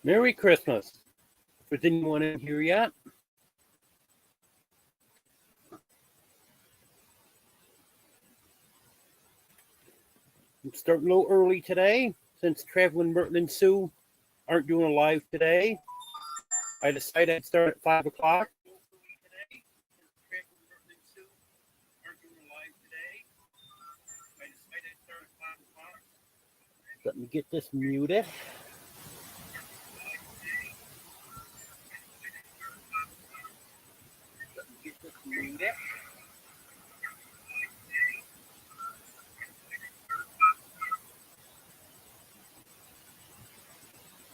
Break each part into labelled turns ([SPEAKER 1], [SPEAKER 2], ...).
[SPEAKER 1] Merry Christmas. Is anyone in here yet? I'm starting a little early today since Traveling Merton and Sue aren't doing a live today. I decided I'd start at 5 o'clock. Let me get this muted.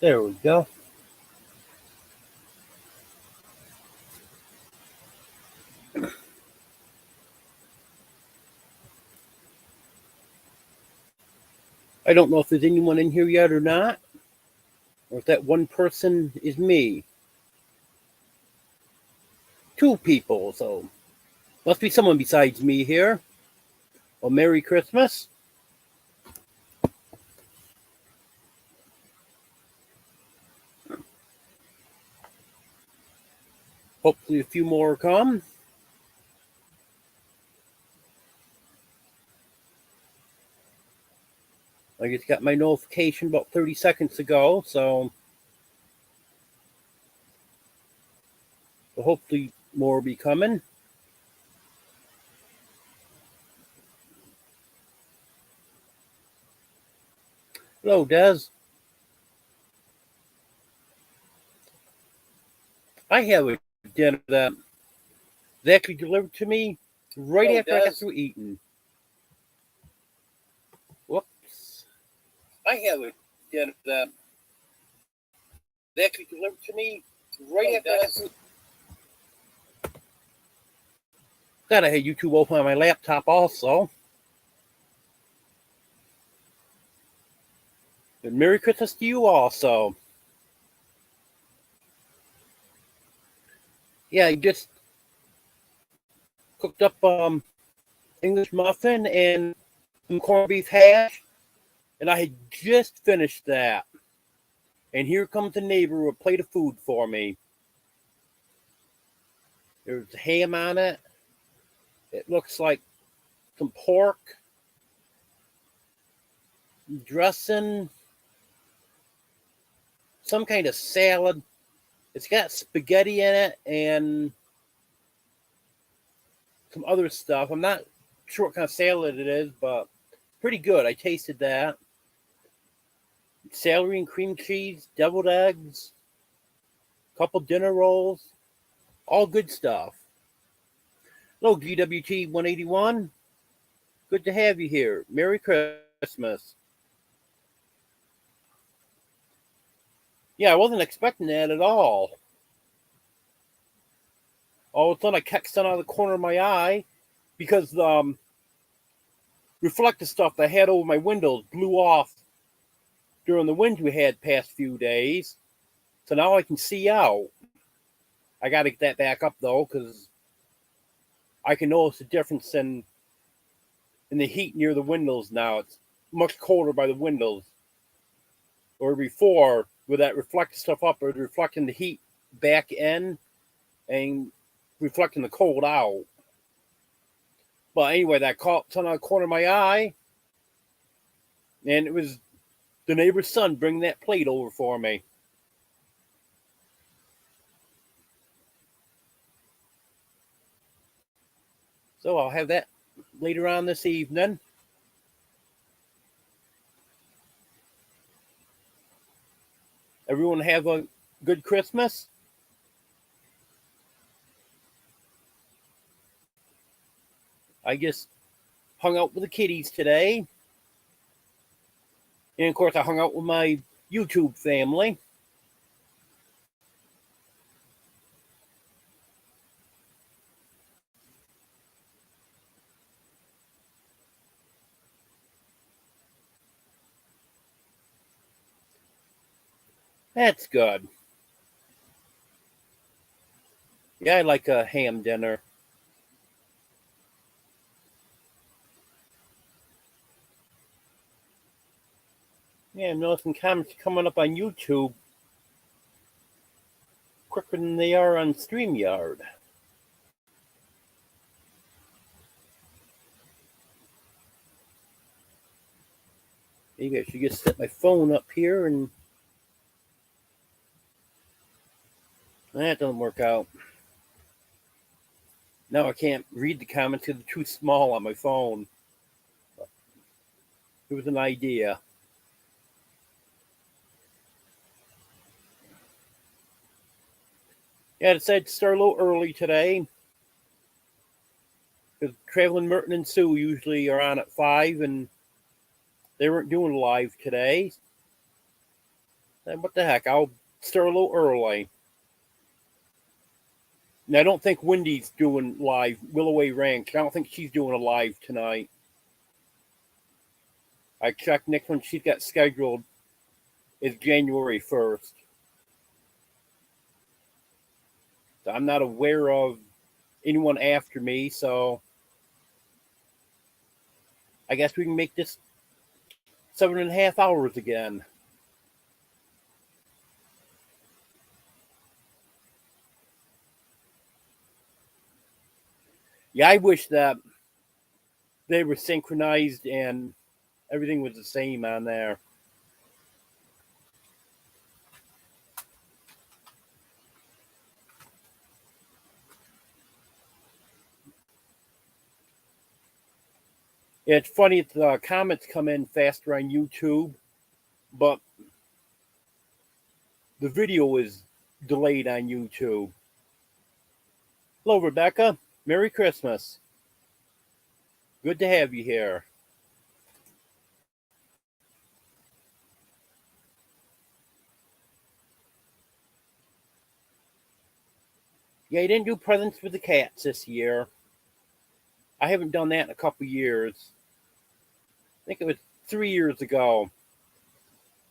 [SPEAKER 1] There we go. I don't know if there's anyone in here yet or not, or if that one person is me. 2 people, so must be someone besides me here. Well, Merry Christmas. Hopefully a few more come. I just got my notification about 30 seconds ago, so hopefully more will be coming. Hello, Des. I have a dinner that they actually delivered to me right after I got through eating. Whoops. I have a dinner that they actually delivered to me right after I got through. God, I had YouTube open on my laptop also. And Merry Christmas to you also. Yeah, I just cooked up English muffin and some corned beef hash, and I had just finished that. And here comes the neighbor with a plate of food for me. There's ham on it. It looks like some pork, dressing, some kind of salad. It's got spaghetti in it and some other stuff. I'm not sure what kind of salad it is, but pretty good. I tasted that. Celery and cream cheese, deviled eggs, a couple dinner rolls, all good stuff. Hello, GWT 181. Good to have you here. Merry Christmas. Yeah, I wasn't expecting that at all. All of a sudden, I catch sun out of the corner of my eye because the reflective stuff I had over my windows blew off during the wind we had past few days. So now I can see out. I got to get that back up, though, because I can notice the difference in the heat near the windows now. It's much colder by the windows. Or before, with that reflective stuff up, it was reflecting the heat back in and reflecting the cold out. But anyway, that caught sun out of the corner of my eye, and it was the neighbor's son bringing that plate over for me. So I'll have that later on this evening. Everyone have a good Christmas. I just hung out with the kiddies today. And of course, I hung out with my YouTube family. That's good. Yeah, I like a ham dinner. Yeah, I'm noticing comments coming up on YouTube quicker than they are on StreamYard. Maybe I should just set my phone up here, and that doesn't work out. Now I can't read the comments because they're too small on my phone. It was an idea. Yeah, I decided to start a little early today, because Traveling Merton and Sue usually are on at 5, and they weren't doing live today. And what the heck, I'll start a little early. And I don't think Wendy's doing live. Willoway Ranch, I don't think she's doing a live tonight. I checked, next one she's got scheduled is January 1st. So I'm not aware of anyone after me, so I guess we can make this 7.5 hours again. Yeah, I wish that they were synchronized and everything was the same on there. It's funny if the comments come in faster on YouTube, but the video is delayed on YouTube. Hello, Rebecca. Merry Christmas. Good to have you here. Yeah, I didn't do presents for the cats this year. I haven't done that in a couple years. I think it was 3 years ago.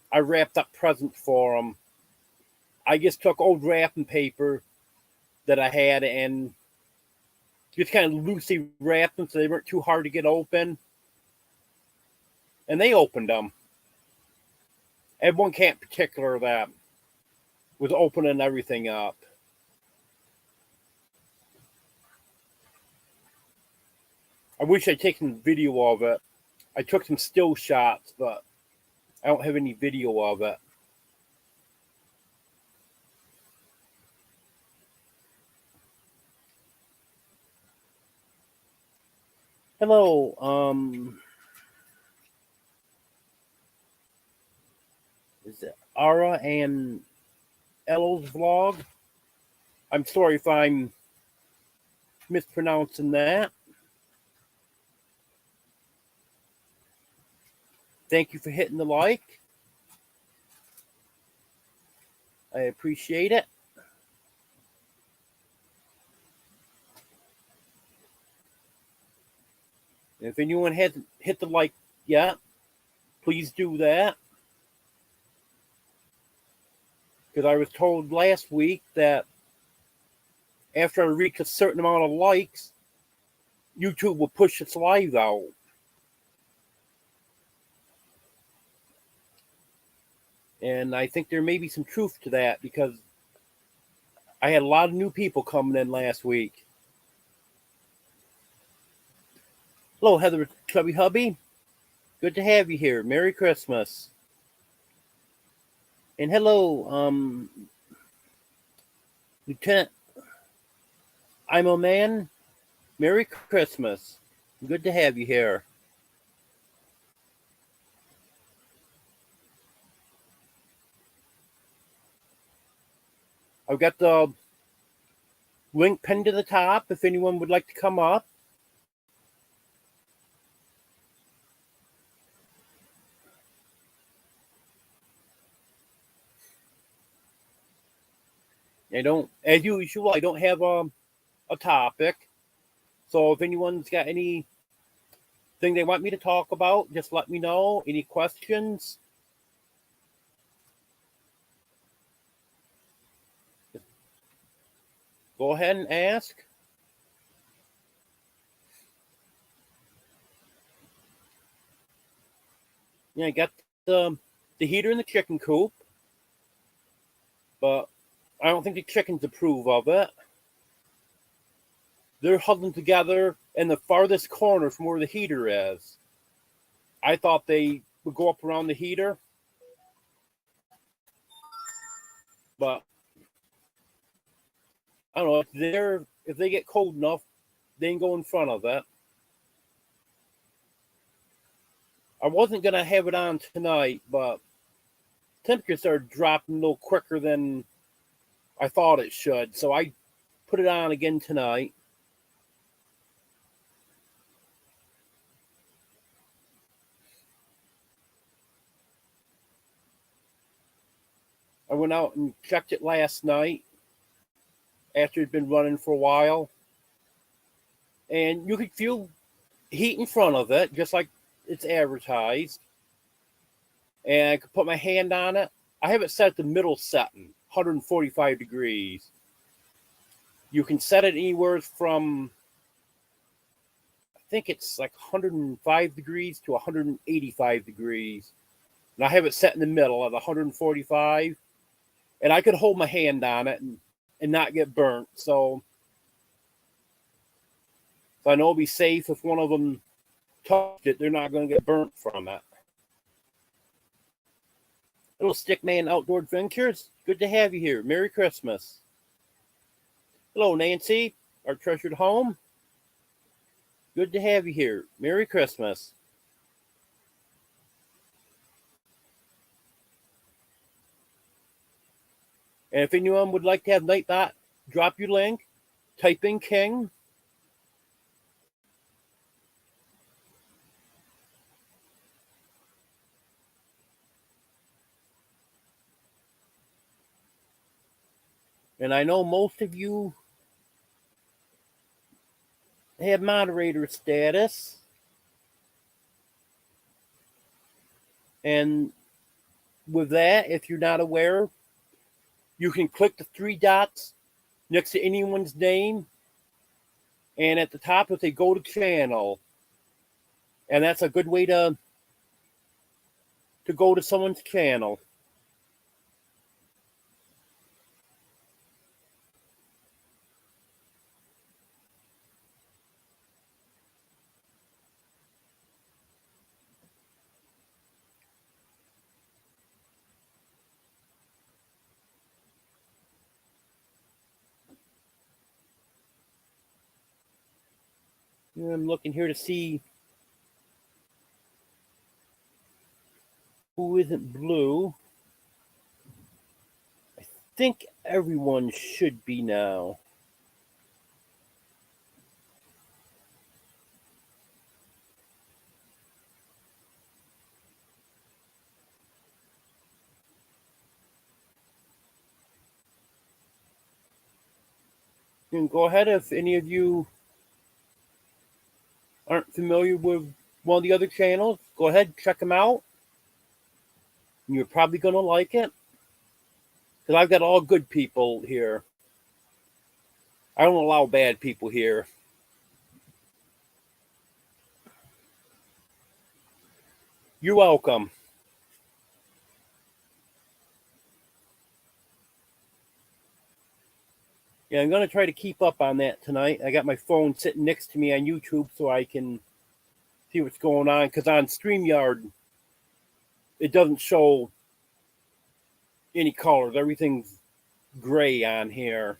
[SPEAKER 1] I wrapped up presents for them. I just took old wrapping paper that I had and just kind of loosely wrapped them so they weren't too hard to get open. And they opened them. I had one cat in particular that was opening everything up. I wish I'd taken video of it. I took some still shots, but I don't have any video of it. Hello, is it Ara and Elo's vlog? I'm sorry if I'm mispronouncing that. Thank you for hitting the like. I appreciate it. If anyone hasn't hit the like yet, please do that. Because I was told last week that after I reach a certain amount of likes, YouTube will push its live out. And I think there may be some truth to that, because I had a lot of new people coming in last week. Hello, Heather Chubby Hubby. Good to have you here. Merry Christmas. And hello, Lieutenant I'm a Man. Merry Christmas. Good to have you here. I've got the link pinned to the top if anyone would like to come up. I don't, as usual, I don't have a topic. So if anyone's got anything they want me to talk about, just let me know. Any questions? Go ahead and ask. I got the heater in the chicken coop, but I don't think the chickens approve of it. They're huddling together in the farthest corner from where the heater is. I thought they would go up around the heater, but I don't know if they get cold enough, they can go in front of it. I wasn't gonna have it on tonight, but temperature started dropping a little quicker than I thought it should, so I put it on again tonight. I went out and checked it last night after it'd been running for a while, and you could feel heat in front of it, just like it's advertised. And I could put my hand on it. I have it set at the middle setting, 145 degrees. You can set it anywhere from, I think it's like 105 degrees to 185 degrees. And I have it set in the middle at 145. And I could hold my hand on it and not get burnt. So I know it'll be safe if one of them touched it, they're not going to get burnt from it. Little Stickman Outdoor Adventures, good to have you here. Merry Christmas. Hello, Nancy, our treasured home. Good to have you here. Merry Christmas. And if anyone would like to have Nightbot, drop your link, type in King. And I know most of you have moderator status. And with that, if you're not aware, you can click the three dots next to anyone's name. And at the top, it'll say go to channel. And that's a good way to go to someone's channel. I'm looking here to see who isn't blue. I think everyone should be now. You can go ahead if any of you aren't familiar with one of the other channels. Go ahead, check them out. And you're probably going to like it. Because I've got all good people here. I don't allow bad people here. You're welcome. Yeah, I'm going to try to keep up on that tonight. I got my phone sitting next to me on YouTube so I can see what's going on. Because on StreamYard, it doesn't show any colors. Everything's gray on here.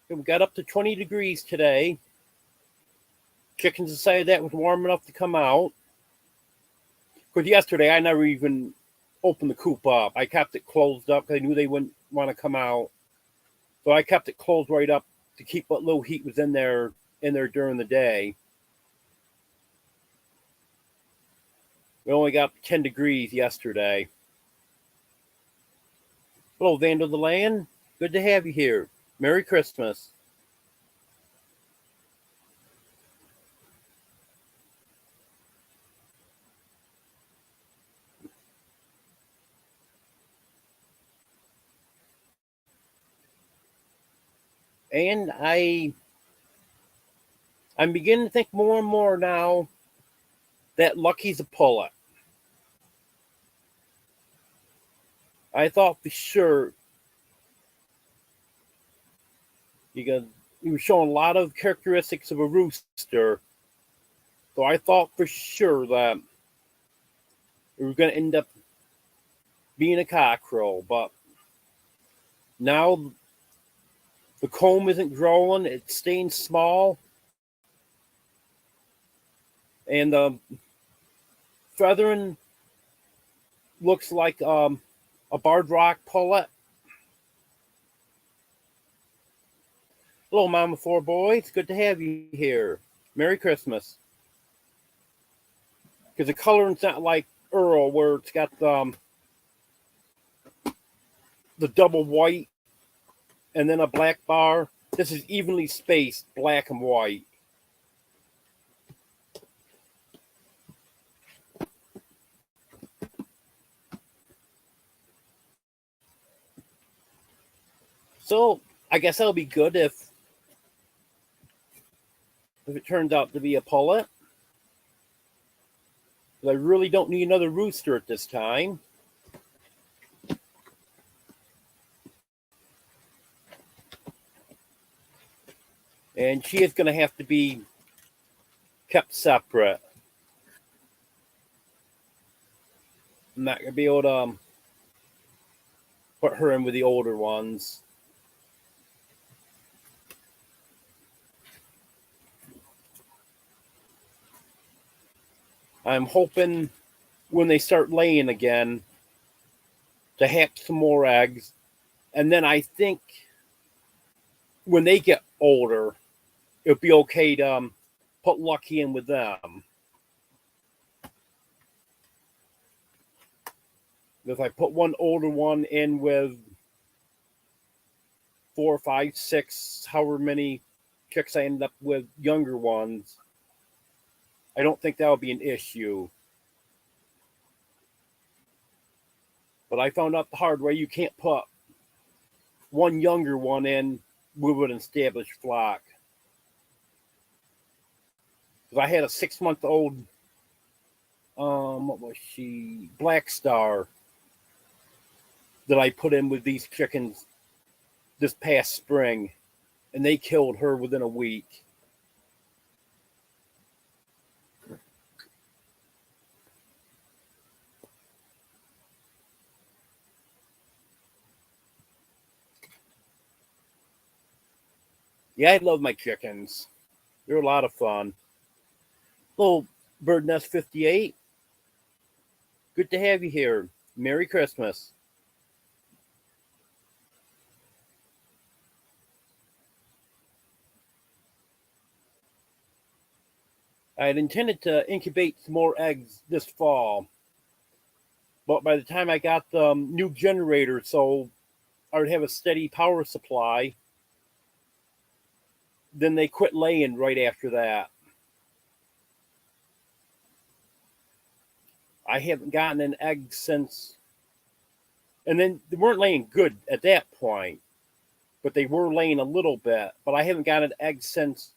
[SPEAKER 1] We got up to 20 degrees today. Chickens decided that was warm enough to come out. Because yesterday I never even opened the coop up. I kept it closed up because I knew they wouldn't want to come out. So I kept it closed right up to keep what low heat was in there during the day. We only got 10 degrees yesterday. Hello, Vandal the Land. Good to have you here. Merry Christmas. And I I'm beginning to think more and more now that Lucky's a pullet. I thought for sure he was showing a lot of characteristics of a rooster, so I thought for sure that we were going to end up being a cockerel, but now the comb isn't growing, it's staying small, and the feathering looks like a barred rock pullet. Hello, Mama Four Boys. Good to have you here. Merry Christmas. Because the coloring's not like Earl, where it's got the double white and then a black bar. This is evenly spaced, black and white. So I guess that'll be good if it turns out to be a pullet. I really don't need another rooster at this time. And she is going to have to be kept separate. I'm not going to be able to put her in with the older ones. I'm hoping when they start laying again to hatch some more eggs. And then I think when they get older, it'll be okay to put Lucky in with them. If I put one older one in with 4, 5, 6, however many chicks I end up with, younger ones, I don't think that'll be an issue. But I found out the hard way you can't put one younger one in with an established flock. Because I had a 6-month-old, what was she? Black Star that I put in with these chickens this past spring, and they killed her within a week. Yeah, I love my chickens. They're a lot of fun. Little Bird Nest 58. Good to have you here. Merry Christmas. I had intended to incubate some more eggs this fall, but by the time I got the new generator, so I would have a steady power supply, then they quit laying right after that. I haven't gotten an egg since, and then they weren't laying good at that point, but they were laying a little bit. But I haven't gotten an egg since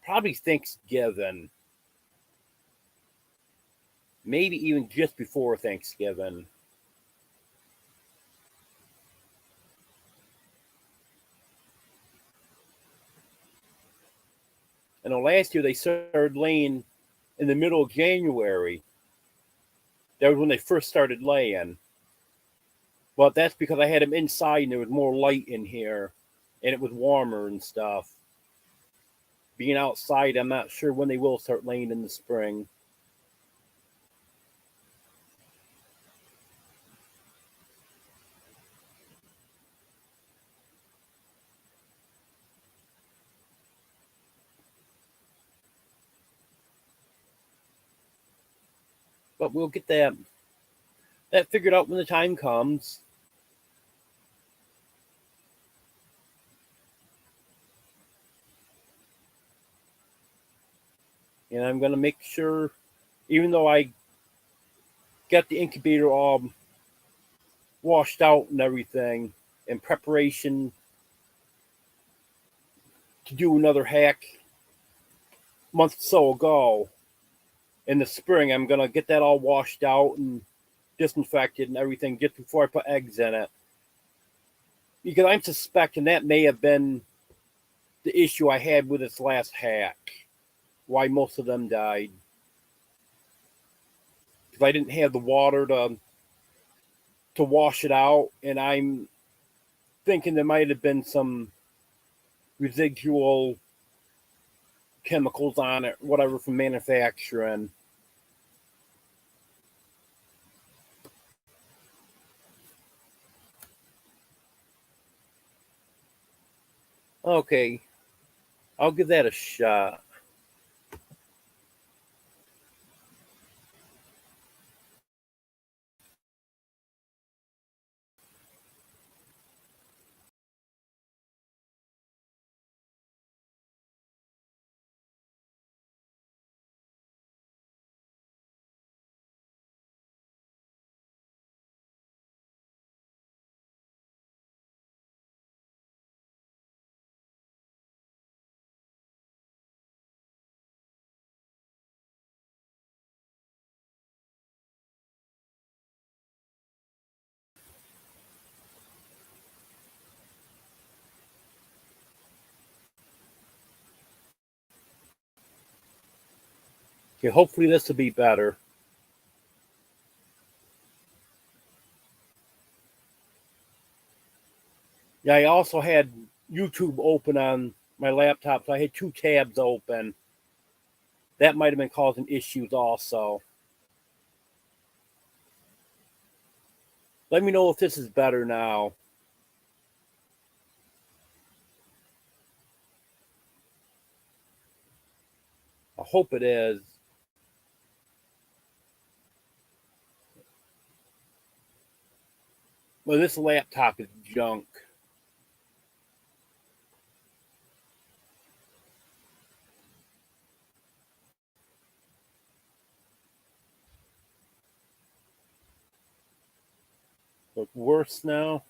[SPEAKER 1] probably Thanksgiving, maybe even just before Thanksgiving. And last year they started laying in the middle of January. That was when they first started laying. But that's because I had them inside and there was more light in here and it was warmer and stuff. Being outside, I'm not sure when they will start laying in the spring. But we'll get that figured out when the time comes. And I'm going to make sure, even though I got the incubator all washed out and everything in preparation to do another hack, month or so ago. In the spring, I'm gonna get that all washed out and disinfected and everything just before I put eggs in it. Because I'm suspecting that may have been the issue I had with its last hatch. Why most of them died. Because I didn't have the water to wash it out, and I'm thinking there might have been some residual chemicals on it, whatever, from manufacturing. Okay, I'll give that a shot. Okay, hopefully this will be better. Yeah, I also had YouTube open on my laptop, so I had two tabs open. That might have been causing issues also. Let me know if this is better now. I hope it is. Well, this laptop is junk. Look worse now.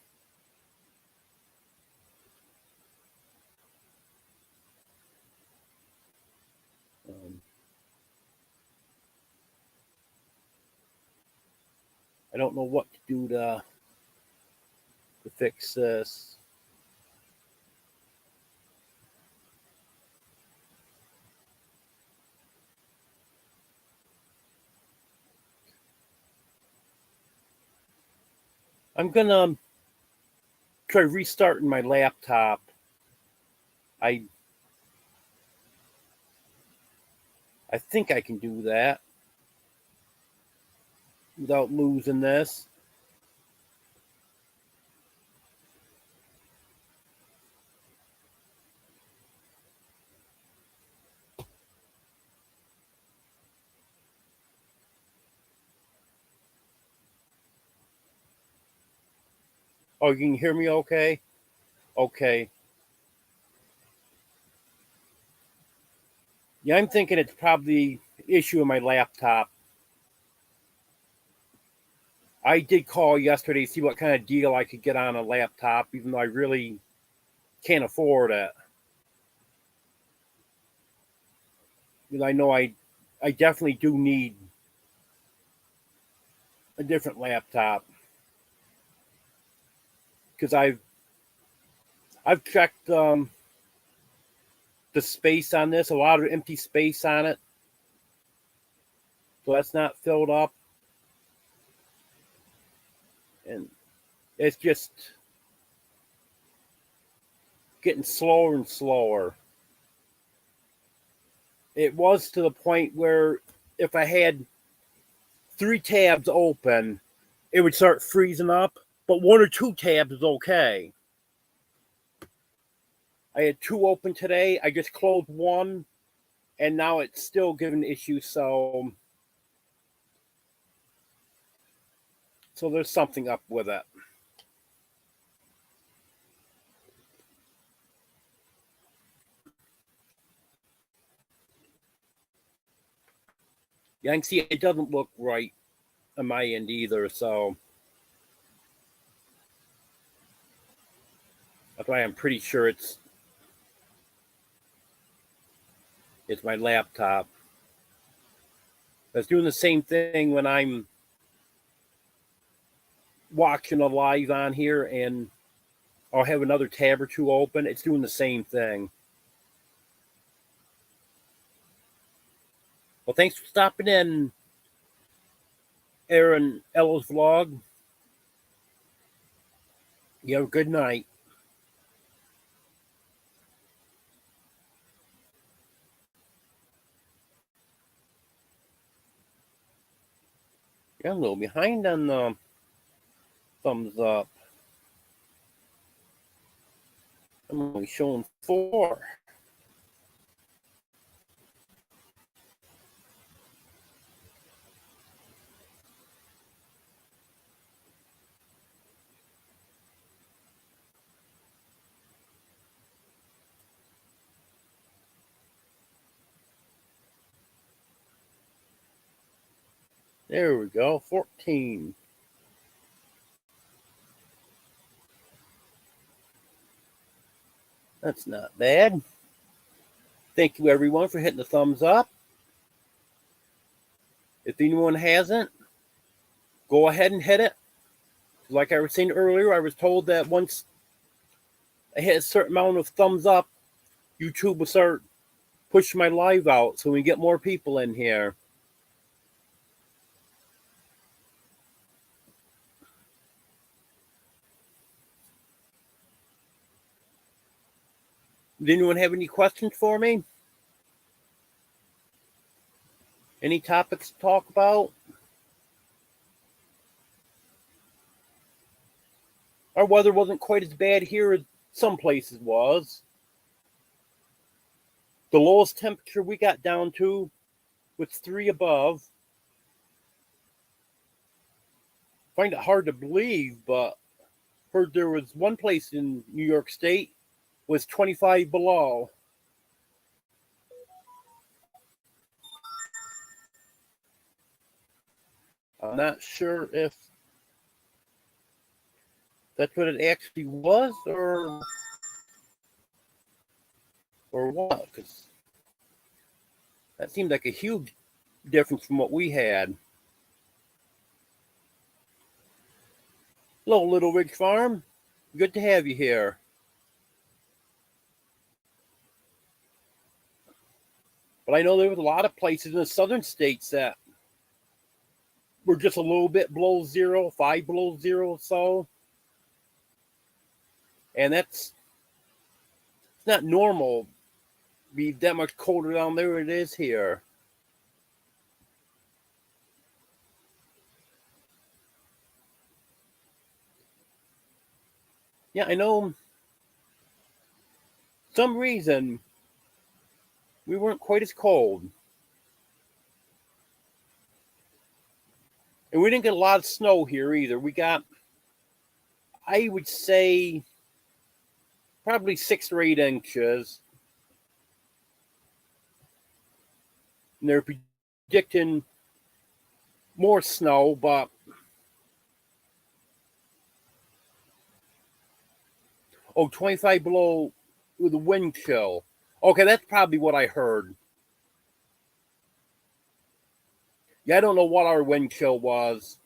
[SPEAKER 1] Um, I don't know what to do to fix this. I'm gonna try restarting my laptop. I I think I can do that without losing this. Oh, you can hear me okay? Okay. Yeah, I'm thinking it's probably an issue in my laptop. I did call yesterday to see what kind of deal I could get on a laptop, even though I really can't afford it. Because I know I definitely do need a different laptop. Because I've checked the space on this, a lot of empty space on it. So that's not filled up. And it's just getting slower and slower. It was to the point where if I had three tabs open, it would start freezing up. But one or two tabs is okay. I had two open today. I just closed one, and now it's still giving issues. So there's something up with it. Yeah, I can see it doesn't look right on my end either. So that's why I'm pretty sure it's It's my laptop. It's doing the same thing when I'm watching a live on here and I'll have another tab or two open. It's doing the same thing. Well, thanks for stopping in, Aaron Ella's vlog. You have a good night. Yeah, I'm a little behind on the thumbs up. I'm only showing 4. There we go, 14. That's not bad. Thank you, everyone, for hitting the thumbs up. If anyone hasn't, go ahead and hit it. Like I was saying earlier, I was told that once I hit a certain amount of thumbs up, YouTube will start pushing my live out so we get more people in here. Did anyone have any questions for me? Any topics to talk about? Our weather wasn't quite as bad here as some places was. The lowest temperature we got down to was 3 above. Find it hard to believe, but heard there was one place in New York State was 25 below. I'm not sure if that's what it actually was or what, because that seemed like a huge difference from what we had. Hello, Little Ridge Farm. Good to have you here. But I know there was a lot of places in the southern states that were just a little bit below zero, 5 below zero or so. And it's not normal to be that much colder down there than it is here. Yeah, I know some reason we weren't quite as cold. And we didn't get a lot of snow here either. We got, I would say, probably 6 or 8 inches. And they're predicting more snow, but oh, 25 below with a wind chill. Okay, that's probably what I heard. Yeah, I don't know what our wind chill was.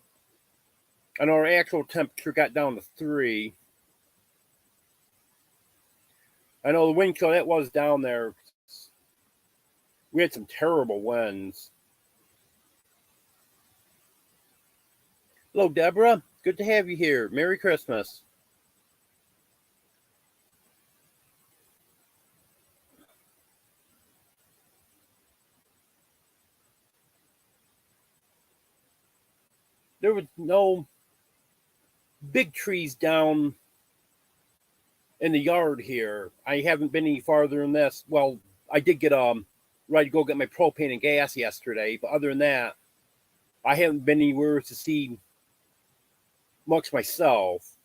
[SPEAKER 1] And our actual temperature got down to 3. I know the wind chill, that was down there. We had some terrible winds. Hello, Deborah. Good to have you here. Merry Christmas. There was no big trees down in the yard here. I haven't been any farther than this. Well, I did get ready to go get my propane and gas yesterday, but other than that, I haven't been anywhere to see much myself.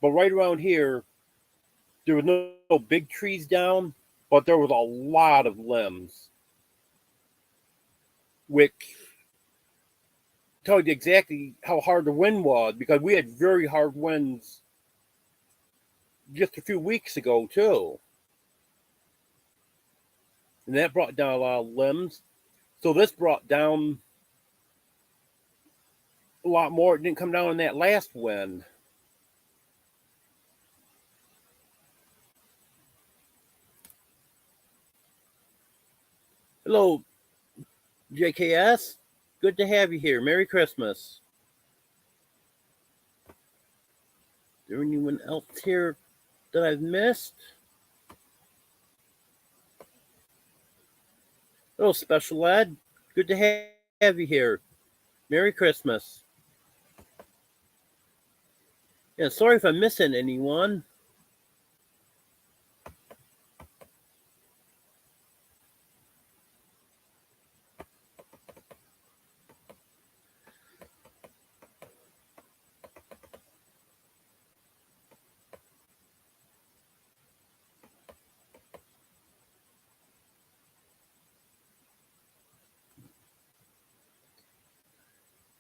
[SPEAKER 1] But right around here, there was no big trees down, but there was a lot of limbs, which told you exactly how hard the wind was, because we had very hard winds just a few weeks ago too. and that brought down a lot of limbs. So this brought down a lot more. It didn't come down in that last wind. Hello, JKS. Good to have you here. Merry Christmas. Is there anyone else here that I've missed? Hello, Special Ed. Good to have you here. Merry Christmas. Yeah, sorry if I'm missing anyone.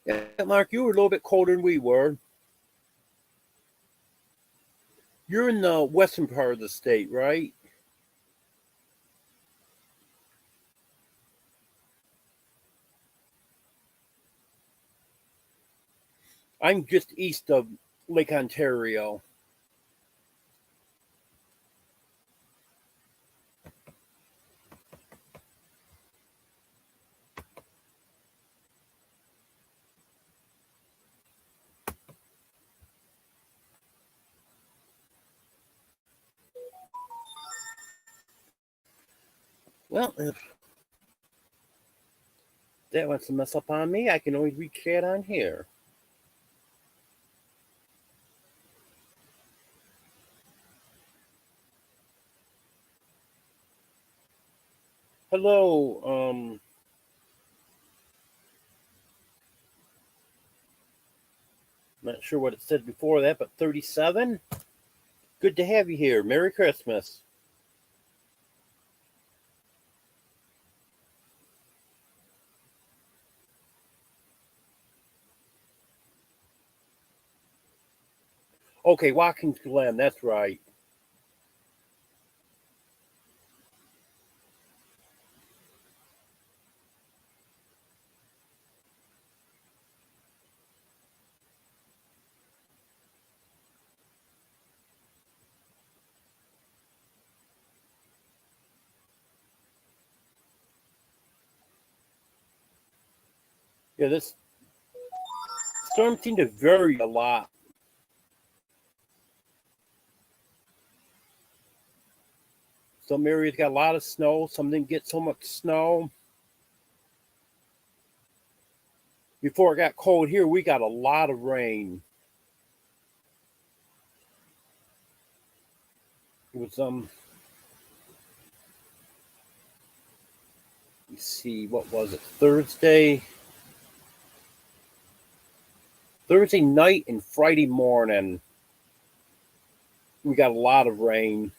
[SPEAKER 1] Yeah, Mark, you were a little bit colder than we were. You're in the western part of the state, right? I'm just east of Lake Ontario. Well, if that wants to mess up on me, I can always reach chat on here. Hello, not sure what it said before that, but 37. Good to have you here. Merry Christmas. Okay, Watkins Glen, that's right. Yeah, this storm seemed to vary a lot. Some areas got a lot of snow, some didn't get so much snow. Before it got cold here, we got a lot of rain. It was let's see, what was it? Thursday night and Friday morning. We got a lot of rain.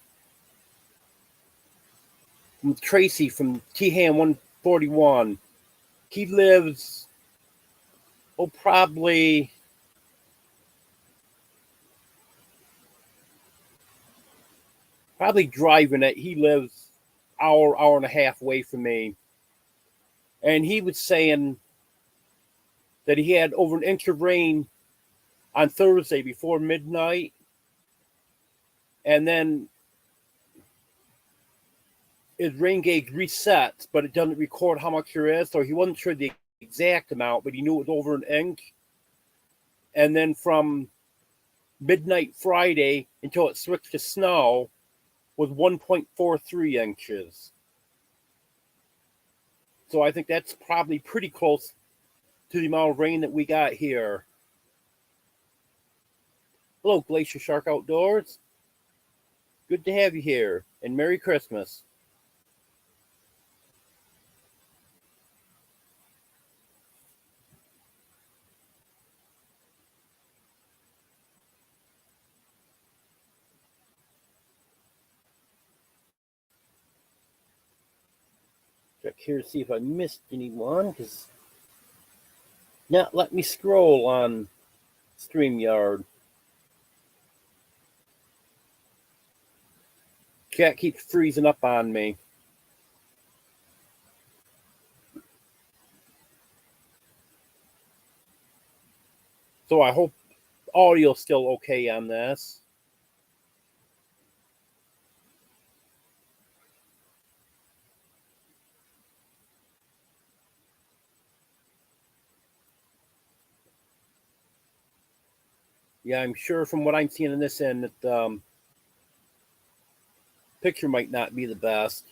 [SPEAKER 1] From Tracy from T-Ham 141. He lives, probably driving it. He lives hour and a half away from me. And he was saying that he had over an inch of rain on Thursday before midnight. And then his rain gauge resets, but it doesn't record how much there is. So he wasn't sure the exact amount, but he knew it was over an inch. And then from midnight Friday until it switched to snow was 1.43 inches. So I think that's probably pretty close to the amount of rain that we got here. Hello, Glacier Shark Outdoors. Good to have you here, and Merry Christmas. Check here to see if I missed anyone, because not let me scroll on StreamYard. Chat keeps freezing up on me. So I hope audio's still okay on this. Yeah, I'm sure from what I'm seeing on this end that picture might not be the best.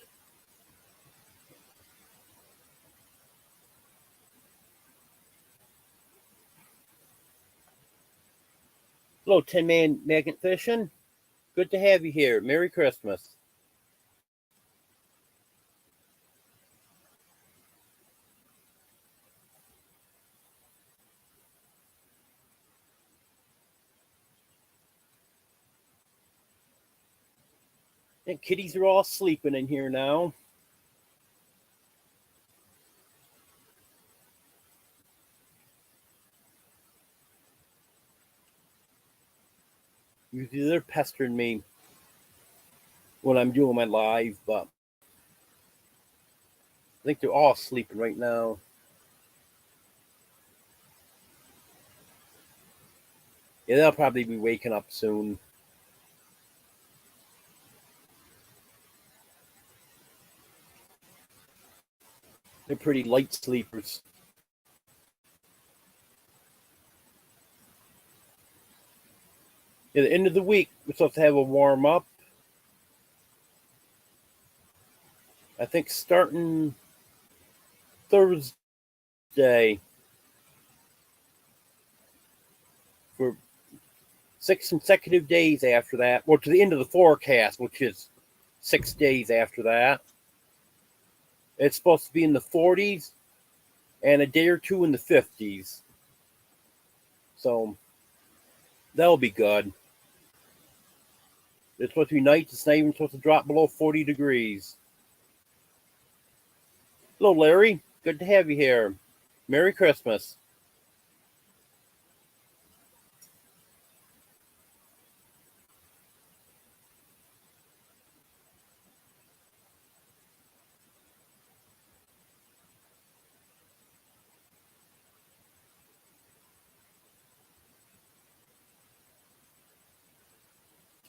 [SPEAKER 1] Hello, Tin Man Magnet Fishing. Good to have you here. Merry Christmas. And kitties are all sleeping in here now. Usually they're pestering me when I'm doing my live, but I think they're all sleeping right now. Yeah, they'll probably be waking up soon. They're pretty light sleepers. At the end of the week, we're supposed to have a warm up. I think starting Thursday for 6 consecutive days after that, or to the end of the forecast, which is 6 days after that. It's supposed to be in the 40s and a day or two in the 50s. So that'll be good. It's supposed to be nice. It's not even supposed to drop below 40 degrees. Hello, Larry. Good to have you here. Merry Christmas.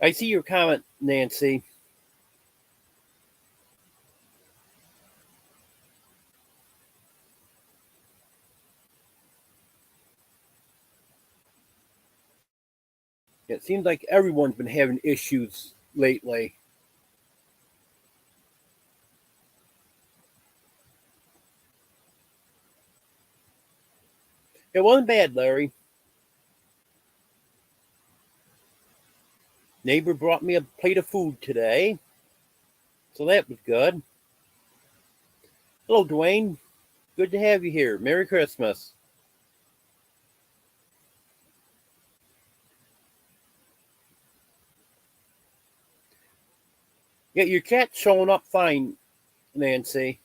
[SPEAKER 1] I see your comment, Nancy. It seems like everyone's been having issues lately. It wasn't bad, Larry. Neighbor brought me a plate of food today, so that was good. Hello, Dwayne. Good to have you here. Merry Christmas. Yeah, your cat's showing up fine, Nancy.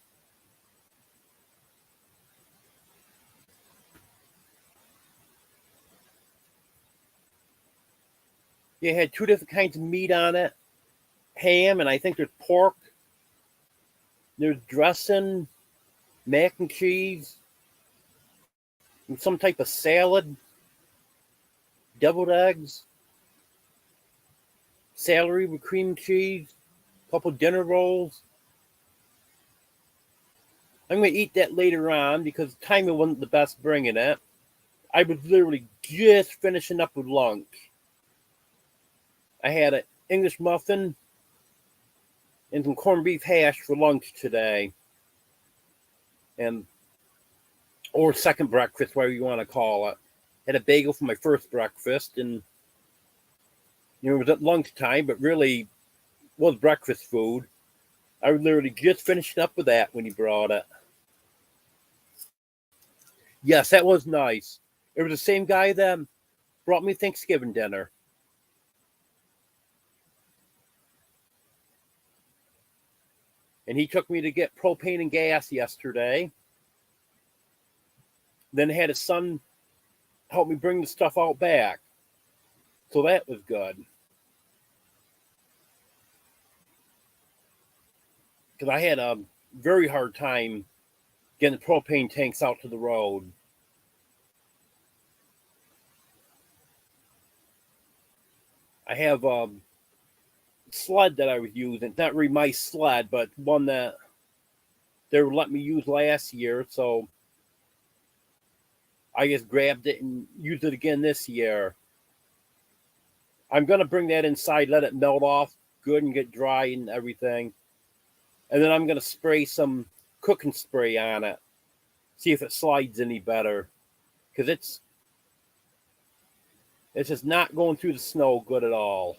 [SPEAKER 1] You had two different kinds of meat on it, ham, and I think there's pork. There's dressing, mac and cheese, and some type of salad, deviled eggs, celery with cream cheese, a couple dinner rolls. I'm going to eat that later on because the timing wasn't the best bringing it. I was literally just finishing up with lunch. I had an English muffin and some corned beef hash for lunch today. And or second breakfast, whatever you want to call it. Had a bagel for my first breakfast, and it was at lunchtime, but really was breakfast food. I was literally just finishing up with that when he brought it. Yes, that was nice. It was the same guy that brought me Thanksgiving dinner. And he took me to get propane and gas yesterday. Then had his son help me bring the stuff out back. So that was good. Because I had a very hard time getting the propane tanks out to the road. I have sled that I was using. Not really my sled, but one that they were letting me use last year. So I just grabbed it and used it again this year. I'm going to bring that inside, let it melt off good and get dry and everything. And then I'm going to spray some cooking spray on it. See if it slides any better. Because it's just not going through the snow good at all.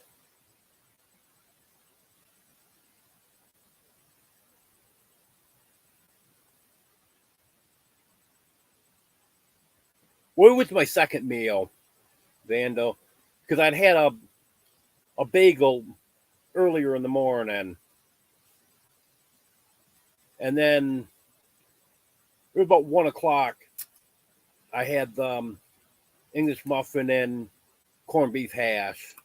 [SPEAKER 1] Well, it was my second meal, Vando, because I'd had a bagel earlier in the morning. And then it was about 1 o'clock. I had the English muffin and corned beef hash.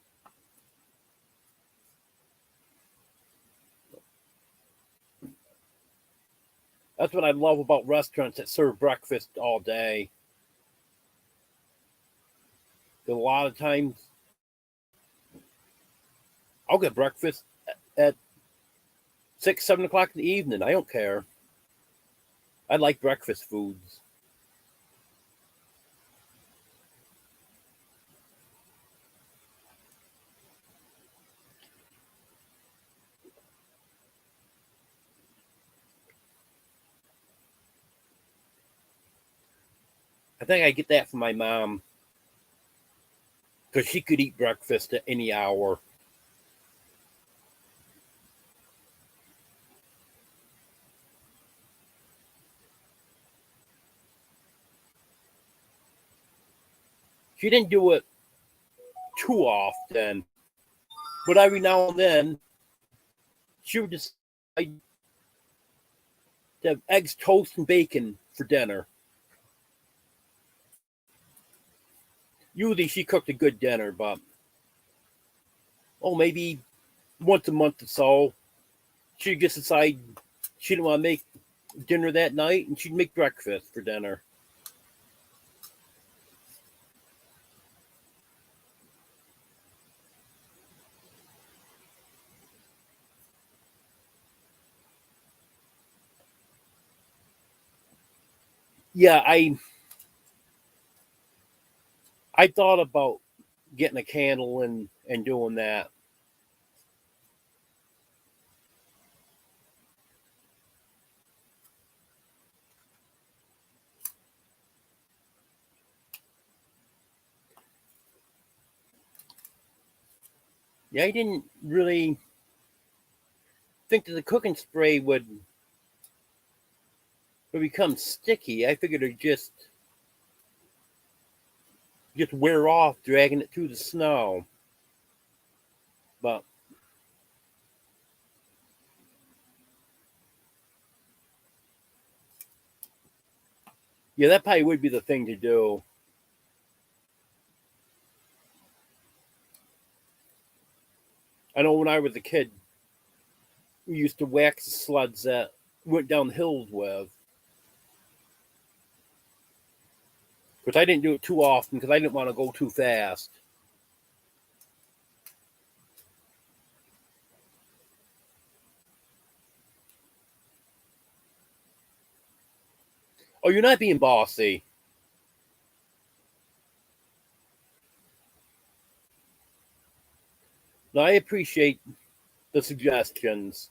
[SPEAKER 1] That's what I love about restaurants that serve breakfast all day. A lot of times I'll get breakfast at 6, 7 o'clock in the evening. I don't care. I like breakfast foods. I think I get that from my mom because she could eat breakfast at any hour. She didn't do it too often, but every now and then she would decide to have eggs, toast, and bacon for dinner. Usually she cooked a good dinner, but maybe once a month or so, she'd just decide she didn't want to make dinner that night and she'd make breakfast for dinner. Yeah, I thought about getting a candle and doing that. Yeah, I didn't really think that the cooking spray would become sticky. I figured it'd just wear off dragging it through the snow. But yeah, that probably would be the thing to do. I know when I was a kid, we used to wax the sleds that went down the hills with. But I didn't do it too often because I didn't want to go too fast. Oh, you're not being bossy. No, I appreciate the suggestions.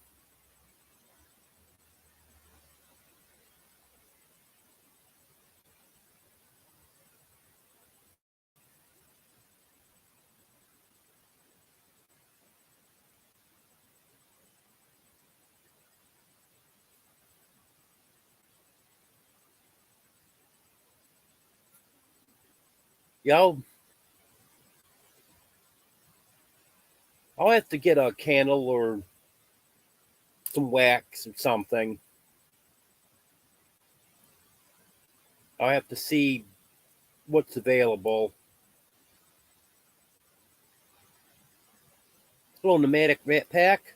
[SPEAKER 1] Yeah, I'll have to get a candle or some wax or something. I'll have to see what's available. Hello, Pneumatic Rat Pack.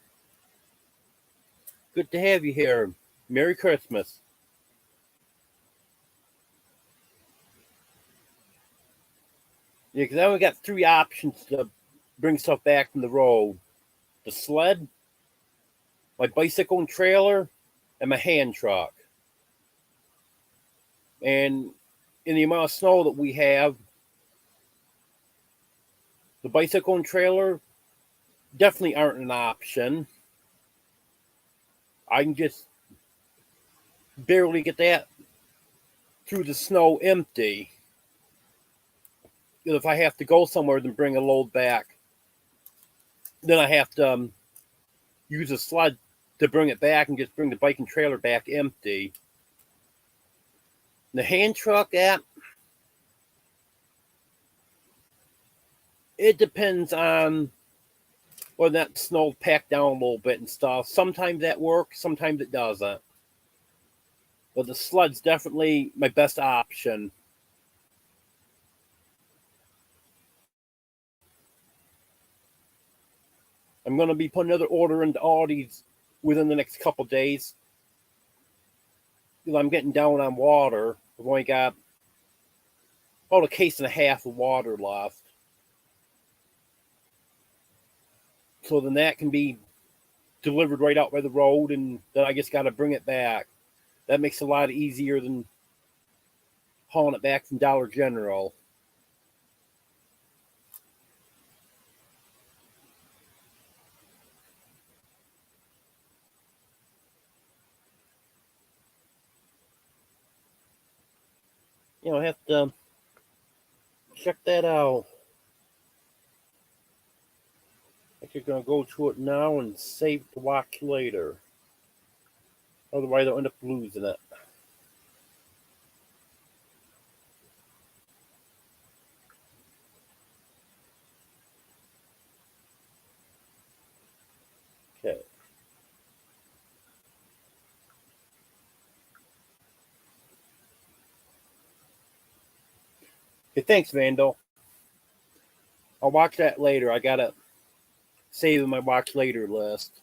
[SPEAKER 1] Good to have you here. Merry Christmas. Yeah, because I only got 3 options to bring stuff back from the road. The sled, my bicycle and trailer, and my hand truck. And in the amount of snow that we have, the bicycle and trailer definitely aren't an option. I can just barely get that through the snow empty. If I have to go somewhere then bring a load back, then I have to use a sled to bring it back and just bring the bike and trailer back empty. The hand truck app, it depends on whether that snow packed down a little bit and stuff. Sometimes that works, sometimes it doesn't. But the sled's definitely my best option. I'm going to be putting another order into Aldi's within the next couple days. Because I'm getting down on water. I've only got about a case and a half of water left. So then that can be delivered right out by the road, and then I just got to bring it back. That makes it a lot easier than hauling it back from Dollar General. I have to check that out. I'm actually going to go to it now and save to watch later. Otherwise, I'll end up losing it. Okay. Okay, thanks, Vandal. I'll watch that later. I got to save in my watch later list.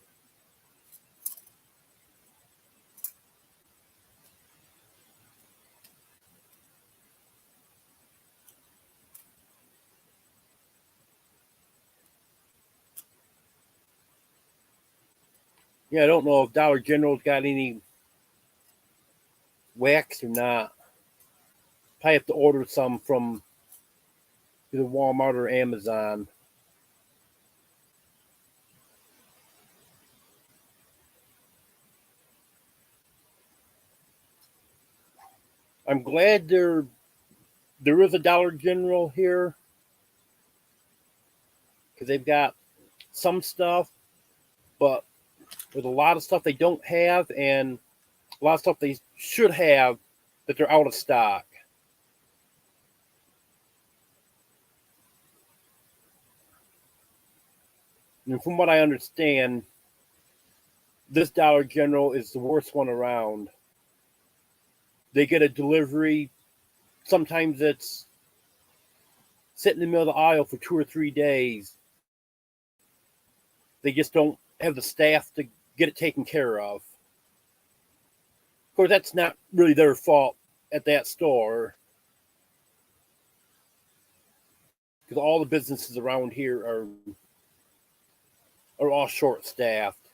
[SPEAKER 1] I don't know if Dollar General's got any wax or not. Probably have to order some from either Walmart or Amazon. I'm glad there is a Dollar General here because they've got some stuff, but there's a lot of stuff they don't have and a lot of stuff they should have that they're out of stock. And from what I understand, this Dollar General is the worst one around. They get a delivery. Sometimes it's sitting in the middle of the aisle for 2 or 3 days. They just don't have the staff to get it taken care of. Of course, that's not really their fault at that store. Because all the businesses around here are all short staffed.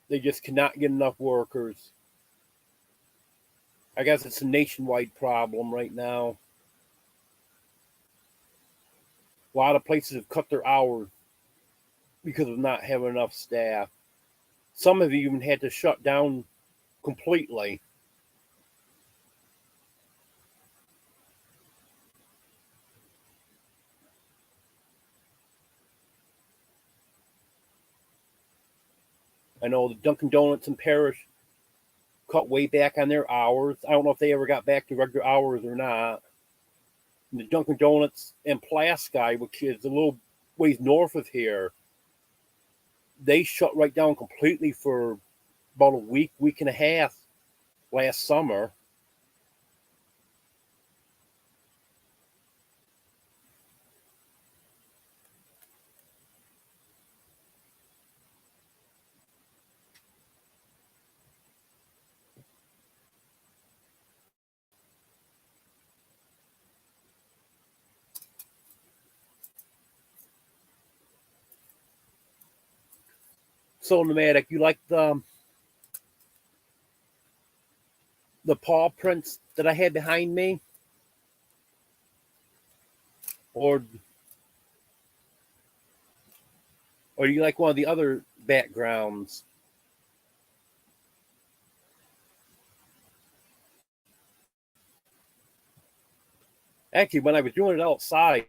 [SPEAKER 1] They just cannot get enough workers. I guess it's a nationwide problem right now. A lot of places have cut their hours because of not having enough staff. Some have even had to shut down completely. I know the Dunkin' Donuts in Parrish cut way back on their hours. I don't know if they ever got back to regular hours or not. And the Dunkin' Donuts in Pulaski, which is a little ways north of here, they shut right down completely for about a week and a half last summer. So Nomadic, you like the paw prints that I had behind me? Or do you like one of the other backgrounds? Actually, when I was doing it outside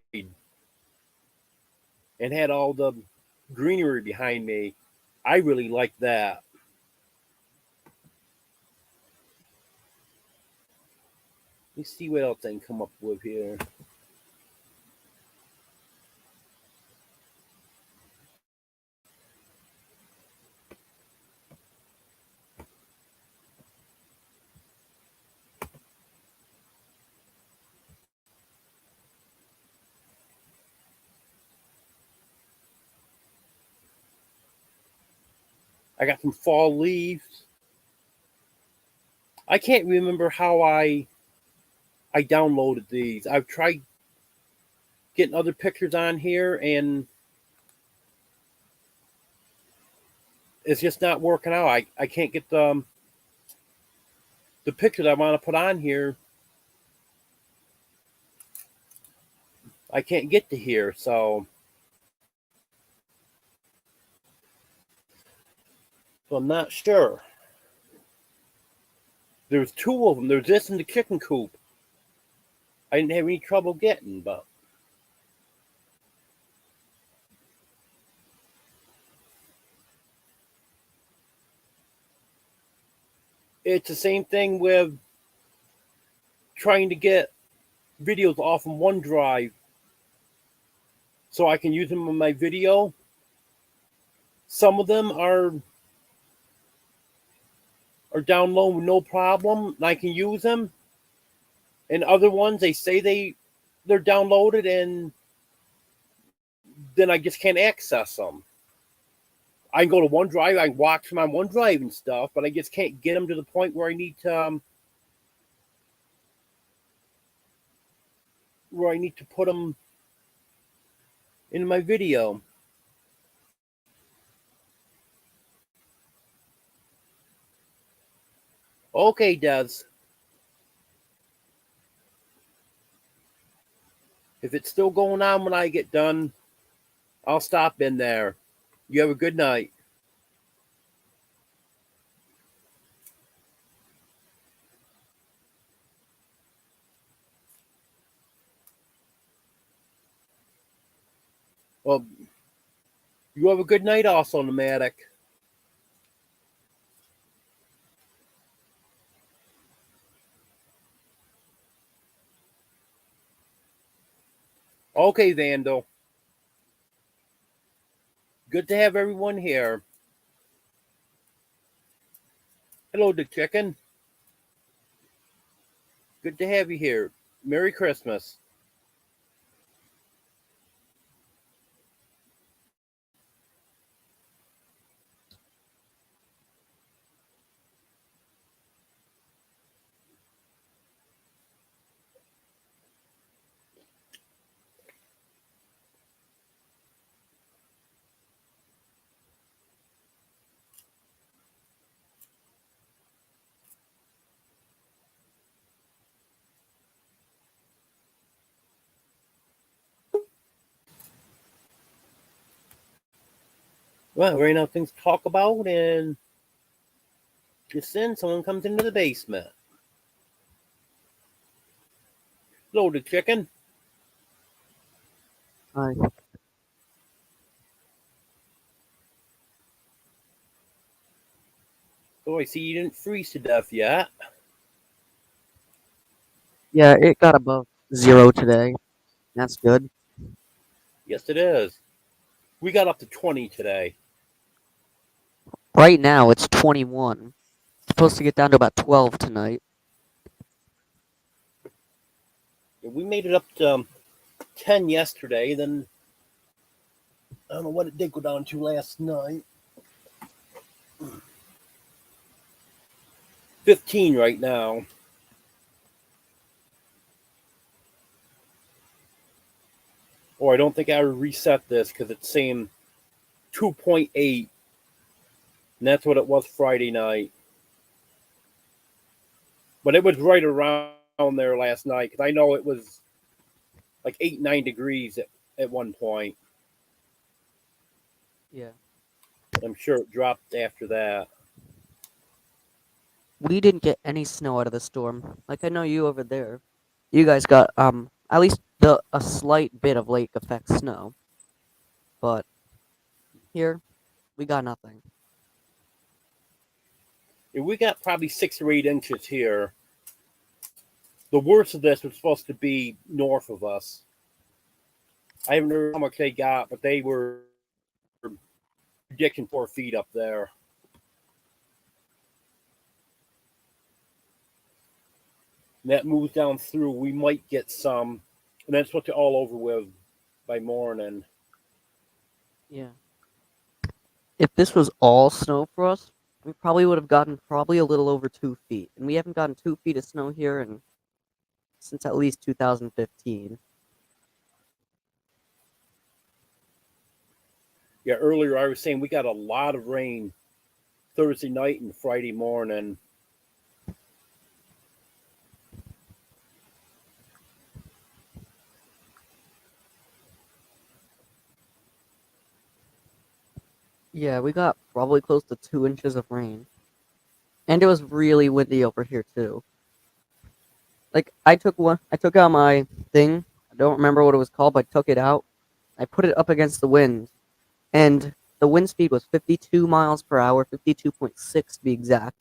[SPEAKER 1] and had all the greenery behind me, I really liked that. Let me see what else I can come up with here. I got some fall leaves. I can't remember how I downloaded these. I've tried getting other pictures on here, and it's just not working out. I can't get the pictures I want to put on here. I can't get to here, so I'm not sure. There's two of them. There's this and the chicken coop. I didn't have any trouble getting, but it's the same thing with trying to get videos off of OneDrive so I can use them in my video. Some of them are download with no problem, and I can use them. And other ones, they say they're downloaded, and then I just can't access them. I can go to OneDrive, I can watch them on OneDrive and stuff, but I just can't get them to the point where I need to put them in my video. Okay, Des. If it's still going on when I get done, I'll stop in there. You have a good night. Well, you have a good night also, Nomadic. Okay, Vandal. Good to have everyone here. Hello, the chicken. Good to have you here. Merry Christmas. Well, right now things to talk about, and just then someone comes into the basement. Hello, the chicken.
[SPEAKER 2] Hi.
[SPEAKER 1] Oh, I see you didn't freeze to death yet.
[SPEAKER 2] Yeah, it got above 0 today. That's good.
[SPEAKER 1] Yes, it is. We got up to 20 today.
[SPEAKER 2] Right now it's 21. It's supposed to get down to about 12 tonight.
[SPEAKER 1] We made it up to 10 yesterday. Then I don't know what it did go down to last night. 15 right now. Or I don't think I would reset this because it's saying 2.8 And that's what it was Friday night. But it was right around there last night because I know it was like 8, 9 degrees at one point.
[SPEAKER 2] Yeah.
[SPEAKER 1] I'm sure it dropped after that.
[SPEAKER 2] We didn't get any snow out of the storm. Like I know you over there. You guys got at least the a slight bit of lake effect snow. But here we got nothing.
[SPEAKER 1] We got probably 6 or 8 inches here. The worst of this was supposed to be north of us. I haven't heard how much they got, but they were predicting 4 feet up there. And that moves down through. We might get some, and that's what they're all over with by morning.
[SPEAKER 2] Yeah. If this was all snow for us, we probably would have gotten probably a little over 2 feet. And we haven't gotten 2 feet of snow here since at least 2015.
[SPEAKER 1] Yeah, earlier I was saying we got a lot of rain Thursday night and Friday morning.
[SPEAKER 2] Yeah, we got probably close to 2 inches of rain. And it was really windy over here too. Like I took out my thing. I don't remember what it was called, but I took it out. I put it up against the wind, and the wind speed was 52 miles per hour, 52.6 to be exact.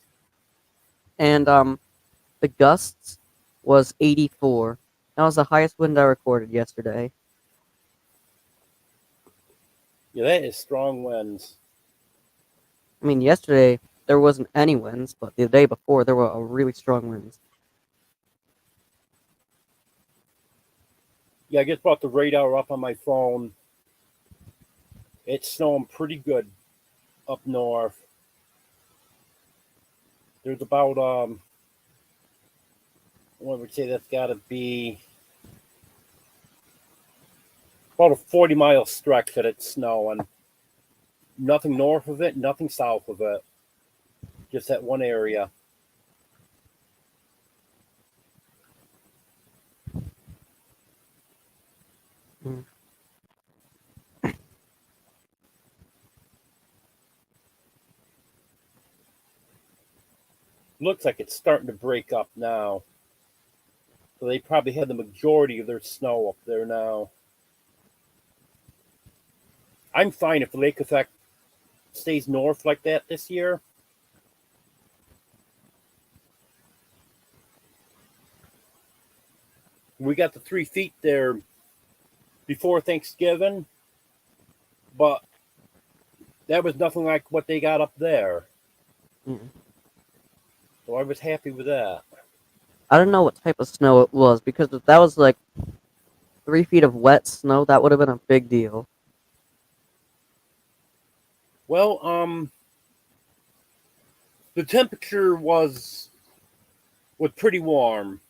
[SPEAKER 2] And the gusts was 84. That was the highest wind I recorded yesterday.
[SPEAKER 1] Yeah, that is strong winds.
[SPEAKER 2] I mean, yesterday there wasn't any winds, but the day before there were really strong winds.
[SPEAKER 1] Yeah, I just brought the radar up on my phone. It's snowing pretty good up north. There's about what would say that's got to be about a 40-mile stretch that it's snowing. Nothing north of it, nothing south of it. Just that one area.
[SPEAKER 2] Mm.
[SPEAKER 1] Looks like it's starting to break up now. So they probably had the majority of their snow up there now. I'm fine if the lake effect stays north like that this year. We got the 3 feet there before Thanksgiving, but that was nothing like what they got up there.
[SPEAKER 2] Mm.
[SPEAKER 1] So I was happy with that.
[SPEAKER 2] I don't know what type of snow it was, because if that was like 3 feet of wet snow, that would have been a big deal.
[SPEAKER 1] Well, the temperature was pretty warm.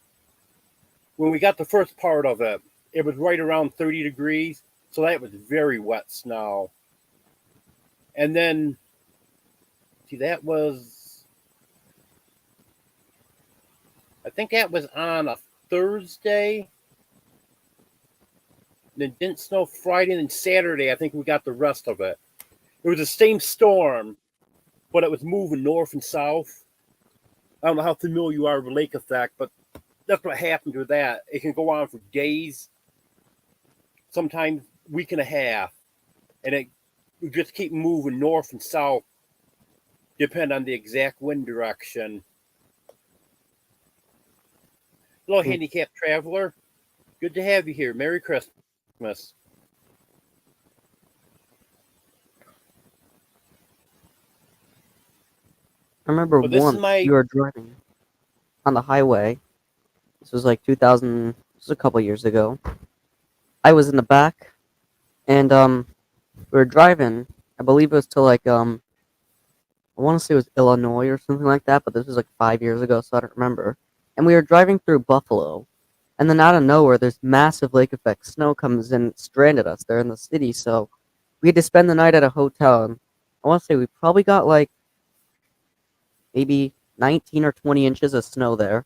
[SPEAKER 1] When we got the first part of it, it was right around 30 degrees, so that was very wet snow. And then, see, that was, I think that was on a Thursday. And it didn't snow Friday, and then Saturday, I think we got the rest of it. It was the same storm, but it was moving north and south. I don't know how familiar you are with lake effect, but that's what happens with that. It can go on for days, sometimes week and a half, and it just keep moving north and south, depend on the exact wind direction. Hello, handicapped traveler. Good to have you here. Merry Christmas.
[SPEAKER 2] I remember
[SPEAKER 1] Well, this is
[SPEAKER 2] once
[SPEAKER 1] my
[SPEAKER 2] you were driving on the highway. This was like 2000. This was a couple years ago. I was in the back, and we were driving. I believe it was to like I want to say it was Illinois or something like that, but this was like 5 years ago, so I don't remember. And we were driving through Buffalo, and then out of nowhere, there's massive lake effect snow comes in, stranded us there in the city. So we had to spend the night at a hotel. And I want to say we probably got like maybe 19 or 20 inches of snow there.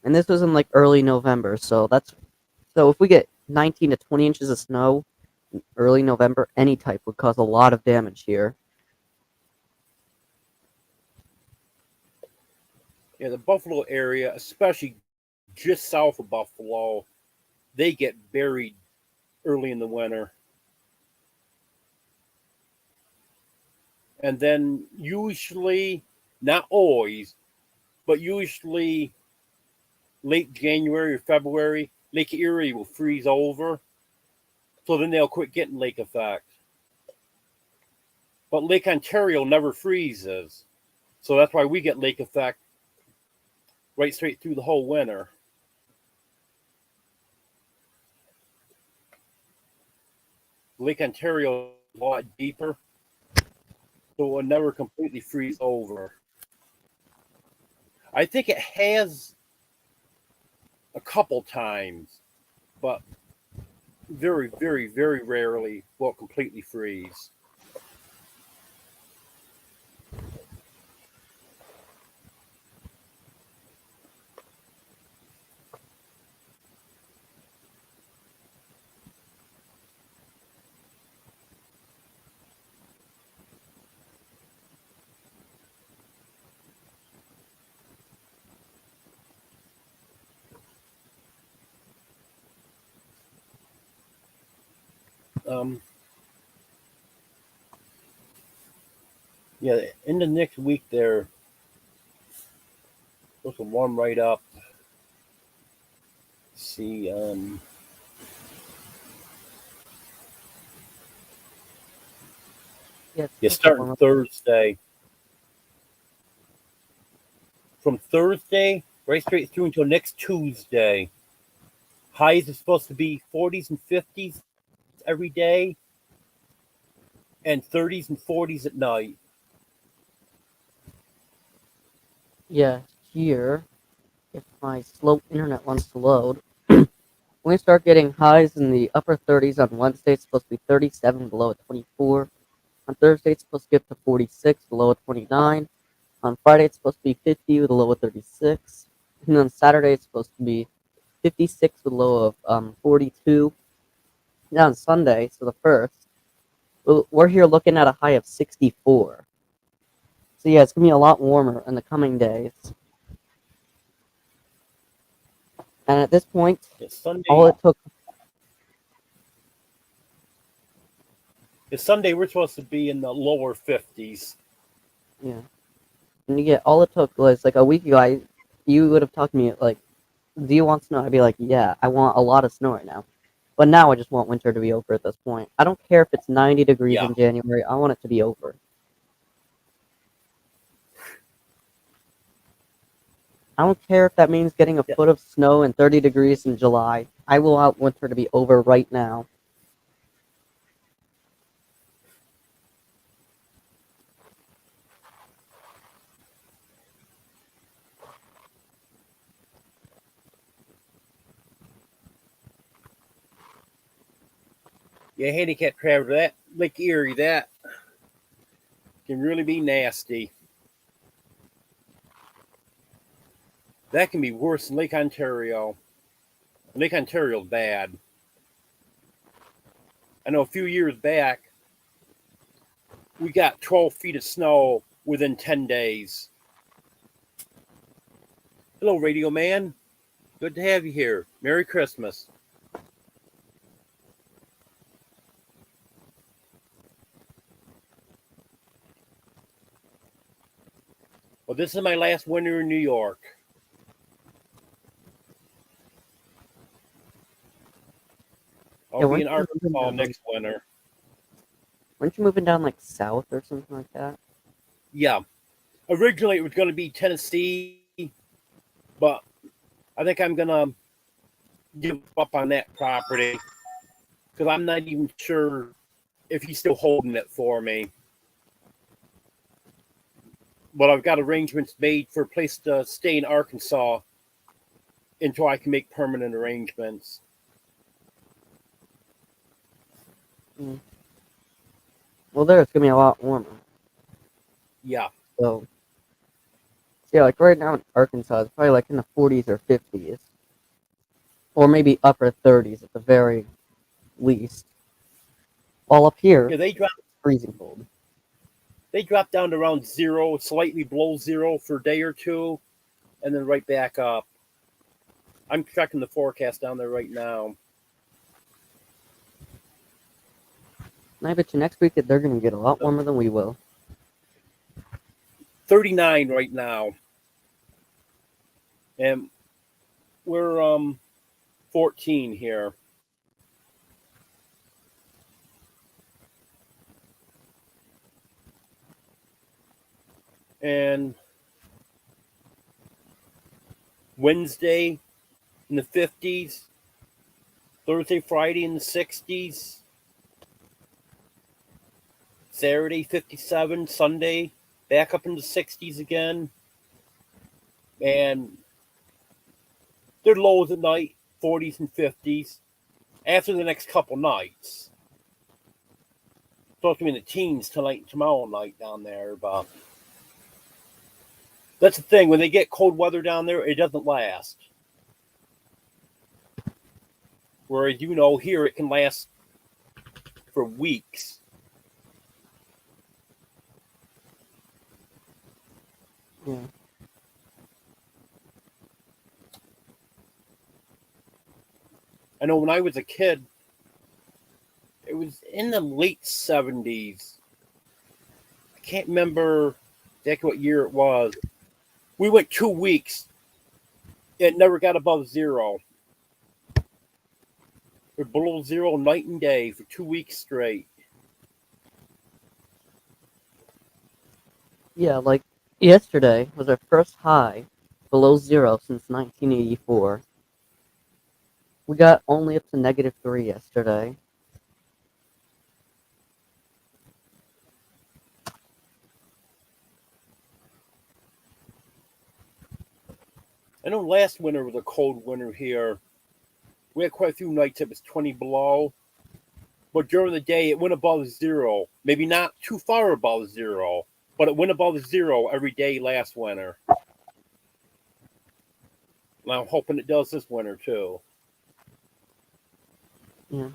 [SPEAKER 2] And this was in like early November, so if we get 19 to 20 inches of snow in early November, any type would cause a lot of damage here.
[SPEAKER 1] Yeah, the Buffalo area, especially just south of Buffalo, they get buried early in the winter. And then usually, not always, but usually late January or February, Lake Erie will freeze over. So then they'll quit getting lake effect. But Lake Ontario never freezes. So that's why we get lake effect right straight through the whole winter. Lake Ontario is a lot deeper, so it will never completely freeze over. I think it has a couple times, but very, very, very rarely will it completely freeze. Um, yeah, in the next week they're supposed to warm right up. See,
[SPEAKER 2] Yeah, it's
[SPEAKER 1] yeah,
[SPEAKER 2] supposed to
[SPEAKER 1] starting
[SPEAKER 2] warm up.
[SPEAKER 1] Thursday. From Thursday right straight through until next Tuesday. Highs are supposed to be 40s and 50s every day, and 30s and 40s at night.
[SPEAKER 2] Yeah, here, if my slow internet wants to load, we're going to start getting highs in the upper 30s on Wednesday. It's supposed to be 37 below at 24. On Thursday, it's supposed to get to 46 below at 29. On Friday, it's supposed to be 50 with a low of 36. And on Saturday, it's supposed to be 56 with a low of 42. And on Sunday, so the 1st, we're here looking at a high of 64. So yeah, it's going to be a lot warmer in the coming days. And at this point,
[SPEAKER 1] It's Sunday.
[SPEAKER 2] all it took...
[SPEAKER 1] It's Sunday. We're supposed to be in the lower 50s.
[SPEAKER 2] Yeah. And you get, all it took was like a week ago, you would have talked to me like, do you want snow? I'd be like, yeah, I want a lot of snow right now. But now I just want winter to be over at this point. I don't care if it's 90 degrees
[SPEAKER 1] Yeah.
[SPEAKER 2] in January. I want it to be over. I don't care if that means getting a
[SPEAKER 1] Yeah.
[SPEAKER 2] foot of snow and 30 degrees in July. I will want winter to be over right now.
[SPEAKER 1] Yeah, handicap traveler, that Lake Erie, that can really be nasty. That can be worse than Lake Ontario. Lake Ontario's bad. I know a few years back, we got 12 feet of snow within 10 days. Hello, Radio Man. Good to have you here. Merry Christmas. Well, this is my last winter in New York. I'll be in Arkansas next winter.
[SPEAKER 2] Weren't you moving down like south or something like that?
[SPEAKER 1] Yeah. Originally, it was going to be Tennessee, but I think I'm going to give up on that property because I'm not even sure if he's still holding it for me. But I've got arrangements made for a place to stay in Arkansas until I can make permanent arrangements.
[SPEAKER 2] Well, there it's going to be a lot warmer.
[SPEAKER 1] Yeah.
[SPEAKER 2] So yeah, like right now in Arkansas, it's probably like in the 40s or 50s, or maybe upper 30s at the very least. All up here,
[SPEAKER 1] Yeah,
[SPEAKER 2] freezing cold.
[SPEAKER 1] they drop down to around zero, slightly below zero for a day or two, and then right back up. I'm checking the forecast down there right now.
[SPEAKER 2] And I bet you next week that they're gonna get a lot warmer than we will.
[SPEAKER 1] 39 right now, and we're 14 here. And Wednesday in the 50s, Thursday, Friday in the 60s, Saturday 57, Sunday back up in the 60s again, and they're lows at night, 40s and 50s. After the next couple nights, supposed to be in the teens tonight and tomorrow night down there, but that's the thing. When they get cold weather down there, it doesn't last. Whereas, here it can last for weeks.
[SPEAKER 2] Yeah.
[SPEAKER 1] I know when I was a kid, it was in the late 70s. I can't remember exactly what year it was. We went 2 weeks. It never got above zero. We're below zero night and day for 2 weeks straight.
[SPEAKER 2] Yeah, like yesterday was our first high below zero since 1984. We got only up to -3 yesterday.
[SPEAKER 1] I know last winter was a cold winter here. We had quite a few nights it was 20 below, but during the day it went above zero. Maybe not too far above zero, but it went above zero every day last winter. And I'm hoping it does this winter too.
[SPEAKER 2] Yeah.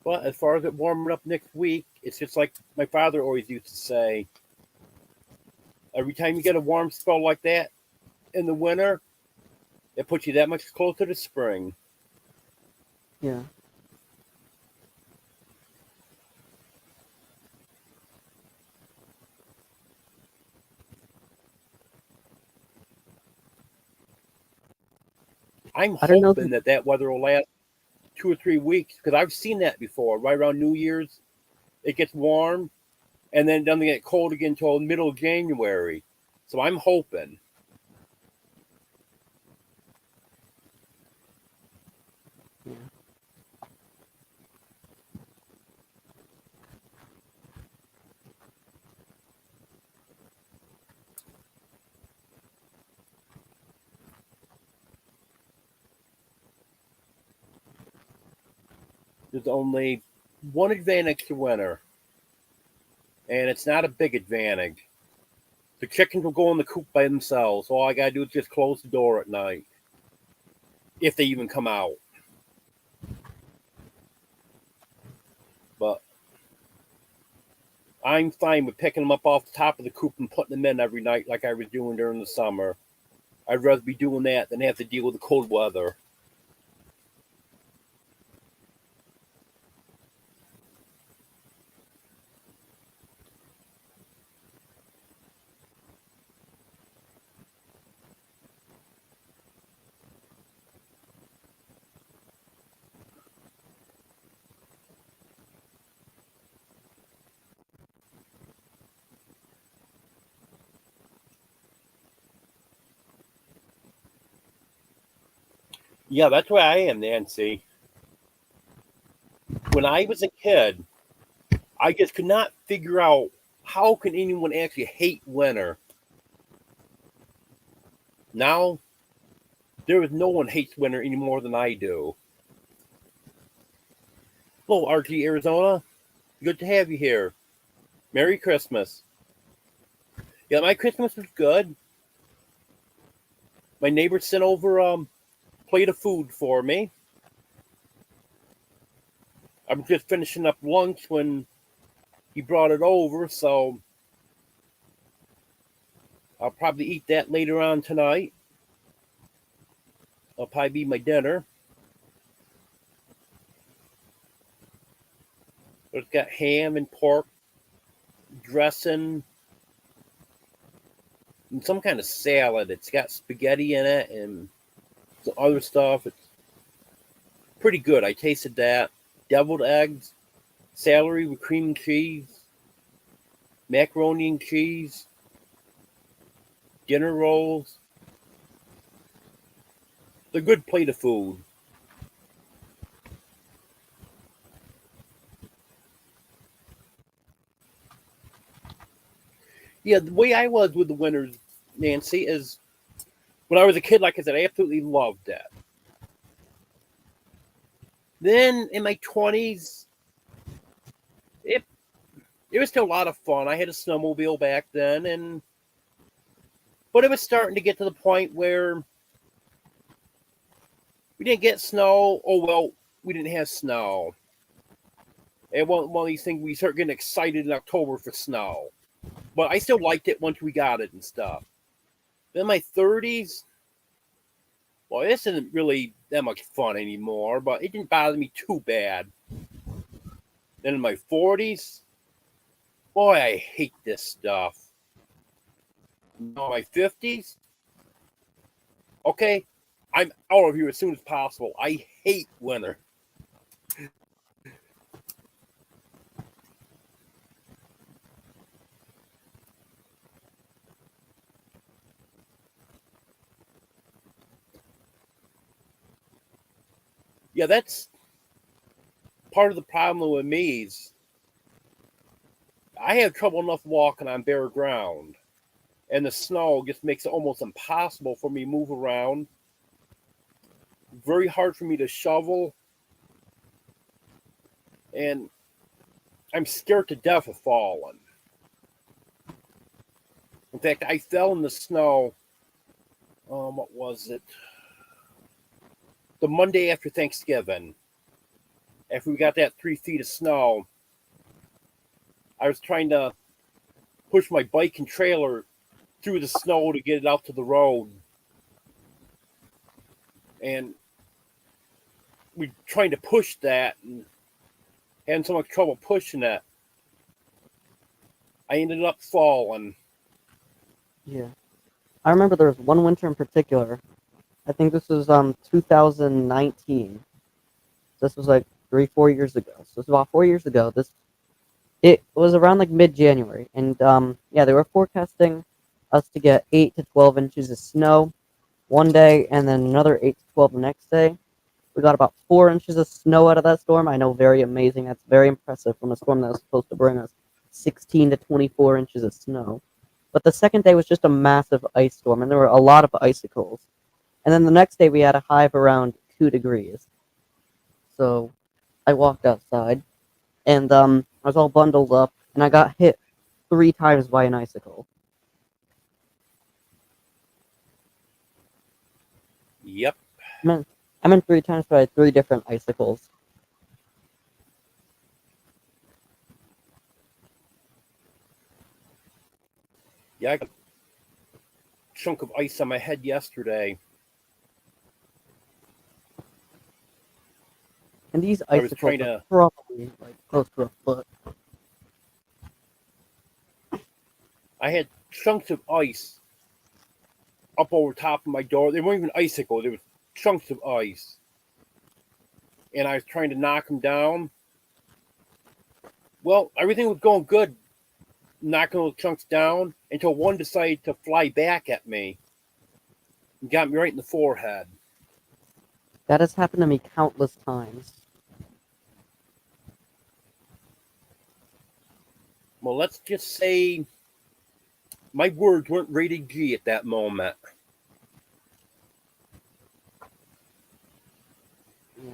[SPEAKER 1] But as far as it warming up next week, it's just like my father always used to say. Every time you get a warm spell like that in the winter, it puts you that much closer to spring.
[SPEAKER 2] Yeah.
[SPEAKER 1] I'm
[SPEAKER 2] I don't know
[SPEAKER 1] hoping that weather will last 2 or 3 weeks because I've seen that before. Right around New Year's, it gets warm, and then it doesn't get cold again until middle of January. So I'm hoping.
[SPEAKER 2] Yeah.
[SPEAKER 1] There's only one advantage to winter, and it's not a big advantage. The chickens will go in the coop by themselves. All I gotta do is just close the door at night, if they even come out. But I'm fine with picking them up off the top of the coop and putting them in every night like I was doing during the summer. I'd rather be doing that than have to deal with the cold weather. Yeah, that's where I am, Nancy. When I was a kid, I just could not figure out how can anyone actually hate winter. Now, there is no one hates winter any more than I do. Hello, RG Arizona. Good to have you here. Merry Christmas. Yeah, my Christmas was good. My neighbor sent over plate of food for me. I'm just finishing up lunch when he brought it over, so I'll probably eat that later on tonight. I'll probably be my dinner. It's got ham and pork, dressing, and some kind of salad. It's got spaghetti in it and some other stuff. It's pretty good. I tasted that. Deviled eggs, celery with cream and cheese, macaroni and cheese, dinner rolls. It's a good plate of food. Yeah, the way I was with the winters, Nancy, is when I was a kid, like I said, I absolutely loved that. Then in my 20s, it, it was still a lot of fun. I had a snowmobile back then, but it was starting to get to the point where we didn't get snow. Oh, well, we didn't have snow. And one of these things, we start getting excited in October for snow. But I still liked it once we got it and stuff. Then my 30s, well, this isn't really that much fun anymore, but it didn't bother me too bad. Then in my 40s, boy, I hate this stuff. Now my 50s, okay, I'm out of here as soon as possible. I hate winter. Yeah, that's part of the problem with me is I have trouble enough walking on bare ground, and the snow just makes it almost impossible for me to move around. Very hard for me to shovel, and I'm scared to death of falling. In fact, I fell in the snow. What was it? The Monday after Thanksgiving. After we got that 3 feet of snow, I was trying to push my bike and trailer through the snow to get it out to the road. And we trying to push that and having so much trouble pushing it. I ended up falling.
[SPEAKER 2] Yeah. I remember there was one winter in particular. I think this was 2019. This was like 3-4 years ago. So it's about 4 years ago. It was around like mid-January, and yeah, they were forecasting us to get 8 to 12 inches of snow one day, and then another 8 to 12 the next day. We got about 4 inches of snow out of that storm. I know, very amazing. That's very impressive from a storm that was supposed to bring us 16 to 24 inches of snow. But the second day was just a massive ice storm, and there were a lot of icicles. And then the next day we had a high of around 2 degrees. So I walked outside, and I was all bundled up, and I got hit 3 times by an icicle.
[SPEAKER 1] Yep.
[SPEAKER 2] I'm in 3 times by 3 different icicles.
[SPEAKER 1] Yeah, I got a chunk of ice on my head yesterday.
[SPEAKER 2] And these
[SPEAKER 1] I was
[SPEAKER 2] icicles
[SPEAKER 1] trying
[SPEAKER 2] are
[SPEAKER 1] to.
[SPEAKER 2] probably like close to a foot.
[SPEAKER 1] I had chunks of ice up over top of my door. They weren't even icicles. They were chunks of ice, and I was trying to knock them down. Well, everything was going good, knocking those chunks down until one decided to fly back at me and got me right in the forehead.
[SPEAKER 2] That has happened to me countless times.
[SPEAKER 1] Well, let's just say my words weren't rated G at that moment.
[SPEAKER 2] Yeah.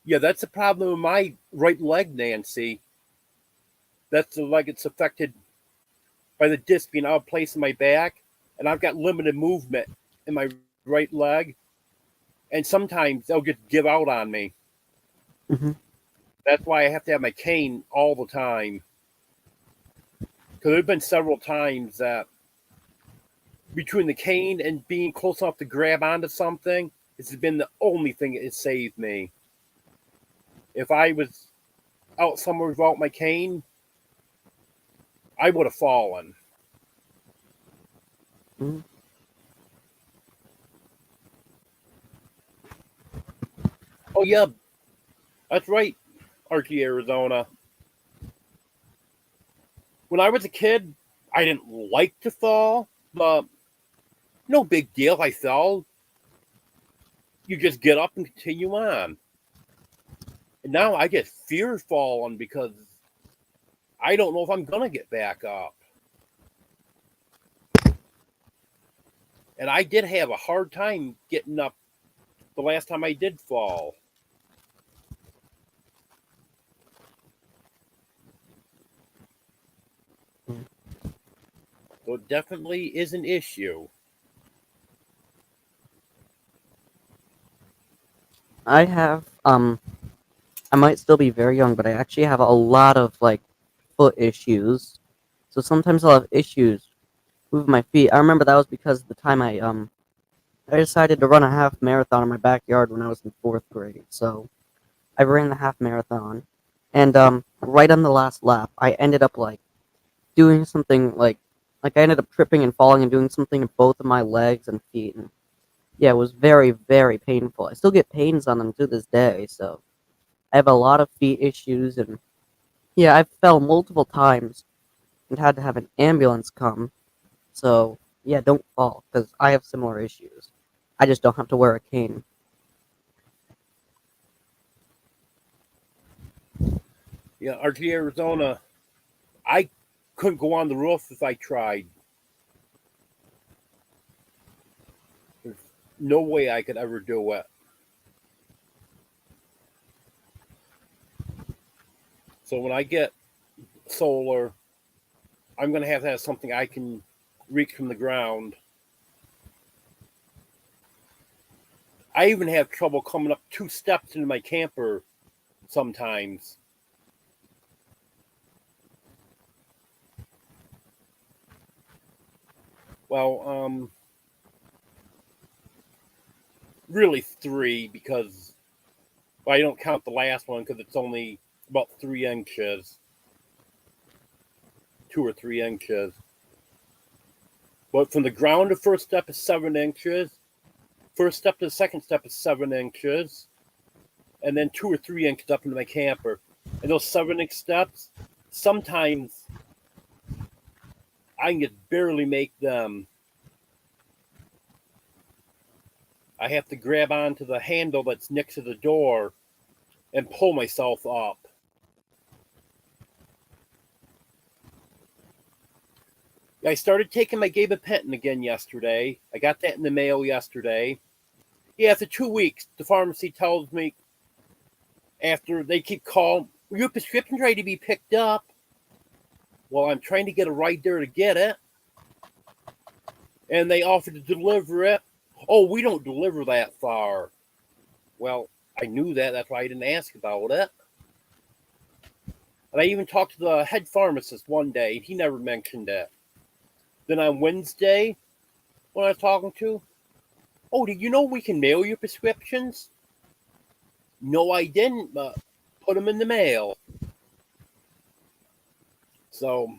[SPEAKER 1] Yeah, that's the problem with my right leg, Nancy. That's the leg it's affected by the disc being out of place in my back, and I've got limited movement in my right leg, and sometimes they'll just give out on me.
[SPEAKER 2] Hmm.
[SPEAKER 1] That's why I have to have my cane all the time. Because there have been several times that between the cane and being close enough to grab onto something, it's been the only thing that has saved me. If I was out somewhere without my cane, I would have fallen.
[SPEAKER 2] Hmm.
[SPEAKER 1] Oh, yeah, that's right, Archie, Arizona. When I was a kid, I didn't like to fall, but no big deal if I fell. You just get up and continue on. And now I get fear falling because I don't know if I'm going to get back up. And I did have a hard time getting up the last time I did fall. So it definitely is an issue.
[SPEAKER 2] I have I might still be very young, but I actually have a lot of like foot issues. So sometimes I'll have issues with my feet. I remember that was because of the time I decided to run a half marathon in my backyard when I was in fourth grade. So I ran the half marathon, and right on the last lap, I ended up like doing something like I ended up tripping and falling and doing something in both of my legs and feet, and yeah, it was very very painful. I still get pains on them to this day, so I have a lot of feet issues, and yeah, I fell multiple times and had to have an ambulance come. So yeah, don't fall because I have similar issues. I just don't have to wear a cane.
[SPEAKER 1] Yeah, RT Arizona, I couldn't go on the roof if I tried. There's no way I could ever do it. So when I get solar, I'm going to have something I can reach from the ground. I even have trouble coming up 2 steps into my camper sometimes. Well, really three because I don't count the last one because it's only about 3 inches, 2 or 3 inches. But from the ground, the first step is 7 inches. First step to the second step is 7 inches, and then 2 or 3 inches up into my camper. And those 7 inch steps, sometimes I can just barely make them. I have to grab onto the handle that's next to the door and pull myself up. I started taking my gabapentin again yesterday. I got that in the mail yesterday. Yeah, after 2 weeks, the pharmacy tells me after they keep calling, your prescription's ready to be picked up. Well, I'm trying to get a ride there to get it. And they offered to deliver it. Oh, we don't deliver that far. Well, I knew that. That's why I didn't ask about it. And I even talked to the head pharmacist one day. He never mentioned it. Then on Wednesday, when I was talking to, oh, did you know we can mail your prescriptions? No, I didn't, but put them in the mail. So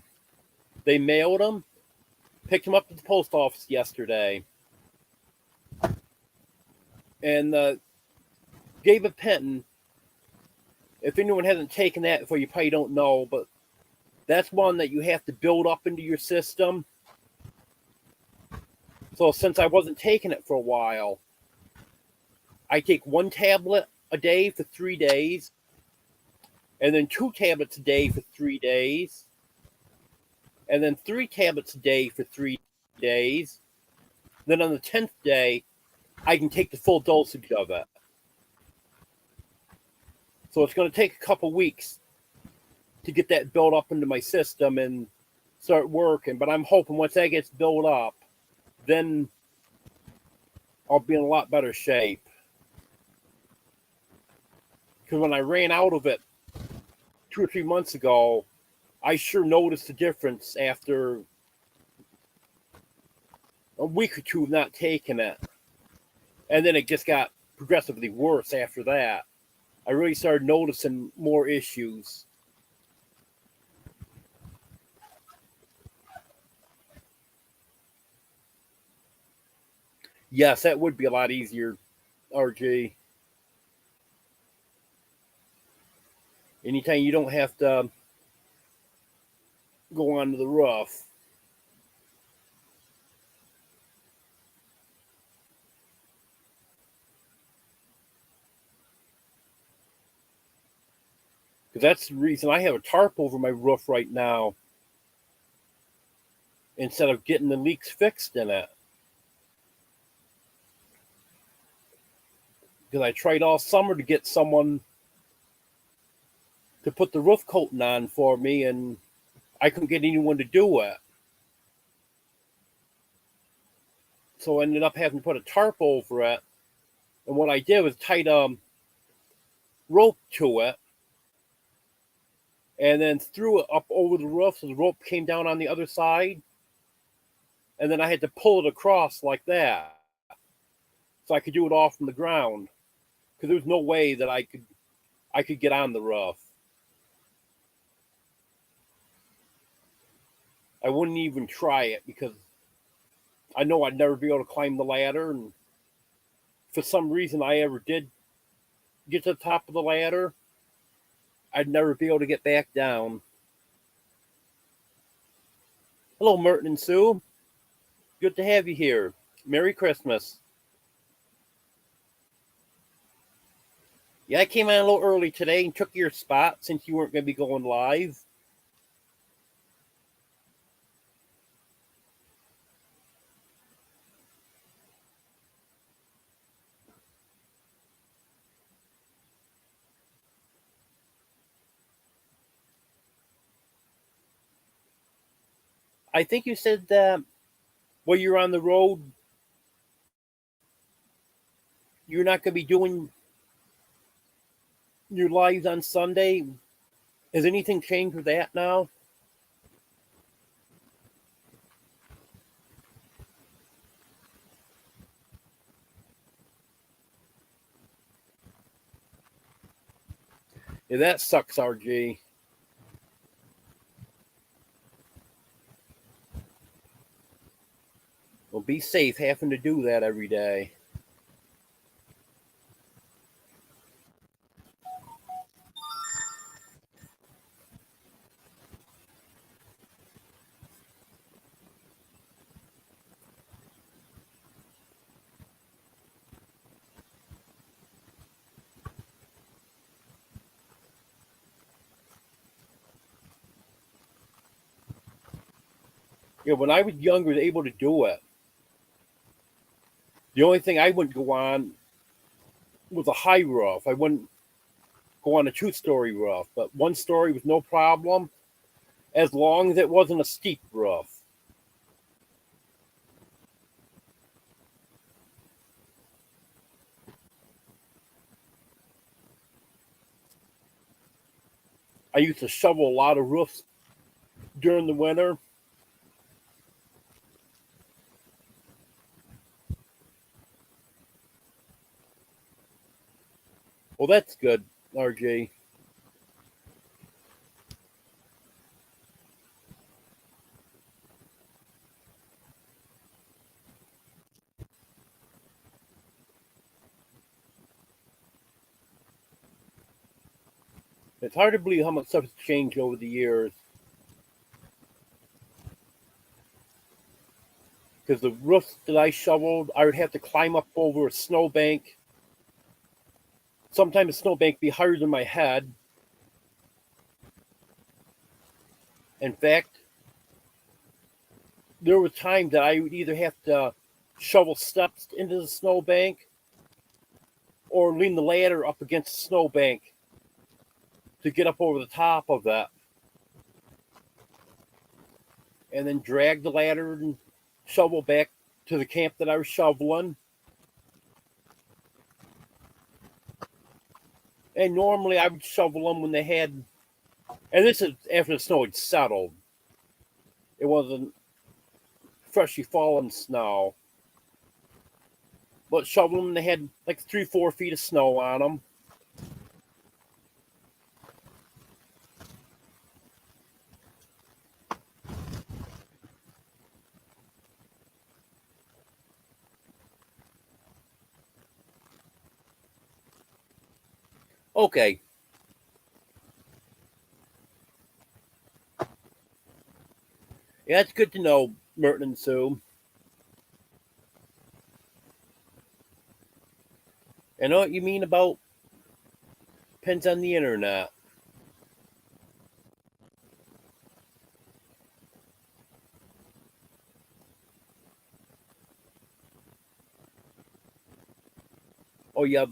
[SPEAKER 1] they mailed them, picked them up at the post office yesterday, and gabapentin. If anyone hasn't taken that before, you probably don't know, but that's one that you have to build up into your system. So since I wasn't taking it for a while, I take 1 tablet a day for 3 days, and then 2 tablets a day for 3 days, and then 3 tablets a day for 3 days. Then on the 10th day, I can take the full dosage of it. So it's going to take a couple weeks to get that built up into my system and start working. But I'm hoping once that gets built up, then I'll be in a lot better shape. Because when I ran out of it 2 or 3 months ago, I sure noticed the difference after a week or two of not taking it. And then it just got progressively worse after that. I really started noticing more issues. Yes, that would be a lot easier, RG. Anytime you don't have to go onto the roof. Because that's the reason I have a tarp over my roof right now instead of getting the leaks fixed in it. Because I tried all summer to get someone to put the roof coating on for me, and I couldn't get anyone to do it. So I ended up having to put a tarp over it. And what I did was tied a rope to it and then threw it up over the roof so the rope came down on the other side. And then I had to pull it across like that so I could do it all from the ground. Because there was no way that I could get on the roof. I wouldn't even try it because I know I'd never be able to climb the ladder. And for some reason I ever did get to the top of the ladder, I'd never be able to get back down. Hello, Merton and Sue. Good to have you here. Merry Christmas. Yeah, I came on a little early today and took your spot since you weren't going to be going live. I think you said that while you're on the road, you're not going to be doing your lives on Sunday. Has anything changed with that now? Yeah, that sucks, RG. Well, be safe having to do that every day. Yeah, when I was younger, able to do it. The only thing I wouldn't go on was a high roof. I wouldn't go on a 2-story roof, but 1 story was no problem as long as it wasn't a steep roof. I used to shovel a lot of roofs during the winter. Well, that's good, RJ. It's hard to believe how much stuff has changed over the years. because the roof that I shoveled, I would have to climb up over a snowbank. Sometimes the snowbank be higher than my head. In fact, there were times that I would either have to shovel steps into the snowbank or lean the ladder up against the snowbank to get up over the top of that. And then drag the ladder and shovel back to the camp that I was shoveling. And normally I would shovel them when they had, and this is after the snow had settled. It wasn't freshly fallen snow. But shovel them, they had like 3-4 feet of snow on them. Okay. Yeah, it's good to know, Merton and Sue. I know what you mean about pins on the internet. Oh yeah,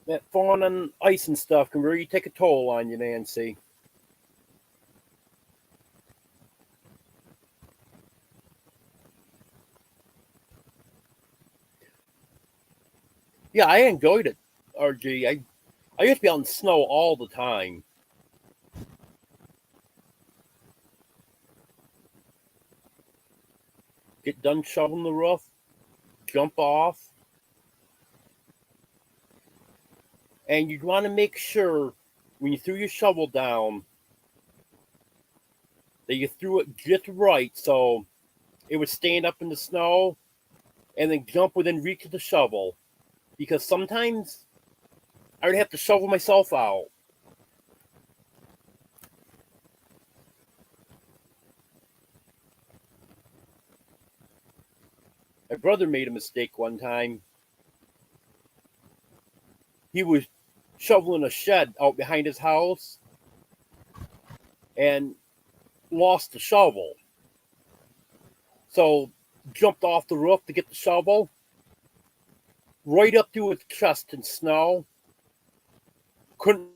[SPEAKER 1] that falling on ice and stuff can really take a toll on you, Nancy. Yeah, I enjoyed it, RG. I used to be out in snow all the time. Get done shoveling the roof, jump off, and you'd want to make sure when you threw your shovel down that you threw it just right so it would stand up in the snow and then jump within reach of the shovel. Because sometimes I would have to shovel myself out. My brother made a mistake one time. He was shoveling a shed out behind his house and lost the shovel. So jumped off the roof to get the shovel, right up to his chest in snow. Couldn't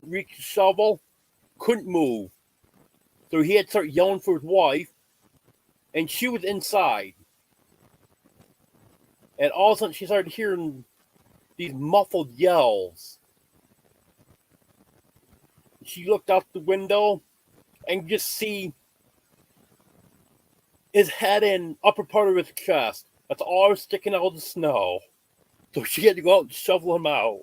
[SPEAKER 1] reach the shovel, couldn't move. So he had to start yelling for his wife, and she was inside. And all of a sudden she started hearing these muffled yells. She looked out the window and just see his head and upper part of his chest. That's all was sticking out of the snow. So she had to go out and shovel him out.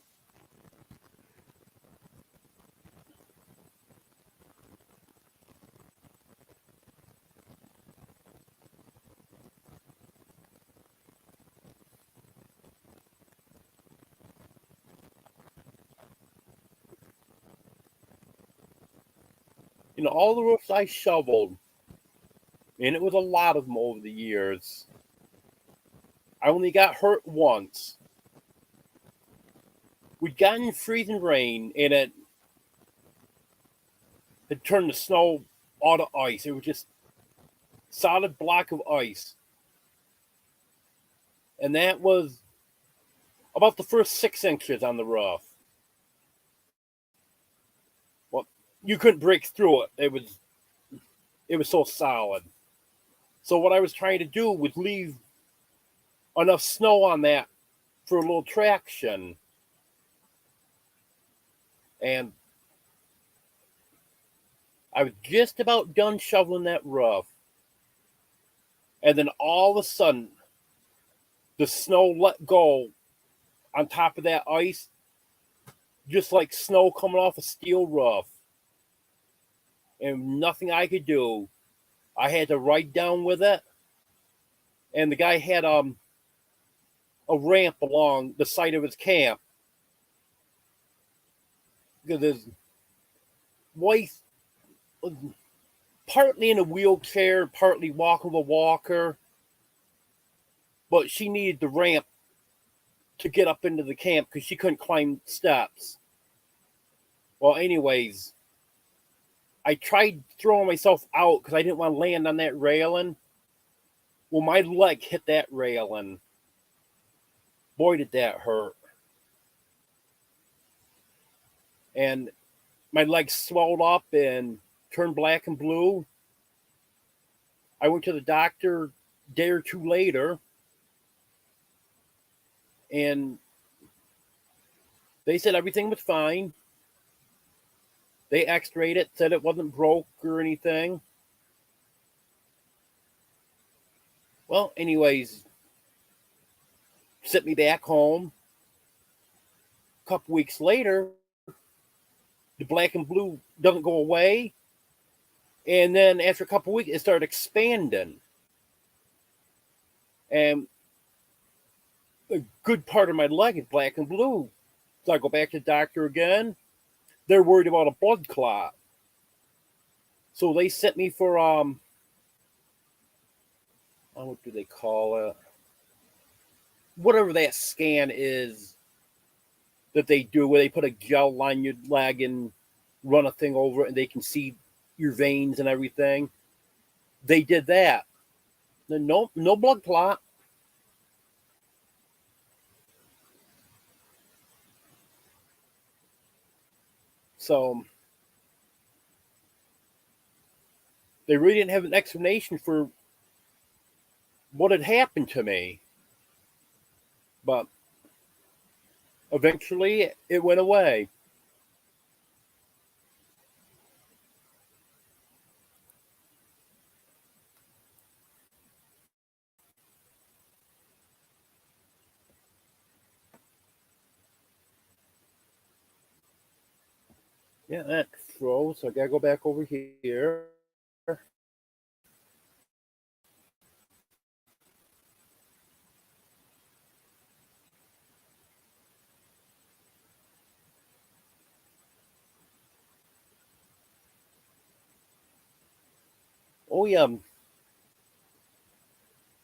[SPEAKER 1] You know, all the roofs I shoveled, and it was a lot of them over the years, I only got hurt once. We'd gotten freezing rain, and it had turned the snow all to ice. It was just solid block of ice. And that was about the first 6 inches on the roof. Well, you couldn't break through it. It was so solid. So what I was trying to do was leave enough snow on that for a little traction. And I was just about done shoveling that roof. And then all of a sudden, the snow let go on top of that ice, just like snow coming off a steel roof. And nothing I could do. I had to ride down with it. And the guy had a ramp along the side of his camp. Because his wife was partly in a wheelchair, partly walking with a walker, but she needed the ramp to get up into the camp because she couldn't climb steps. Well, anyways, I tried throwing myself out because I didn't want to land on that railing. Well, my leg hit that railing. Boy, did that hurt. And my leg swelled up and turned black and blue. I went to the doctor a day or two later, and they said everything was fine. They x-rayed it, said it wasn't broke or anything. Well, anyways, sent me back home. A couple weeks later, the black and blue doesn't go away. And then after a couple weeks, it started expanding. And a good part of my leg is black and blue. So I go back to the doctor again. They're worried about a blood clot. So they sent me for, what do they call it? Whatever that scan is that they do, where they put a gel on your leg and run a thing over it and they can see your veins and everything. They did that. No blood clot. So they really didn't have an explanation for what had happened to me. But eventually it went away. Yeah, that froze. So I gotta go back over here. Oh yeah,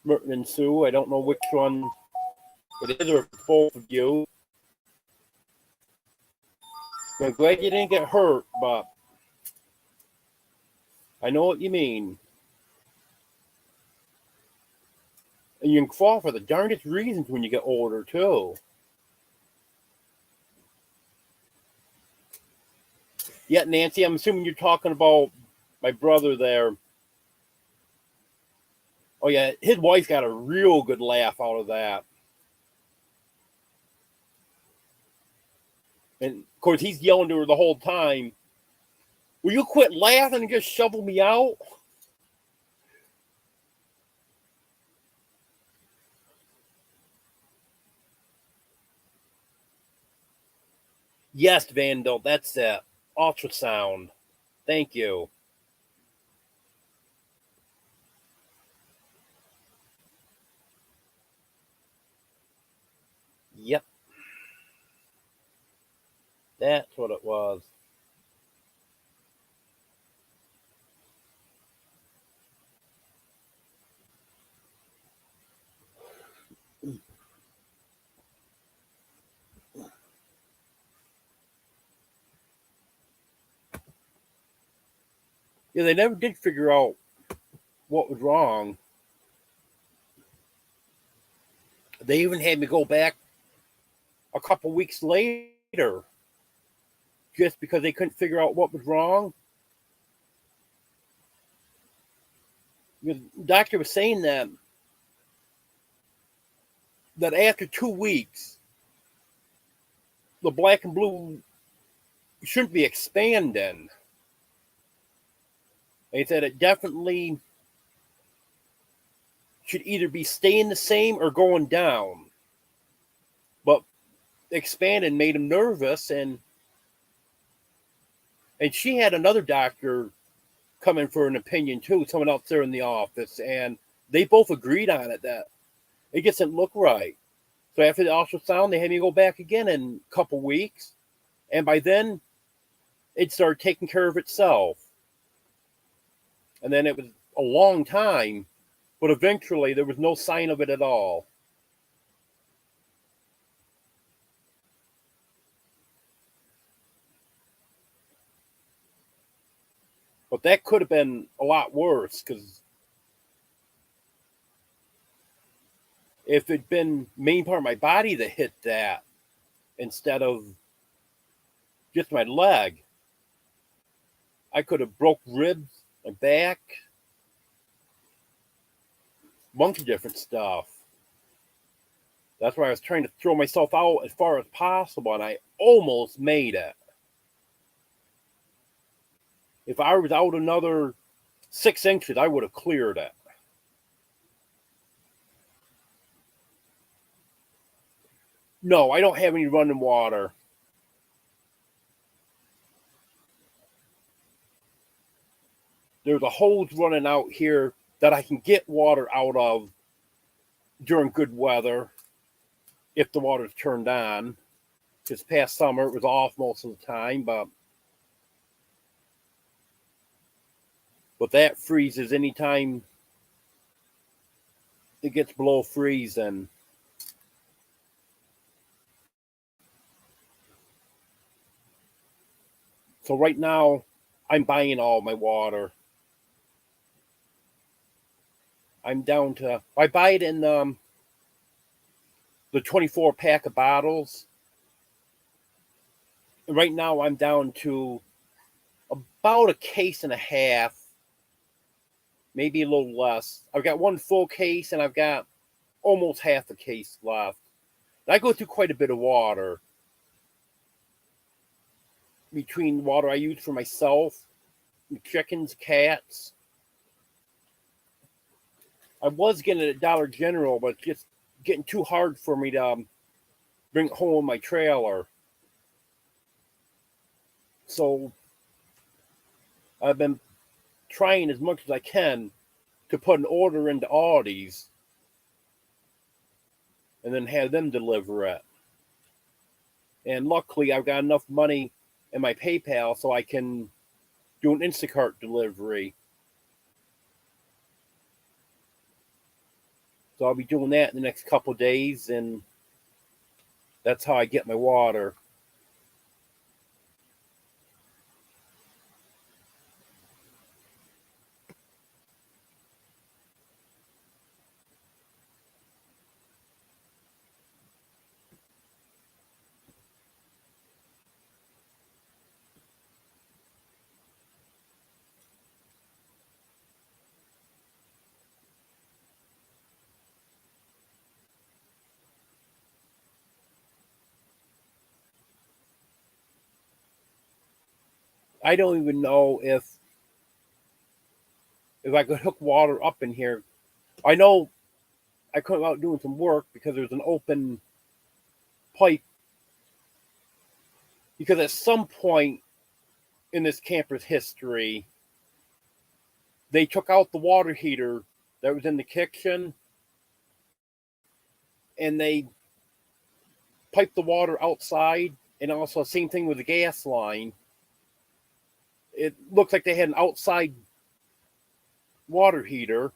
[SPEAKER 1] Merton and Sue. I don't know which one it is or both of you. I'm glad you didn't get hurt, but I know what you mean. And you can fall for the darndest reasons when you get older, too. Yeah, Nancy, I'm assuming you're talking about my brother there. Oh, yeah, his wife got a real good laugh out of that. And, of course, he's yelling to her the whole time, will you quit laughing and just shovel me out? Yes, Vandal, that's it. Ultrasound. Thank you. Yep. That's what it was. Yeah, they never did figure out what was wrong. They even had me go back a couple weeks later just because they couldn't figure out what was wrong. The doctor was saying that after 2 weeks, the black and blue shouldn't be expanding. They said it definitely should either be staying the same or going down. But expanding made him nervous, and she had another doctor come in for an opinion too, someone else there in the office, and they both agreed on it that it just didn't look right. So after the ultrasound, they had me go back again in a couple weeks, and by then it started taking care of itself. And then it was a long time, but eventually there was no sign of it at all. But that could have been a lot worse because if it'd been main part of my body that hit that instead of just my leg, I could have broke ribs, my back, a bunch of different stuff. That's why I was trying to throw myself out as far as possible, and I almost made it. If I was out another 6 inches, I would have cleared it. No, I don't have any running water. There's a hose running out here that I can get water out of during good weather if the water's turned on. This past summer, it was off most of the time, but that freezes anytime it gets below freezing. So right now, I'm buying all my water. I'm down to, I buy it in the 24 pack of bottles. And right now, I'm down to about a case and a half, maybe a little less. I've got one full case and I've got almost half a case left. And I go through quite a bit of water between water I use for myself, chickens, cats. I was getting it at Dollar General, but it's just getting too hard for me to bring it home in my trailer. So I've been trying as much as I can to put an order into Aldi's and then have them deliver it. And luckily, I've got enough money in my PayPal so I can do an Instacart delivery. So I'll be doing that in the next couple of days, and that's how I get my water. I don't even know if I could hook water up in here. I know I couldn't out doing some work because there's an open pipe. Because at some point in this camper's history, they took out the water heater that was in the kitchen and they piped the water outside, and also same thing with the gas line. It looks like they had an outside water heater,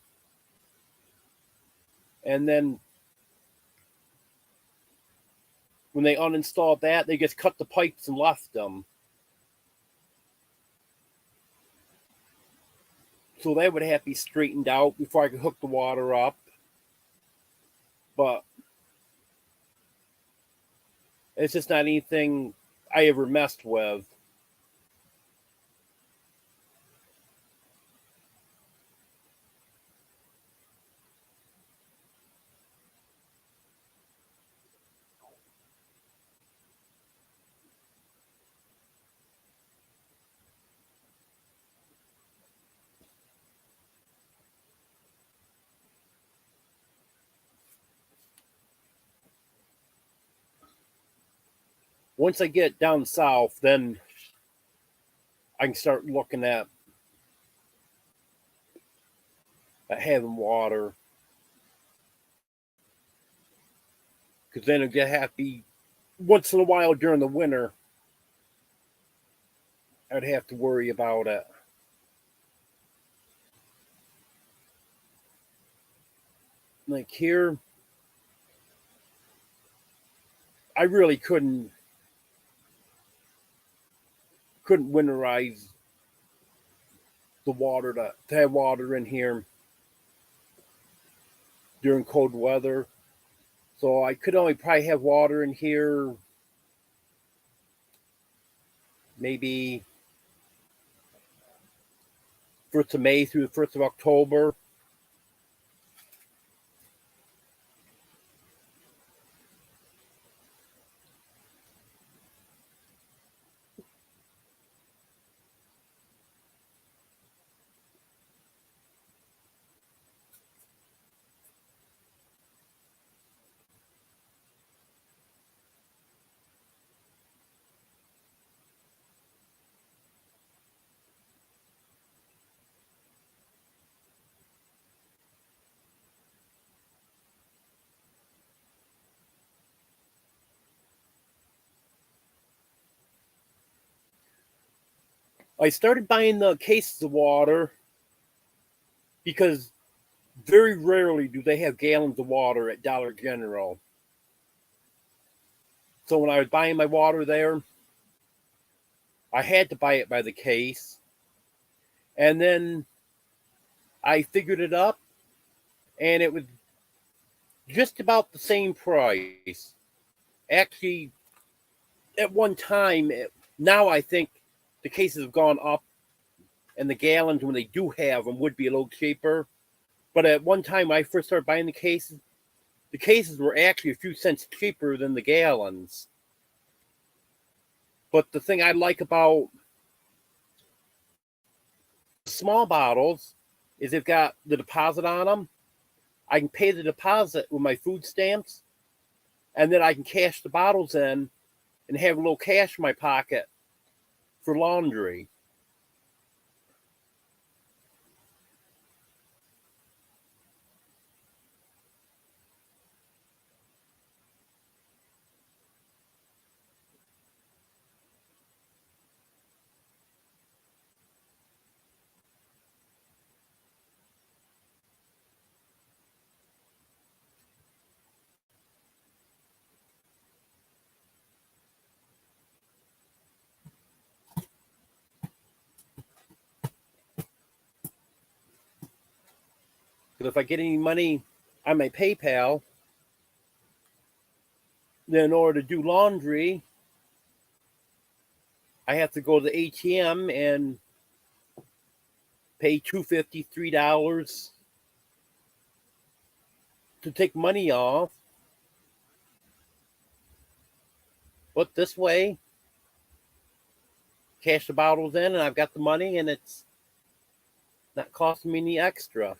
[SPEAKER 1] and then when they uninstalled that, they just cut the pipes and left them. So that would have to be straightened out before I could hook the water up. But it's just not anything I ever messed with. Once I get down south, then I can start looking at having water. Because then it'd have to be once in a while during the winter, I'd have to worry about it. Like here, I really couldn't winterize the water to have water in here during cold weather. So I could only probably have water in here maybe 1st of May through the 1st of October. I started buying the cases of water because very rarely do they have gallons of water at Dollar General. So when I was buying my water there, I had to buy it by the case. And then I figured it up, and it was just about the same price. Actually, at one time, now I think the cases have gone up, and the gallons, when they do have them, would be a little cheaper. But at one time, when I first started buying the cases were actually a few cents cheaper than the gallons. But the thing I like about small bottles is they've got the deposit on them. I can pay the deposit with my food stamps, and then I can cash the bottles in and have a little cash in my pocket for laundry. Because if I get any money on my PayPal, then in order to do laundry, I have to go to the ATM and pay $2.50, $3 to take money off. But this way, cash the bottles in, and I've got the money, and it's not costing me any extra.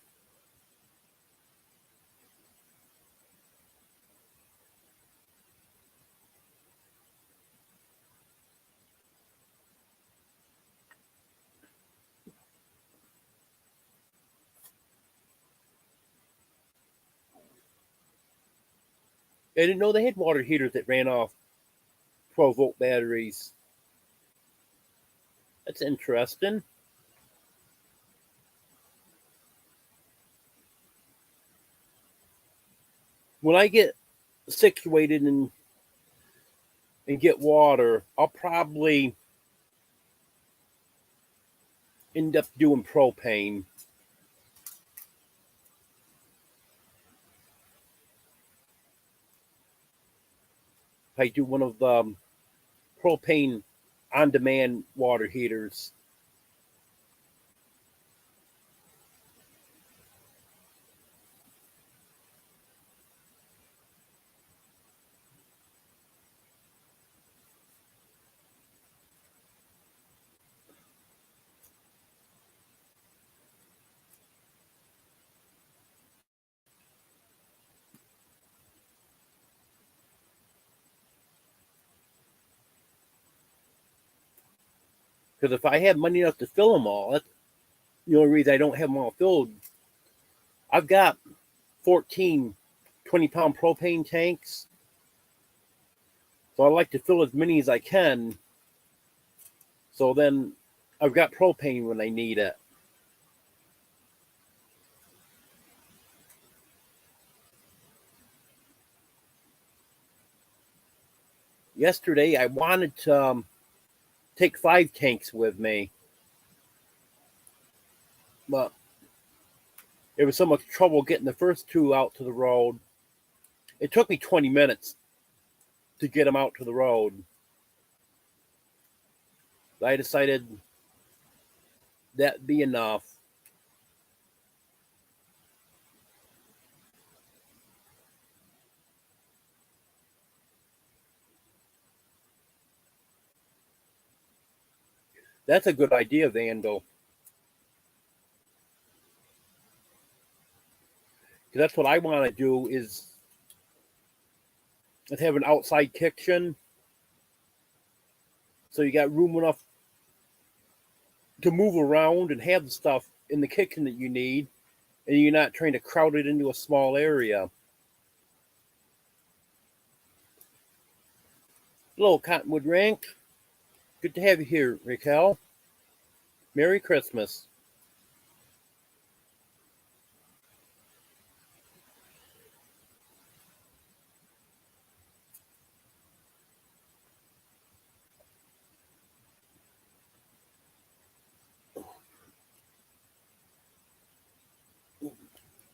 [SPEAKER 1] I didn't know they had water heaters that ran off 12-volt batteries. That's interesting. When I get situated and get water, I'll probably end up doing propane. I do one of the propane on-demand water heaters. Because if I had money enough to fill them all, that's the only reason I don't have them all filled. I've got 14 20-pound propane tanks. So I like to fill as many as I can. So then I've got propane when I need it. yesterday I wanted to take 5 tanks with me, but it was so much trouble getting the first 2 out to the road. It took me 20 minutes to get them out to the road. I decided that'd be enough. That's a good idea, Vandal. Because that's what I want to do is have an outside kitchen. So you got room enough to move around and have the stuff in the kitchen that you need. And you're not trying to crowd it into a small area. Hello, Cottonwood Ranch. Good to have you here, Raquel. Merry Christmas.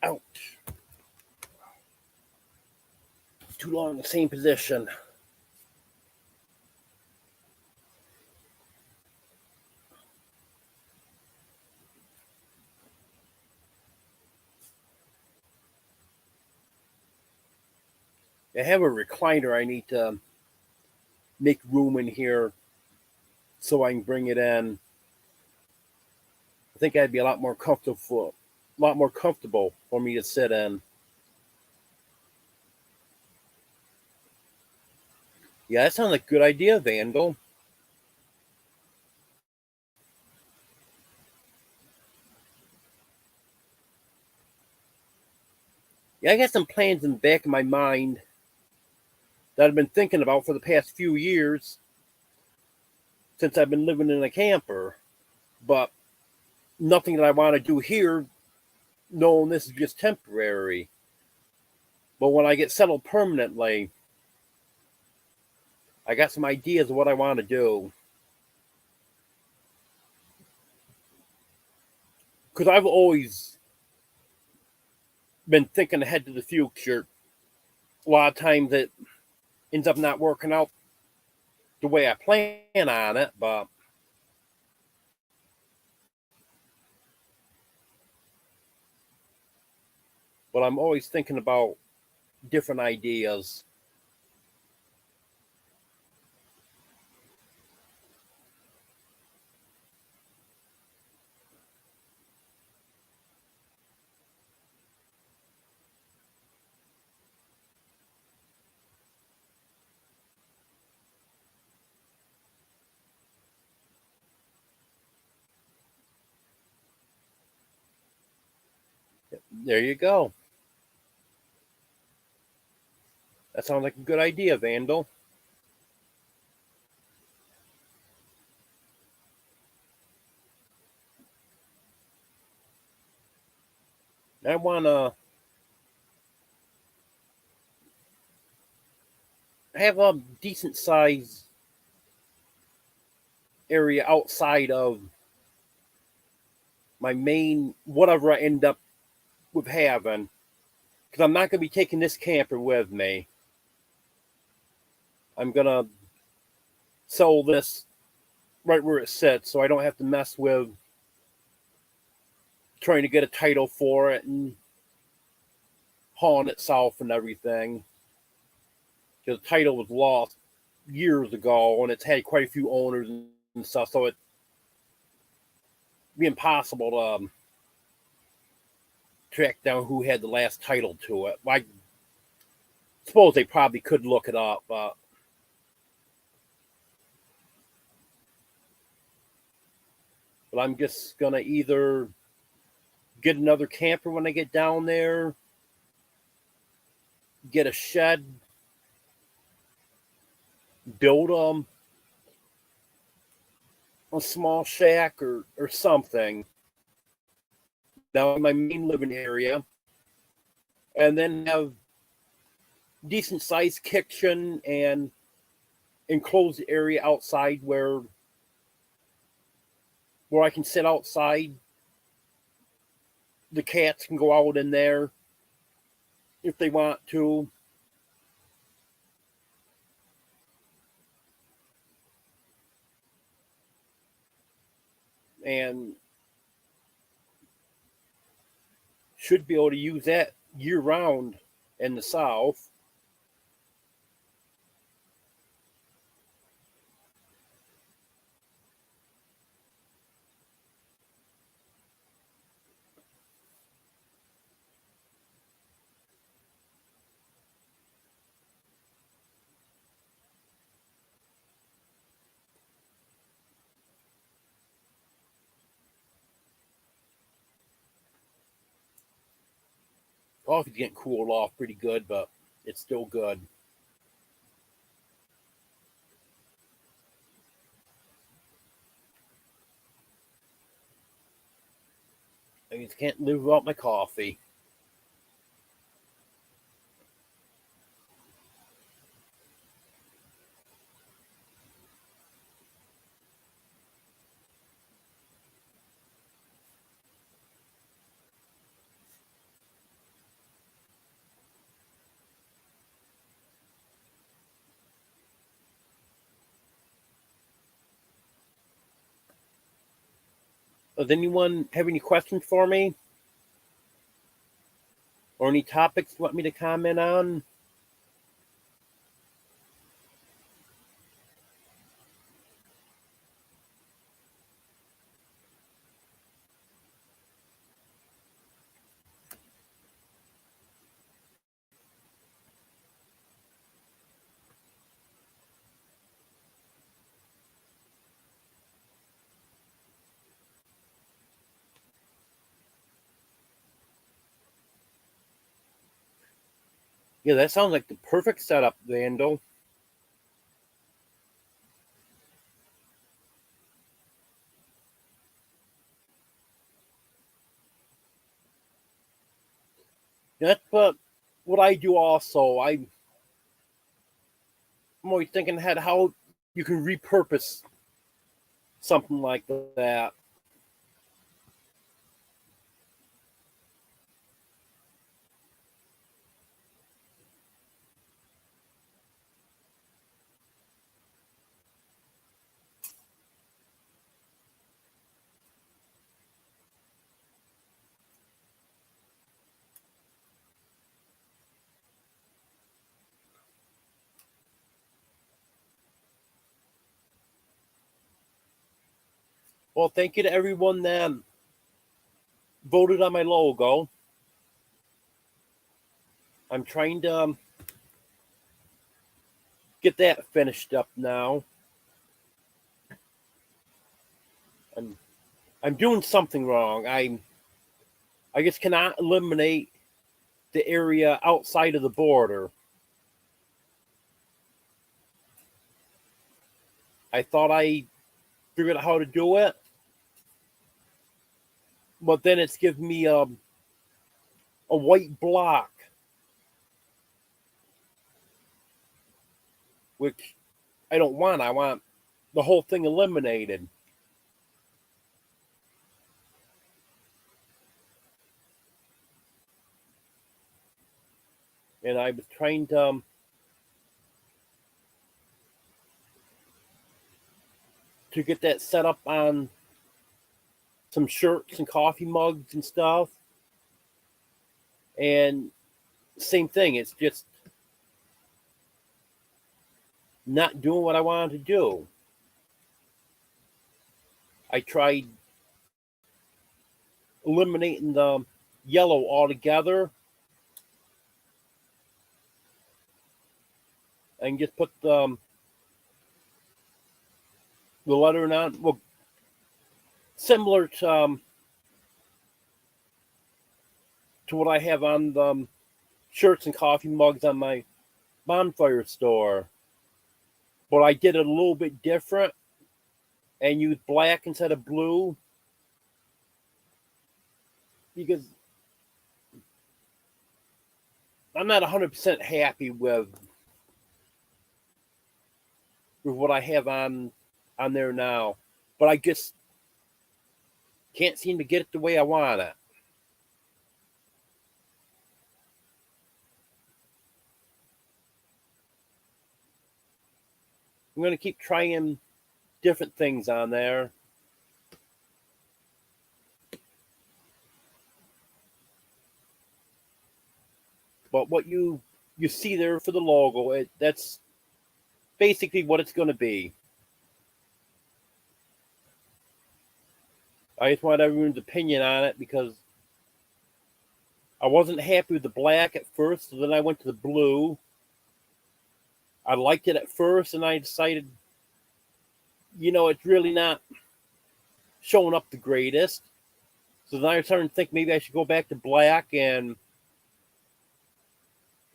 [SPEAKER 1] Ouch. Too long in the same position. I have a recliner I need to make room in here so I can bring it in. I think I'd be a lot more comfortable for me to sit in. Yeah, that sounds like a good idea, Vandal. Yeah, I got some plans in the back of my mind that I've been thinking about for the past few years since I've been living in a camper, but nothing that I want to do here, knowing this is just temporary. But when I get settled permanently, I got some ideas of what I want to do. Because I've always been thinking ahead to the future. A lot of times it ends up not working out the way I plan on it, but I'm always thinking about different ideas. There you go. That sounds like a good idea, Vandal. I want to have a decent size area outside of my main, whatever I end up with having. Because I'm not going to be taking this camper with me. I'm going to sell this right where it sits so I don't have to mess with trying to get a title for it and hauling it south and everything. Because the title was lost years ago and it's had quite a few owners and stuff, so it'd be impossible to track down who had the last title to it. I suppose they probably could look it up, but I'm just going to either get another camper when I get down there, get a shed, build a small shack or something down in my main living area, and then have decent sized kitchen and enclosed area outside where I can sit outside. The cats can go out in there if they want to. And should be able to use that year round in the South. Coffee's getting cooled off pretty good, but it's still good. I just can't live without my coffee. Does anyone have any questions for me? Or any topics you want me to comment on? Yeah, that sounds like the perfect setup, Vandal. That's what I do also. I'm always thinking ahead how you can repurpose something like that. Well, thank you to everyone that voted on my logo. I'm trying to get that finished up now. I'm doing something wrong. I just cannot eliminate the area outside of the border. I thought I figured out how to do it, but then it's giving me a white block, which I don't want. I want the whole thing eliminated. And I was trying to get that set up on some shirts and coffee mugs and stuff. And same thing, it's just not doing what I wanted to do. I tried eliminating the yellow altogether and just put the lettering on. Well, similar to what I have on the shirts and coffee mugs on my bonfire store. But I did it a little bit different and used black instead of blue because I'm not 100% happy with with what I have on there now. But I just can't seem to get it the way I want it. I'm going to keep trying different things on there. But what you see there for the logo, that's basically what it's going to be. I just want everyone's opinion on it because I wasn't happy with the black at first, so then I went to the blue. I liked it at first, and I decided, it's really not showing up the greatest. So then I started to think maybe I should go back to black, and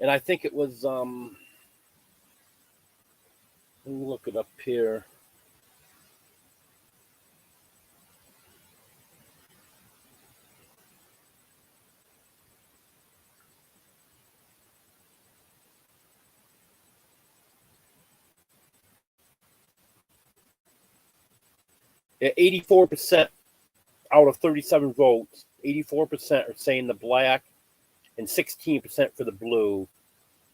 [SPEAKER 1] I think it was, let me look it up here. Yeah, 84% out of 37 votes, 84% are saying the black and 16% for the blue.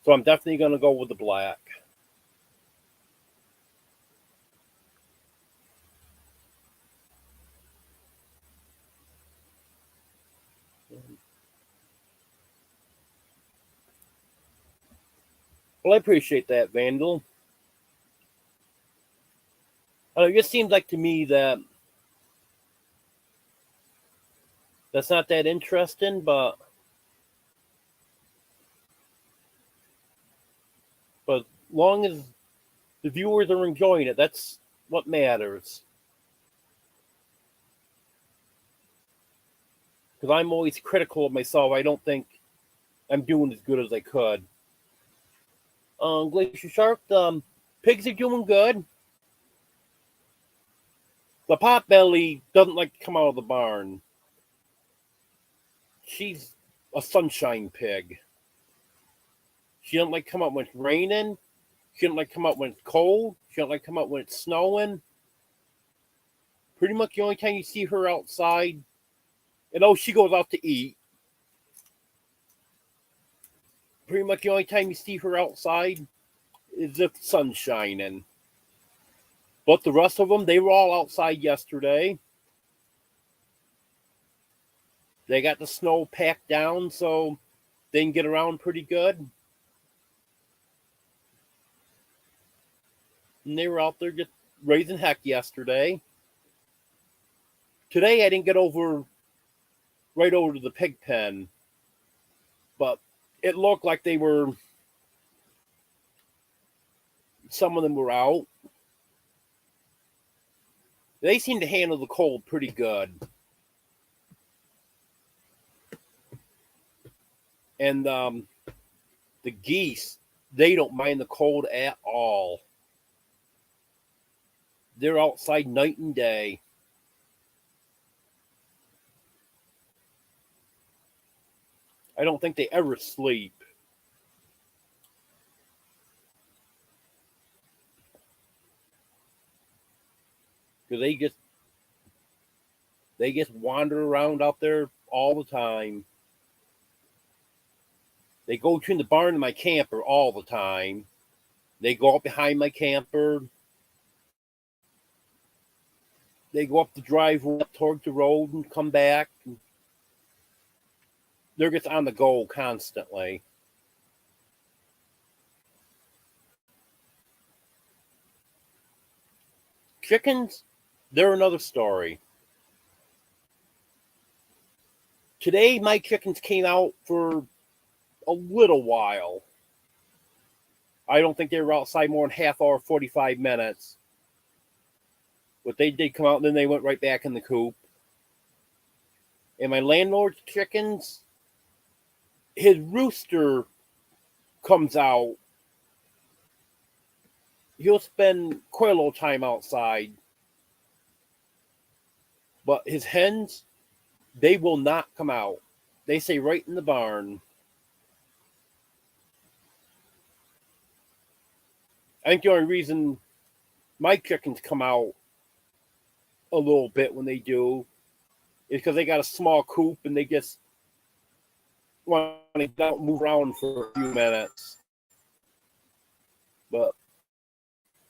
[SPEAKER 1] So I'm definitely going to go with the black. Well, I appreciate that, Vandal. It just seems like to me that that's not that interesting, but long as the viewers are enjoying it, that's what matters. Because I'm always critical of myself. I don't think I'm doing as good as I could. Glacier Shark, pigs are doing good. The Potbelly doesn't like to come out of the barn. She's a sunshine pig. She doesn't like to come out when it's raining. She doesn't like to come out when it's cold. She doesn't like to come out when it's snowing. Pretty much the only time you see her outside, she goes out to eat. Pretty much the only time you see her outside is if the sun's shining. But the rest of them, they were all outside yesterday. They got the snow packed down, so they can get around pretty good. And they were out there just raising heck yesterday. Today, I didn't get right over to the pig pen, but it looked like some of them were out. They seem to handle the cold pretty good. And the geese, they don't mind the cold at all. They're outside night and day. I don't think they ever sleep. Because they just wander around out there all the time. They go between the barn and my camper all the time. They go up behind my camper. They go up the driveway toward the road and come back. They're just on the go constantly. Chickens, they're another story. Today, my chickens came out for a little while. I don't think they were outside more than half hour, 45 minutes. But they did come out, and then they went right back in the coop. And my landlord's chickens, his rooster comes out. He'll spend quite a little time outside. But his hens, they will not come out. They stay right in the barn. I think the only reason my chickens come out a little bit when they do, is because they got a small coop and they just want to get out and move around for a few minutes. But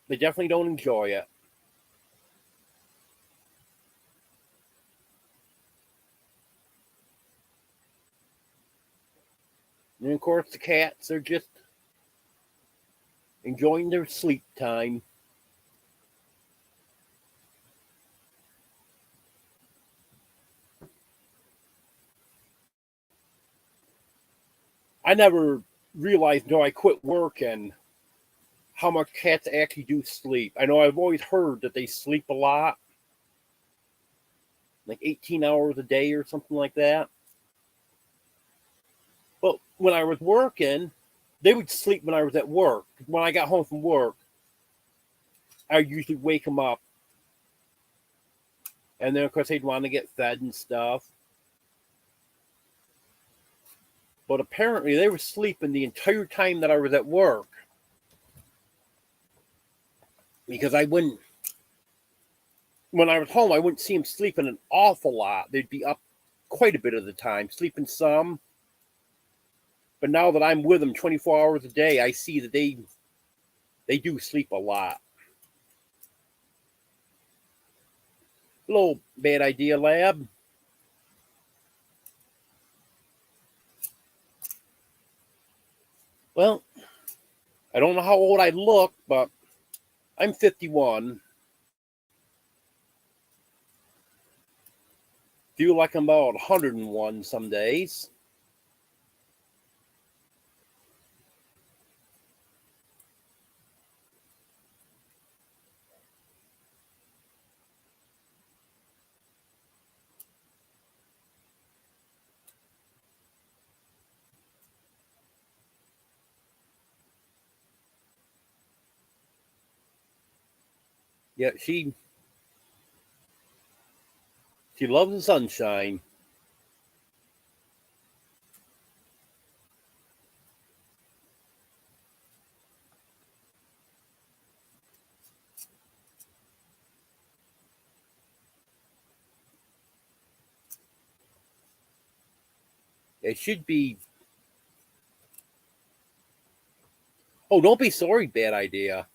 [SPEAKER 1] they definitely don't enjoy it. And of course, the cats are just enjoying their sleep time. I never realized until I quit working how much cats actually do sleep. I know I've always heard that they sleep a lot, like 18 hours a day or something like that. But when I was working, they would sleep when I was at work. When I got home from work, I would usually wake them up. And then, of course, they'd want to get fed and stuff. But apparently, they were sleeping the entire time that I was at work. Because I wouldn't, when I was home, I wouldn't see them sleeping an awful lot. They'd be up quite a bit of the time, sleeping some. But now that I'm with them 24 hours a day, I see that they do sleep a lot. Little bad idea, lab. Well, I don't know how old I look, but I'm 51. Feel like I'm about 101 some days. Yeah, she loves the sunshine. It should be. Oh, don't be sorry, bad idea.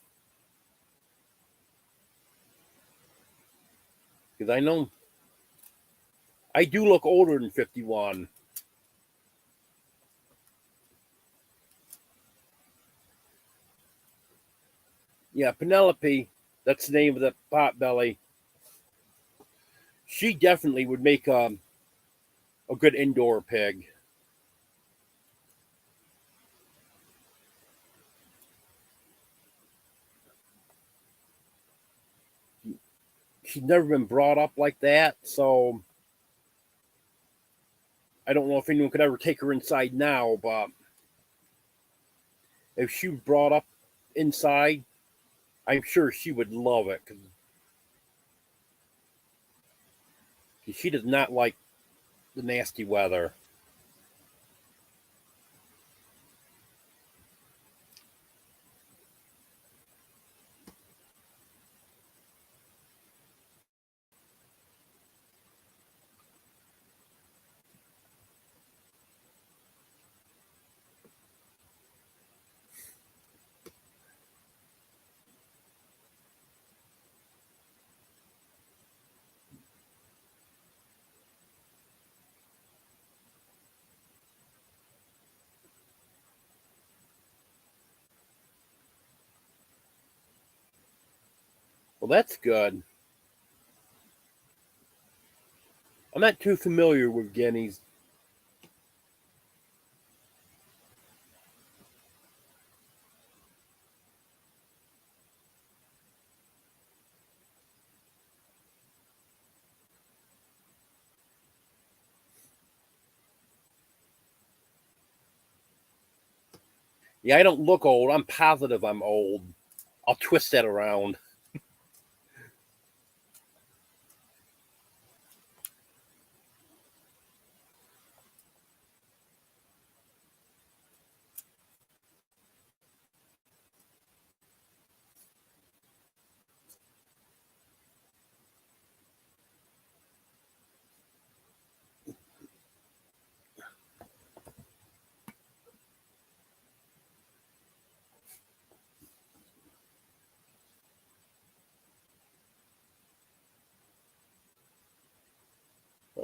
[SPEAKER 1] Because I know I do look older than 51. Yeah, Penelope, that's the name of the potbelly. She definitely would make a good indoor pig. She's never been brought up like that, so I don't know if anyone could ever take her inside now, but if she was brought up inside, I'm sure she would love it because she does not like the nasty weather. Well, that's good. I'm not too familiar with guineas. Yeah, I don't look old. I'm positive I'm old. I'll twist that around.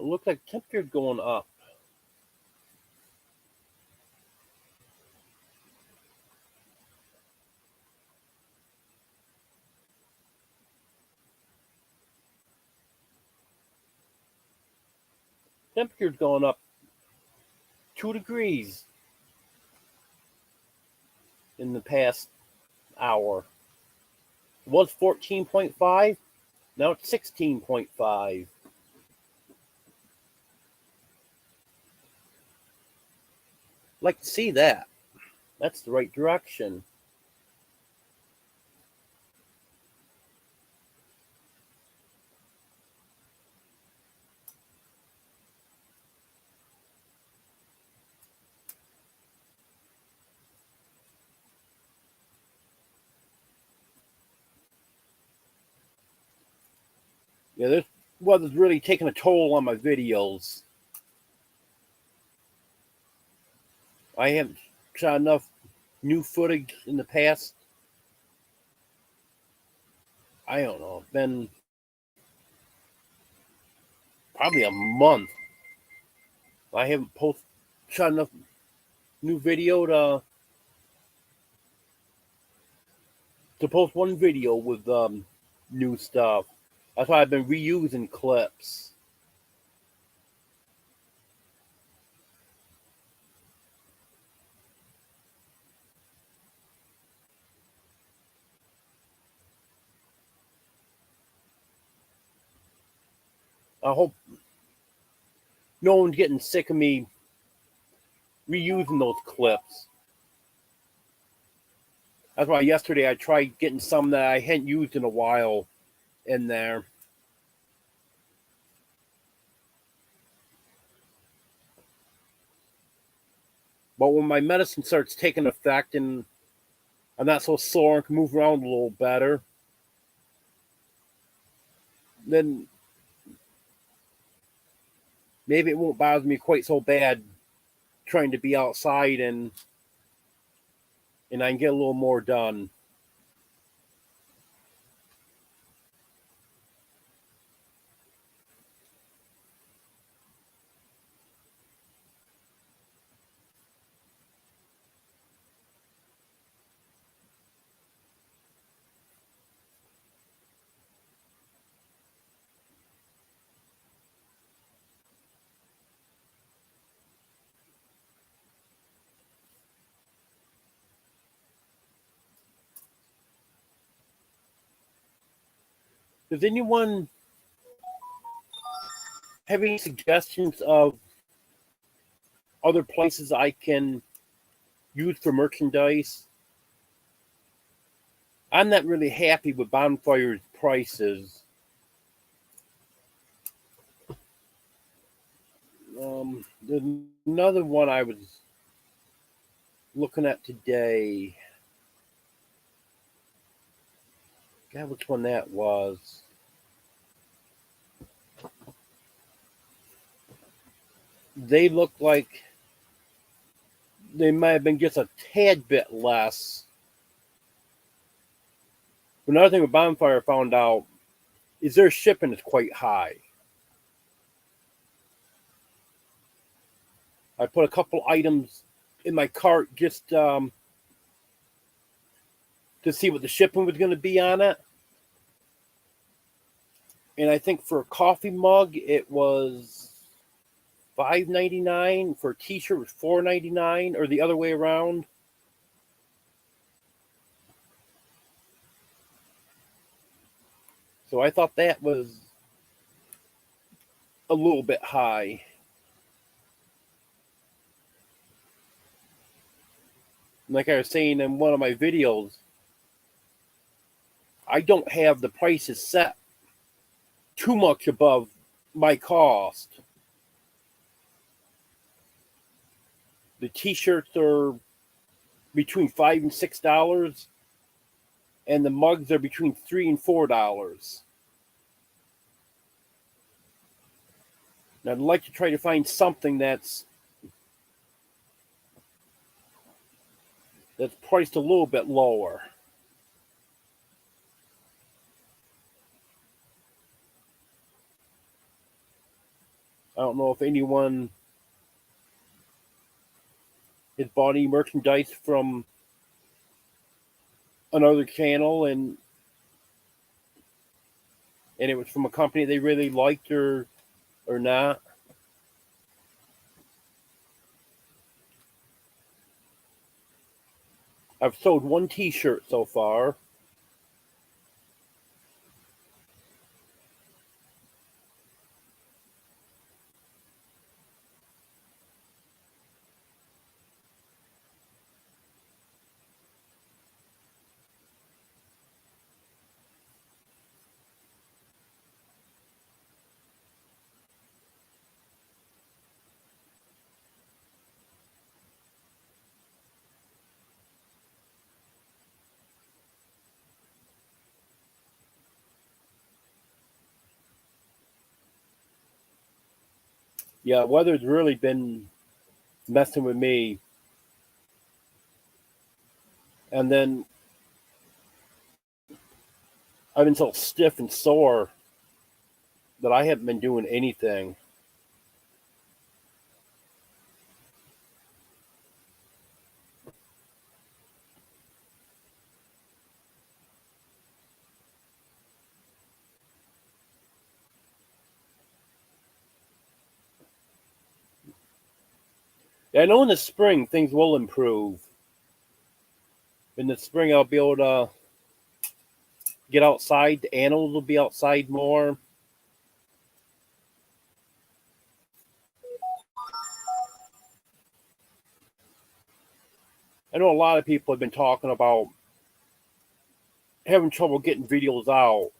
[SPEAKER 1] It looks like temperature's going up. Temperature's going up 2 degrees in the past hour. It was 14.5. Now it's 16.5. Like to see that. That's the right direction. Yeah, this weather's really taking a toll on my videos. I haven't shot enough new footage in the past, I don't know, been probably a month. I haven't shot enough new video to post one video with new stuff. That's why I've been reusing clips. I hope no one's getting sick of me reusing those clips. That's why yesterday I tried getting some that I hadn't used in a while in there. But when my medicine starts taking effect and I'm not so sore and can move around a little better, then maybe it won't bother me quite so bad trying to be outside and I can get a little more done. Does anyone have any suggestions of other places I can use for merchandise? I'm not really happy with Bonfire's prices. There's another one I was looking at today. God, which one that was? They look like they might have been just a tad bit less. Another thing with Bonfire I found out is their shipping is quite high. I put a couple items in my cart just to see what the shipping was going to be on it. And I think for a coffee mug, it was $5.99. For a t-shirt, it was $4.99, or the other way around. So I thought that was a little bit high. Like I was saying in one of my videos, I don't have the prices set too much above my cost. The t-shirts are between $5 and $6, and the mugs are between $3 and $4. And I'd like to try to find something that's priced a little bit lower. don't know if anyone has bought any merchandise from another channel and it was from a company they really liked or not. I've sold one T-shirt so far. Yeah, weather's really been messing with me. And then I've been so stiff and sore that I haven't been doing anything. Yeah, I know in the spring things will improve. In the spring, I'll be able to get outside. The animals will be outside more. I know a lot of people have been talking about having trouble getting videos out.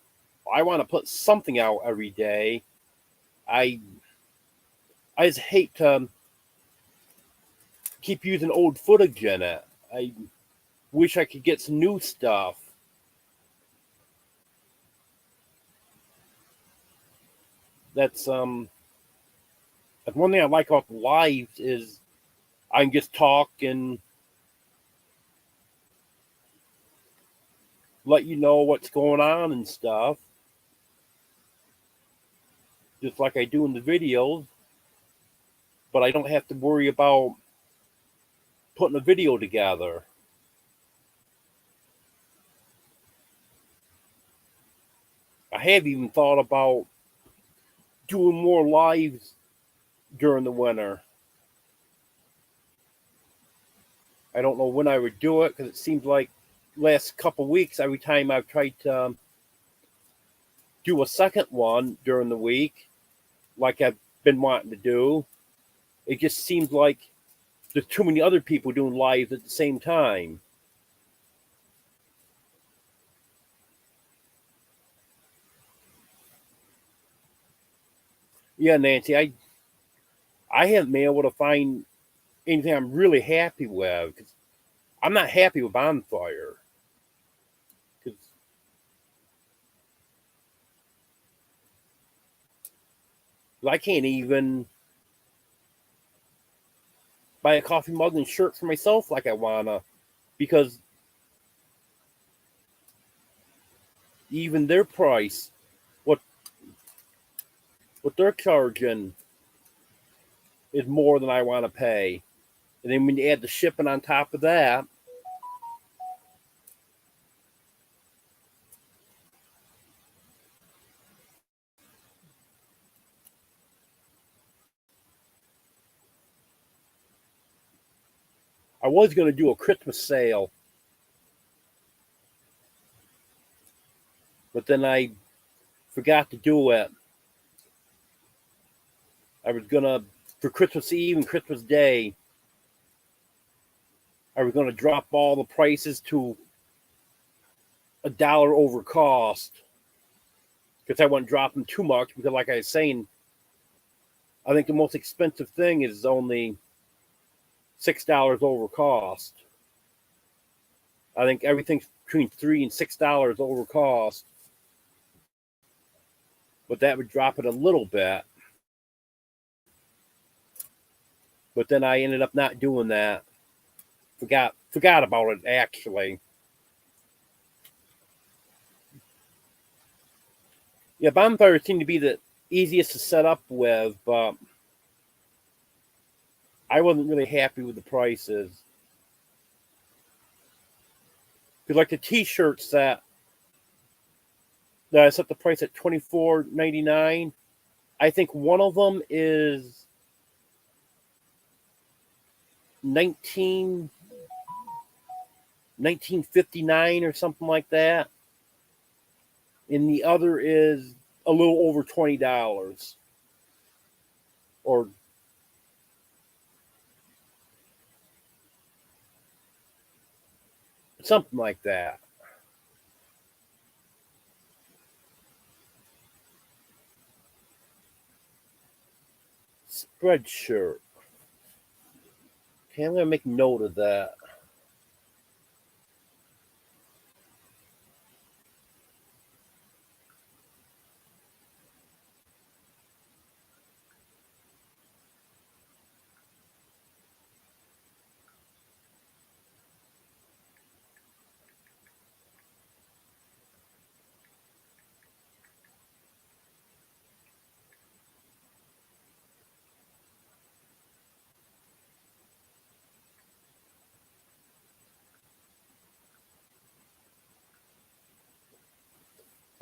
[SPEAKER 1] I want to put something out every day. I I just hate to keep using old footage in it. I wish I could get some new stuff. That's that's one thing I like about the lives is I can just talk and let you know what's going on and stuff, just like I do in the videos. But I don't have to worry about putting a video together. I have even thought about doing more lives during the winter. I don't know when I would do it because it seems like last couple weeks, every time I've tried to do a second one during the week, like I've been wanting to do, it just seems like there's too many other people doing lives at the same time. Yeah, Nancy, I haven't been able to find anything I'm really happy with. 'Cause I'm not happy with Bonfire because I can't even buy a coffee mug and shirt for myself like I wanna because even their price, what what they're charging, is more than I want to pay. And then when you add the shipping on top of that, I was going to do a Christmas sale, but then I forgot to do it. I was going to, for Christmas Eve and Christmas Day, I was going to drop all the prices to $1 over cost because I wouldn't drop them too much because, like I was saying, I think the most expensive thing is only $6 over cost. I think everything's between $3 and $6 over cost, but that would drop it a little bit. But then I ended up not doing that. Forgot about it actually. Yeah, bonfires seem to be the easiest to set up with, but I wasn't really happy with the prices. Because like the T-shirts that I set the price at $24.99, I think one of them is 1959 or something like that, and the other is a little over $20 or something like that. Spreadshirt. Okay, I'm gonna make note of that.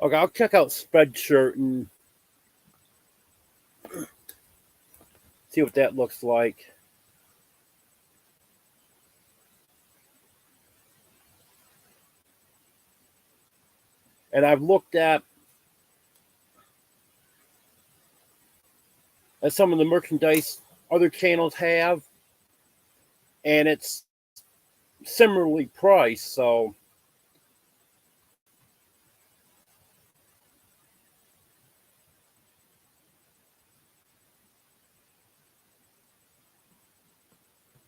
[SPEAKER 1] Okay, I'll check out Spreadshirt and see what that looks like. And I've looked at some of the merchandise other channels have, and it's similarly priced. So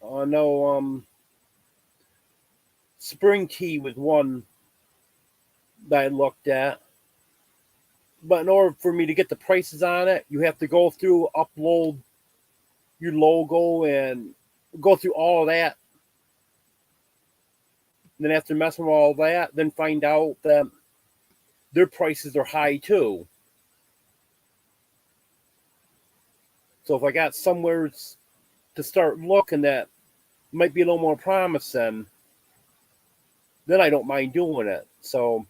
[SPEAKER 1] I know Spring Tea was one that I looked at. But in order for me to get the prices on it, you have to go through, upload your logo, and go through all of that. And then after messing with all that, then find out that their prices are high too. So if I got somewhere to start looking that might be a little more promising, then I don't mind doing it. So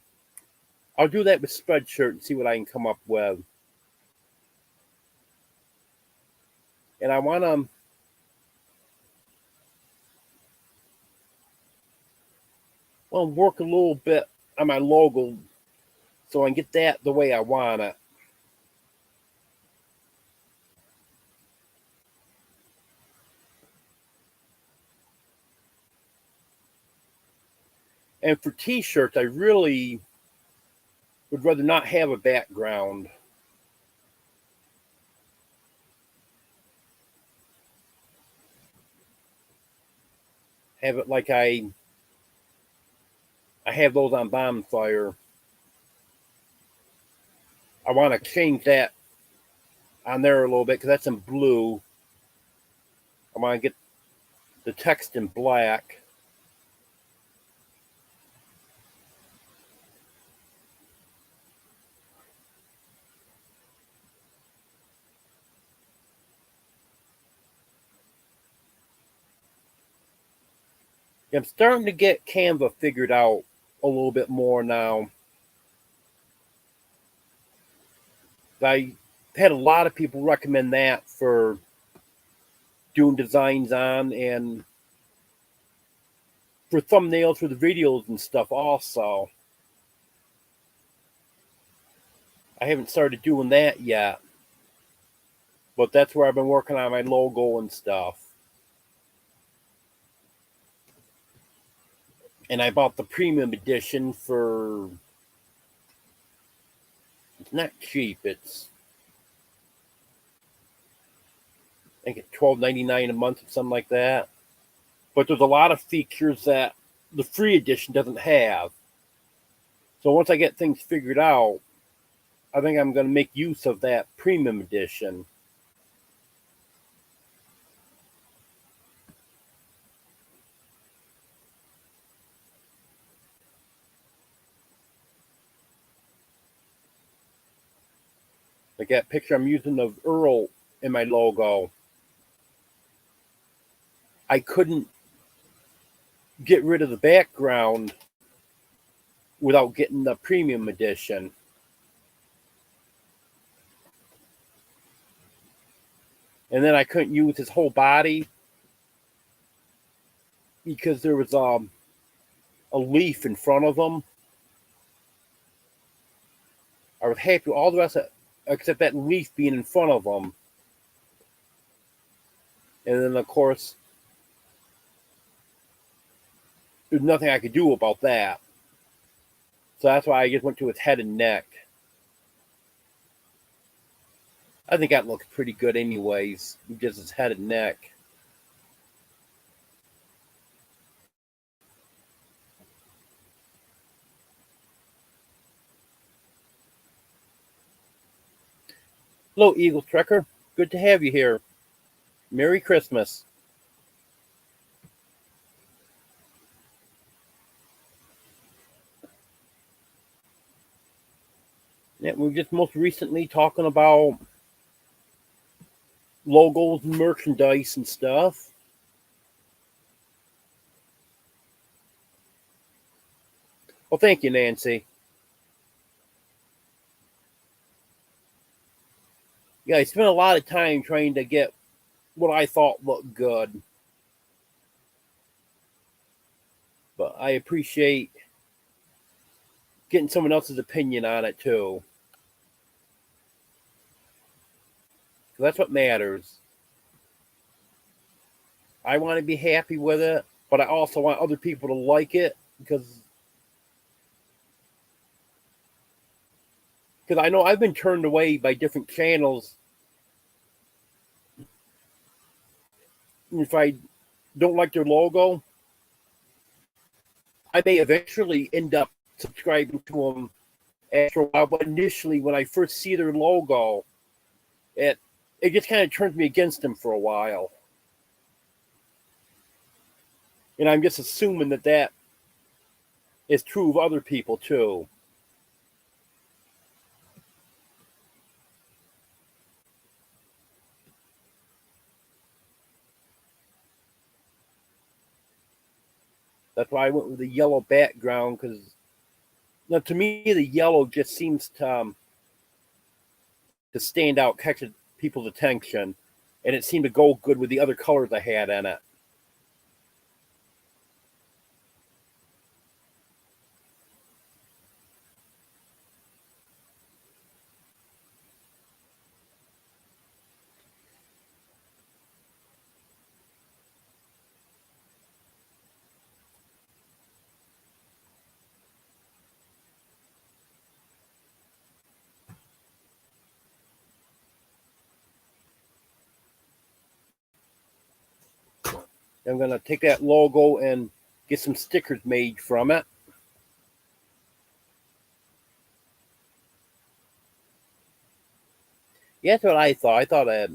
[SPEAKER 1] I'll do that with Spreadshirt and see what I can come up with. And I want to work a little bit on my logo so I can get that the way I want it. And for T-shirts, I really would rather not have a background. Have it like I have those on Bonfire. I want to change that on there a little bit because that's in blue. I want to get the text in black. I'm starting to get Canva figured out a little bit more now. I had a lot of people recommend that for doing designs on and for thumbnails for the videos and stuff also. I haven't started doing that yet, but that's where I've been working on my logo and stuff. And I bought the premium edition for, it's not cheap, it's I think it's $12.99 a month or something like that. But there's a lot of features that the free edition doesn't have. So once I get things figured out, I think I'm going to make use of that premium edition. Like that picture I'm using of Earl in my logo. I couldn't get rid of the background without getting the premium edition. And then I couldn't use his whole body because there was a leaf in front of him. I was happy with all the rest of it, except that leaf being in front of him. And then, of course, there's nothing I could do about that. So that's why I just went to his head and neck. I think that looks pretty good anyways, just his head and neck. Hello, Eagle Trekker. Good to have you here. Merry Christmas. Yeah, we were just most recently talking about logos and merchandise and stuff. Well, thank you, Nancy. Yeah, I spent a lot of time trying to get what I thought looked good. But I appreciate getting someone else's opinion on it, too. So that's what matters. I want to be happy with it, but I also want other people to like it because I know I've been turned away by different channels if I don't like their logo. I may eventually end up subscribing to them after a while, but initially when I first see their logo, it just kind of turns me against them for a while. And I'm just assuming that is true of other people too. That's why I went with the yellow background, because now to me the yellow just seems to stand out, catch people's attention, and it seemed to go good with the other colors I had in it. I'm going to take that logo and get some stickers made from it. Yeah, that's what I thought. I thought that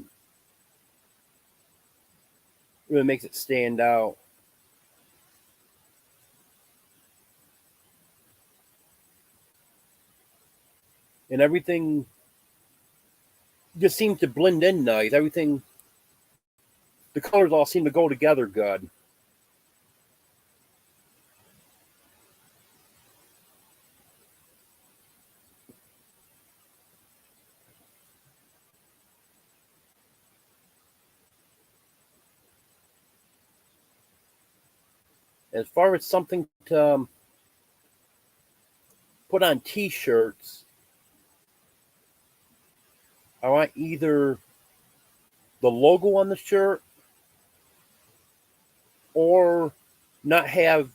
[SPEAKER 1] really makes it stand out. And everything just seems to blend in nice. Everything, the colors all seem to go together good. As far as something to put on t-shirts, I want either the logo on the shirt or not have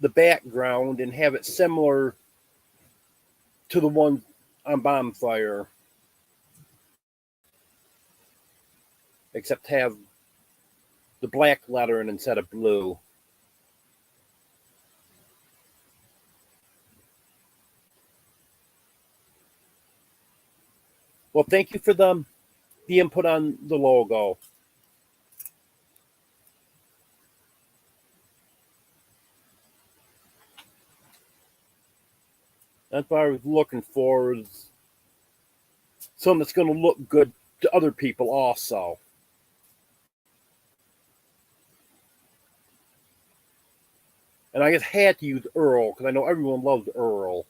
[SPEAKER 1] the background and have it similar to the one on Bonfire, except have the black lettering instead of blue. Well, thank you for the input on the logo. That's what I was looking for, is something that's going to look good to other people also. And I just had to use Earl because I know everyone loves Earl.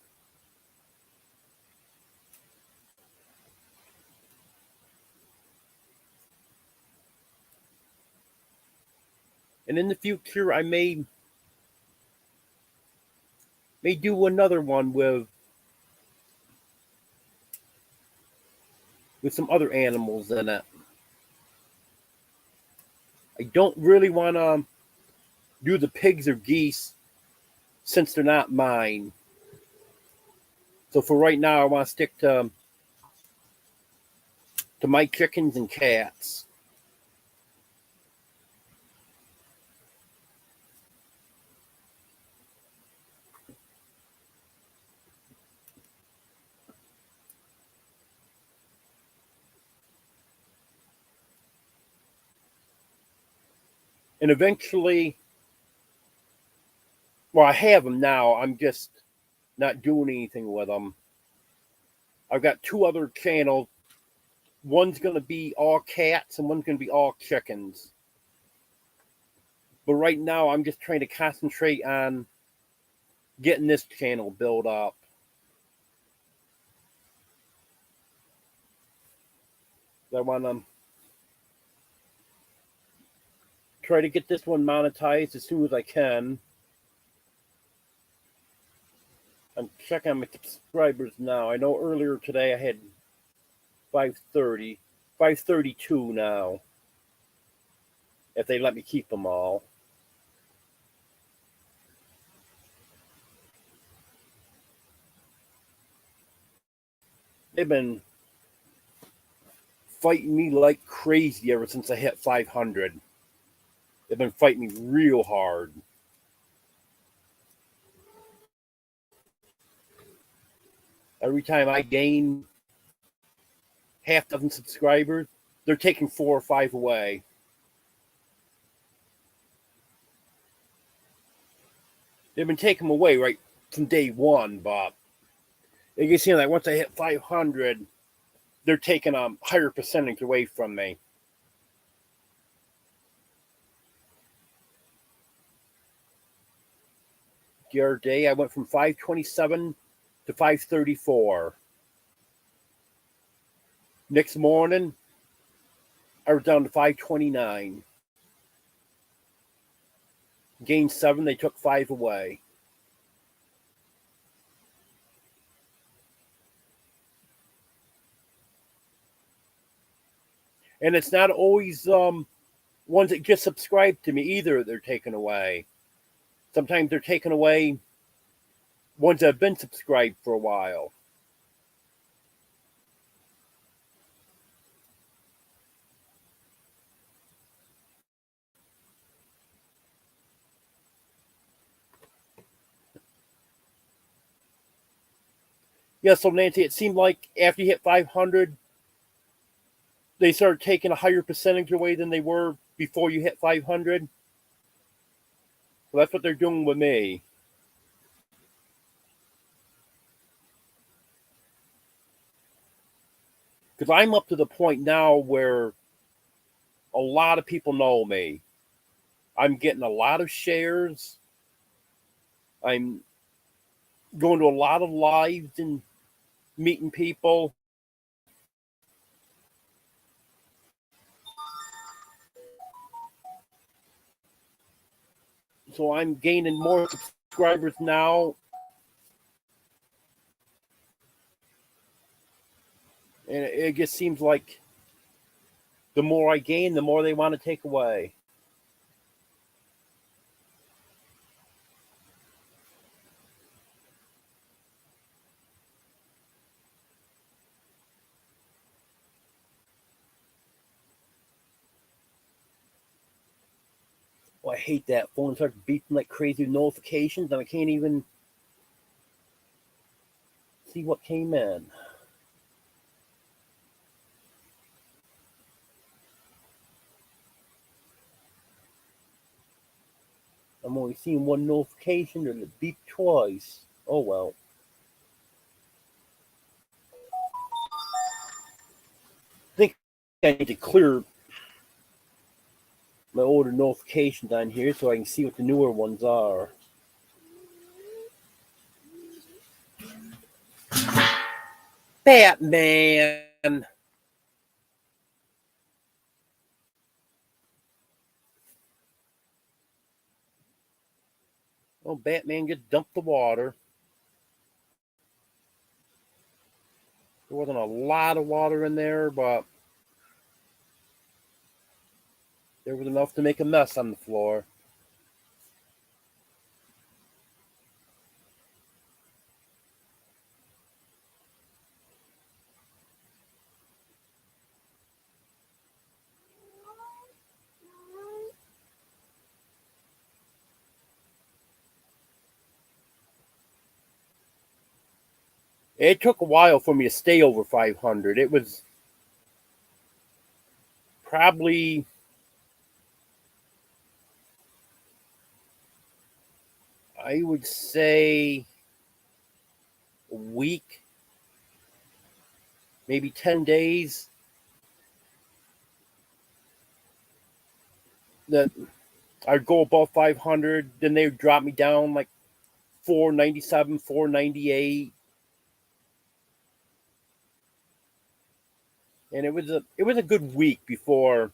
[SPEAKER 1] And in the future, I may do another one with some other animals in it. I don't really want to do the pigs or geese since they're not mine. So for right now, I want to stick to my chickens and cats. And eventually, well, I have them now. I'm just not doing anything with them. I've got two other channels. One's going to be all cats and one's going to be all chickens. But right now, I'm just trying to concentrate on getting this channel built up. I want to try to get this one monetized as soon as I can. I'm checking on my subscribers now. I know earlier today I had 530, 532 now. If they let me keep them all. They've been fighting me like crazy ever since I hit 500. They've been fighting me real hard. Every time I gain half dozen subscribers, they're taking 4 or 5 away. They've been taking them away right from day one, but you can see like once I hit 500, they're taking a higher percentage away from me. The other day, I went from 527 to 534. Next morning, I was down to 529. Gained 7, they took 5 away. And it's not always ones that just subscribe to me either they're taken away. Sometimes they're taken away ones that have been subscribed for a while. Yeah, so Nancy, it seemed like after you hit 500, they started taking a higher percentage away than they were before you hit 500. Well, that's what they're doing with me. Because I'm up to the point now where a lot of people know me. I'm getting a lot of shares. I'm going to a lot of lives and meeting people. So I'm gaining more subscribers now. And it just seems like the more I gain, the more they want to take away. Oh, I hate that phone starts beeping like crazy notifications, and I can't even see what came in. I'm only seeing one notification and it beeped twice. Oh well. I think I need to clear my older notifications on here so I can see what the newer ones are. Batman. Oh, Batman just dumped the water. There wasn't a lot of water in there, but there was enough to make a mess on the floor. It took a while for me to stay over 500. It was probably, I would say, a week, maybe 10 days that I'd go above 500. Then they would drop me down like 497, 498. And it was a good week before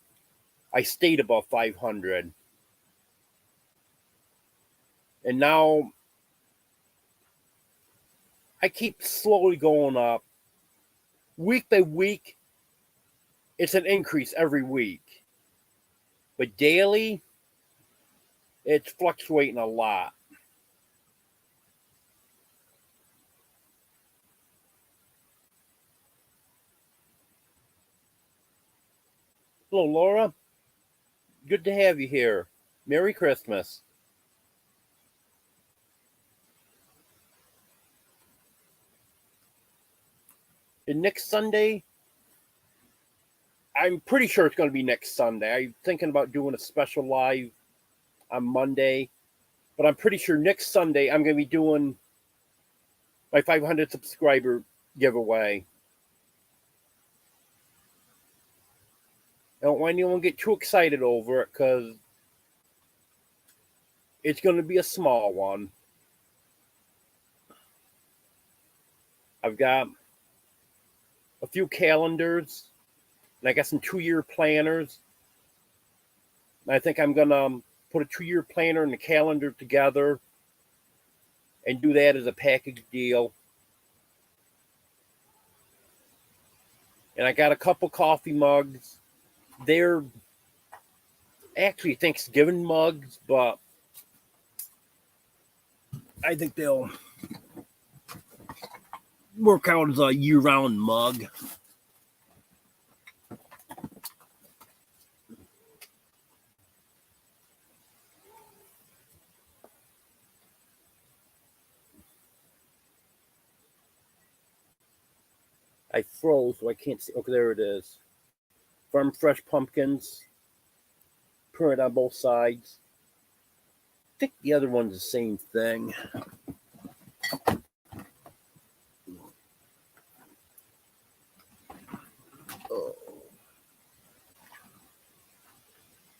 [SPEAKER 1] I stayed above 500. And now I keep slowly going up. Week by week, it's an increase every week. But daily, it's fluctuating a lot. Hello, Laura. Good to have you here. Merry Christmas. And next Sunday, I'm pretty sure it's going to be next Sunday. I'm thinking about doing a special live on Monday, but I'm pretty sure next Sunday I'm going to be doing my 500 subscriber giveaway. I don't want anyone to get too excited over it because it's going to be a small one. I've got a few calendars, and I got some 2-year planners. And I think I'm going to put a 2-year planner and a calendar together and do that as a package deal. And I got a couple coffee mugs. They're actually Thanksgiving mugs, but I think they'll work out as a year-round mug. I froze, so I can't see. Okay, there it is. Farm fresh pumpkins. Printed on both sides. I think the other one's the same thing. Oh.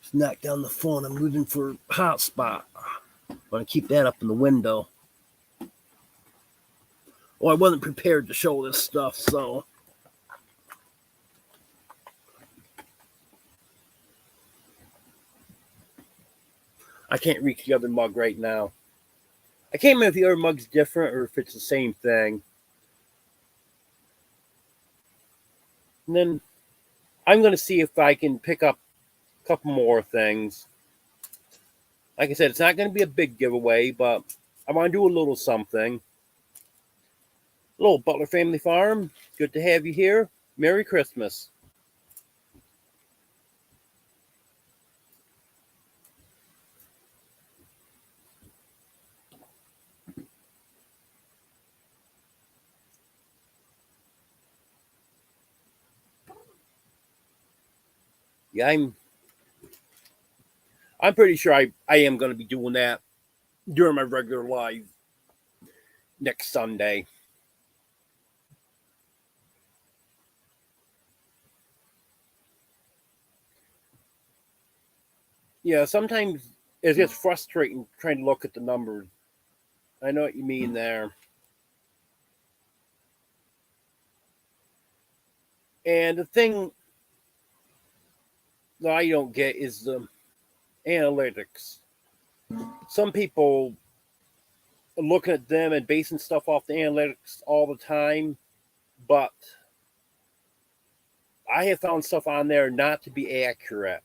[SPEAKER 1] Just knock down the phone. I'm moving for hotspot. I want to keep that up in the window. Well, I wasn't prepared to show this stuff, so. I can't reach the other mug right now. I can't remember if the other mug's different or if it's the same thing. And then I'm going to see if I can pick up a couple more things. Like I said, it's not going to be a big giveaway, but I want to do a little something. Hello, Butler Family Farm. Good to have you here. Merry Christmas. Yeah, I'm pretty sure I am going to be doing that during my regular live next Sunday. Yeah, sometimes it gets frustrating trying to look at the numbers. I know what you mean there. And the thing that I don't get is the analytics. Some people are looking at them and basing stuff off the analytics all the time, but I have found stuff on there not to be accurate.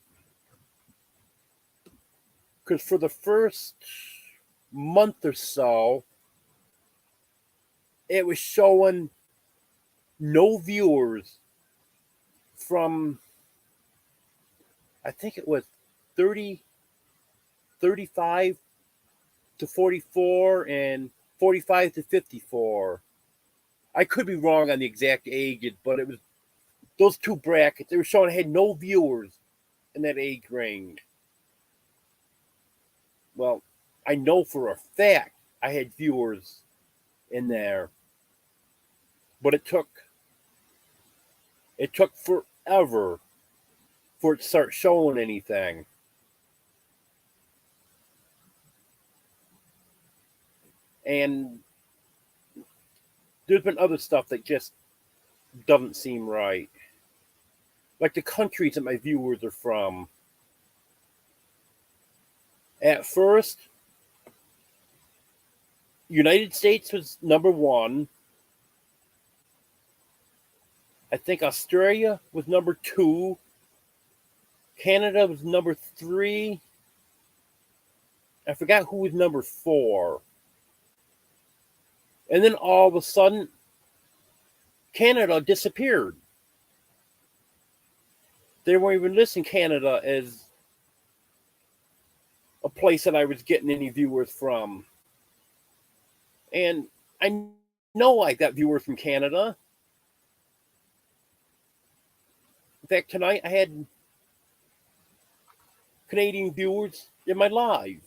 [SPEAKER 1] Because for the first month or so, it was showing no viewers from, I think it was 30, 35 to 44 and 45 to 54. I could be wrong on the exact age, but it was those two brackets. They were showing I had no viewers in that age range. Well, I know for a fact I had viewers in there, but it took forever for it to start showing anything. And there's been other stuff that just doesn't seem right. Like the countries that my viewers are from. At first, United States was number one. I think Australia was number two. Canada was number three. I forgot who was number four. And then all of a sudden, Canada disappeared. They weren't even listing Canada as a place that I was getting any viewers from. And I know I got viewers from Canada. In fact, tonight I had Canadian viewers in my live.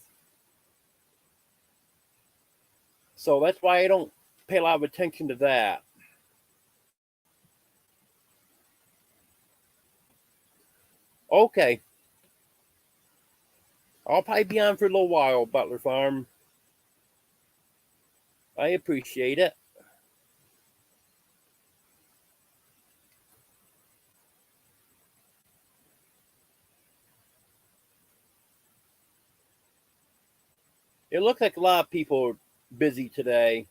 [SPEAKER 1] So that's why I don't pay a lot of attention to that. Okay. I'll probably be on for a little while, Butler Farm. I appreciate it. It looks like a lot of people are busy today.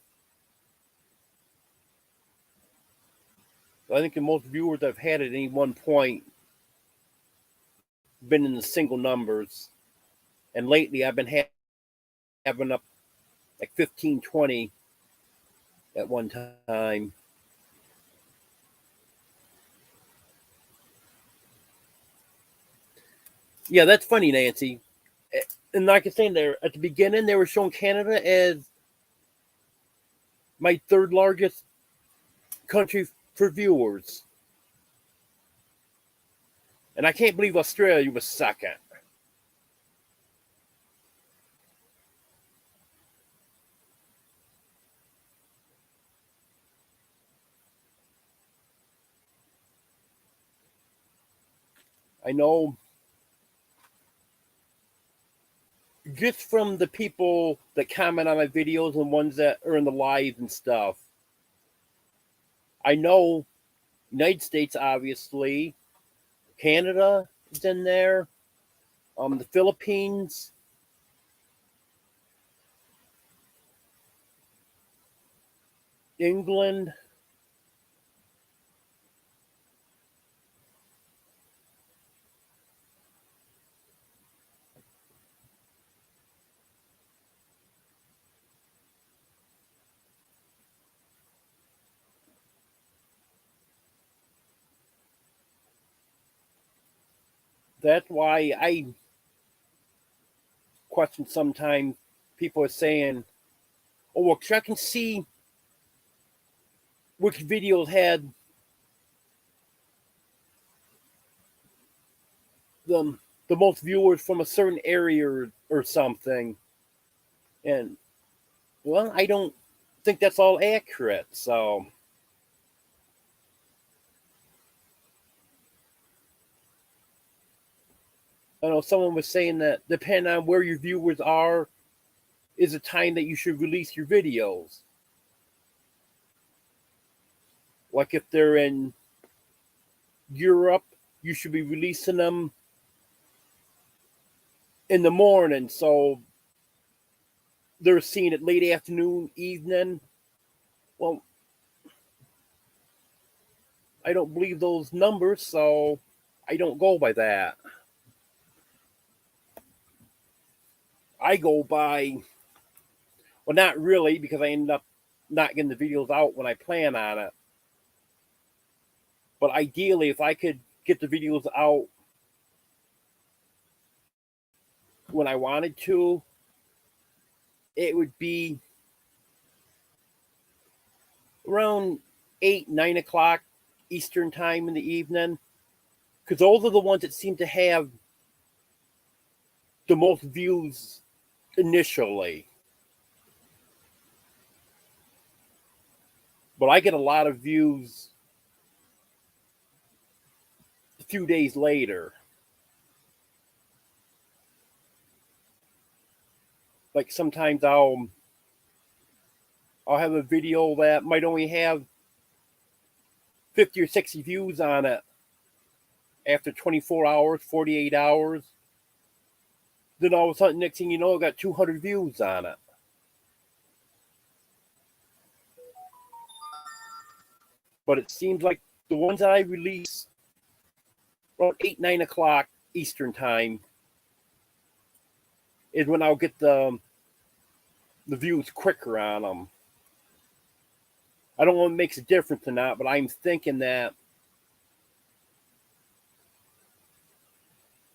[SPEAKER 1] I think the most viewers I've had at any one point been in the single numbers. And lately I've been having up like 15, 20 at one time. Yeah, that's funny, Nancy. And like I was saying there, at the beginning, they were showing Canada as my third largest country for viewers. And I can't believe Australia was second. I know just from the people that comment on my videos and ones that are in the lives and stuff. I know United States, obviously. Canada is in there. The Philippines. England. That's why I question sometimes people are saying, oh, well, I can see which videos had the most viewers from a certain area or something. And, well, I don't think that's all accurate. So, I know someone was saying that depending on where your viewers are, is the time that you should release your videos. Like if they're in Europe, you should be releasing them in the morning, so they're seeing it late afternoon, evening. Well, I don't believe those numbers, so I don't go by that. I go by, well, not really, because I end up not getting the videos out when I plan on it. But ideally, if I could get the videos out when I wanted to, it would be around 8, 9 o'clock Eastern time in the evening, because those are the ones that seem to have the most views initially. But I get a lot of views a few days later. Like sometimes I'll have a video that might only have 50 or 60 views on it after 24 hours, 48 hours. Then all of a sudden, next thing you know, I got 200 views on it. But it seems like the ones that I release around 8, 9 o'clock Eastern time is when I'll get the views quicker on them. I don't know if it makes a difference or not, but I'm thinking that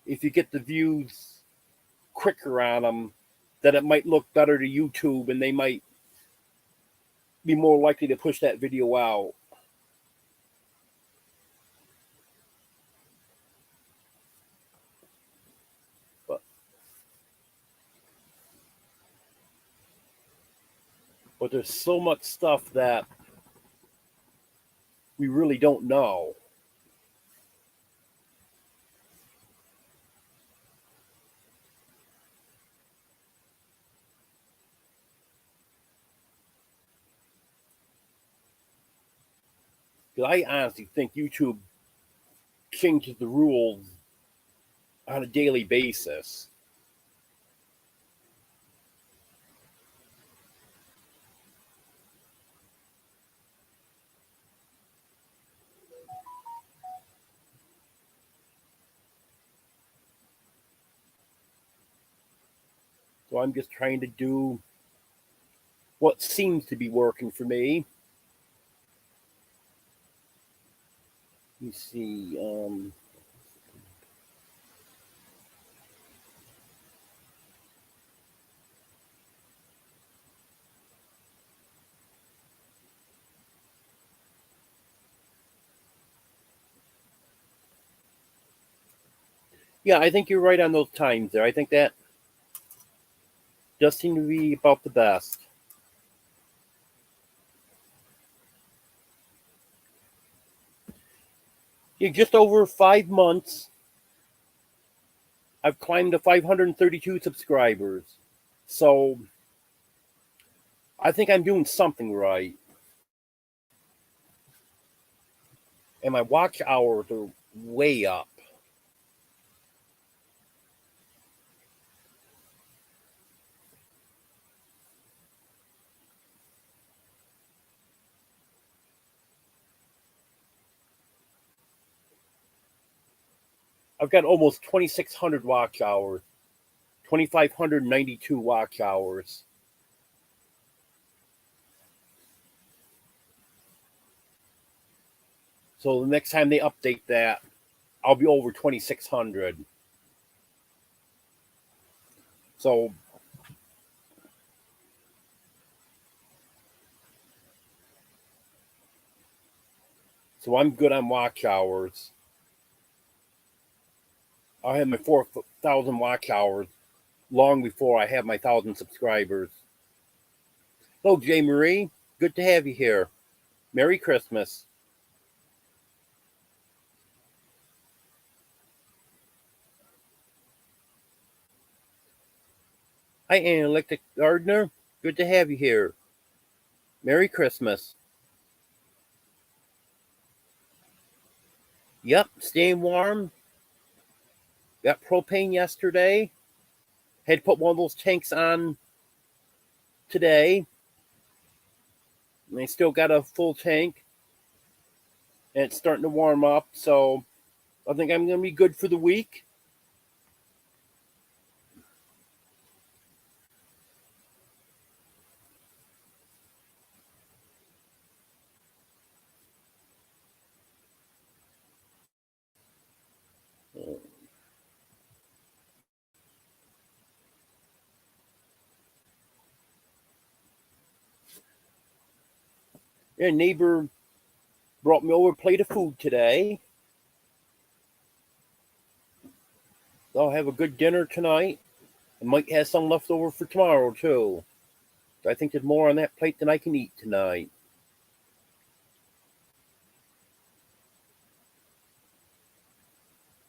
[SPEAKER 1] if you get the views quicker on them, that it might look better to YouTube and they might be more likely to push that video out. But there's so much stuff that we really don't know. Because I honestly think YouTube changes the rules on a daily basis. So I'm just trying to do what seems to be working for me. Let me see. Yeah, I think you're right on those times there. I think that does seem to be about the best. Yeah, just over 5 months, I've climbed to 532 subscribers. So I think I'm doing something right. And my watch hours are way up. I've got almost 2,600 watch hours, 2,592 watch hours. So the next time they update that, I'll be over 2,600. So I'm good on watch hours. I'll have my 4,000 watch hours long before I have my 1,000 subscribers. Hello, Jay Marie. Good to have you here. Merry Christmas. Hi, Analytic Gardner. Good to have you here. Merry Christmas. Yep, staying warm. Got propane yesterday. Had to put one of those tanks on today. And I still got a full tank. And it's starting to warm up. So I think I'm going to be good for the week. Yeah, neighbor brought me over a plate of food today. I'll have a good dinner tonight. I might have some left over for tomorrow, too. I think there's more on that plate than I can eat tonight.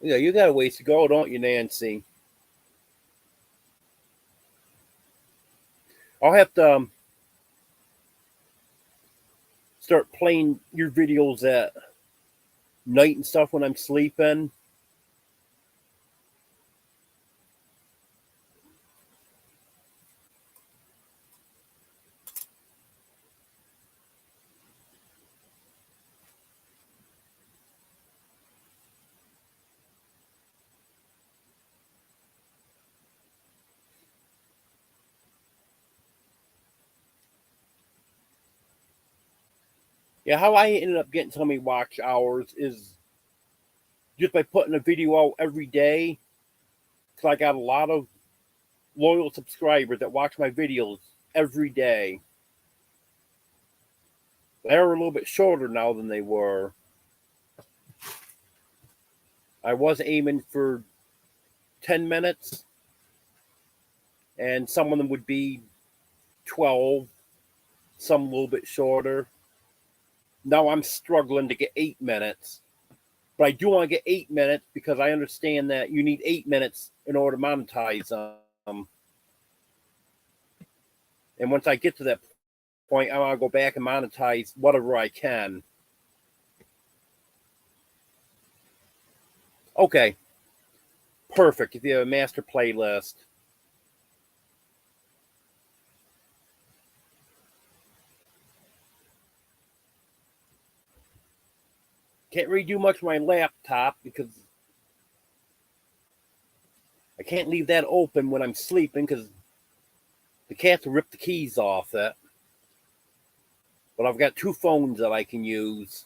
[SPEAKER 1] Yeah, you got a ways to go, don't you, Nancy? I'll have to start playing your videos at night and stuff when I'm sleeping. Yeah, how I ended up getting so many watch hours is just by putting a video out every day. Because I got a lot of loyal subscribers that watch my videos every day. They're a little bit shorter now than they were. I was aiming for 10 minutes, and some of them would be 12, some a little bit shorter. Now I'm struggling to get 8 minutes, but I do want to get 8 minutes because I understand that you need 8 minutes in order to monetize them. And once I get to that point, I want to go back and monetize whatever I can. Okay, perfect. If you have a master playlist. Can't really do much with my laptop because I can't leave that open when I'm sleeping because the cats will rip the keys off it. But I've got 2 phones that I can use.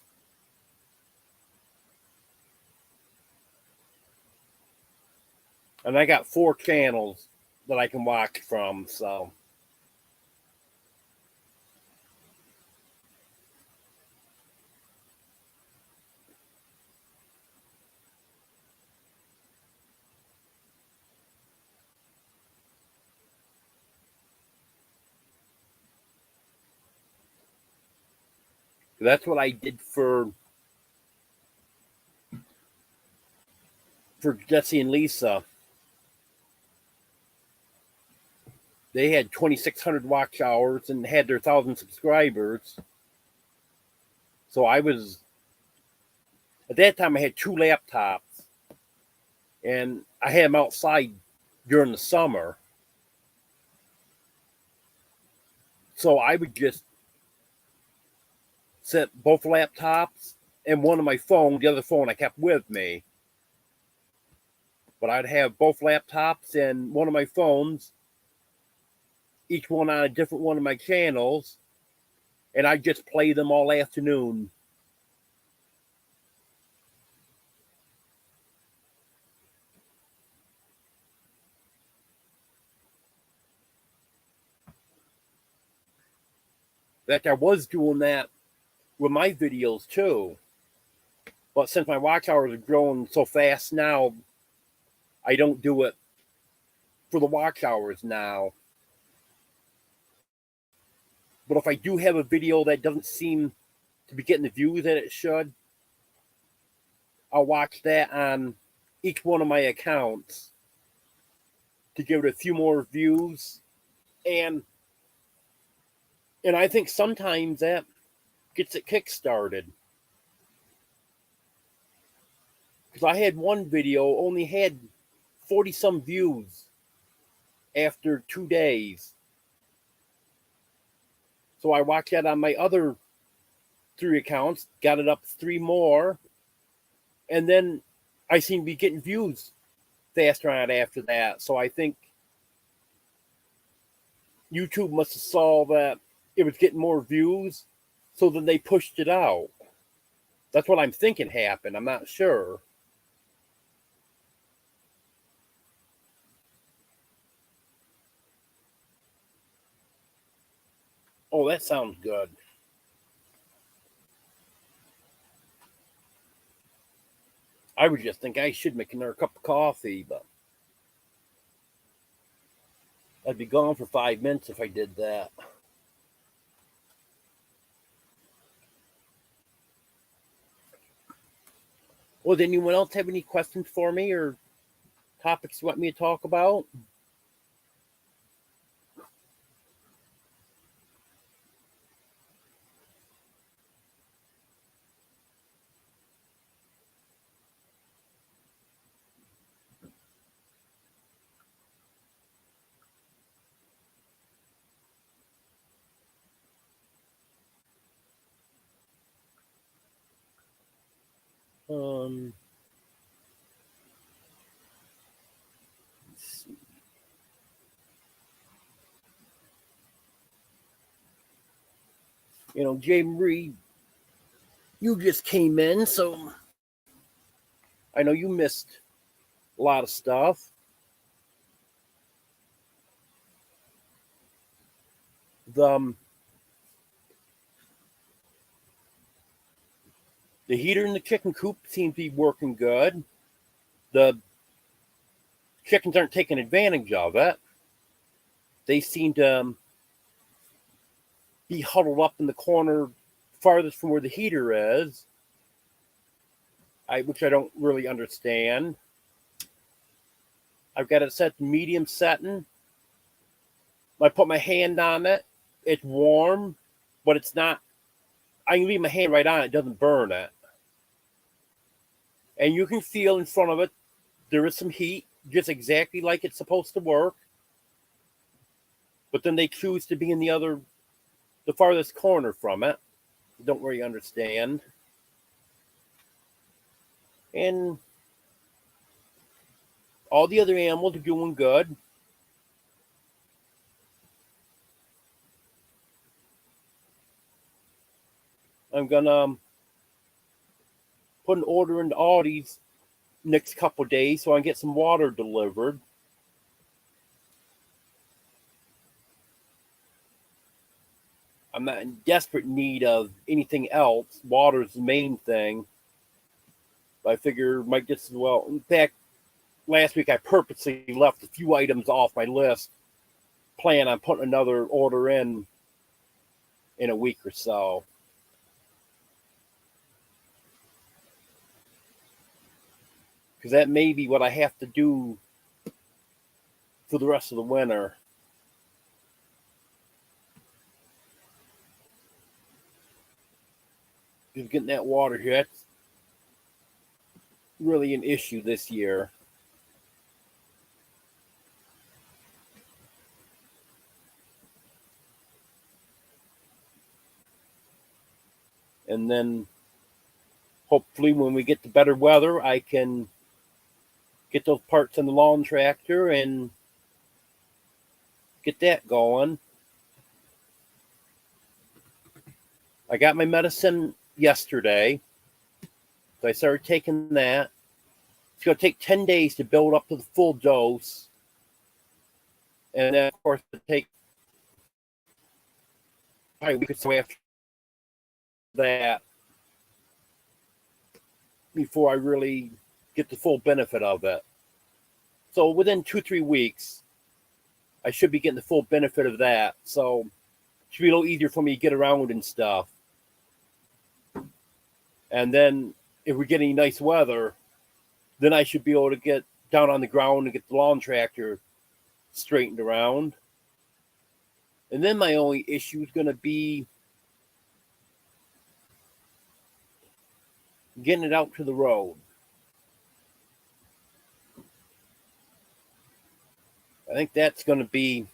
[SPEAKER 1] And I got 4 channels that I can watch from, so. That's what I did for Jesse and Lisa. They had 2,600 watch hours and had their 1,000 subscribers. So I was, at that time, I had 2 laptops. And I had them outside during the summer. So I would just set both laptops and one of my phone, the other phone I kept with me. But I'd have both laptops and one of my phones, each one on a different one of my channels, and I'd just play them all afternoon. In fact, I was doing that with my videos too. But since my watch hours are growing so fast now, I don't do it for the watch hours now. But if I do have a video that doesn't seem to be getting the views that it should, I'll watch that on each one of my accounts to give it a few more views. And I think sometimes that gets it kick-started. because I had one video only had 40 some views after 2 days. So I watched that on my other 3 accounts, got it up 3 more, and then I seem to be getting views faster on it after that. So I think YouTube must have saw that it was getting more views, so then they pushed it out. That's what I'm thinking happened. I'm not sure. Oh, that sounds good. I would just think I should make another cup of coffee, but I'd be gone for 5 minutes if I did that. Well, did anyone else have any questions for me or topics you want me to talk about? Um, let's see. Jay Marie, you just came in, so I know you missed a lot of stuff. The heater in the chicken coop seems to be working good. The chickens aren't taking advantage of it. They seem to be huddled up in the corner farthest from where the heater is, which I don't really understand. I've got it set to medium setting. I put my hand on it. It's warm, but it's not. I can leave my hand right on it. It doesn't burn it. And you can feel in front of it, there is some heat, just exactly like it's supposed to work. But then they choose to be in the farthest corner from it. I don't really understand. And all the other animals are doing good. I'm gonna put an order into Aldi's next couple days so I can get some water delivered. I'm not in desperate need of anything else. Water is the main thing. I figure might just as well. In fact, last week I purposely left a few items off my list, plan on putting another order in a week or so. Because that may be what I have to do for the rest of the winter. Because getting that water here, that's really an issue this year. And then hopefully when we get the better weather, I can get those parts in the lawn tractor and get that going. I got my medicine yesterday. So I started taking that. It's going to take 10 days to build up to the full dose. And then, of course, it take a week or so after that before I really get the full benefit of it. So within 2-3 weeks, I should be getting the full benefit of that. So it should be a little easier for me to get around and stuff. And then if we get any nice weather, then I should be able to get down on the ground and get the lawn tractor straightened around. And then my only issue is going to be getting it out to the road. I think that's going to be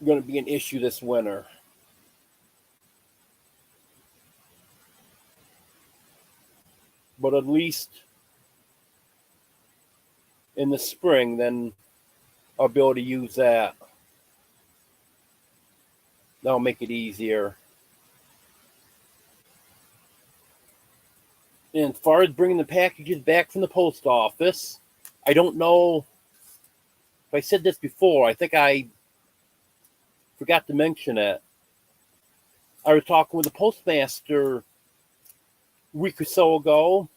[SPEAKER 1] an issue this winter. But at least in the spring, then I'll be able to use that. That'll make it easier. And as far as bringing the packages back from the post office, I don't know if I said this before. I think I forgot to mention it. I was talking with the postmaster a week or so ago,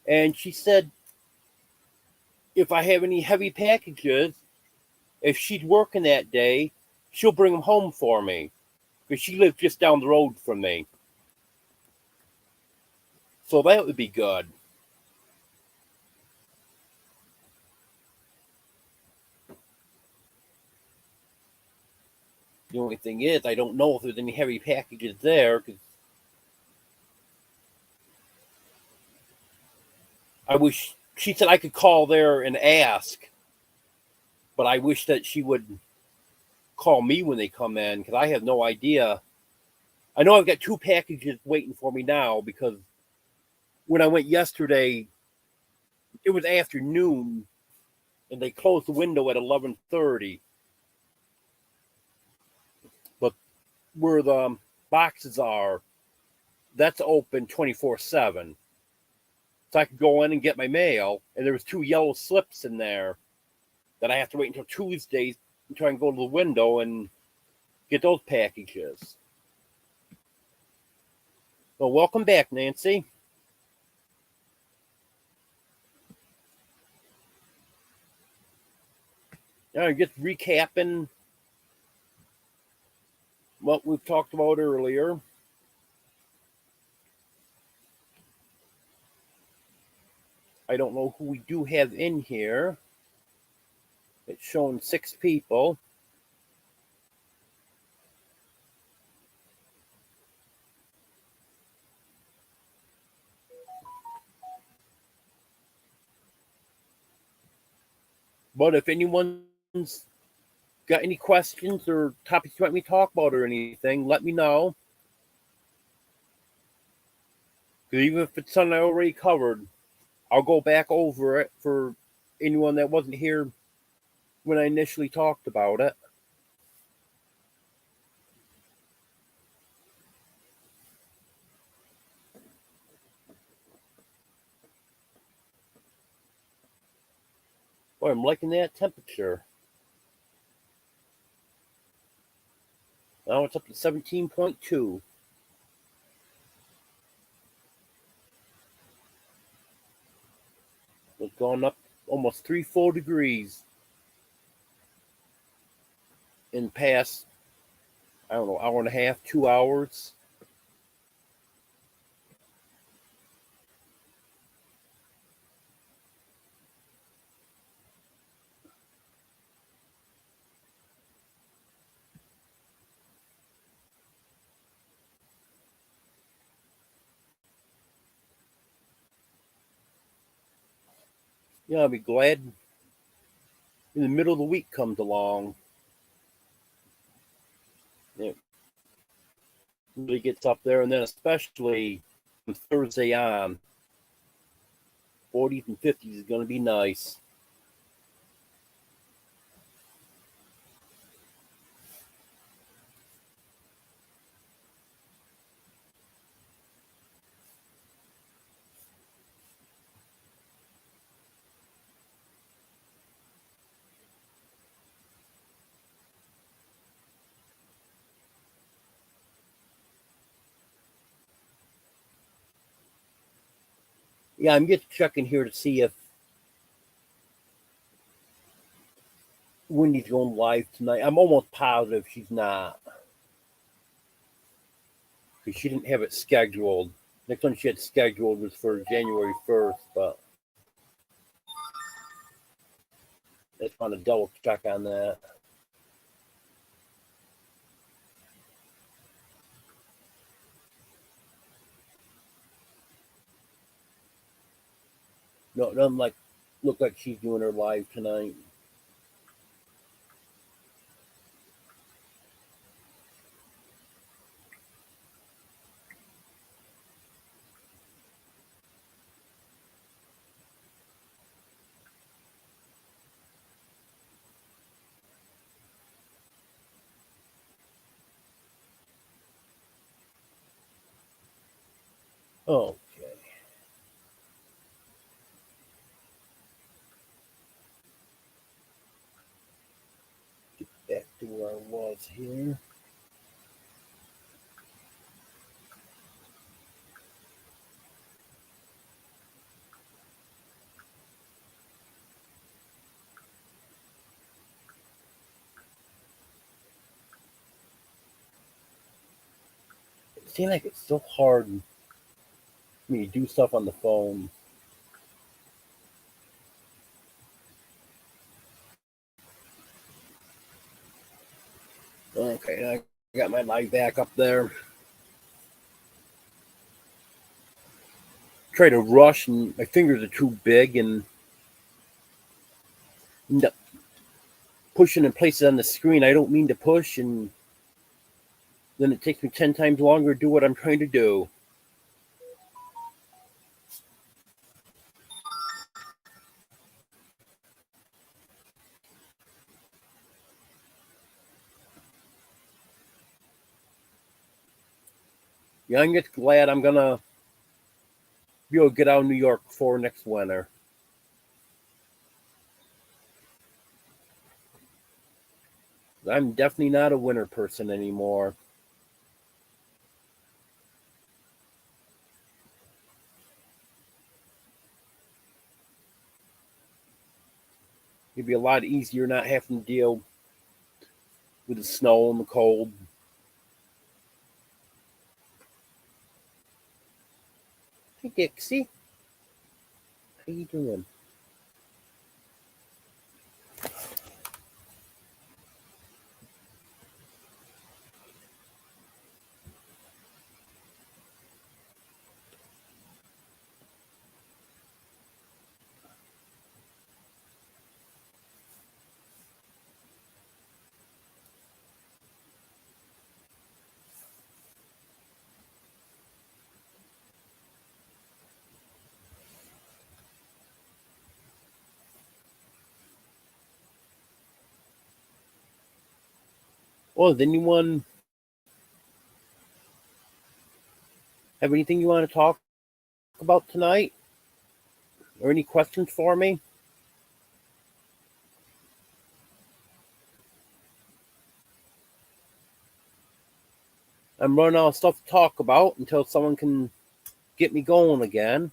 [SPEAKER 1] and she said if I have any heavy packages, if she's working that day, she'll bring them home for me because she lives just down the road from me. So that would be good. The only thing is, I don't know if there's any heavy packages there because I wish she said I could call there and ask, but I wish that she would call me when they come in because I have no idea. I know I've got 2 packages waiting for me now because when I went yesterday, it was afternoon and they closed the window at 11:30. But where the boxes are, that's open 24/7. So I could go in and get my mail, and there was 2 yellow slips in there that I have to wait until Tuesday until I can go to the window and get those packages. So welcome back, Nancy. Now just recapping what we've talked about earlier. I don't know who we do have in here. It's showing 6 people. But if anyone's got any questions or topics you want me to talk about or anything, let me know. Because even if it's something I already covered, I'll go back over it for anyone that wasn't here when I initially talked about it. Boy, I'm liking that temperature. Now it's up to 17.2. It's gone up almost 3 full degrees in past, I don't know, hour and a half, 2 hours. Yeah, I'll be glad in the middle of the week comes along. It really gets up there, and then especially from Thursday on, 40s and 50s is going to be nice. Yeah, I'm just checking here to see if Wendy's going live tonight. I'm almost positive she's not. Because she didn't have it scheduled. Next one she had scheduled was for January 1st, but I just want to double check on that. No, nothing like Look like she's doing her live tonight. Okay. Back to where I was here. It seems like it's so hard for me to do stuff on the phone. Okay, I got my light back up there. Try to rush, and my fingers are too big, and end up pushing in places on the screen I don't mean to push, and then it takes me 10 times longer to do what I'm trying to do. Yeah, I'm just glad I'm gonna be able to get out of New York before next winter. I'm definitely not a winter person anymore. It'd be a lot easier not having to deal with the snow and the cold. Hey Dixie, how you doing? Well, does anyone have anything you want to talk about tonight? Or any questions for me? I'm running out of stuff to talk about until someone can get me going again.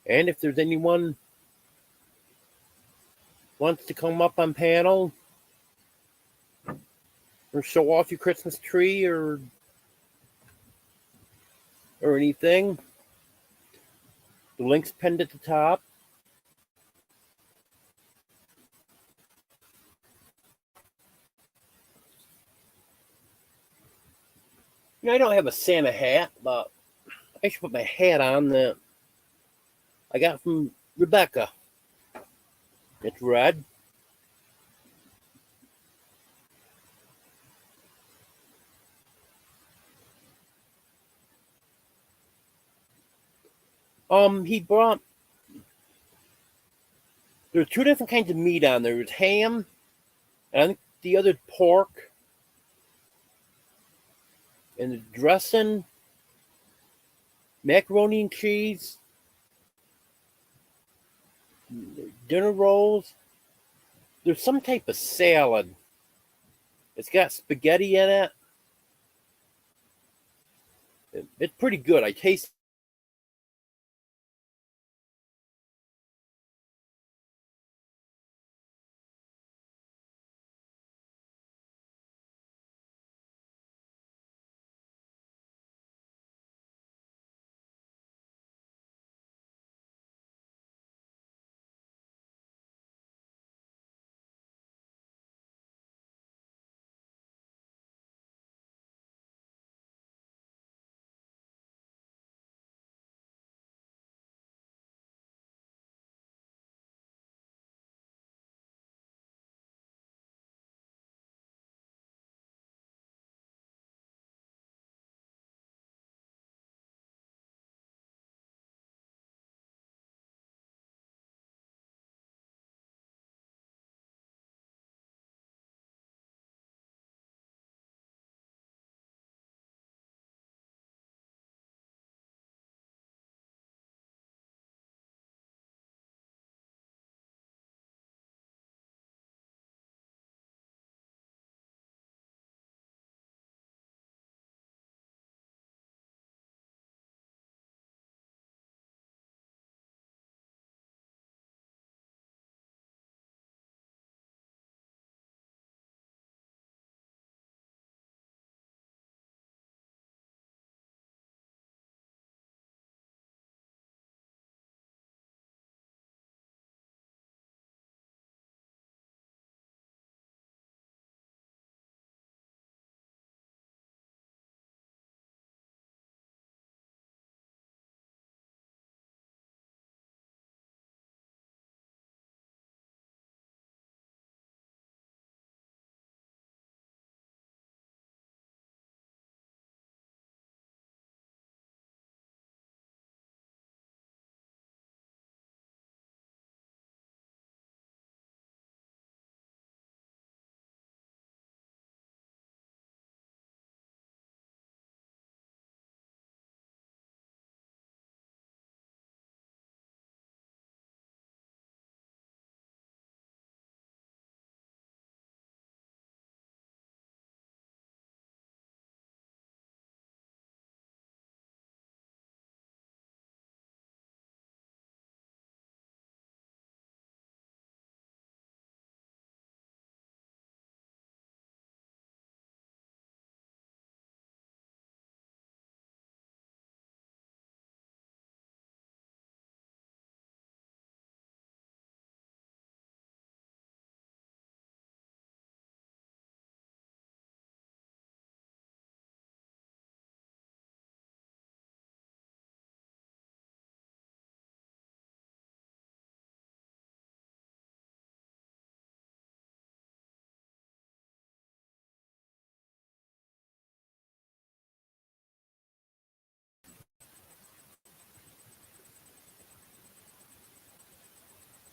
[SPEAKER 1] And if there's anyone wants to come up on panel or show off your Christmas tree or anything, the link's pinned at the top. I don't have a Santa hat, but I should put my hat on that I got from Rebecca. It's red. He brought. There are two different kinds of meat on there. There's ham, and I think the other pork, and the dressing, macaroni and cheese, dinner rolls. There's some type of salad. It's got spaghetti in it. It's pretty good. I taste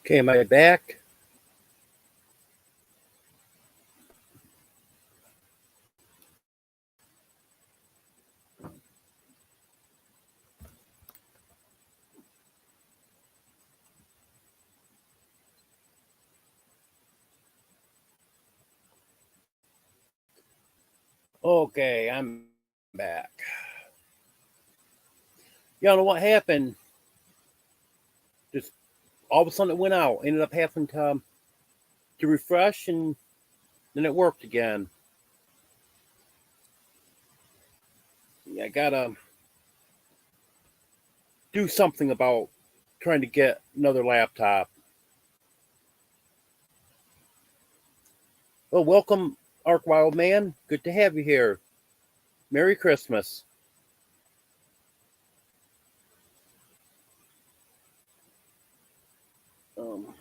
[SPEAKER 1] Okay, am I back? Okay, I'm back. You know what happened? Just all of a sudden it went out. Ended up having to refresh, and then it worked again. Yeah, I gotta do something about trying to get another laptop. Well, welcome, Ark Wild Man. Good to have you here. Merry Christmas. Um,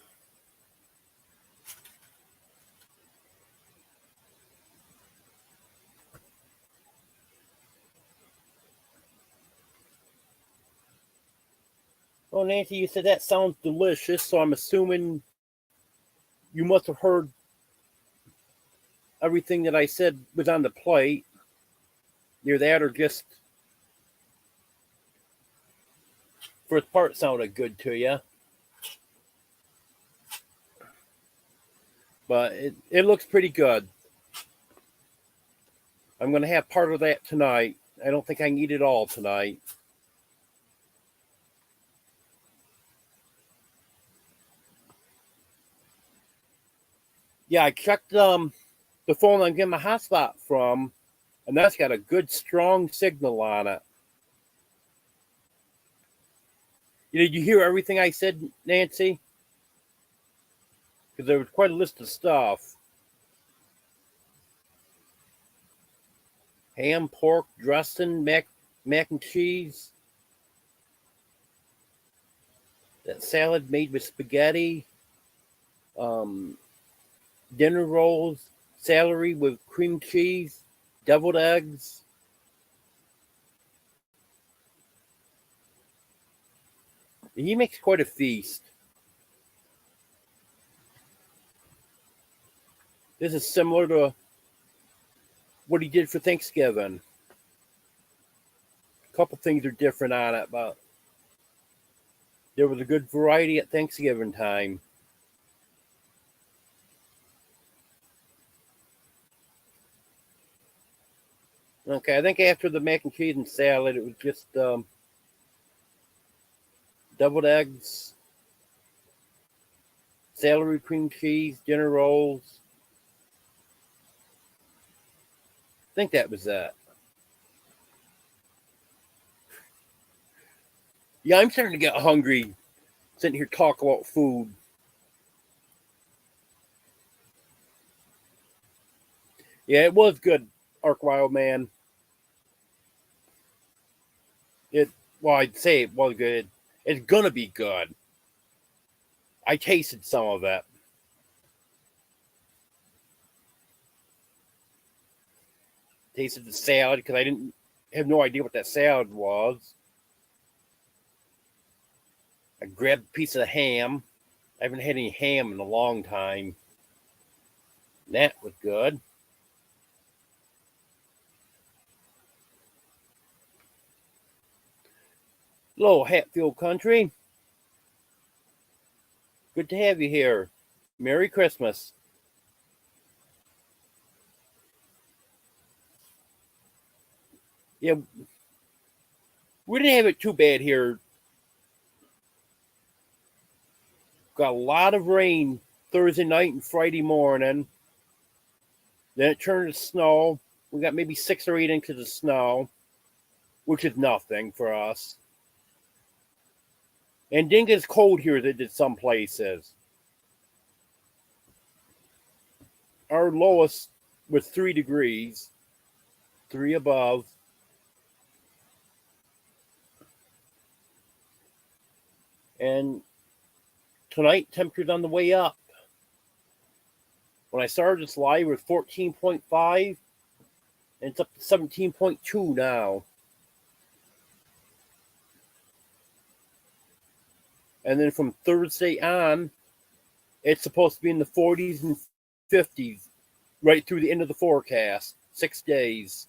[SPEAKER 1] well, Nancy, you said that sounds delicious, so I'm assuming you must have heard everything that I said was on the plate. Either that or just first part sounded good to you. But it looks pretty good. I'm going to have part of that tonight. I don't think I can eat it all tonight. Yeah, I checked the phone I'm getting my hotspot from, and that's got a good strong signal on it. Did you hear everything I said, Nancy? Because there was quite a list of stuff. Ham, pork, dressing, mac and cheese. That salad made with spaghetti. Um, dinner rolls, celery with cream cheese, deviled eggs. He makes quite a feast. This is similar to what he did for Thanksgiving. A couple things are different on it, but there was a good variety at Thanksgiving time. Okay, I think after the mac and cheese and salad, it was just deviled eggs, celery cream cheese, dinner rolls. I think that was that. Yeah, I'm starting to get hungry sitting here talking about food. Yeah, it was good, Ark Wild Man. It well, I'd say it was good. It's gonna be good. I tasted some of it. Tasted the salad because I didn't have no idea what that salad was. I grabbed a piece of ham. I haven't had any ham in a long time. That was good. Hello, Hatfield Country. Good to have you here. Merry Christmas. Yeah, we didn't have it too bad here. Got a lot of rain Thursday night and Friday morning. Then it turned to snow. We got maybe 6 or 8 inches of snow, which is nothing for us. And didn't get as cold here as it did some places. Our lowest was 3 degrees, 3 above. And tonight, temperature's on the way up. When I started this live, it was 14.5, and it's up to 17.2 now. And then from Thursday on, It's supposed to be in the 40s and 50s right through the end of the forecast, 6 days.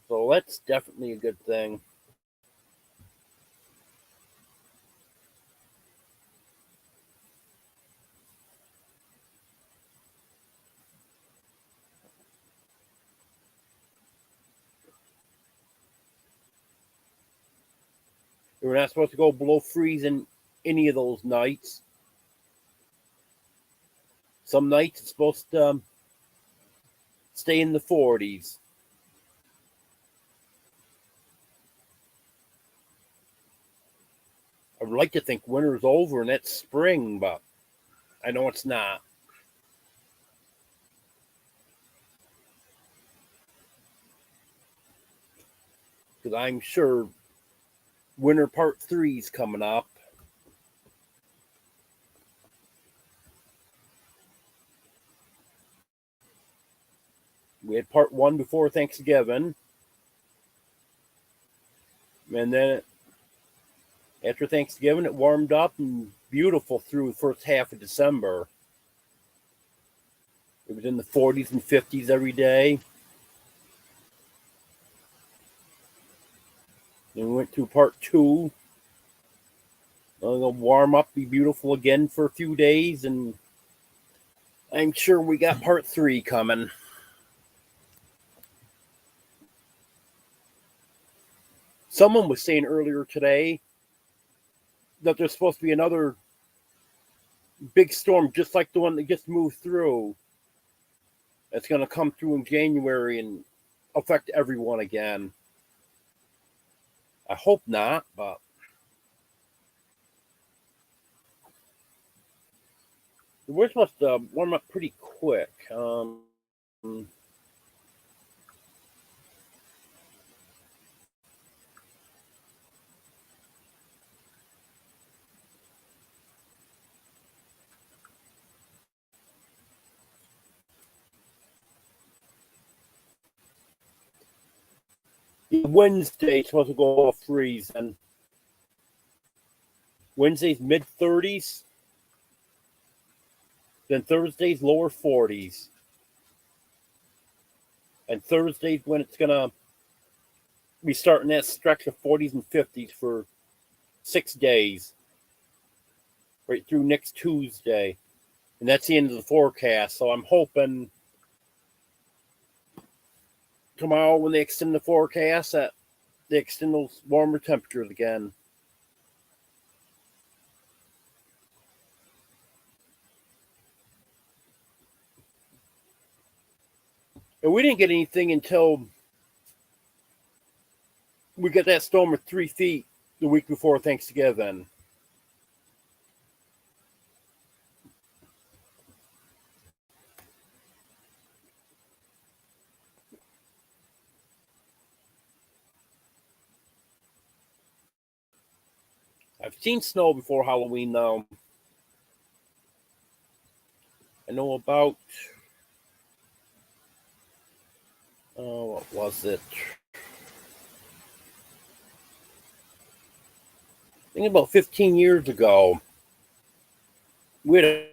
[SPEAKER 1] So that's definitely a good thing. We're not supposed to go below freezing any of those nights. Some nights it's supposed to stay in the 40s. I would like to think winter's over and it's spring, but I know it's not. Because I'm sure winter part 3 is coming up. We had part 1 before Thanksgiving. And then after Thanksgiving, it warmed up and beautiful through the first half of December. It was in the 40s and 50s every day. Then we went through part 2. It'll warm up, be beautiful again for a few days, and I'm sure we got part 3 coming. Someone was saying earlier today that there's supposed to be another big storm just like the one that just moved through. It's going to come through in January and affect everyone again. I hope not, but we're supposed to warm up pretty quick. Wednesday supposed to go off freeze, and Wednesday's mid 30s, then Thursday's lower 40s, and Thursday's when it's gonna be starting that stretch of 40s and 50s for 6 days, right through next Tuesday, and that's the end of the forecast. So I'm hoping tomorrow when they extend the forecast that they extend those warmer temperatures again. And we didn't get anything until we got that storm of 3 feet the week before Thanksgiving. I've seen snow before Halloween, though. I know about, what was it? I think about 15 years ago, we had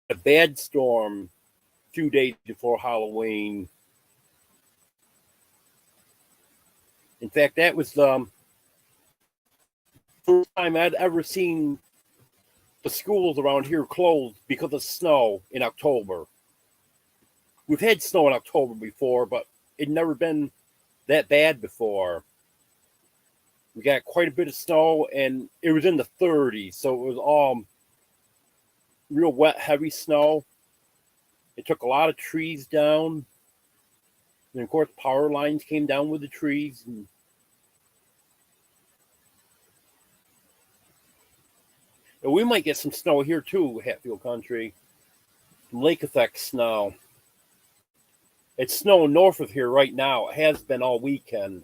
[SPEAKER 1] a bad storm 2 days before Halloween. In fact, that was the first time I'd ever seen the schools around here closed because of snow in October. We've had snow in October before, but it'd never been that bad before. We got quite a bit of snow, and it was in the 30s, so it was all real wet, heavy snow. It took a lot of trees down. And of course, power lines came down with the trees. And we might get some snow here too, Hatfield Country. Lake effect snow. It's snowing north of here right now. It has been all weekend.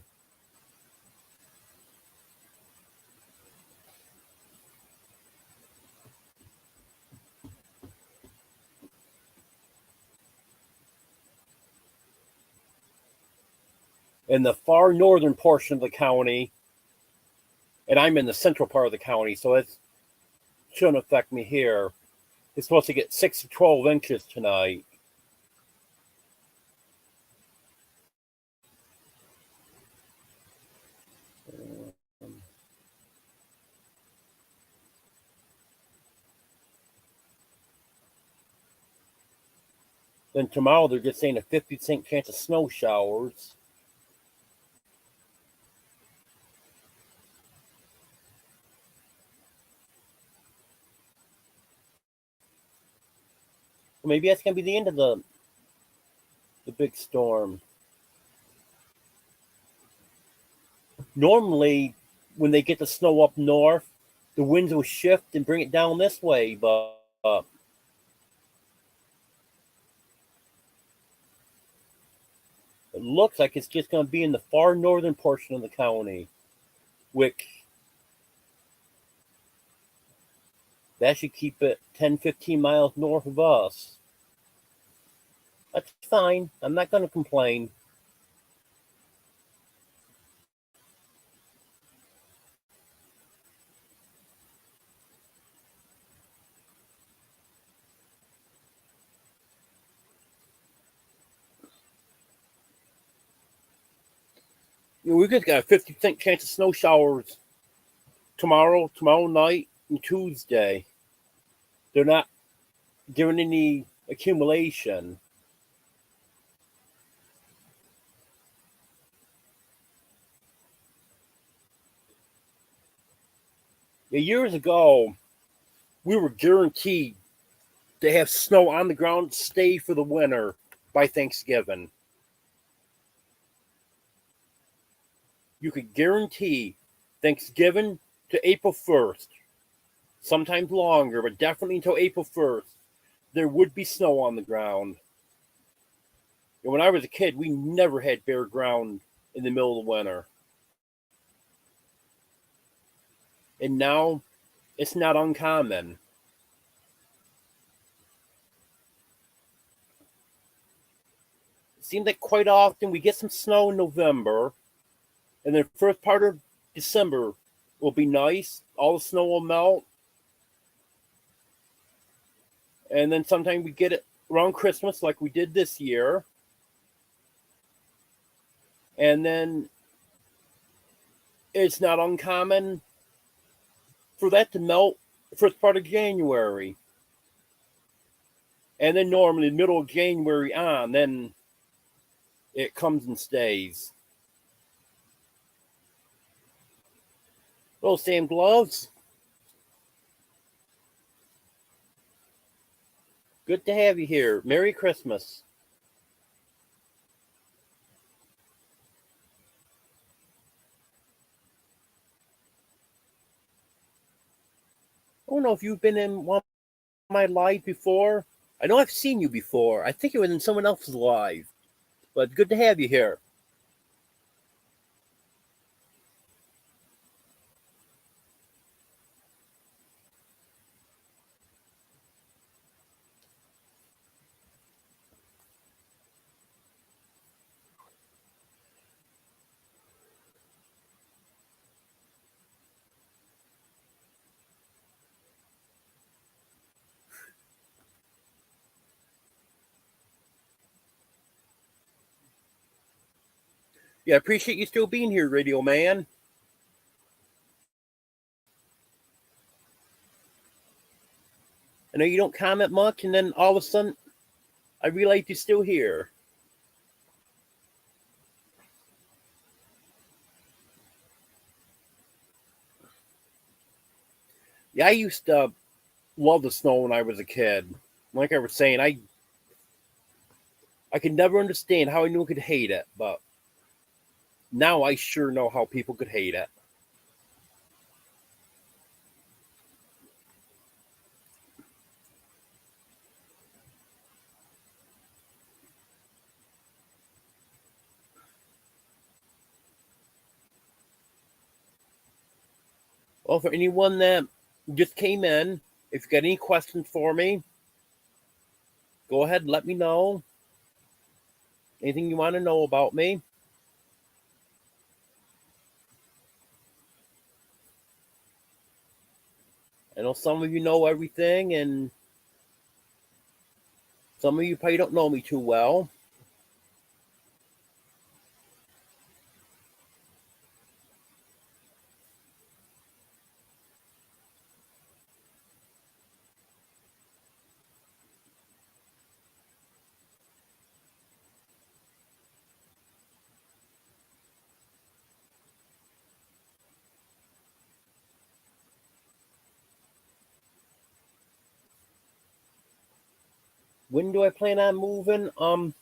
[SPEAKER 1] In the far northern portion of the county, and I'm in the central part of the county, so it's shouldn't affect me here. It's supposed to get 6 to 12 inches tonight. Then tomorrow they're just saying a 50% chance of snow showers. Maybe that's gonna be the end of the big storm. Normally, when they get the snow up north, the winds will shift and bring it down this way, but it looks like it's just going to be in the far northern portion of the county, which that should keep it 10, 15 miles north of us. That's fine. I'm not going to complain. We just got a 50% chance of snow showers tomorrow night, and Tuesday. They're not giving any accumulation. Years ago, we were guaranteed to have snow on the ground stay for the winter by Thanksgiving. You could guarantee Thanksgiving to April 1st, sometimes longer, but definitely until April 1st, there would be snow on the ground. And when I was a kid, we never had bare ground in the middle of the winter. And now it's not uncommon. It seems like quite often we get some snow in November, and the first part of December will be nice. All the snow will melt. And then sometime we get it around Christmas like we did this year. And then it's not uncommon for that to melt the first part of January. And then normally middle of January on, then it comes and stays. Hello, Sam Gloves. Good to have you here. Merry Christmas. I don't know if you've been in one of my live before. I know I've seen you before. I think it was in someone else's live. But good to have you here. Yeah, I appreciate you still being here, Radio Man. I know you don't comment much, and then all of a sudden, I realize you're still here. Yeah, I used to love the snow when I was a kid. Like I was saying, I could never understand how anyone could hate it, but now I sure know how people could hate it. Well, for anyone that just came in, if you got any questions for me, go ahead and let me know. Anything you want to know about me. And know some of you know everything, and some of you probably don't know me too well. When do I plan on moving? I'm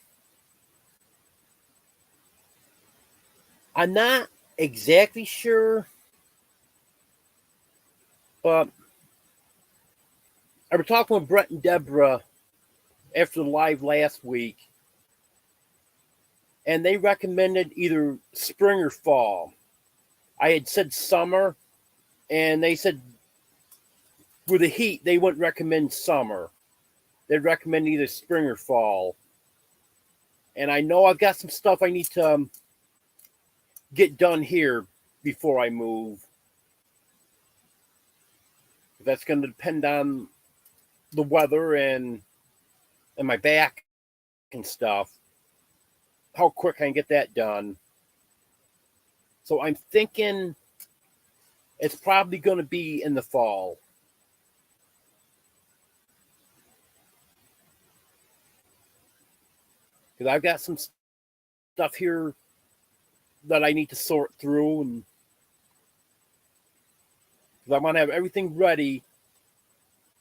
[SPEAKER 1] not exactly sure, but I was talking with Brett and Deborah after the live last week, and they recommended either spring or fall. I had said summer, and they said with the heat, they wouldn't recommend summer. They'd recommend either spring or fall. And I know I've got some stuff I need to get done here before I move. That's going to depend on the weather and my back and stuff. How quick I can get that done. So I'm thinking it's probably going to be in the fall. Because I've got some stuff here that I need to sort through, and I want to have everything ready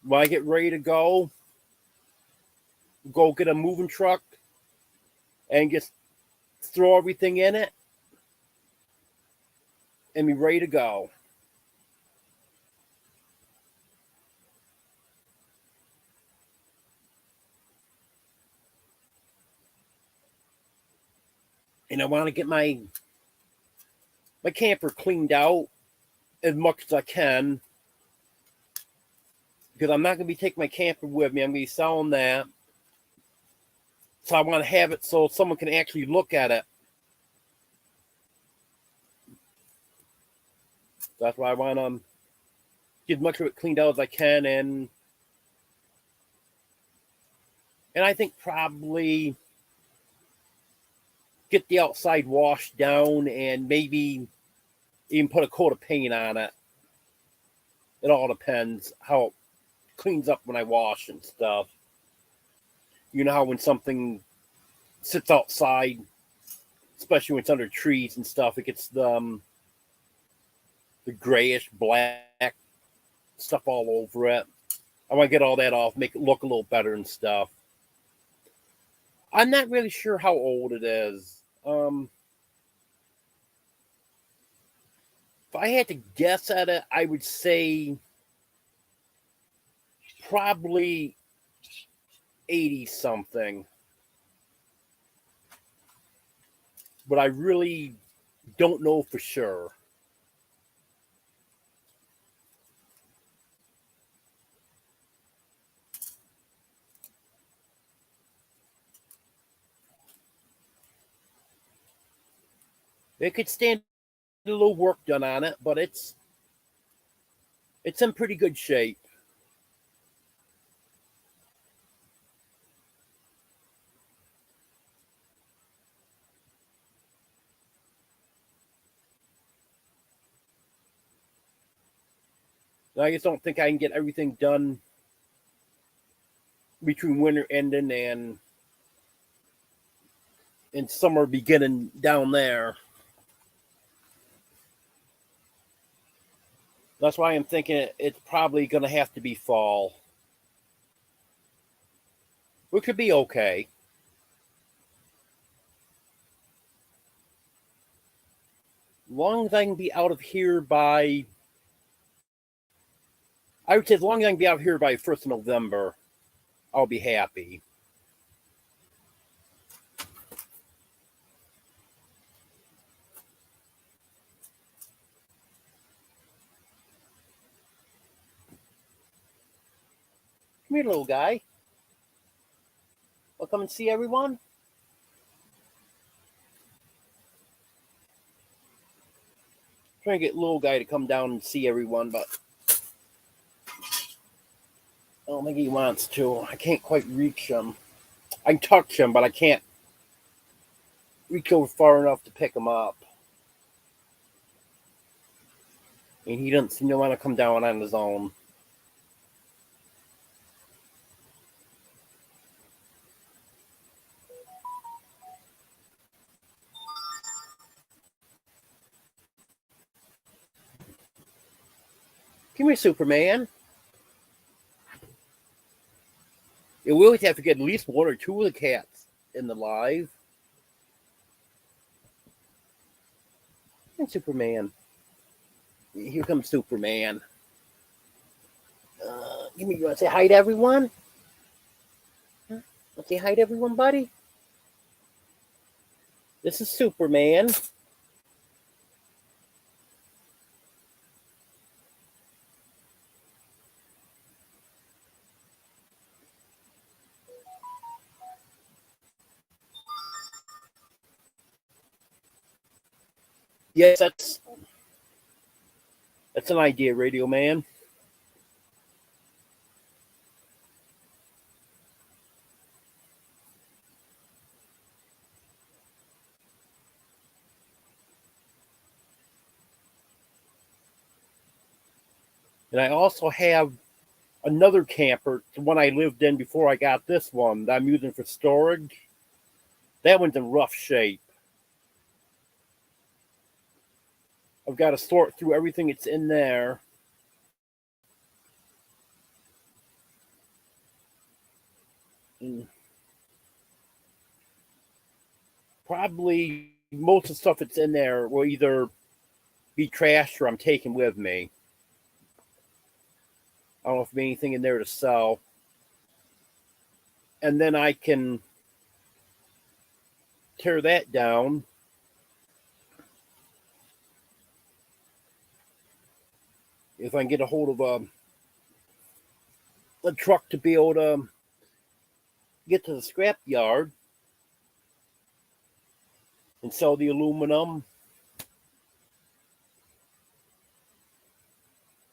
[SPEAKER 1] when I get ready to go get a moving truck and just throw everything in it and be ready to go. And I want to get my camper cleaned out as much as I can, because I'm not going to be taking my camper with me. I'm going to be selling that. So I want to have it so someone can actually look at it. That's why I want to get as much of it cleaned out as I can, and I think probably get the outside washed down and maybe even put a coat of paint on it. It all depends how it cleans up when I wash and stuff. You know how when something sits outside, especially when it's under trees and stuff, it gets the grayish black stuff all over it. I want to get all that off, make it look a little better and stuff. I'm not really sure how old it is. If I had to guess at it, I would say probably 80 something. But I really don't know for sure. It could stand a little work done on it, but it's in pretty good shape. I just don't think I can get everything done between winter ending and summer beginning down there. That's why I'm thinking it's probably going to have to be fall, which could be okay. As long as I can be out of here by, I would say, as long as I can be out here by 1st of November, I'll be happy. Come here, little guy. I'll come and see everyone. Trying to get little guy to come down and see everyone, but don't think he wants to. I can't quite reach him. I can touch him, but I can't reach over far enough to pick him up. And he doesn't seem to want to come down on his own. Come here, Superman. We always have to get at least one or two of the cats in the live. And Superman. Here comes Superman. You want to say hi to everyone? Huh? Want to say hi to everyone, buddy? This is Superman. Yes, that's an idea, Radio Man. And I also have another camper, the one I lived in before I got this one, that I'm using for storage. That one's in rough shape. I've got to sort through everything that's in there. Probably most of the stuff that's in there will either be trashed or I'm taking with me. I don't know if there's anything in there to sell. And then I can tear that down. If I can get a hold of a truck to be able to get to the scrap yard and sell the aluminum.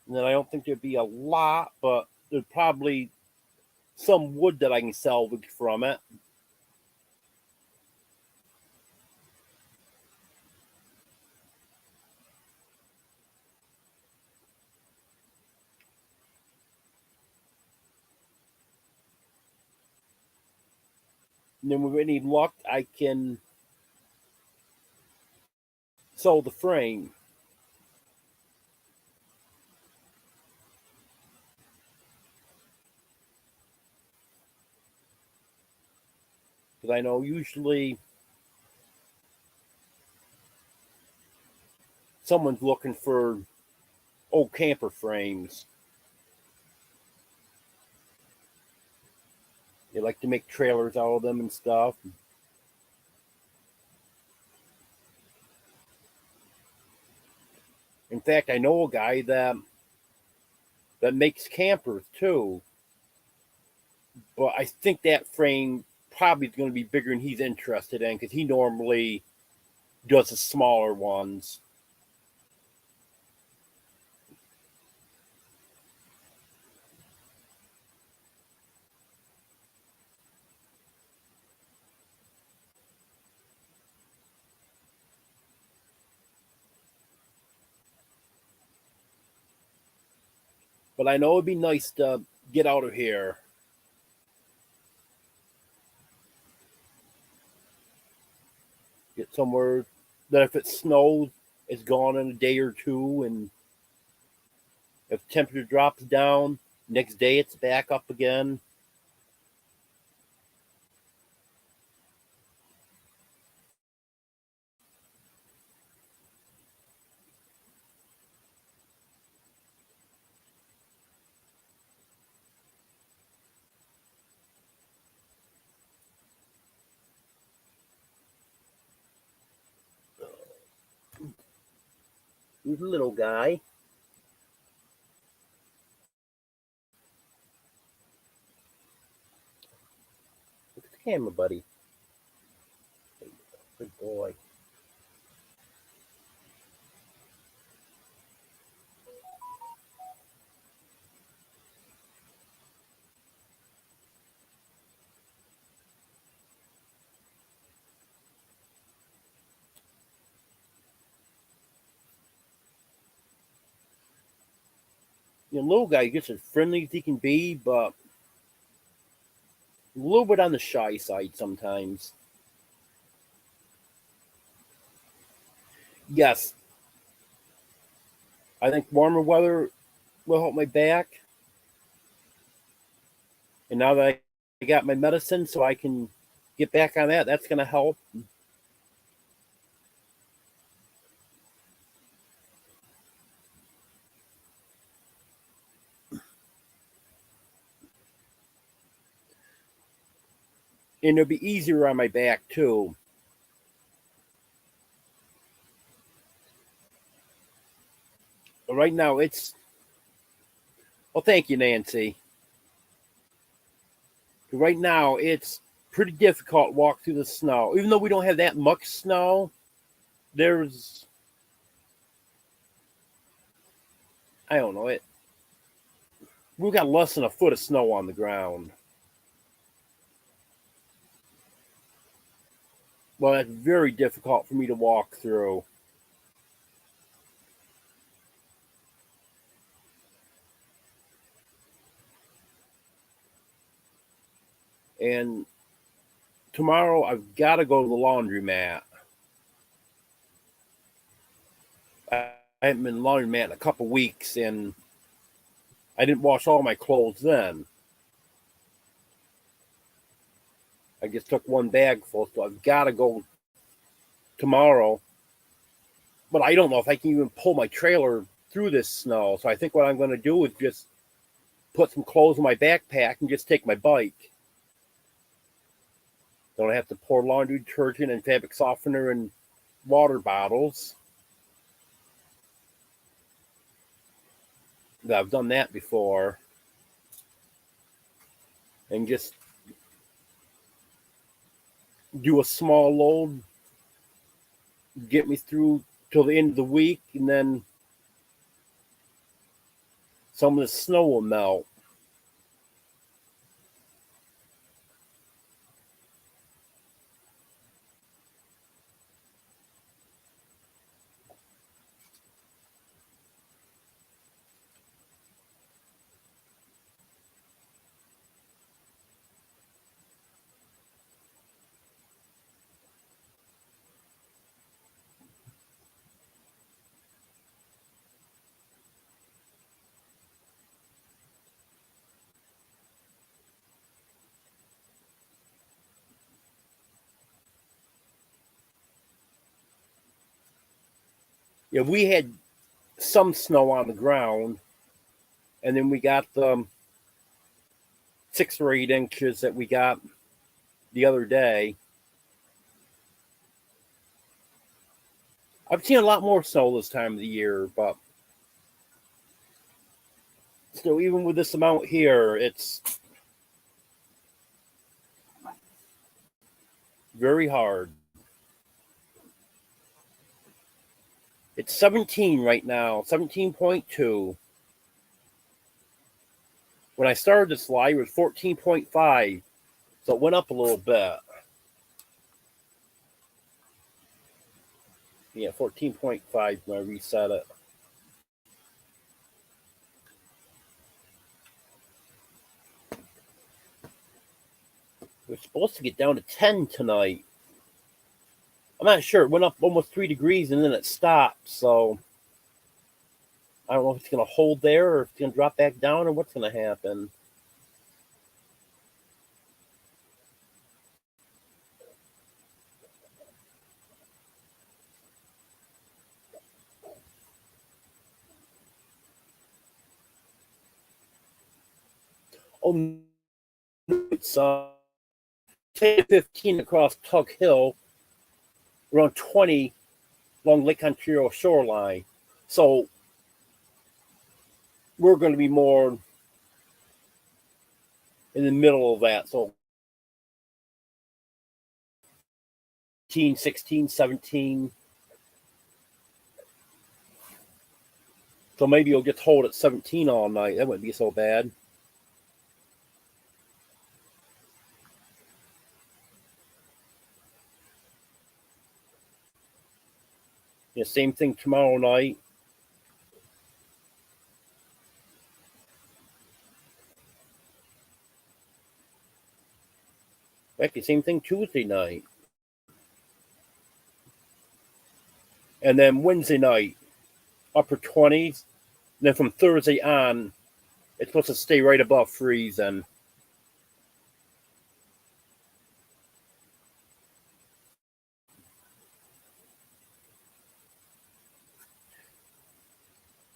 [SPEAKER 1] And then I don't think there'd be a lot, but there's probably some wood that I can salvage from it. And then with any luck, I can sell the frame. Because I know usually someone's looking for old camper frames. They like to make trailers out of them and stuff. In fact, I know a guy that makes campers too. But I think that frame probably is going to be bigger than he's interested in because he normally does the smaller ones. But I know it'd be nice to get out of here. Get somewhere that if it snows, it's gone in a day or two. And if temperature drops down, next day it's back up again. He's a little guy. Look at the camera, buddy. Good boy. little guy gets as friendly as he can be, but a little bit on the shy side sometimes. Yes, I think warmer weather will help my back. And now that I got my medicine so I can get back on that, that's going to help. And it'll be easier on my back too. But right now it's, well, thank you, Nancy. Right now it's pretty difficult to walk through the snow. Even though we don't have that much snow, there's, I don't know, we've got less than a foot of snow on the ground. Well, that's very difficult for me to walk through. And tomorrow I've got to go to the laundromat. I haven't been laundromat in a couple weeks, and I didn't wash all my clothes then. I just took one bag full, so I've got to go tomorrow. But I don't know if I can even pull my trailer through this snow. So I think what I'm going to do is just put some clothes in my backpack and just take my bike. Don't have to pour laundry detergent and fabric softener in water bottles. I've done that before. And just do a small load, get me through till the end of the week, and then some of the snow will melt. Yeah, we had some snow on the ground, and then we got the 6 or 8 inches that we got the other day. I've seen a lot more snow this time of the year, but still, even with this amount here, it's very hard. It's 17 right now, 17.2. When I started this slide, it was 14.5, so it went up a little bit. Yeah, 14.5 when I reset it. We're supposed to get down to 10 tonight. I'm not sure. It went up almost 3 degrees and then it stopped. So I don't know if it's going to hold there or if it's going to drop back down or what's going to happen. Oh, it's 10-15 across Tug Hill, around 20 along Lake Ontario shoreline. So we're going to be more in the middle of that. So 16, 17. So maybe you'll just hold at 17 all night. That wouldn't be so bad. Yeah, same thing tomorrow night. Exactly, same thing Tuesday night. And then Wednesday night, upper 20s. And then from Thursday on, it's supposed to stay right above freezing.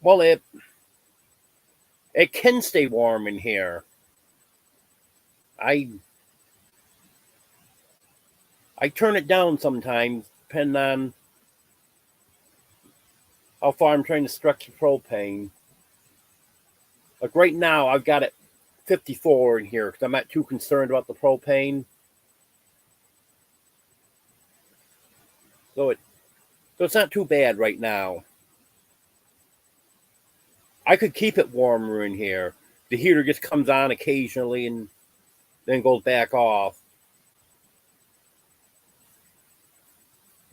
[SPEAKER 1] Well, it can stay warm in here. I turn it down sometimes, depending on how far I'm trying to stretch the propane. Like right now, I've got it 54 in here because I'm not too concerned about the propane. So it's not too bad right now. I could keep it warmer in here. The heater just comes on occasionally and then goes back off.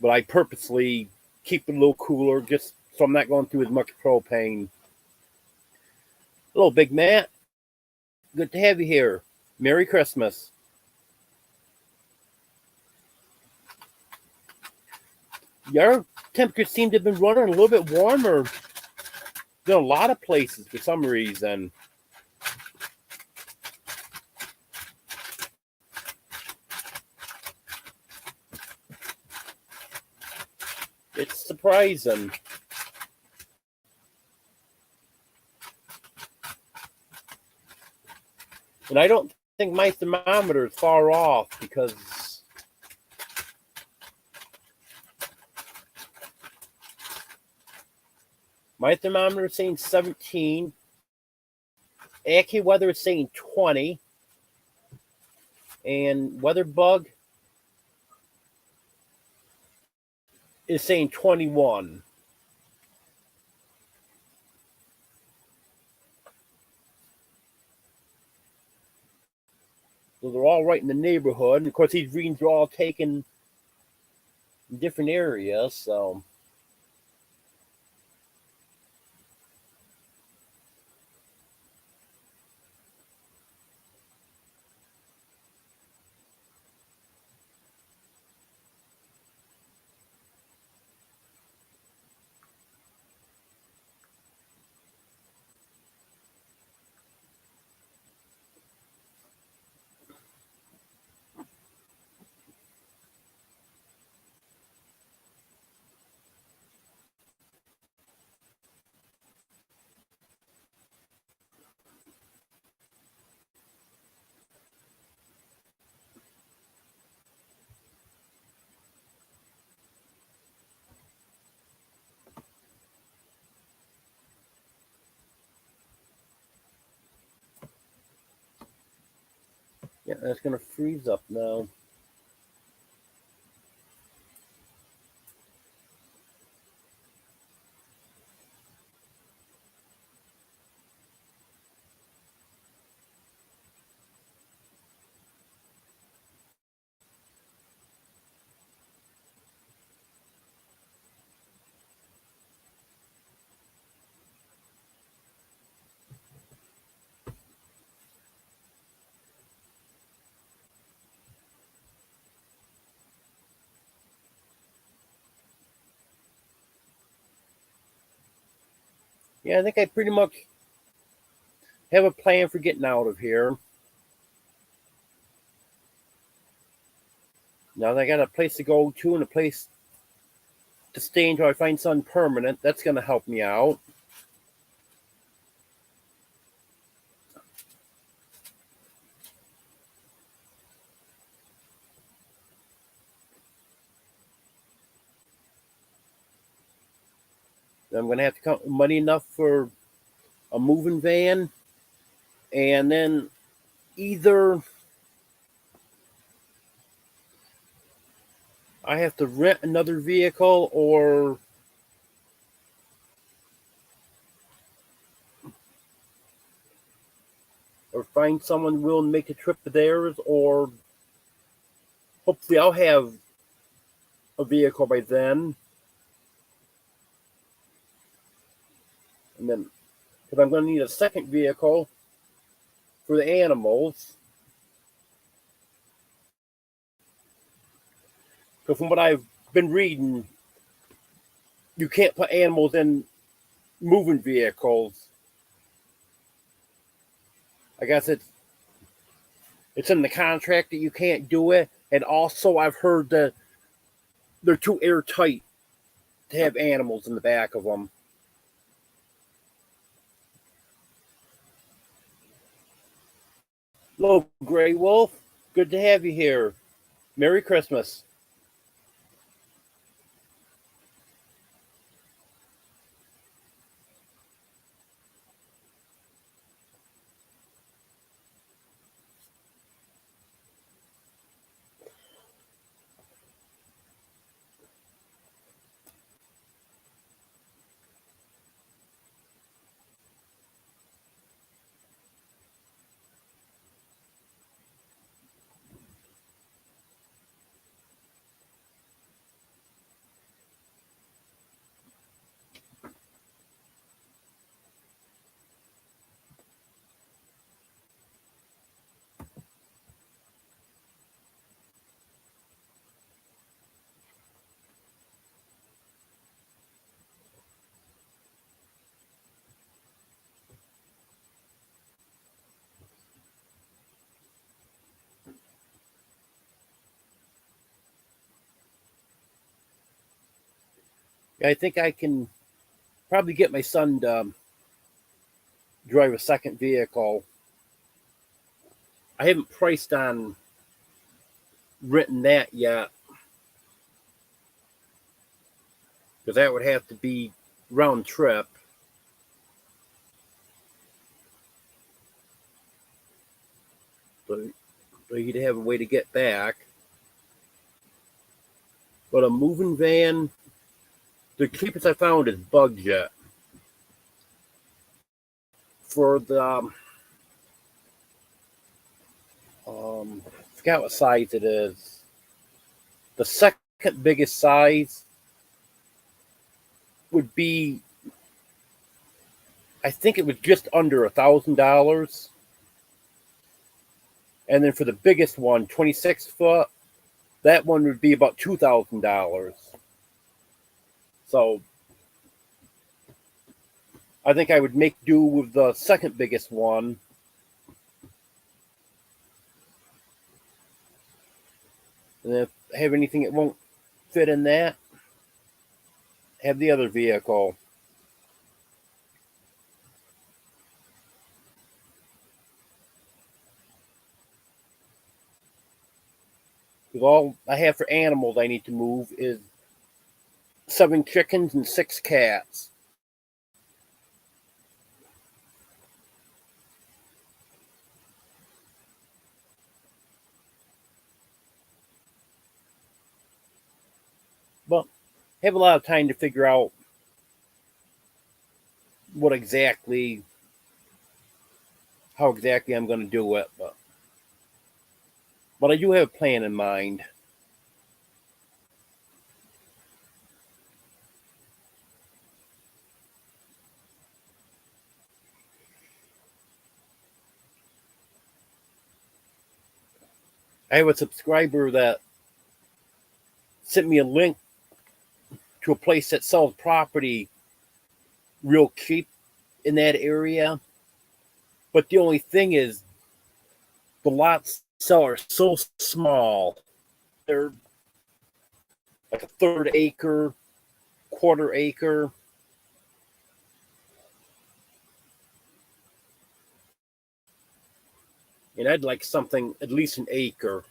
[SPEAKER 1] But I purposely keep it a little cooler just so I'm not going through as much propane. Hello, Big Matt. Good to have you here. Merry Christmas. Your temperatures seem to have been running a little bit warmer than a lot of places for some reason. It's surprising. And I don't think my thermometer is far off because my thermometer is saying 17. AccuWeather is saying 20. And WeatherBug is saying 21. So they're all right in the neighborhood. And of course, these readings are all taken in different areas. So yeah, that's going to freeze up now. Yeah, I think I pretty much have a plan for getting out of here. Now that I got a place to go to and a place to stay until I find something permanent, that's going to help me out. I'm going to have to come money enough for a moving van, and then either I have to rent another vehicle or find someone willing to make a trip to theirs, or hopefully I'll have a vehicle by then. And then, because I'm going to need a second vehicle for the animals. So from what I've been reading, you can't put animals in moving vehicles. I guess it's in the contract that you can't do it, and also I've heard that they're too airtight to have animals in the back of them. Hello, Gray Wolf. Good to have you here. Merry Christmas. I think I can probably get my son to drive a second vehicle. I haven't priced on renting that yet because that would have to be round trip. So you'd have a way to get back. But a moving van, the cheapest I found is Bug Jet. For the I forgot what size it is. The second biggest size would be, I think it was just under $1,000. And then for the biggest one, 26 foot, that one would be about $2,000. So I think I would make do with the second biggest one. And if I have anything that won't fit in that, have the other vehicle. Because all I have for animals I need to move is 7 chickens and 6 cats. But I have a lot of time to figure out how exactly I'm going to do it. But I do have a plan in mind. I have a subscriber that sent me a link to a place that sells property real cheap in that area. But the only thing is, the lots sell are so small. They're like a third acre, quarter acre. And I'd like something at least an acre.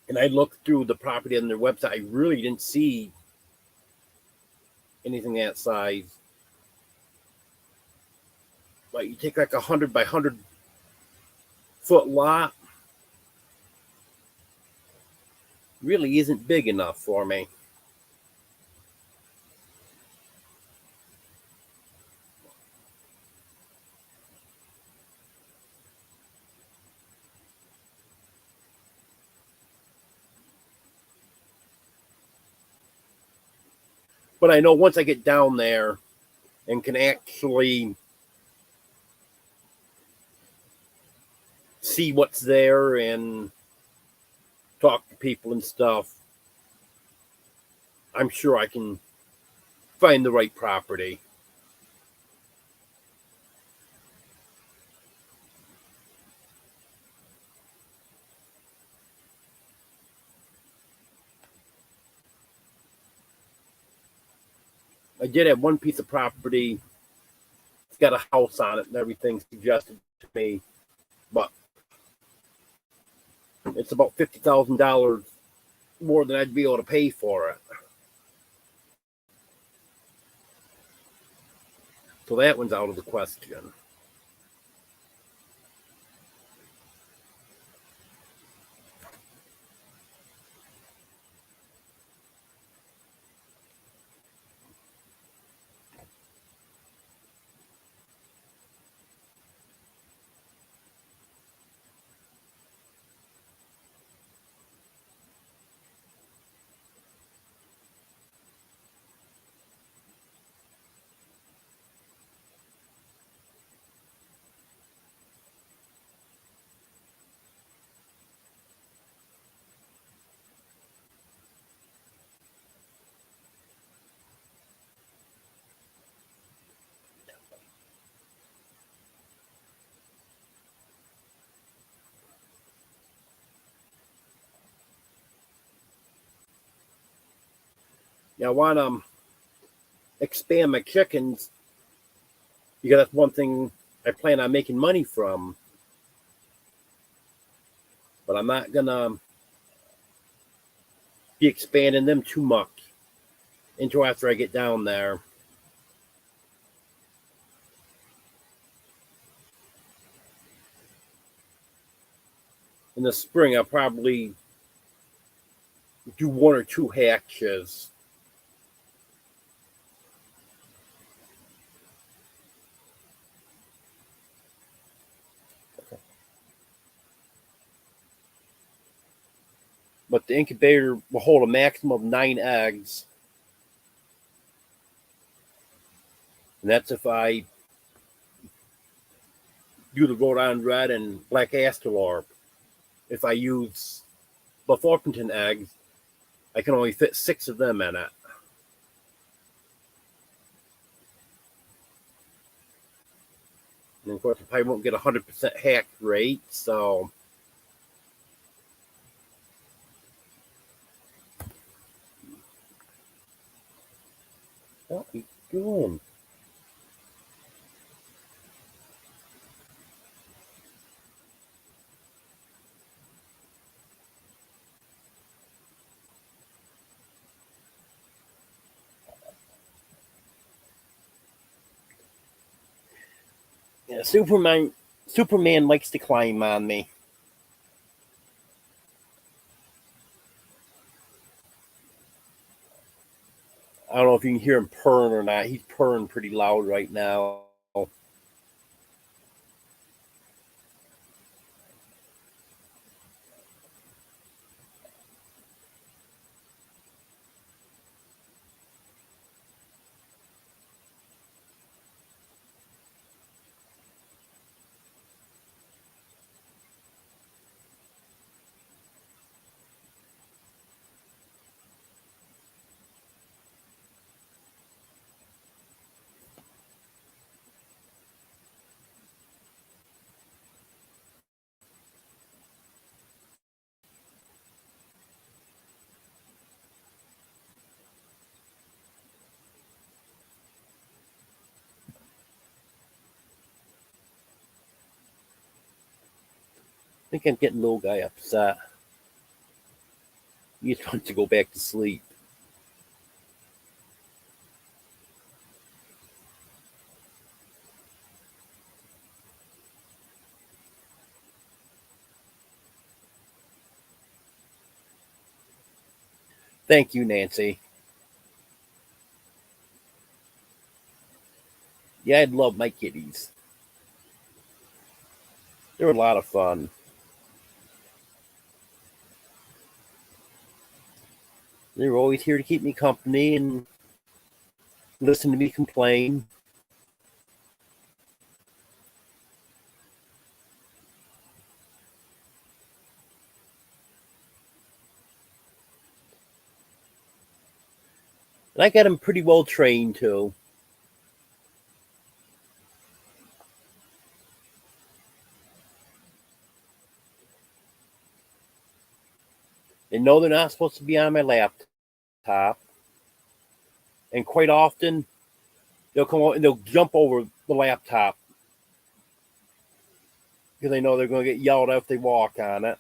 [SPEAKER 1] And I looked through the property on their website. I really didn't see anything that size. Like you take like 100 by 100-foot lot, really isn't big enough for me. But I know once I get down there and can actually see what's there and talk to people and stuff, I'm sure I can find the right property. I did have one piece of property. It's got a house on it and everything suggested to me, but it's about $50,000 more than I'd be able to pay for it. So that one's out of the question. Yeah, I want to expand my chickens because that's one thing I plan on making money from. But I'm not gonna be expanding them too much until after I get down there. In the spring, I'll probably do one or two hatches. But the incubator will hold a maximum of 9 eggs. And that's if I do the Rhode Island Red and Black Astrolorp. If I use Buff Orpington eggs, I can only fit 6 of them in it. And of course, I probably won't get 100% hatch rate, so what are you doing? Yeah, Superman likes to climb on me. I don't know if you can hear him purring or not. He's purring pretty loud right now. I think I'm getting the little guy upset. He just wants to go back to sleep. Thank you, Nancy. Yeah, I'd love my kitties. They're a lot of fun. They were always here to keep me company and listen to me complain. I got them pretty well trained too. They know they're not supposed to be on my laptop, and quite often they'll come out and they'll jump over the laptop because they know they're going to get yelled at if they walk on it.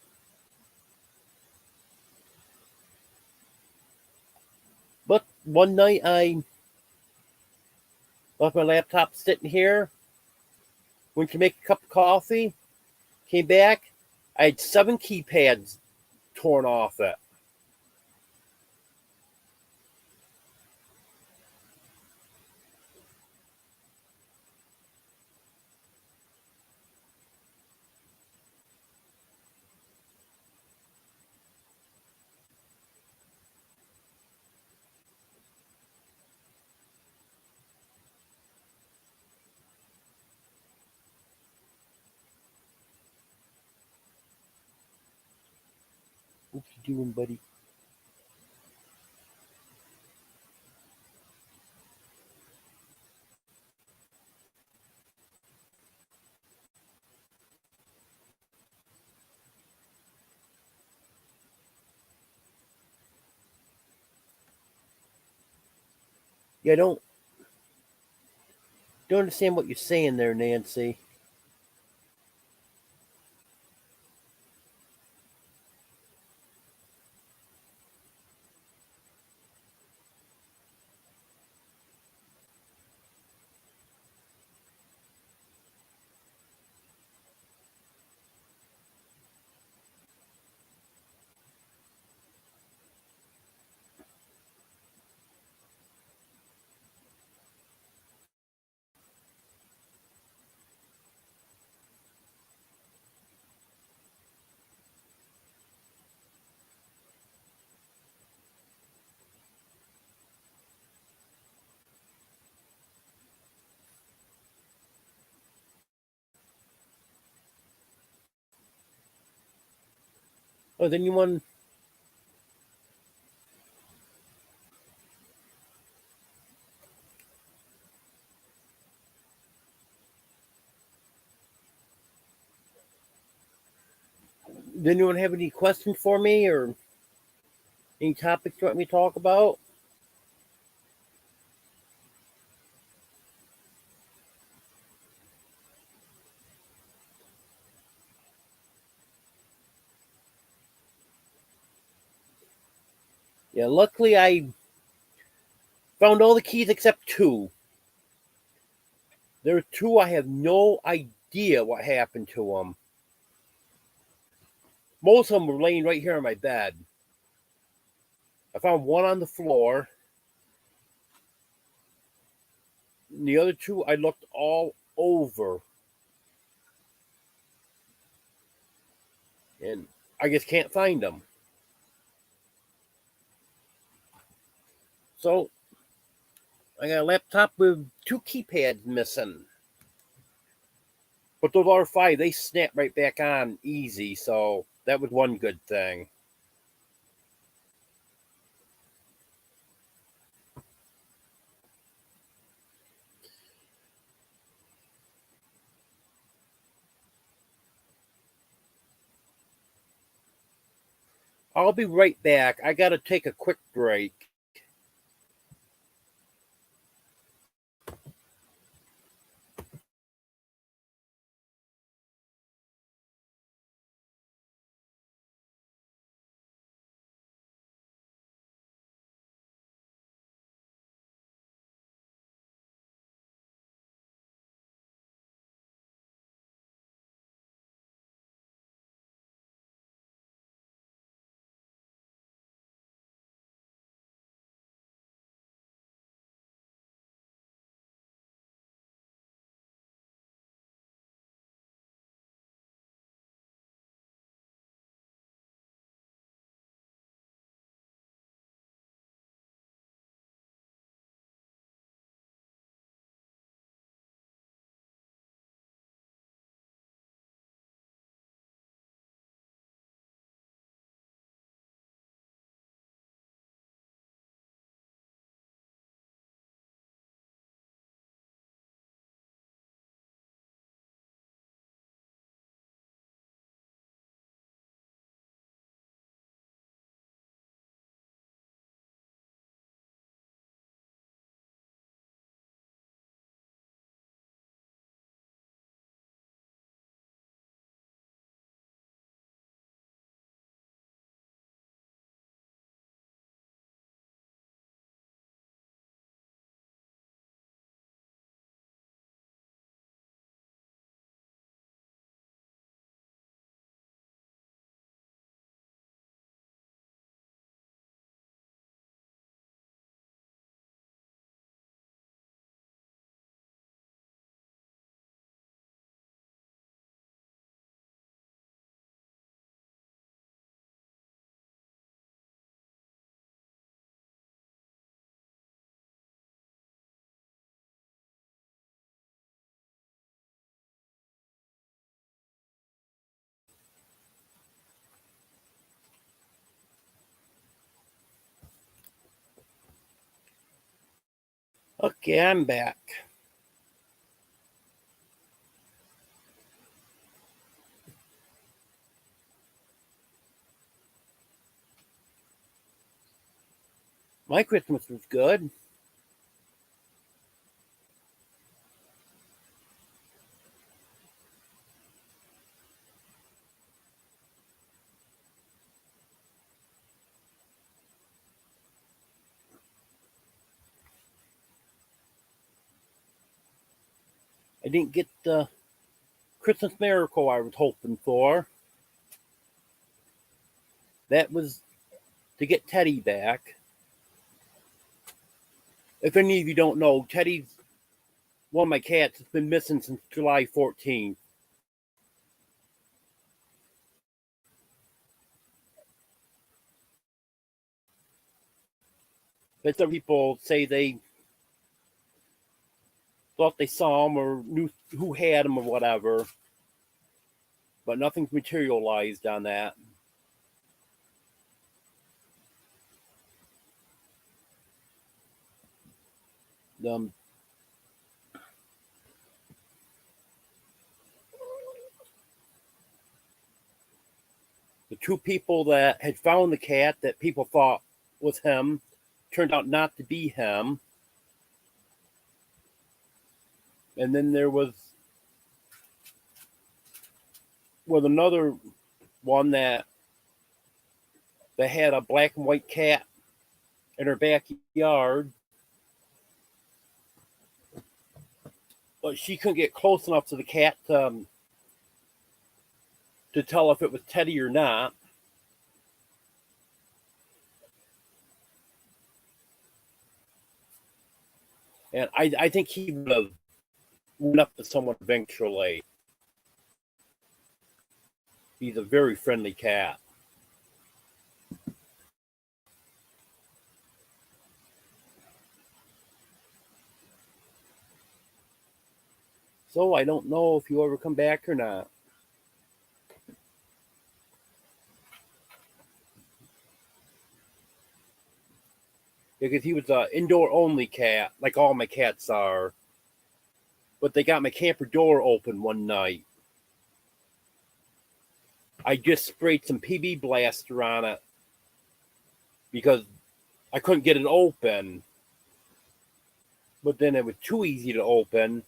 [SPEAKER 1] But one night I left my laptop sitting here, went to make a cup of coffee, came back, I had 7 keypads torn off it. What you doing, buddy? Yeah, don't understand what you're saying there, Nancy. Oh, then you want Did anyone have any questions for me or any topics you want me to talk about? Yeah, luckily I found all the keys except 2. There are 2 I have no idea what happened to them. Most of them were laying right here on my bed. I found one on the floor. And the other 2 I looked all over. And I just can't find them. So I got a laptop with 2 keypads missing. But those R5, they snap right back on easy, so that was one good thing. I'll be right back. I gotta take a quick break. Okay, I'm back. My Christmas was good. I didn't get the Christmas miracle I was hoping for. That was to get Teddy back. If any of you don't know, Teddy's one of my cats that's been missing since July 14th. But some people say they thought they saw him or knew who had him or whatever, but nothing's materialized on that. Um, the two people that had found the cat that people thought was him turned out not to be him. And then there was another one that had a black and white cat in her backyard, but she couldn't get close enough to the cat to tell if it was Teddy or not. And I think he would have went up to someone eventually. He's a very friendly cat. So I don't know if he'll ever come back or not. Because he was an indoor only cat, like all my cats are. But they got my camper door open one night. I just sprayed some PB Blaster on it because I couldn't get it open. But then it was too easy to open,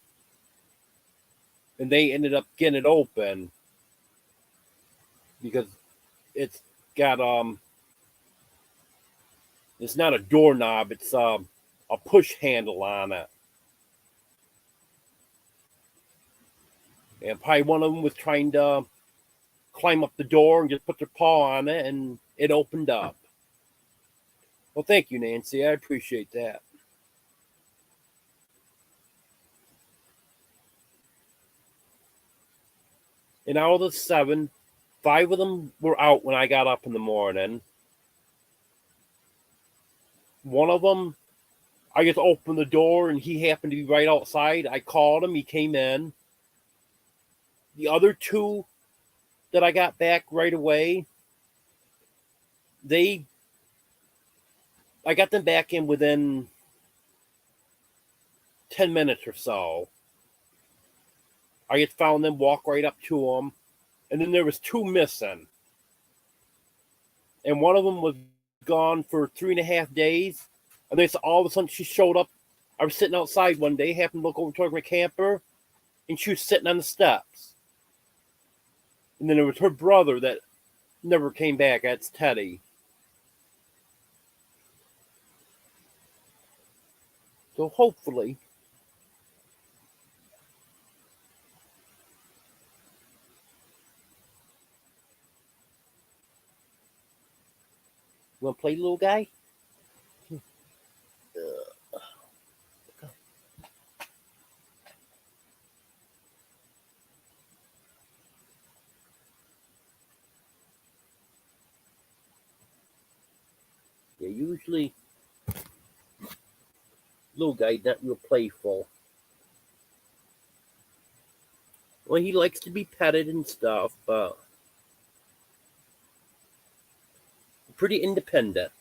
[SPEAKER 1] and they ended up getting it open because it's got it's not a doorknob, it's a push handle on it. And probably one of them was trying to climb up the door and just put their paw on it, and it opened up. Well, thank you, Nancy. I appreciate that. And out of the 7, 5 of them were out when I got up in the morning. One of them, I just opened the door and he happened to be right outside. I called him, he came in. The other 2 that I got back right away, I got them back in within 10 minutes or so. I just found them, walk right up to them, and then there was 2 missing. And one of them was gone for 3.5 days. And then all of a sudden she showed up. I was sitting outside one day, happened to look over toward my camper, and she was sitting on the steps. And then there was her brother that never came back. That's Teddy. So hopefully, you want to play, little guy? Yeah, usually little guy not real playful. Well, he likes to be petted and stuff, but pretty independent.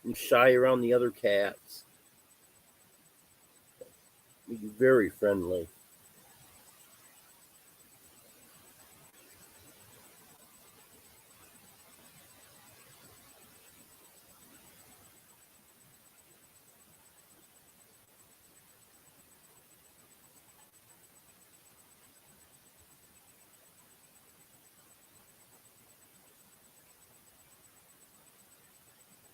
[SPEAKER 1] and shy around the other cats. He's very friendly.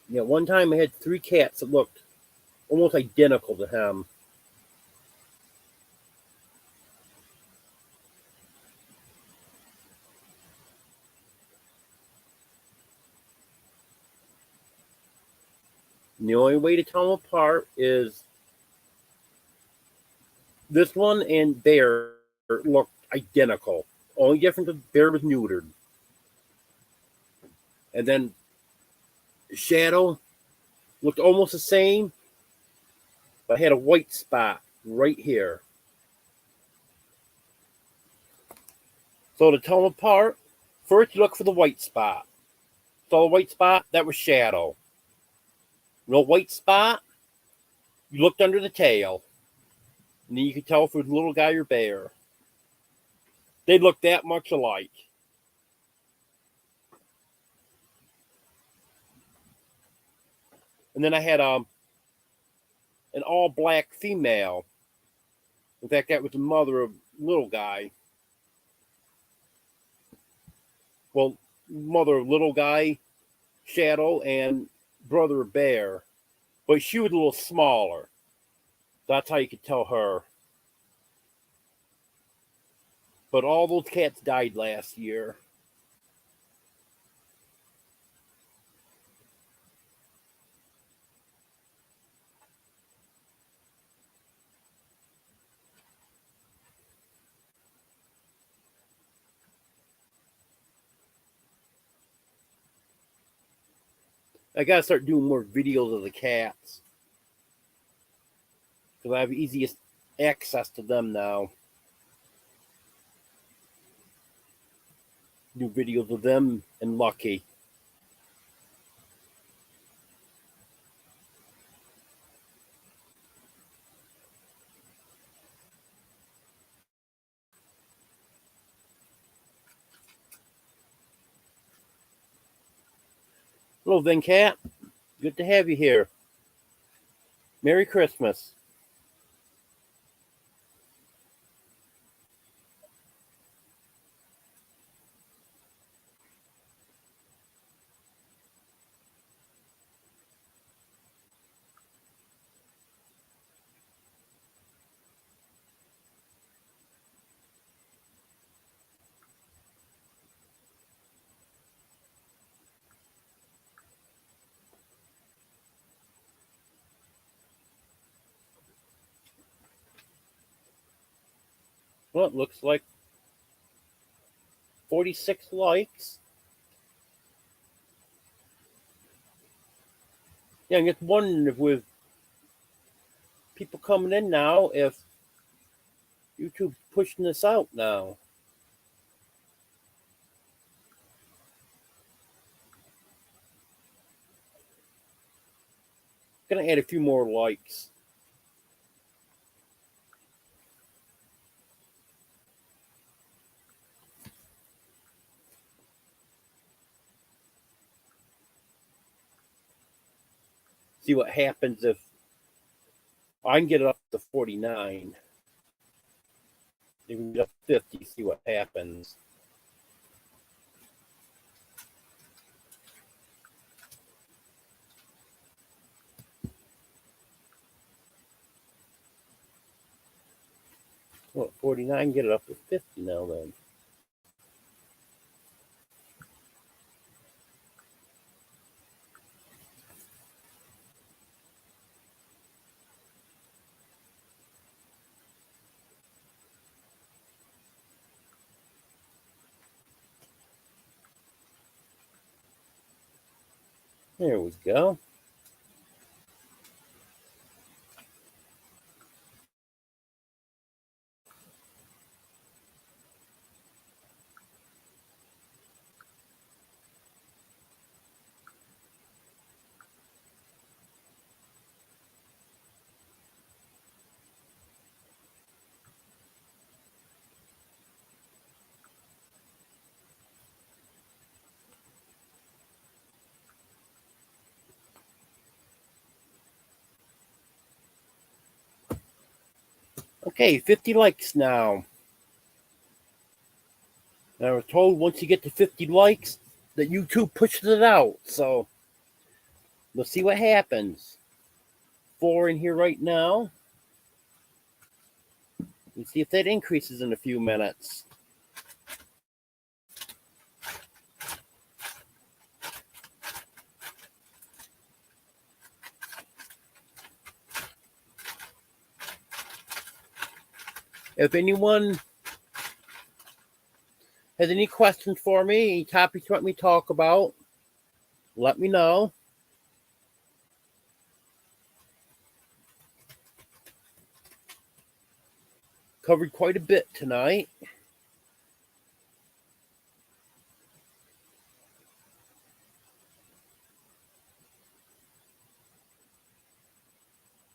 [SPEAKER 1] Yeah, one time I had 3 cats that looked almost identical to him. And the only way to tell them apart is this one and Bear looked identical. Only difference is Bear was neutered. And then Shadow looked almost the same, but had a white spot right here. So to tell them apart, first you look for the white spot. Saw the white spot, that was Shadow. No white spot, you looked under the tail. And then you could tell if it was little guy or Bear. They looked that much alike. And then I had an all black female. In fact, that was the mother of little guy. Well, mother of little guy, Shadow, and brother of Bear. But she was a little smaller. That's how you could tell her. But all those cats died last year. I gotta start doing more videos of the cats. Because I have easiest access to them now. Do videos of them and Lucky. Hello, then, Cat. Good to have you here. Merry Christmas. Well, it looks like 46 likes. Yeah, I'm just wondering if with people coming in now, if YouTube's pushing this out now. Gonna add a few more likes. See what happens if I can get it up to 49. You can get up to 50, see what happens. Well, 49, get it up to 50 now then. There we go. Okay, 50 likes now. And I was told once you get to 50 likes that YouTube pushes it out. So let's see what happens. 4 in here right now. Let's see if that increases in a few minutes. If anyone has any questions for me, any topics you want me to talk about, let me know. Covered quite a bit tonight.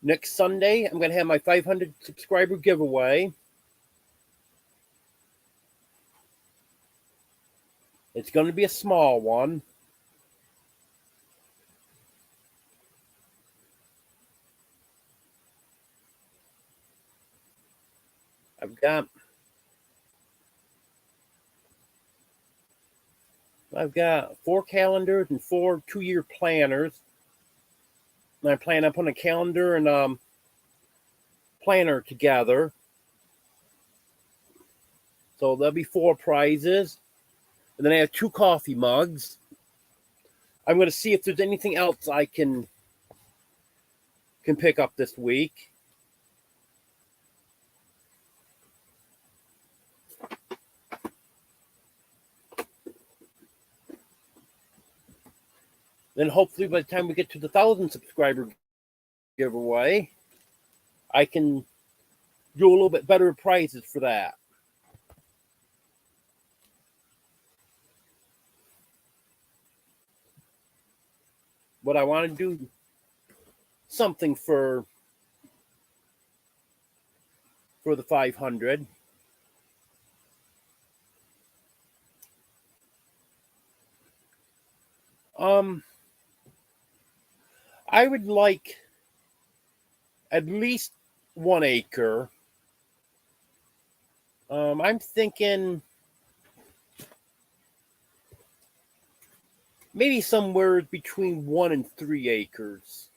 [SPEAKER 1] Next Sunday, I'm going to have my 500 subscriber giveaway. It's going to be a small one. I've got 4 calendars and 4 2-year planners. And I plan on putting a calendar and planner together. So there'll be 4 prizes. And then I have 2 coffee mugs. I'm going to see if there's anything else I can pick up this week. Then hopefully by the time we get to the 1,000 subscriber giveaway, I can do a little bit better prizes for that. But I want to do something for the 500. I would like at least 1 acre. I'm thinking maybe somewhere between 1 and 3 acres.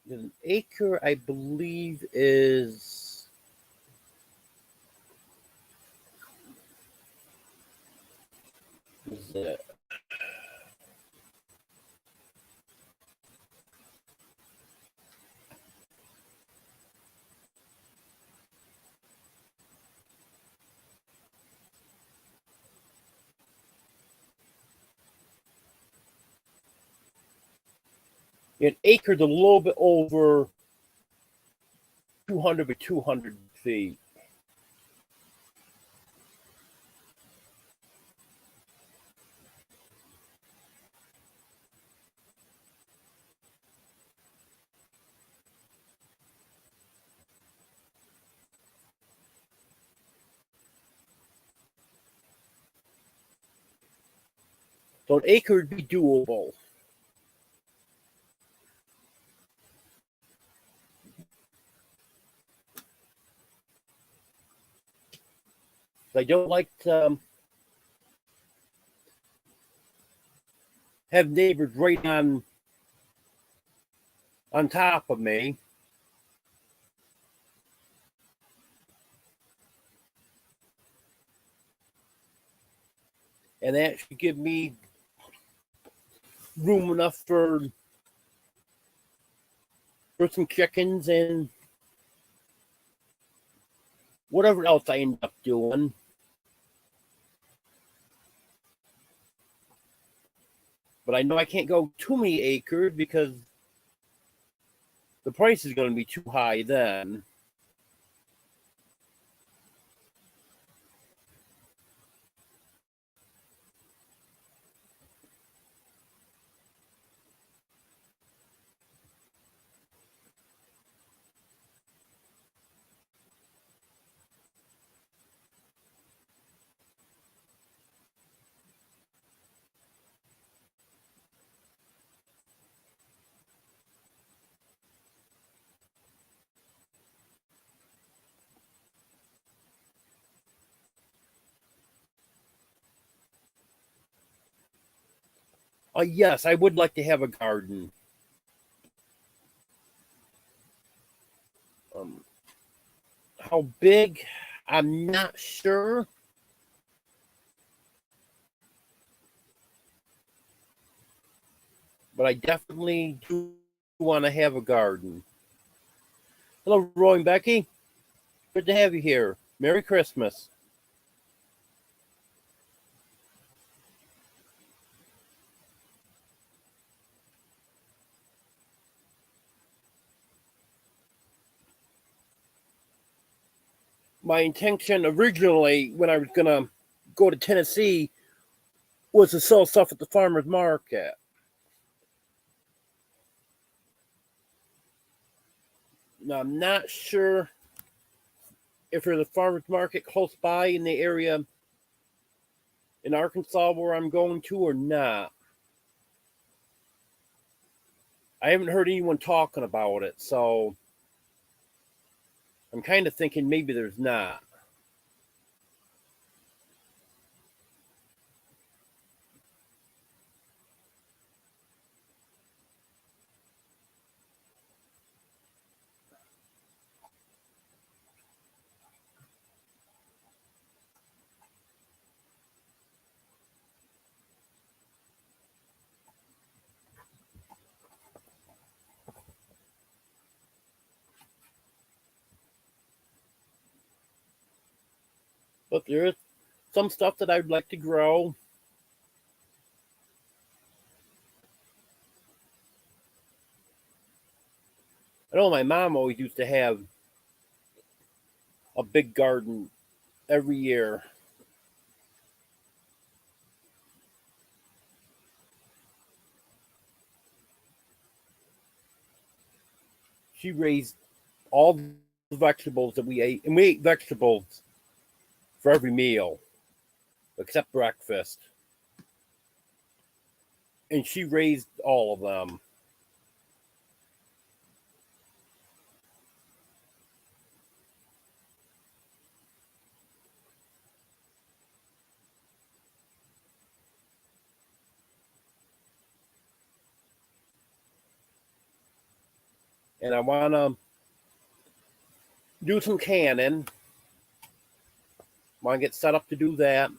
[SPEAKER 1] An acre, I believe, is it? An acre is a little bit over 200 by 200 feet. So an acre would be doable. I don't like to have neighbors right on top of me. And that should give me room enough for some chickens and whatever else I end up doing. But I know I can't go too many acres because the price is going to be too high then. Yes, I would like to have a garden. Um, how big? I'm not sure. But I definitely do want to have a garden. Hello, Roy and Becky. Good to have you here. Merry Christmas. My intention originally, when I was going to go to Tennessee, was to sell stuff at the farmer's market. Now, I'm not sure if there's a farmer's market close by in the area in Arkansas where I'm going to or not. I haven't heard anyone talking about it, so I'm kind of thinking maybe there's not. But there is some stuff that I'd like to grow. I know my mom always used to have a big garden every year. She raised all the vegetables that we ate, and we ate vegetables for every meal except breakfast. And she raised all of them. And I want to do some canning. Want to get set up to do that.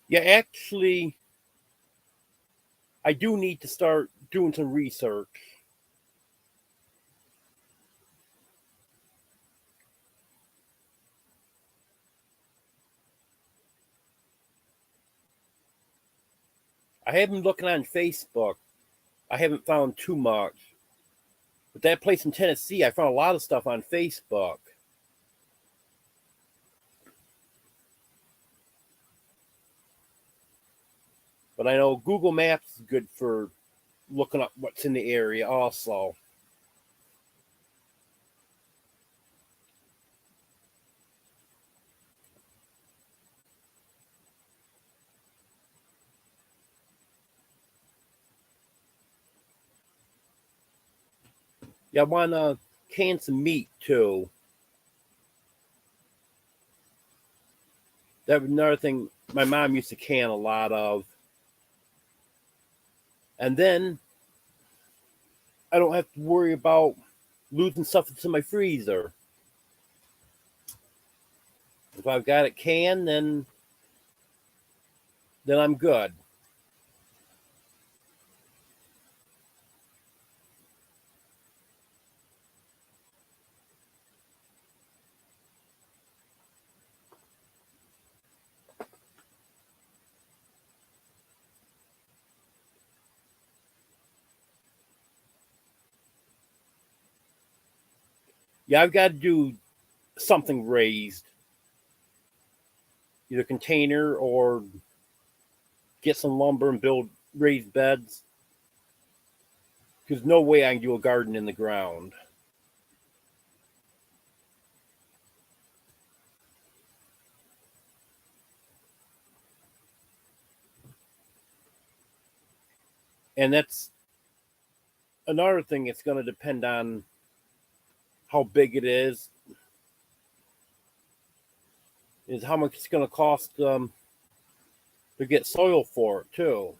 [SPEAKER 1] Yeah, actually, I do need to start doing some research. I have been looking on Facebook. I haven't found too much. But that place in Tennessee, I found a lot of stuff on Facebook. But I know Google Maps is good for looking up what's in the area also. Yeah, I want to can some meat too. That was another thing my mom used to can a lot of. And then I don't have to worry about losing stuff that's in my freezer. If I've got it canned, then I'm good. Yeah, I've got to do something raised, either container or get some lumber and build raised beds. There's no way I can do a garden in the ground. And that's another thing. It's going to depend on how big it is. is how much it's going to cost to get soil for it too.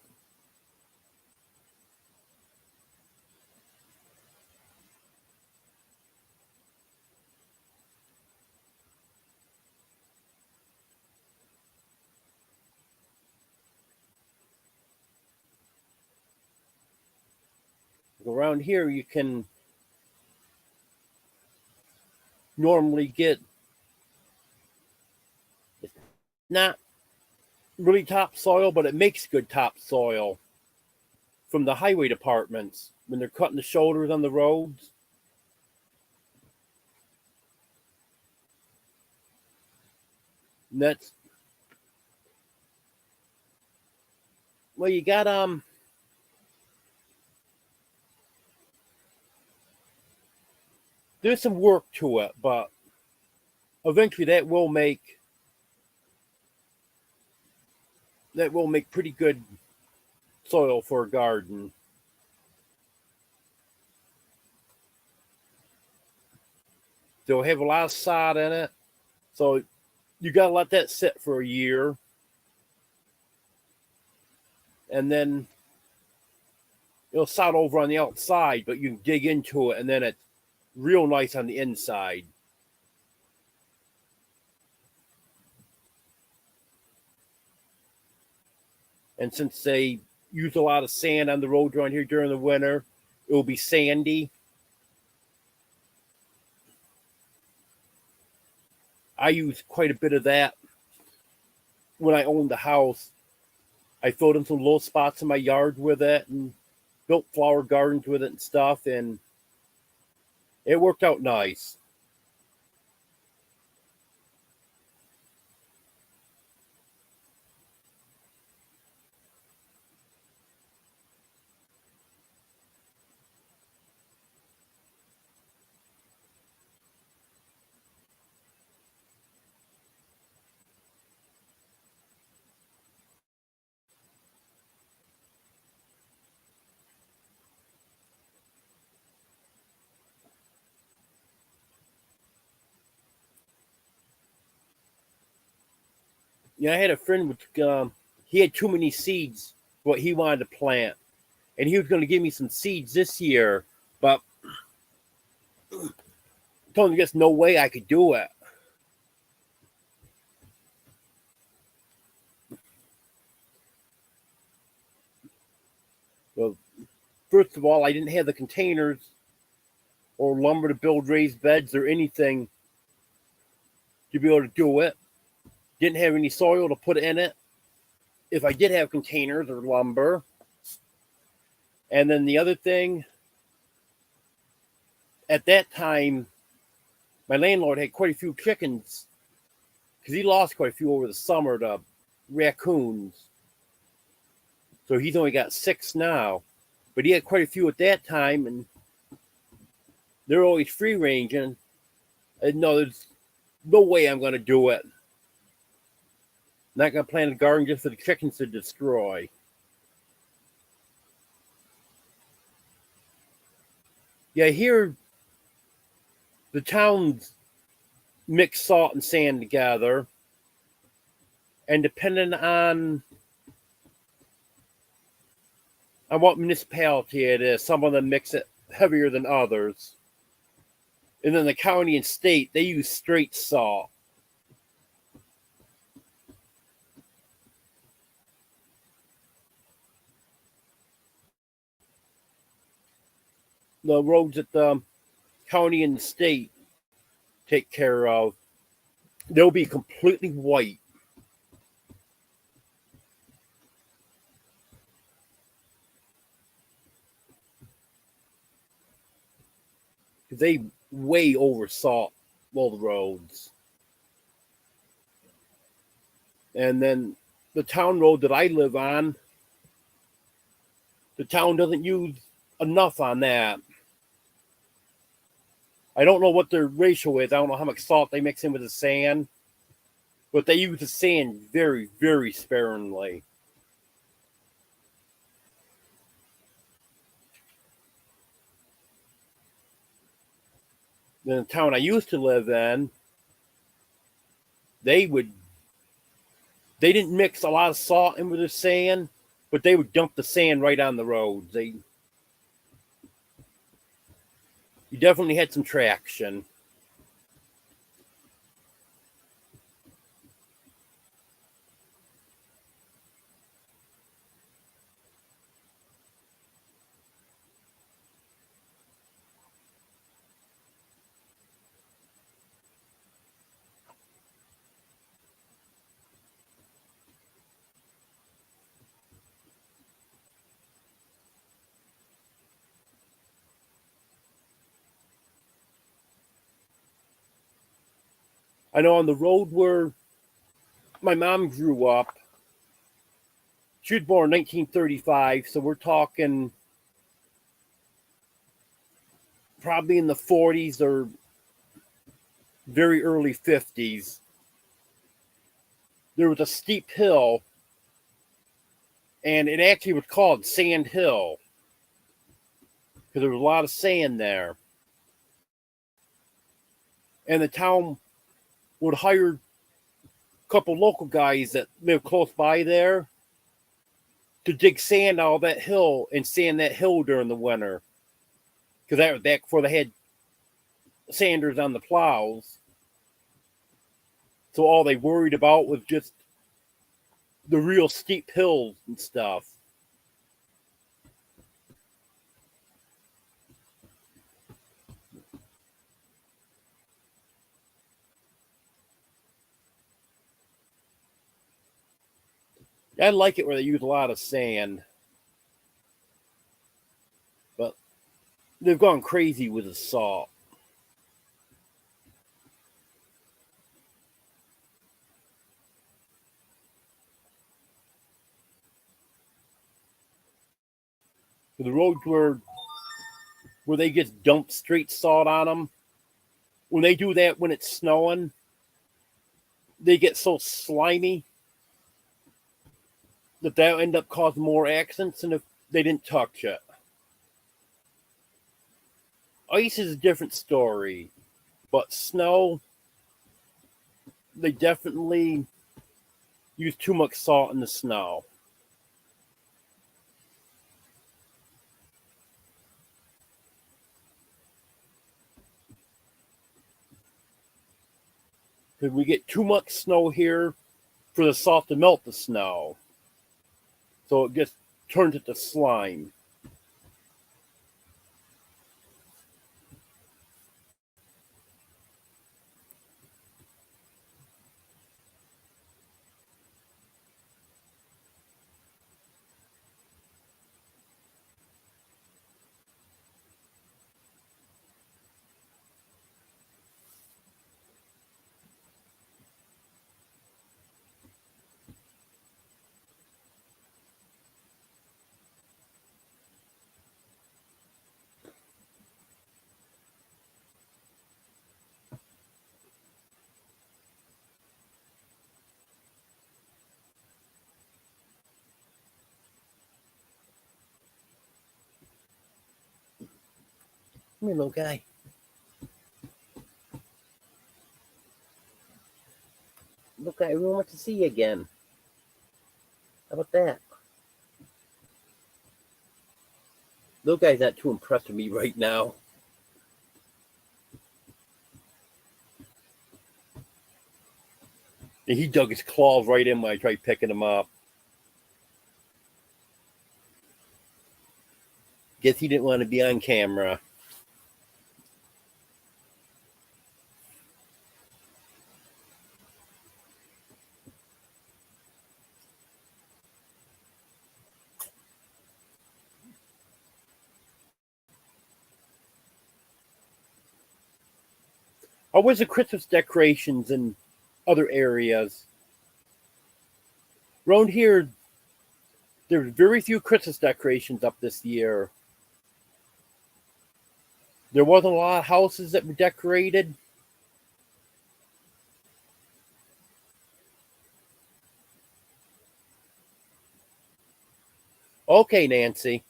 [SPEAKER 1] Around here, you can normally get not really topsoil, but it makes good topsoil from the highway departments when they're cutting the shoulders on the roads. And that's well, you got there's some work to it, but eventually that will make pretty good soil for a garden. They'll have a lot of sod in it, so you got to let that sit for a year, and then it'll sod over on the outside, but you can dig into it, and then it's real nice on the inside. And since they use a lot of sand on the road around here during the winter, it will be sandy. I use quite a bit of that when I owned the house. I filled in some little spots in my yard with it and built flower gardens with it and stuff, and it worked out nice. Yeah, I had a friend with he had too many seeds what he wanted to plant, and he was going to give me some seeds this year, but I told him there's no way I could do it. Well, first of all, I didn't have the containers or lumber to build raised beds or anything to be able to do it. Didn't have any soil to put in it if I did have containers or lumber. And then the other thing, at that time, my landlord had quite a few chickens because he lost quite a few over the summer to raccoons. So he's only got 6 now. But he had quite a few at that time, and they're always free ranging. And no, there's no way I'm going to do it. Not going to plant a garden just for the chickens to destroy. Yeah, here the towns mix salt and sand together, and depending on what municipality it is, some of them mix it heavier than others. And then the county and state, they use straight salt. The roads that the county and the state take care of, they'll be completely white. They way over salt all the roads. And then the town road that I live on, the town doesn't use enough on that. I don't know what their ratio is. I don't know how much salt they mix in with the sand, but they use the sand very, very sparingly. In the town I used to live in, they would They didn't mix a lot of salt in with the sand, but they would dump the sand right on the roads. You definitely had some traction. I know on the road where my mom grew up, she was born in 1935, so we're talking probably in the 40s or very early 50s. There was a steep hill, and it actually was called Sand Hill because there was a lot of sand there. And the town would hire a couple local guys that live close by there to dig sand out of that hill and sand that hill during the winter. Because that was back before they had sanders on the plows. So all they worried about was just the real steep hills and stuff. I like it where they use a lot of sand. But they've gone crazy with the salt. The roads where they just dump straight salt on them, when they do that when it's snowing, they get so slimy that'll end up causing more accidents than if they didn't touch it. Ice is a different story, but snow, they definitely use too much salt in the snow. Because we get too much snow here for the salt to melt the snow. So it just turns it to slime. Come here, little guy. Look, I really want to see you again. How about that? Little guy's not too impressed with me right now. And he dug his claws right in when I tried picking him up. Guess he didn't want to be on camera. How was the Christmas decorations in other areas? Around here, there's very few Christmas decorations up this year. There wasn't a lot of houses that were decorated. Okay, Nancy.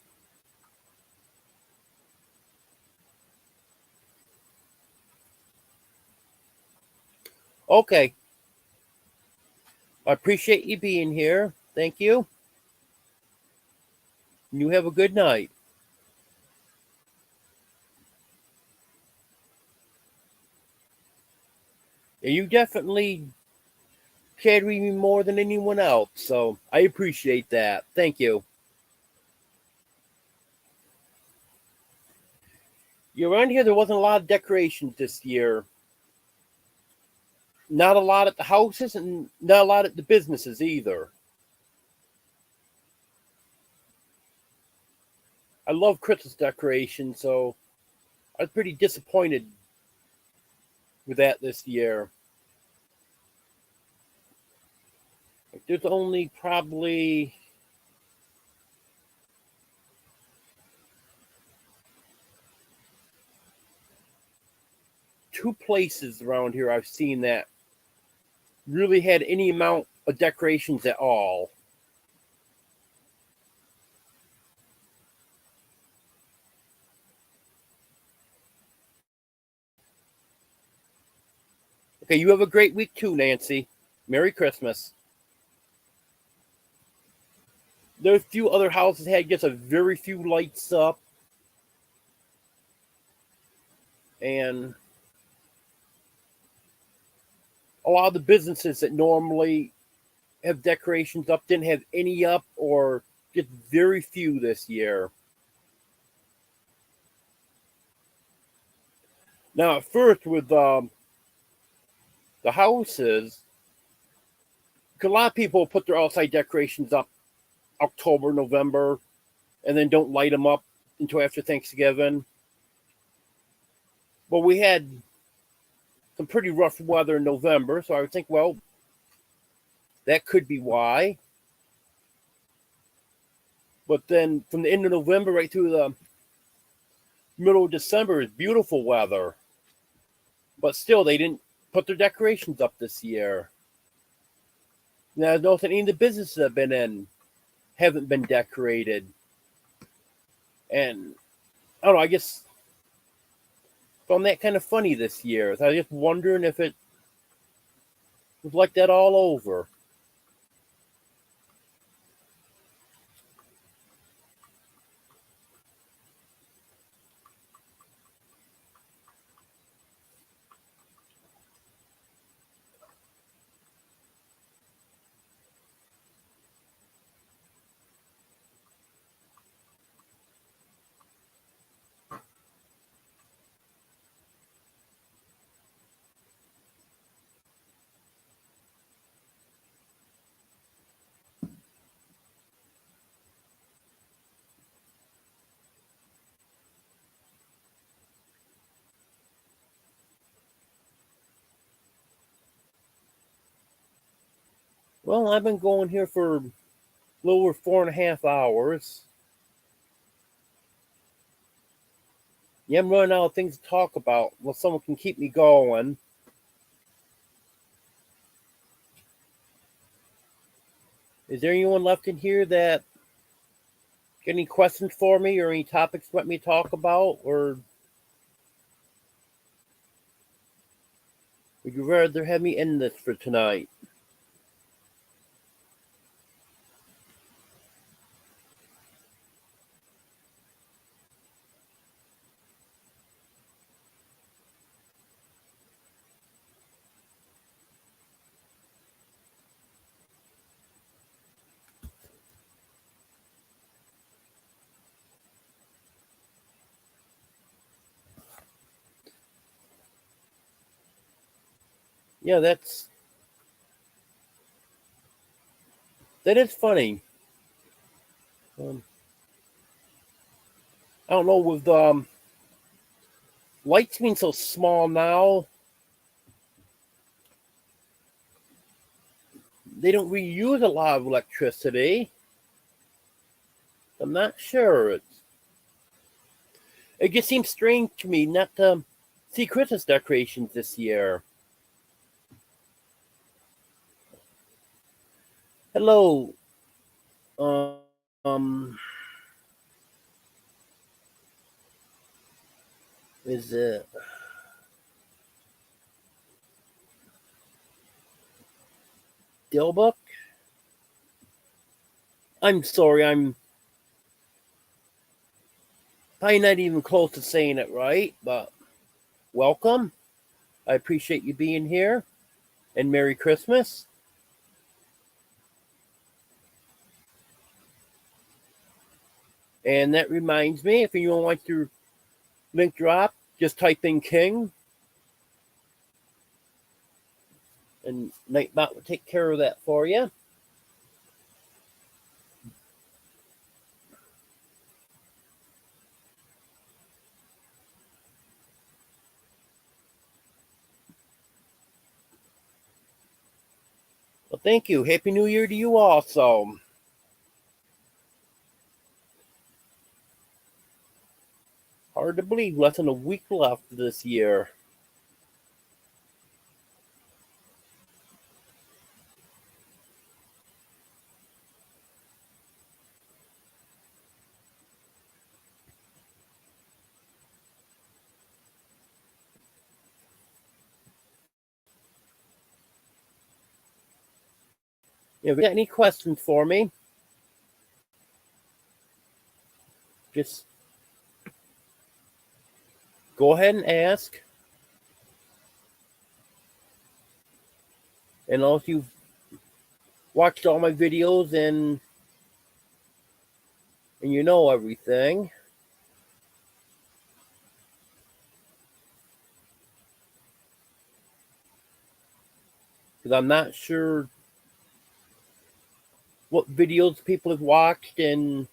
[SPEAKER 1] Okay. I appreciate you being here. Thank you. You have a good night. And you definitely carry me more than anyone else, so I appreciate that. Thank you. Around here, there wasn't a lot of decorations this year. Not a lot at the houses and not a lot at the businesses either. I love Christmas decorations, so I was pretty disappointed with that this year. Like, there's only probably two places around here I've seen that really had any amount of decorations at all. Okay, you have a great week too, Nancy. Merry Christmas. There are a few other houses had just a very few lights up, and a lot of the businesses that normally have decorations up didn't have any up, or just very few this year. Now, at first, with the houses, 'cause a lot of people put their outside decorations up October, November, and then don't light them up until after Thanksgiving. But we had some pretty rough weather in November, so I would think, well, that could be why. But then from the end of November right through the middle of December is beautiful weather. But still, they didn't put their decorations up this year. Now, I noticed any of the businesses I've been in haven't been decorated. And I don't know, I guess found that kind of funny this year. So I was just wondering if it was like that all over. Well, I've been going here for a little over 4.5 hours. Yeah, I'm running out of things to talk about. Well, someone can keep me going. Is there anyone left in here that got any questions for me or any topics you want me to talk about? Or would you rather have me end this for tonight? Yeah, that is funny. Um, I don't know, with lights being so small now, they don't reuse a lot of electricity. I'm not sure. It just seems strange to me not to see Christmas decorations this year. Hello. Um, is it? Dilbuck. I'm sorry, I'm probably not even close to saying it right, but welcome. I appreciate you being here, and Merry Christmas. And that reminds me, if anyone wants your link drop, just type in King, and Nightbot will take care of that for you. Well, thank you. Happy New Year to you also. Hard to believe, less than a week left this year. If you got any questions for me, just go ahead and ask. And also, you've watched all my videos and you know everything. Because I'm not sure what videos people have watched and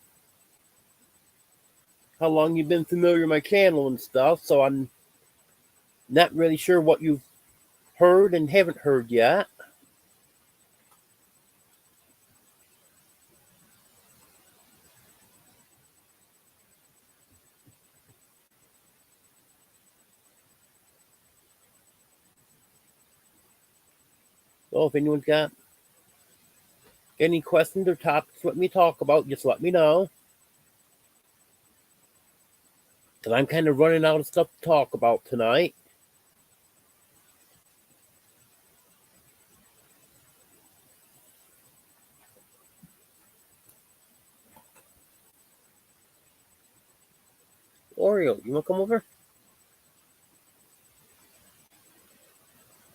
[SPEAKER 1] how long you've been familiar with my channel and stuff. So I'm not really sure what you've heard and haven't heard yet. So if anyone's got any questions or topics let me talk about, just let me know. Because I'm kind of running out of stuff to talk about tonight. Oreo, you want to come over?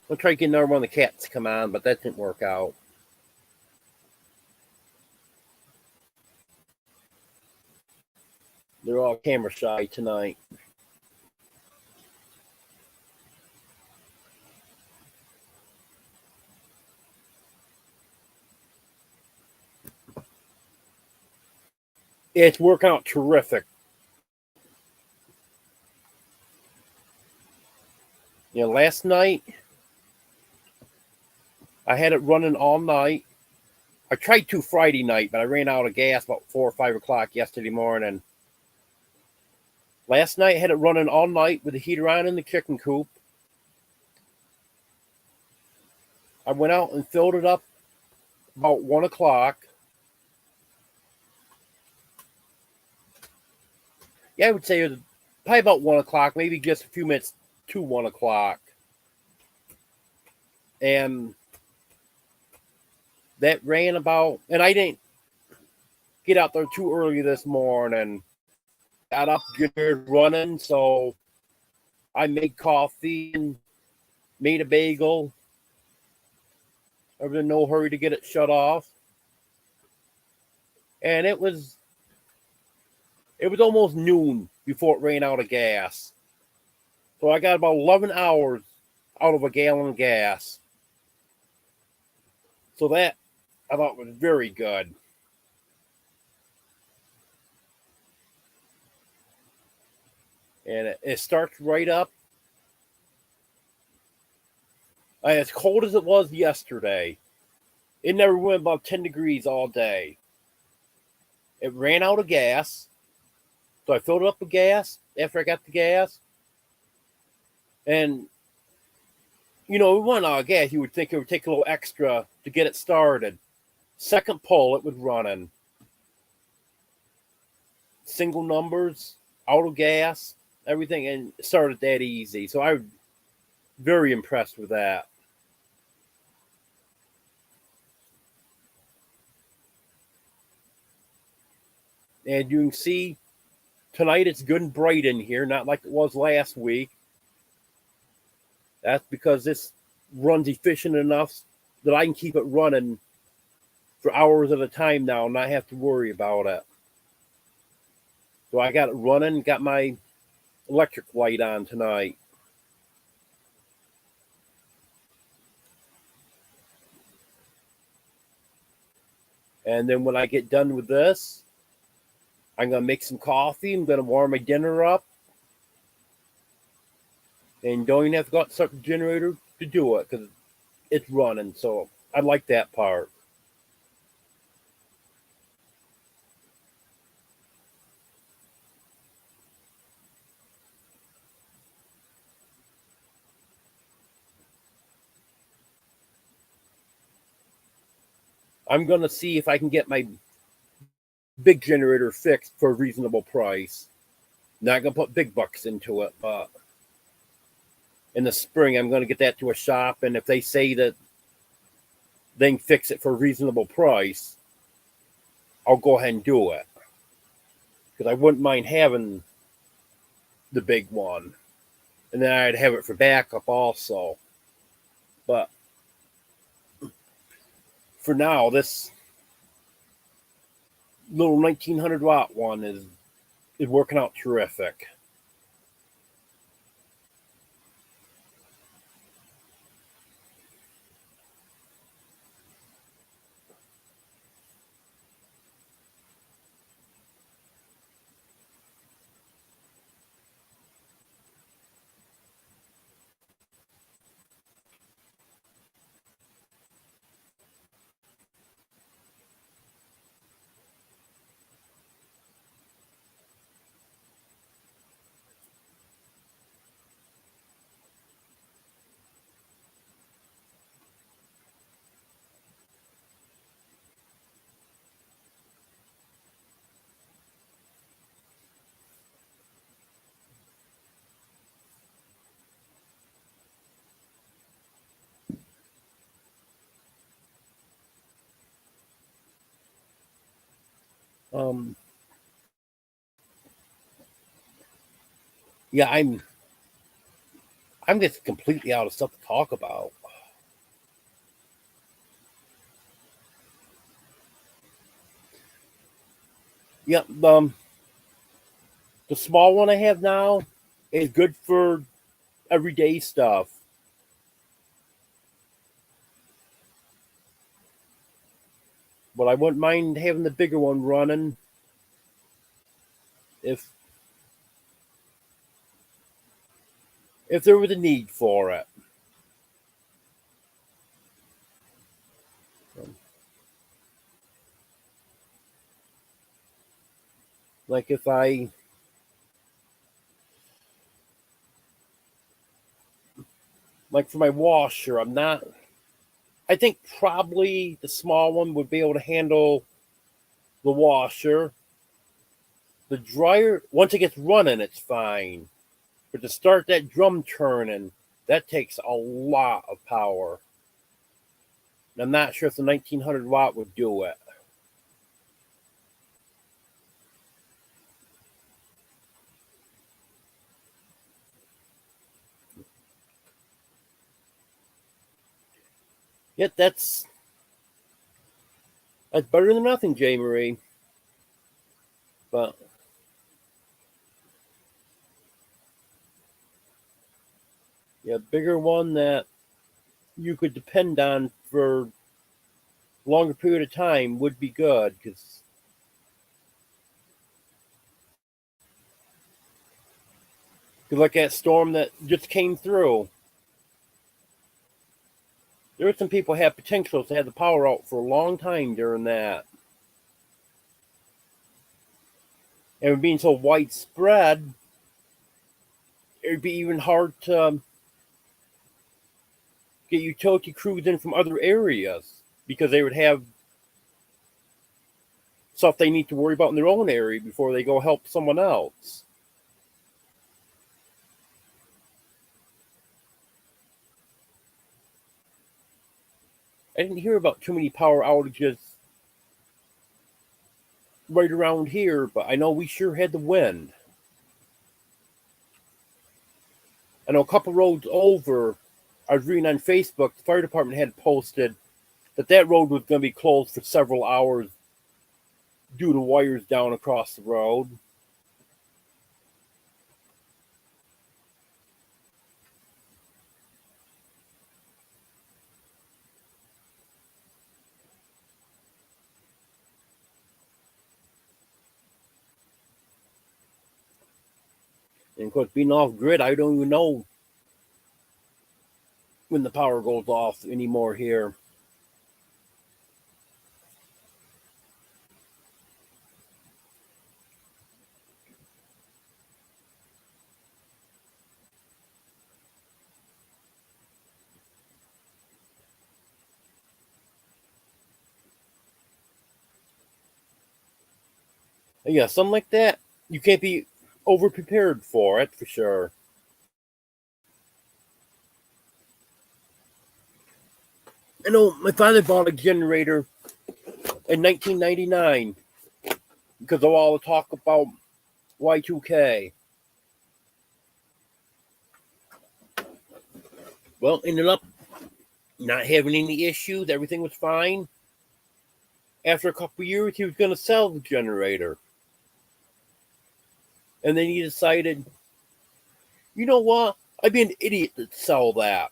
[SPEAKER 1] I'll try to get another one of the cats to come on, but that didn't work out. They're all camera shy tonight. It's working out terrific. You know, last night I had it running all night. I tried to Friday night, but I ran out of gas about 4 or 5 o'clock yesterday morning. Last night I had it running all night with the heater on in the chicken coop. I went out and filled it up about 1 o'clock. Yeah, I would say it was probably about 1 o'clock, maybe just a few minutes to 1 o'clock. And that ran about, and I didn't get out there too early this morning. Got up, good running, so I made coffee and made a bagel. I was in no hurry to get it shut off. And it was almost noon before it ran out of gas. So I got about 11 hours out of a gallon of gas. So that I thought was very good. And it starts right up. As cold as it was yesterday, it never went above 10 degrees all day. It ran out of gas. So I filled it up with gas after I got the gas. And, you know, we went out of gas. You would think it would take a little extra to get it started. Second pull, it was running. Single numbers, auto gas, everything, and it started that easy. So I was very impressed with that. And you can see tonight it's good and bright in here, not like it was last week. That's because this runs efficient enough that I can keep it running for hours at a time now and not have to worry about it. So I got it running, got my electric light on tonight. And then when I get done with this, I'm going to make some coffee. I'm going to warm my dinner up. And don't even have to go out and start the generator to do it because it's running. So I like that part. I'm going to see if I can get my big generator fixed for a reasonable price. Not going to put big bucks into it, but in the spring, I'm going to get that to a shop. And if they say that they can fix it for a reasonable price, I'll go ahead and do it. Because I wouldn't mind having the big one. And then I'd have it for backup also. But for now, this little 1900 watt one is working out terrific. Um, yeah, I'm just completely out of stuff to talk about. Yeah, the small one I have now is good for everyday stuff. But I wouldn't mind having the bigger one running if there was a need for it. Like if I like for my washer, I'm not. I think probably the small one would be able to handle the washer. The dryer, once it gets running, it's fine. But to start that drum turning, that takes a lot of power. And I'm not sure if the 1900 watt would do it. Yet that's better than nothing, J. Marie. But yeah, bigger one that you could depend on for a longer period of time would be good because like that storm that just came through, there were some people who had potential to have the power out for a long time during that. And being so widespread, it'd be even hard to get utility crews in from other areas because they would have stuff they need to worry about in their own area before they go help someone else. I didn't hear about too many power outages right around here, but I know we sure had the wind. I know a couple roads over, I was reading on Facebook, the fire department had posted that road was going to be closed for several hours due to wires down across the road. And of course, being off grid, I don't even know when the power goes off anymore here. Yeah, something like that, you can't be over prepared for it, for sure. I know my father bought a generator in 1999 because of all the talk about Y2K. Well, ended up not having any issues. Everything was fine. After a couple of years, he was going to sell the generator. And then he decided, you know what? I'd be an idiot to sell that.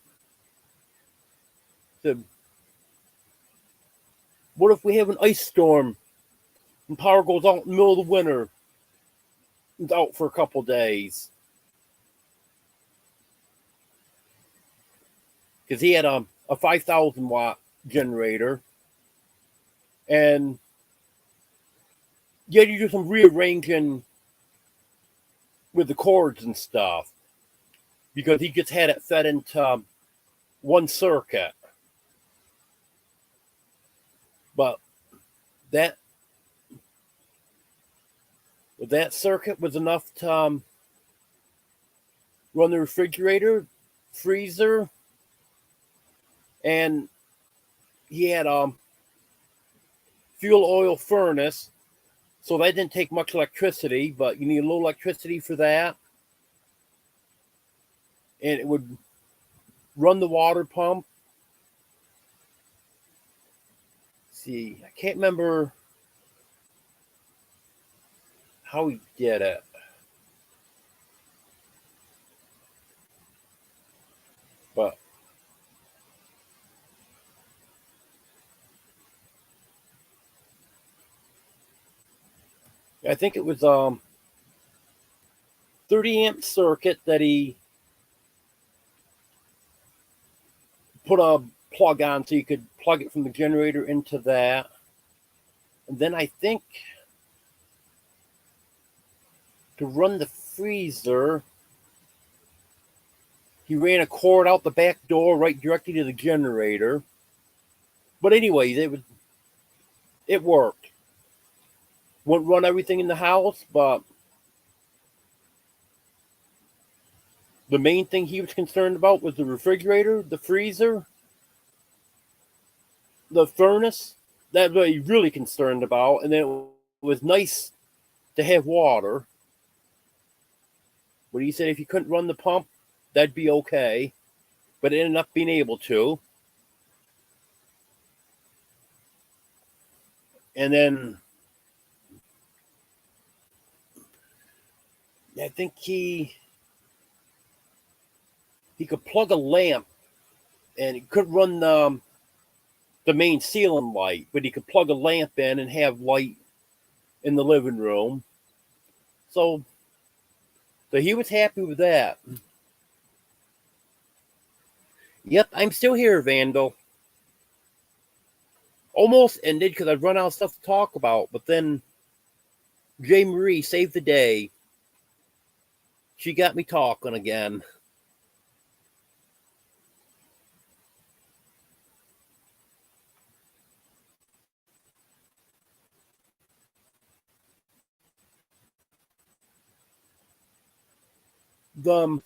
[SPEAKER 1] So, what if we have an ice storm and power goes out in the middle of the winter? It's out for a couple days. Because he had a 5,000 watt generator. And you had to do some rearranging with the cords and stuff. Because he just had it fed into one circuit. But that circuit was enough to run the refrigerator, freezer, and he had a fuel oil furnace, so that didn't take much electricity, but you need a little electricity for that. And it would run the water pump. Let's see, I can't remember how he did it. But I think it was 30 amp circuit that he put a plug on so you could plug it from the generator into that. And then I think to run the freezer, he ran a cord out the back door right directly to the generator. But anyways, it worked. Wouldn't run everything in the house, but the main thing he was concerned about was the refrigerator, the freezer, the furnace. That's what he really concerned about. And then it was nice to have water. But he said if you couldn't run the pump, that'd be okay. But it ended up being able to. And then I think he could plug a lamp, and he couldn't run the main ceiling light, but he could plug a lamp in and have light in the living room. So he was happy with that. Yep, I'm still here, Vandal. Almost ended because I'd run out of stuff to talk about, but then J. Marie saved the day. She got me talking again. The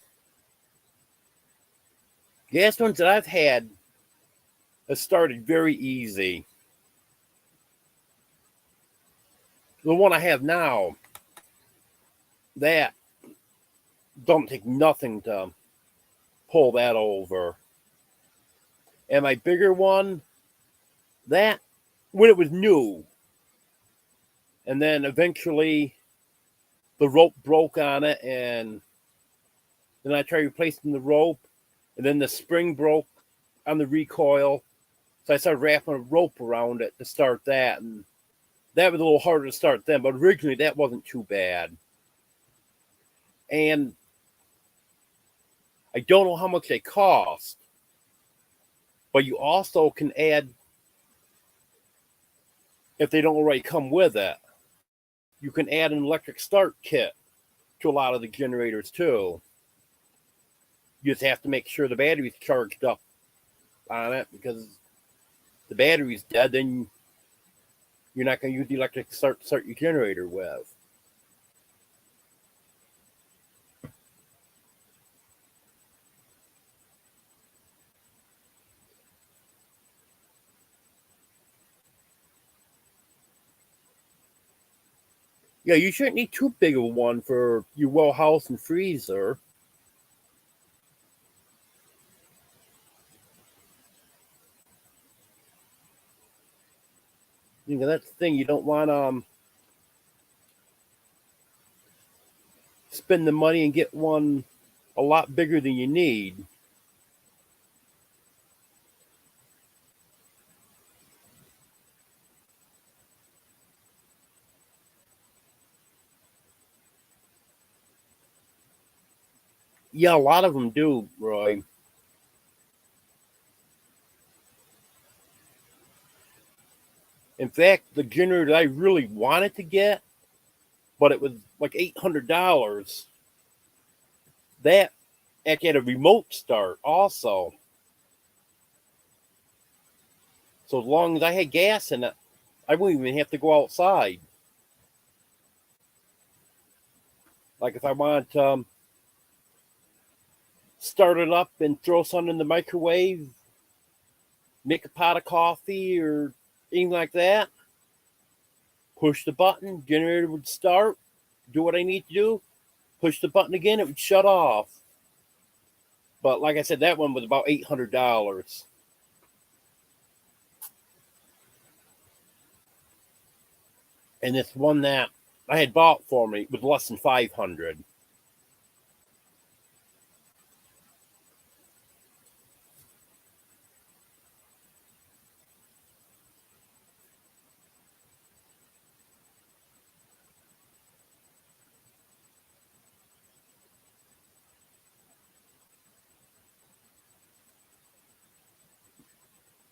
[SPEAKER 1] gas ones that I've had have started very easy. The one I have now, that don't take nothing to pull that over. And my bigger one, that when it was new, and then eventually the rope broke on it, and then I tried replacing the rope, and then the spring broke on the recoil, so I started wrapping a rope around it to start that, and that was a little harder to start then, but originally that wasn't too bad. And I don't know how much they cost, but you also can add, if they don't already come with it, you can add an electric start kit to a lot of the generators too. You just have to make sure the battery's charged up on it, because if the battery's dead, then you're not going to use the electric start your generator with. Yeah, you shouldn't need too big of a one for your well house and freezer. You know, that's the thing. You don't want to spend the money and get one a lot bigger than you need. Yeah, a lot of them do, Roy. In fact, the generator that I really wanted to get, but it was like $800. That actually had a remote start also. So as long as I had gas in it, I wouldn't even have to go outside. Like if I wanted to start it up and throw something in the microwave, make a pot of coffee or anything like that, push the button, generator would start, do what I need to do, push the button again, it would shut off. But like I said, that one was about $800. And this one that I had bought for me was less than 500.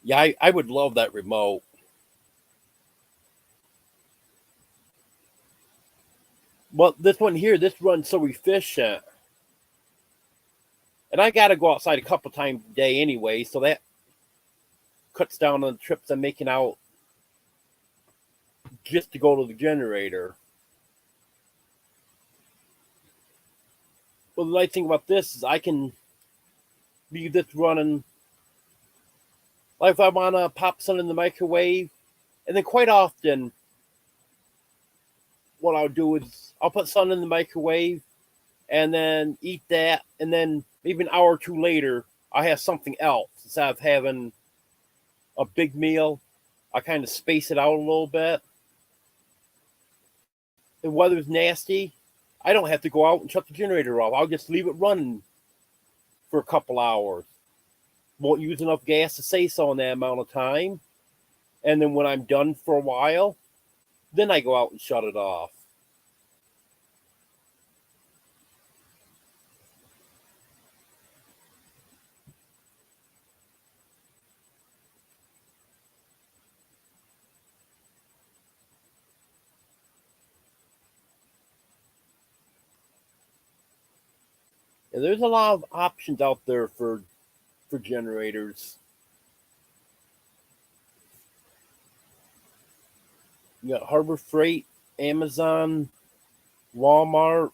[SPEAKER 1] Yeah, I would love that remote. Well, this one here, this runs so efficient. And I got to go outside a couple times a day anyway, so that cuts down on the trips I'm making out just to go to the generator. Well, the nice thing about this is I can leave this running. Like if I want to pop something in the microwave, and then quite often, what I'll do is I'll put something in the microwave and then eat that, and then maybe an hour or two later, I have something else instead of having a big meal. I kind of space it out a little bit. The weather's nasty, I don't have to go out and shut the generator off. I'll just leave it running for a couple hours. Won't use enough gas to say so in that amount of time. And then when I'm done for a while, then I go out and shut it off. And there's a lot of options out there for generators. You got Harbor Freight, Amazon, Walmart.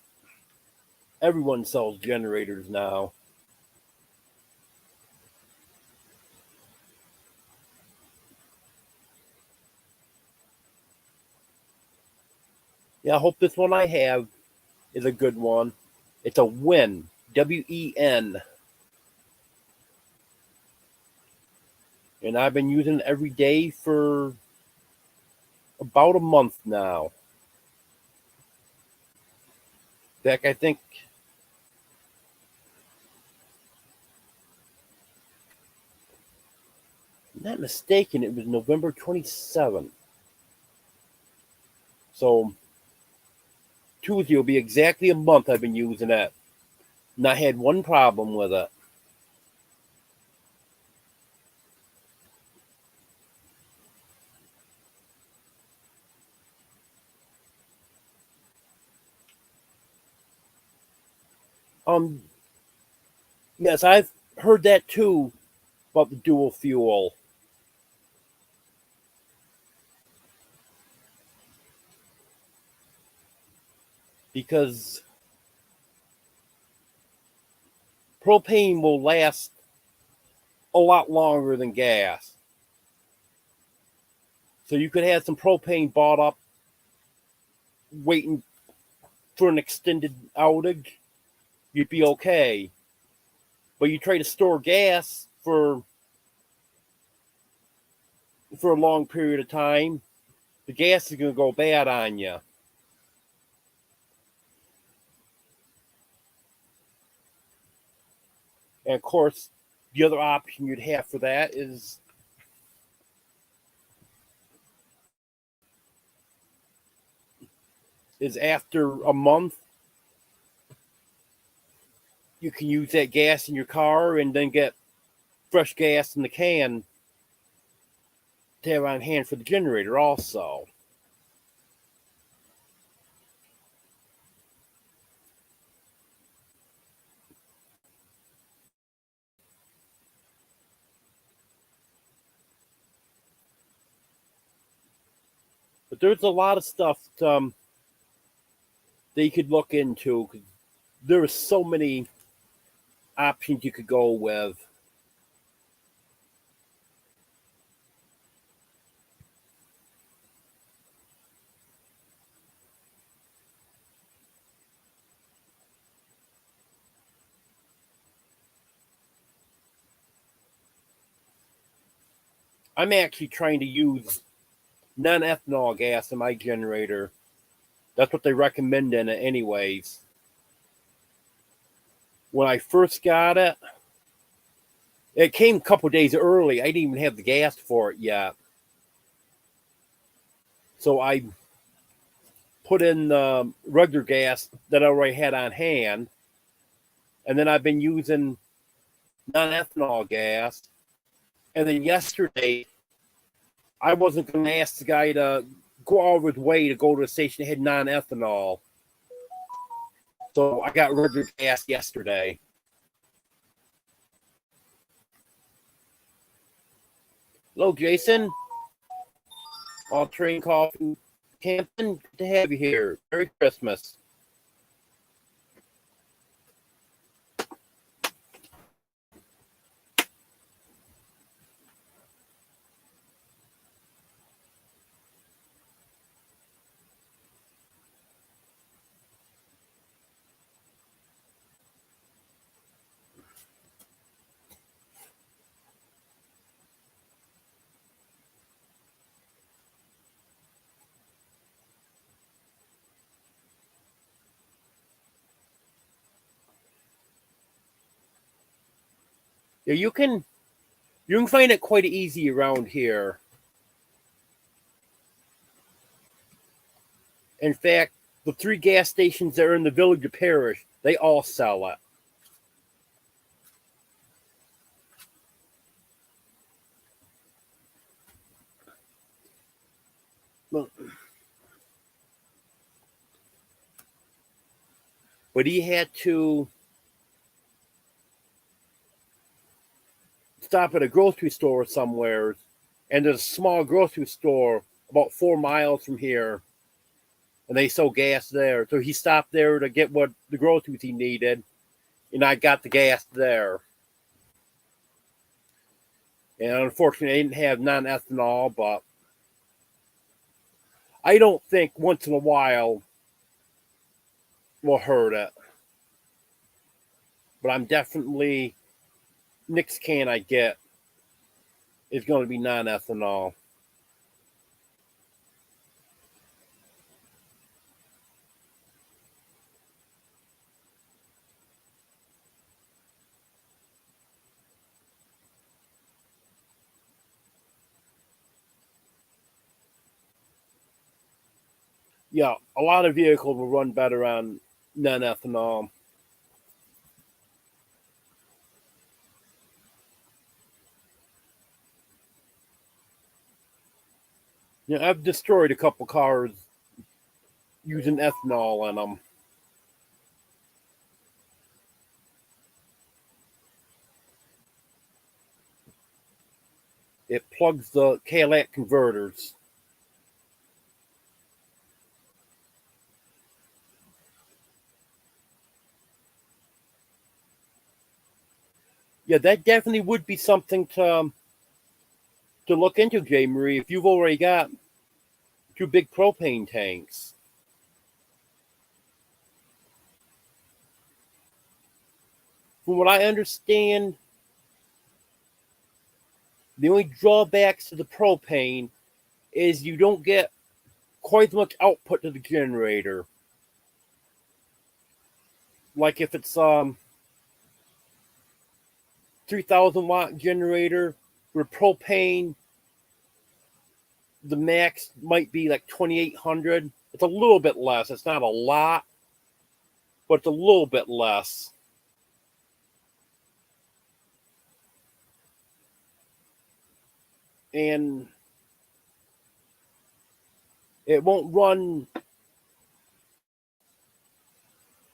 [SPEAKER 1] Everyone sells generators now. Yeah, I hope this one I have is a good one. It's a Wen, WEN. And I've been using it every day for about a month now. In fact, I think I'm not mistaken, it was November 27th. So Tuesday will be exactly a month I've been using it. And I had one problem with it. Um, yes, I've heard that too about the dual fuel. Because propane will last a lot longer than gas. So you could have some propane bought up waiting for an extended outage, you'd be okay. But you try to store gas for a long period of time, the gas is going to go bad on you. And of course, the other option you'd have for that is after a month, you can use that gas in your car and then get fresh gas in the can to have on hand for the generator also. But there's a lot of stuff that you could look into. There are so many options you could go with. I'm actually trying to use non-ethanol gas in my generator. That's what they recommend in it anyways. When I first got it, it came a couple days early. I didn't even have the gas for it yet. So I put in the regular gas that I already had on hand. And then I've been using non-ethanol gas. And then yesterday, I wasn't going to ask the guy to go all of his way to go to a station that had non-ethanol. So I got regular gas yesterday. Hello, Jason. All train coffee Campton. Good to have you here. Merry Christmas. Yeah, you can find it quite easy around here. In fact, the 3 gas stations that are in the village of Parrish, they all sell it. But he had to stop at a grocery store somewhere, and there's a small grocery store about 4 miles from here, and they sell gas there. So he stopped there to get what the groceries he needed, and I got the gas there. And unfortunately, I didn't have non-ethanol, but I don't think once in a while will hurt it. But I'm definitely next can I get is going to be non-ethanol. Yeah, a lot of vehicles will run better on non-ethanol. Yeah, I've destroyed a couple cars using ethanol in them. It plugs the catalytic converters. Yeah, that definitely would be something to look into, J. Marie, if you've already got two big propane tanks. From what I understand, the only drawbacks to the propane is you don't get quite as much output to the generator. Like if it's 3,000 watt generator with propane, the max might be like 2,800. It's a little bit less. It's not a lot, but it's a little bit less. And it won't run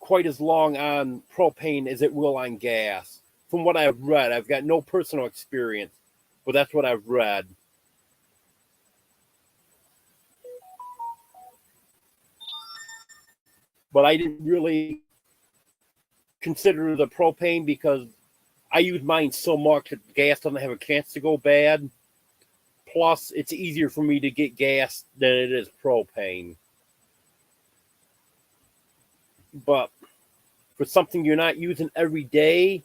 [SPEAKER 1] quite as long on propane as it will on gas. From what I've read, I've got no personal experience, but that's what I've read. But I didn't really consider the propane because I use mine so much that gas doesn't have a chance to go bad. Plus, it's easier for me to get gas than it is propane. But for something you're not using every day,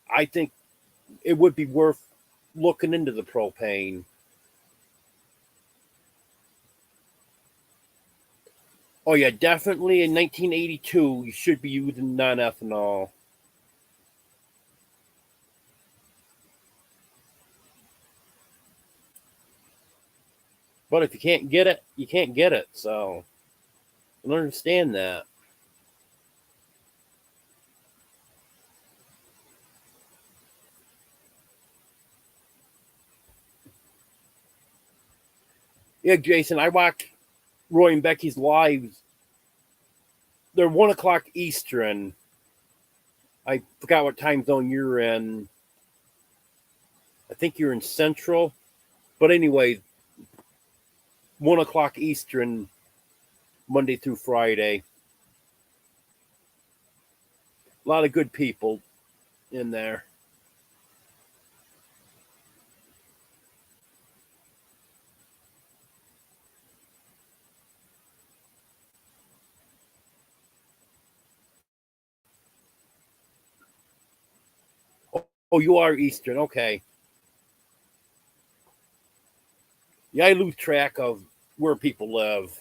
[SPEAKER 1] I think it would be worth looking into the propane. Oh yeah, definitely in 1982 you should be using non-ethanol. But if you can't get it, you can't get it. So I don't understand that. Yeah, Jason, I watch Roy and Becky's lives. They're 1 o'clock Eastern. I forgot what time zone you're in. I think you're in Central. But anyway, 1 o'clock Eastern, Monday through Friday. A lot of good people in there. Oh, you are Eastern. Okay. Yeah, I lose track of where people live.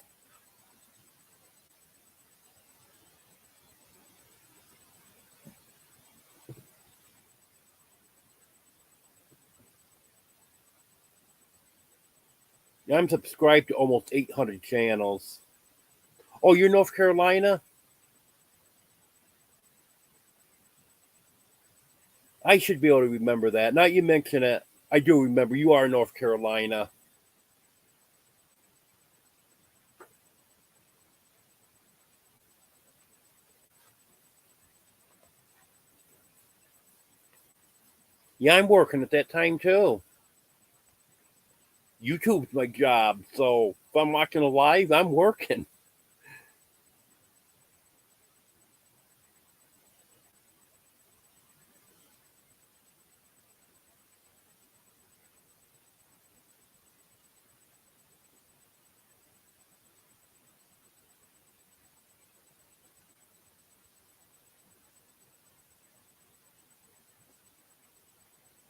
[SPEAKER 1] Yeah, I'm subscribed to almost 800 channels. Oh, you're North Carolina? I should be able to remember that. Now you mention it, I do remember you are North Carolina. Yeah, I'm working at that time too. YouTube's my job, so if I'm watching a live, I'm working.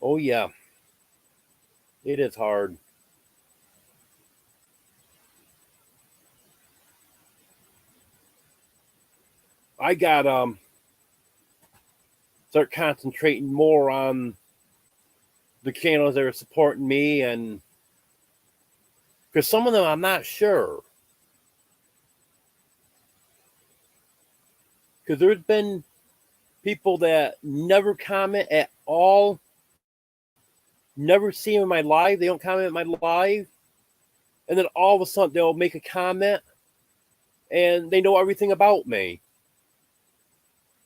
[SPEAKER 1] Oh yeah, it is hard. I got start concentrating more on the channels that are supporting me, and because some of them I'm not sure, because there's been people that never comment at all, never see them in my live, they don't comment in my live, and then all of a sudden they'll make a comment and they know everything about me.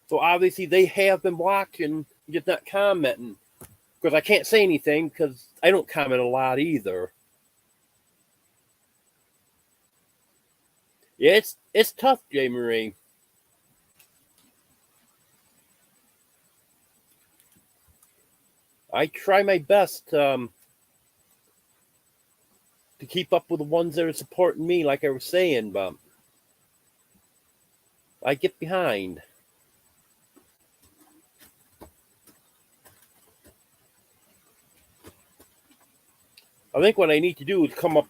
[SPEAKER 1] So obviously they have been watching, just not commenting. Because I can't say anything because I don't comment a lot either. Yeah, it's tough, J. Marie. I try my best to keep up with the ones that are supporting me, like I was saying, but I get behind. I think what I need to do is come up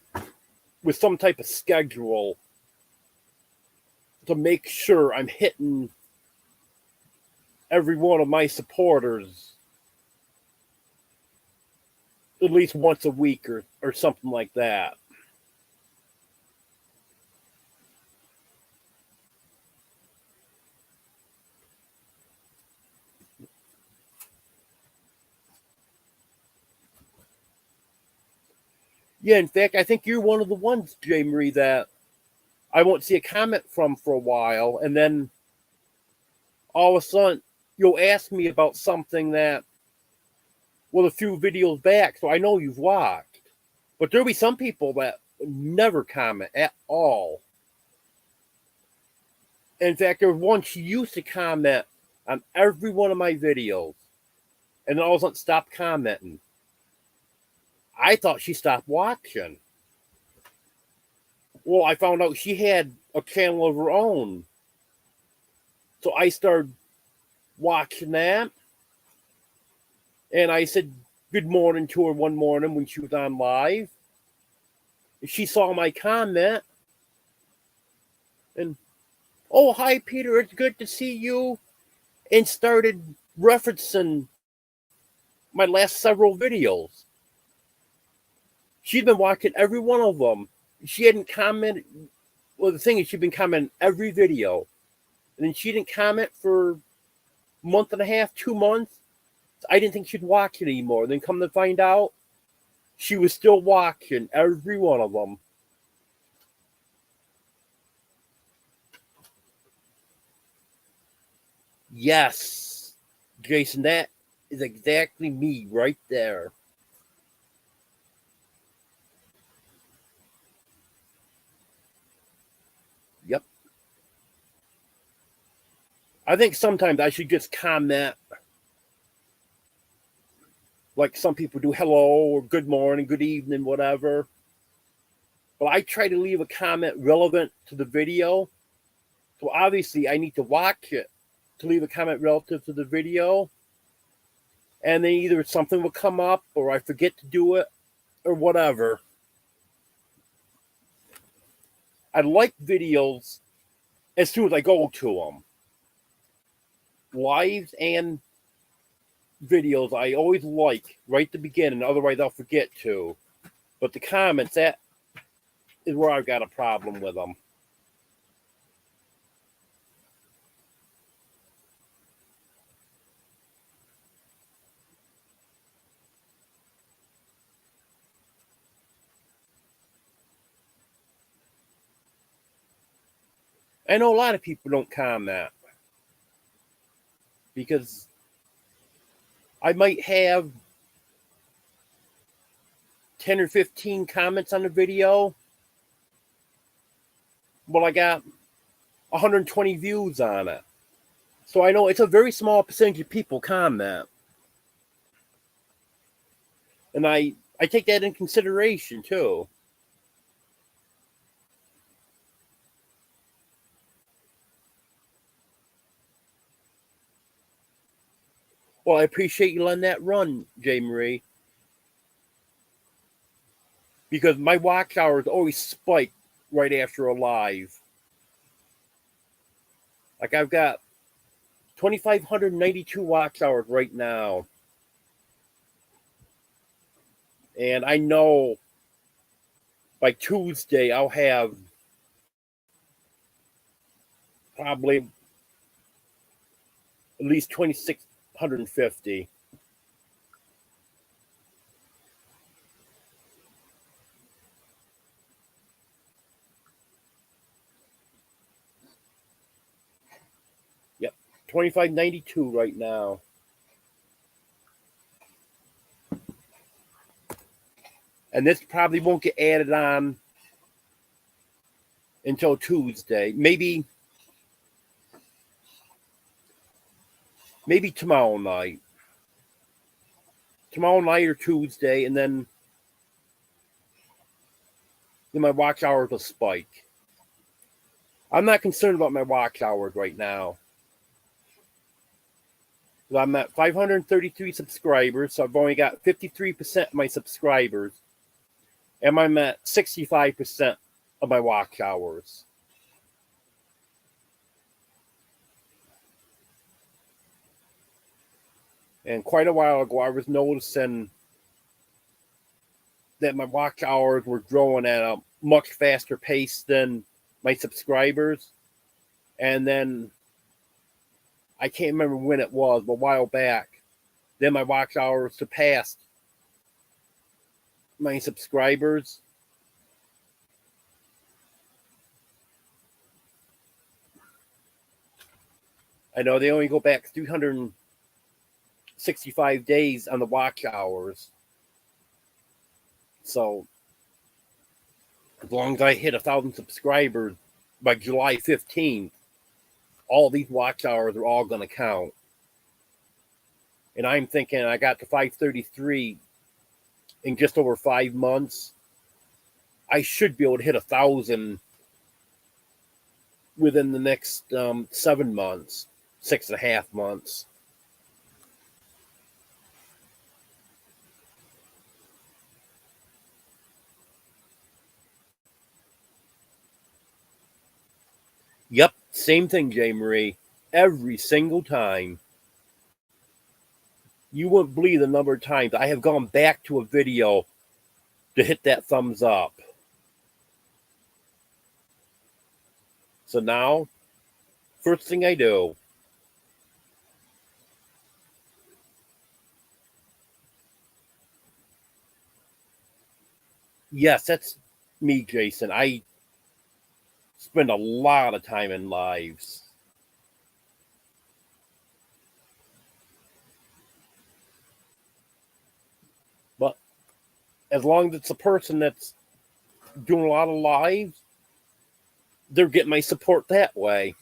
[SPEAKER 1] with some type of schedule to make sure I'm hitting every one of my supporters at least once a week or something like that. Yeah, in fact, I think you're one of the ones, J. Marie, that I won't see a comment from for a while, and then all of a sudden you'll ask me about something that was a few videos back, so I know you've watched. But there'll be some people that never comment at all. In fact, there was one, she used to comment on every one of my videos, and then all of a sudden stopped commenting. I thought she stopped watching. Well, I found out she had a channel of her own. So I started watching that, and I said good morning to her one morning when she was on live. She saw my comment, and oh, hi, Peter, it's good to see you, and started referencing my last several videos. She'd been watching every one of them. She hadn't commented. Well, the thing is, she'd been commenting every video, and then she didn't comment for a month and a half, 2 months. I didn't think she'd watch it anymore. Then come to find out, she was still watching every one of them. Yes, Jason, that is exactly me right there. Yep. I think sometimes I should just comment like some people do, hello or good morning, good evening, whatever. But I try to leave a comment relevant to the video. So obviously I need to watch it to leave a comment relative to the video. And then either something will come up or I forget to do it or whatever. I like videos as soon as I go to them. Lives and videos I always like right at the beginning, otherwise I'll forget to. But the comments, that is where I've got a problem with them. I know a lot of people don't comment because I might have 10 or 15 comments on the video. Well, I got 120 views on it. So I know it's a very small percentage of people comment. And I take that in consideration too. Well, I appreciate you letting that run, J. Marie, because my watch hours always spike right after a live. Like I've got 2,592 watch hours right now. And I know by Tuesday I'll have probably at least 2,650. Yep, 2,592 right now. And this probably won't get added on until Tuesday. Maybe tomorrow night. Tomorrow night or Tuesday, and then my watch hours will spike. I'm not concerned about my watch hours right now. I'm at 533 subscribers, so I've only got 53% of my subscribers. And I'm at 65% of my watch hours. And quite a while ago, I was noticing that my watch hours were growing at a much faster pace than my subscribers. And then I can't remember when it was, but a while back, then my watch hours surpassed my subscribers. I know they only go back 365 days on the watch hours. So as long as I hit 1,000 subscribers by July 15th, all these watch hours are all going to count. And I'm thinking I got to 533 in just over 5 months. I should be able to hit 1,000 within the next 7 months, 6.5 months. Yep, same thing, J. Marie. Every single time. You wouldn't believe the number of times I have gone back to a video to hit that thumbs up. So now, first thing I do, yes, that's me, Jason. I spend a lot of time in lives. But as long as it's a person that's doing a lot of lives, they're getting my support that way.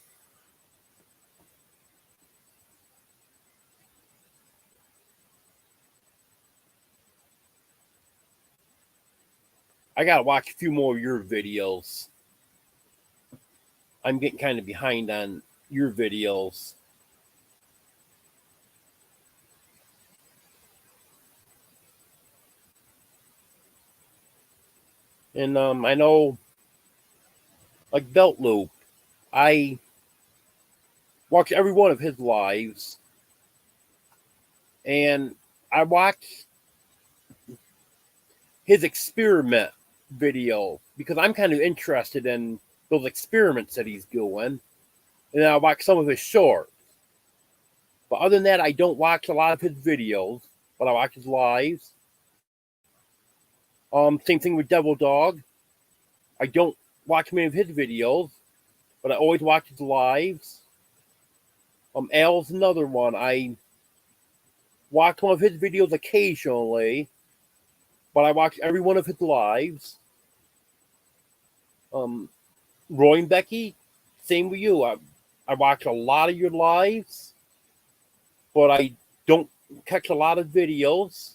[SPEAKER 1] I gotta watch a few more of your videos. I'm getting kind of behind on your videos. And I know, like Belt Loop, I watch every one of his lives, and I watch his experiment video because I'm kind of interested in those experiments that he's doing, and I watch some of his shorts. But other than that, I don't watch a lot of his videos, but I watch his lives. Same thing with Devil Dog. I don't watch many of his videos, but I always watch his lives. Al's another one. I watch one of his videos occasionally, but I watch every one of his lives. Roy and Becky, same with you. I watch a lot of your lives, but I don't catch a lot of videos.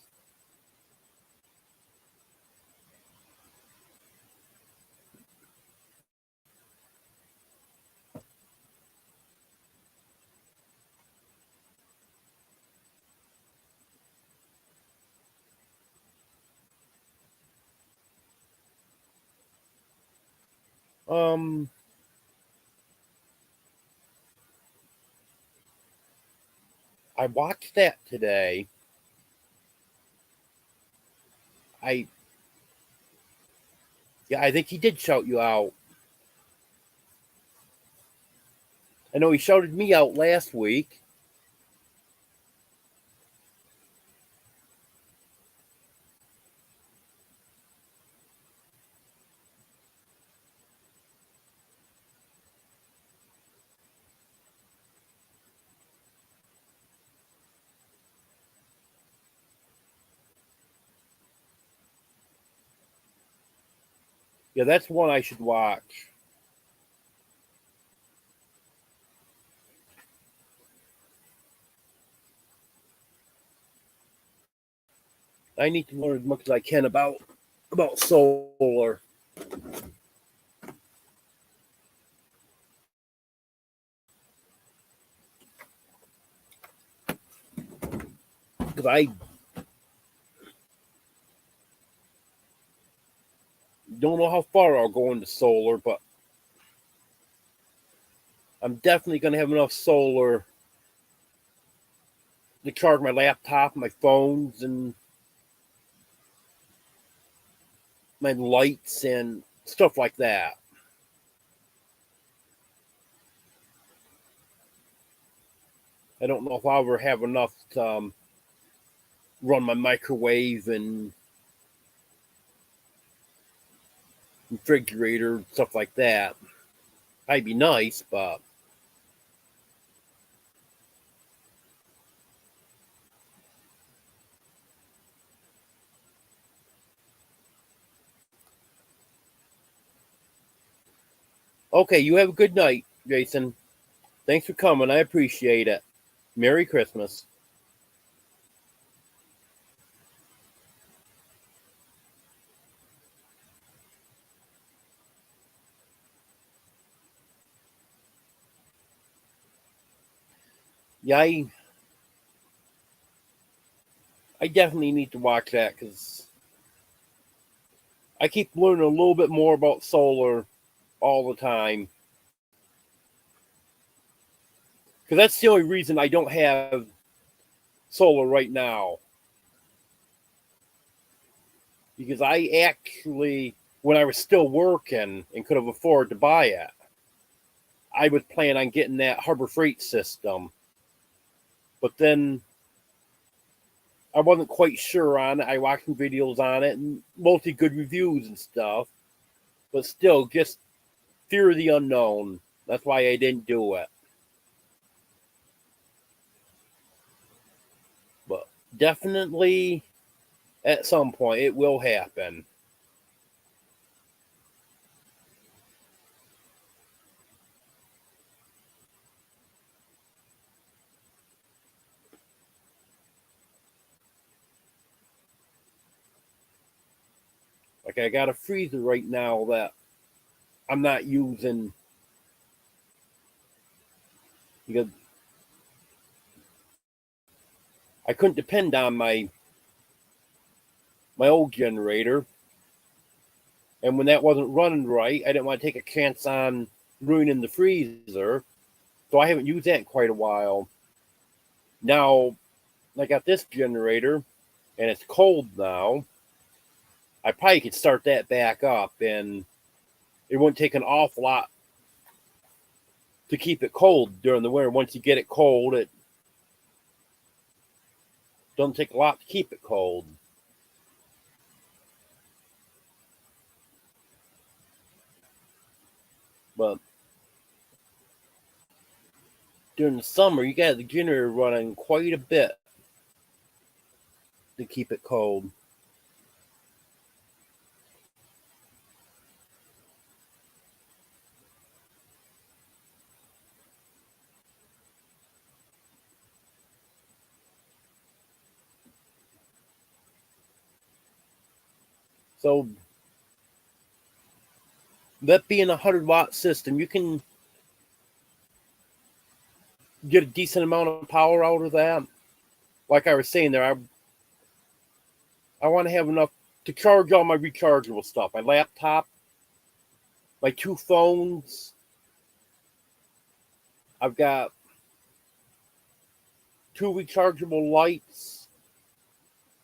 [SPEAKER 1] Um, I watched that today. I Yeah, I think he did shout you out. I know he shouted me out last week. Yeah, that's one I should watch. I need to learn as much as I can about solar. Because I don't know how far I'll go into solar, but I'm definitely going to have enough solar to charge my laptop, my phones, and my lights and stuff like that. I don't know if I'll ever have enough to run my microwave and refrigerator, stuff like that. Might be nice, but okay, you have a good night, Jason. Thanks for coming. I appreciate it. Merry Christmas. Yeah, I definitely need to watch that because I keep learning a little bit more about solar all the time. Because that's the only reason I don't have solar right now. Because I actually, when I was still working and could have afforded to buy it, I was planning on getting that Harbor Freight system. But then I wasn't quite sure on it. I watched some videos on it and mostly good reviews and stuff. But still, just fear of the unknown. That's why I didn't do it. But definitely at some point it will happen. Like I got a freezer right now that I'm not using because I couldn't depend on my old generator, and when that wasn't running right, I didn't want to take a chance on ruining the freezer, so I haven't used that in quite a while. Now I got this generator, and it's cold now. I probably could start that back up, and it wouldn't take an awful lot to keep it cold during the winter. Once you get it cold, it doesn't take a lot to keep it cold. But during the summer, you got the generator running quite a bit to keep it cold. So that being a 100-watt system, you can get a decent amount of power out of that. Like I was saying there, I want to have enough to charge all my rechargeable stuff, my laptop, my 2 phones. I've got 2 rechargeable lights.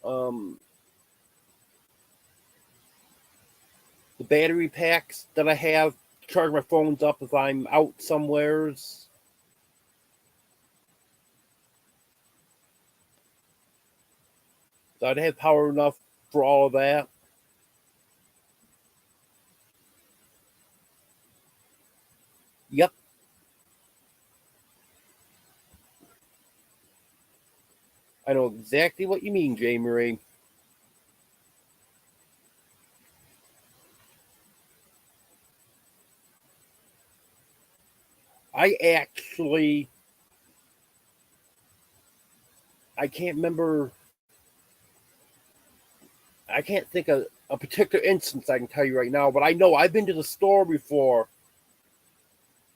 [SPEAKER 1] The battery packs that I have to charge my phones up if I'm out somewheres. So I'd have power enough for all of that. Yep. I know exactly what you mean, J. Marie. I can't remember, I can't think of a particular instance I can tell you right now, but I know I've been to the store before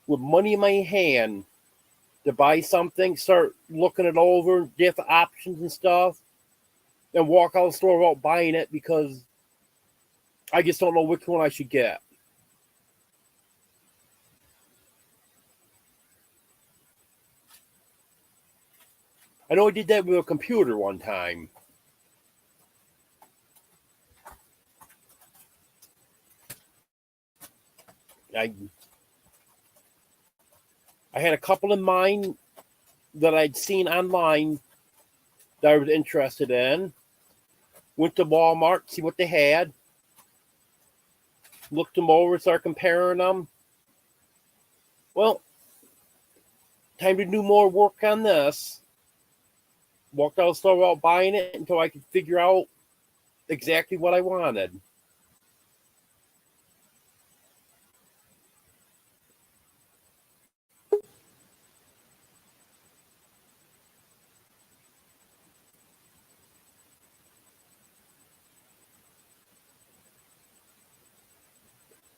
[SPEAKER 1] with money in my hand to buy something, start looking it over, different options and stuff, and walk out of the store without buying it because I just don't know which one I should get. I know I did that with a computer one time. I had a couple in mind that I'd seen online that I was interested in. Went to Walmart, see what they had. Looked them over, started comparing them. Well, time to do more work on this. Walked out of the store without buying it until I could figure out exactly what I wanted.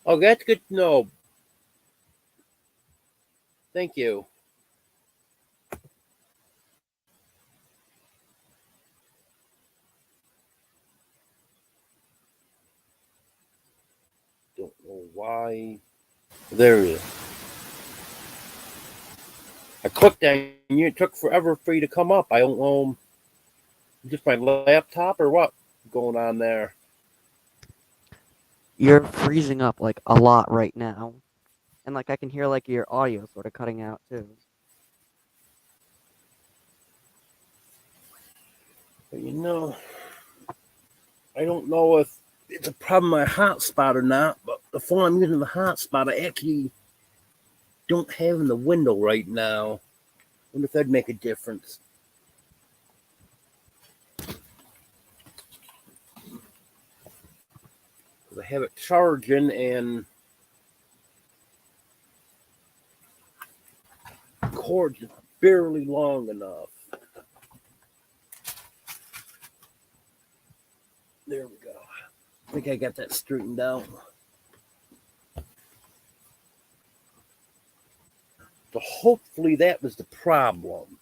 [SPEAKER 1] Oh, that's good to know. Thank you. Don't know why. There it is. I clicked on you. It took forever for you to come up. I don't know. Just my laptop or what going on there?
[SPEAKER 2] You're freezing up like a lot right now. And like I can hear like your audio sort of cutting out too.
[SPEAKER 1] But I don't know if it's a problem with my hotspot or not, but the phone I'm using the hotspot I actually don't have in the window right now. Wonder if that'd make a difference. Because I have it charging and the cord's just barely long enough. There we go. I think I got that straightened out. So hopefully that was the problem.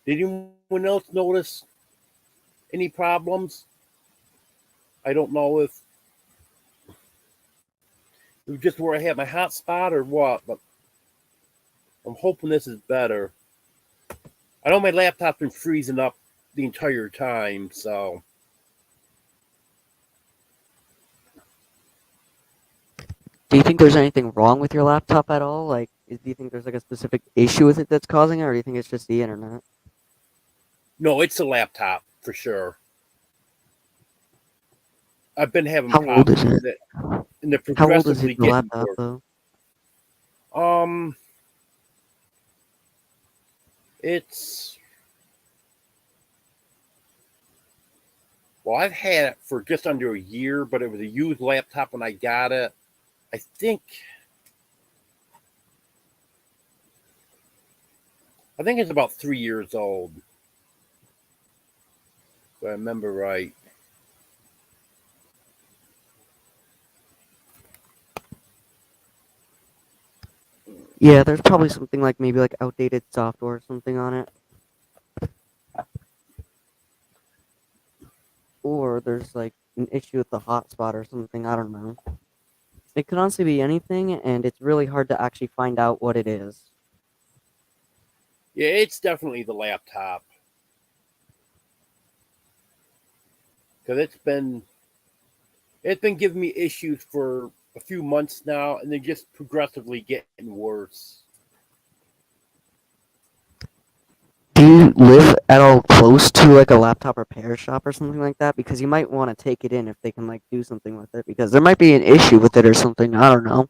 [SPEAKER 1] Did anyone else notice any problems? I don't know if it was just where I had my hotspot or what, but I'm hoping this is better. I know my laptop's been freezing up the entire time, so.
[SPEAKER 2] Do you think there's anything wrong with your laptop at all? Like, do you think there's like a specific issue with it that's causing it, or do you think it's just the internet?
[SPEAKER 1] No, it's a laptop for sure. I've been having
[SPEAKER 2] How old is
[SPEAKER 1] problems
[SPEAKER 2] it?
[SPEAKER 1] with it, and they're
[SPEAKER 2] How old is
[SPEAKER 1] progressively
[SPEAKER 2] your
[SPEAKER 1] getting
[SPEAKER 2] laptop
[SPEAKER 1] worse.
[SPEAKER 2] though?
[SPEAKER 1] It's well, I've had it for just under a year, but it was a used laptop when I got it. I think it's about 3 years old. If I remember right.
[SPEAKER 2] Yeah, there's probably something like maybe like outdated software or something on it. Or there's like an issue with the hotspot or something, I don't know. It could honestly be anything, and it's really hard to actually find out what it is.
[SPEAKER 1] Yeah, it's definitely the laptop because it's been giving me issues for a few months now, and they're just progressively getting worse.
[SPEAKER 2] Do you live at all close to like a laptop repair shop or something like that? Because you might want to take it in if they can like do something with it, because there might be an issue with it or something. I don't know.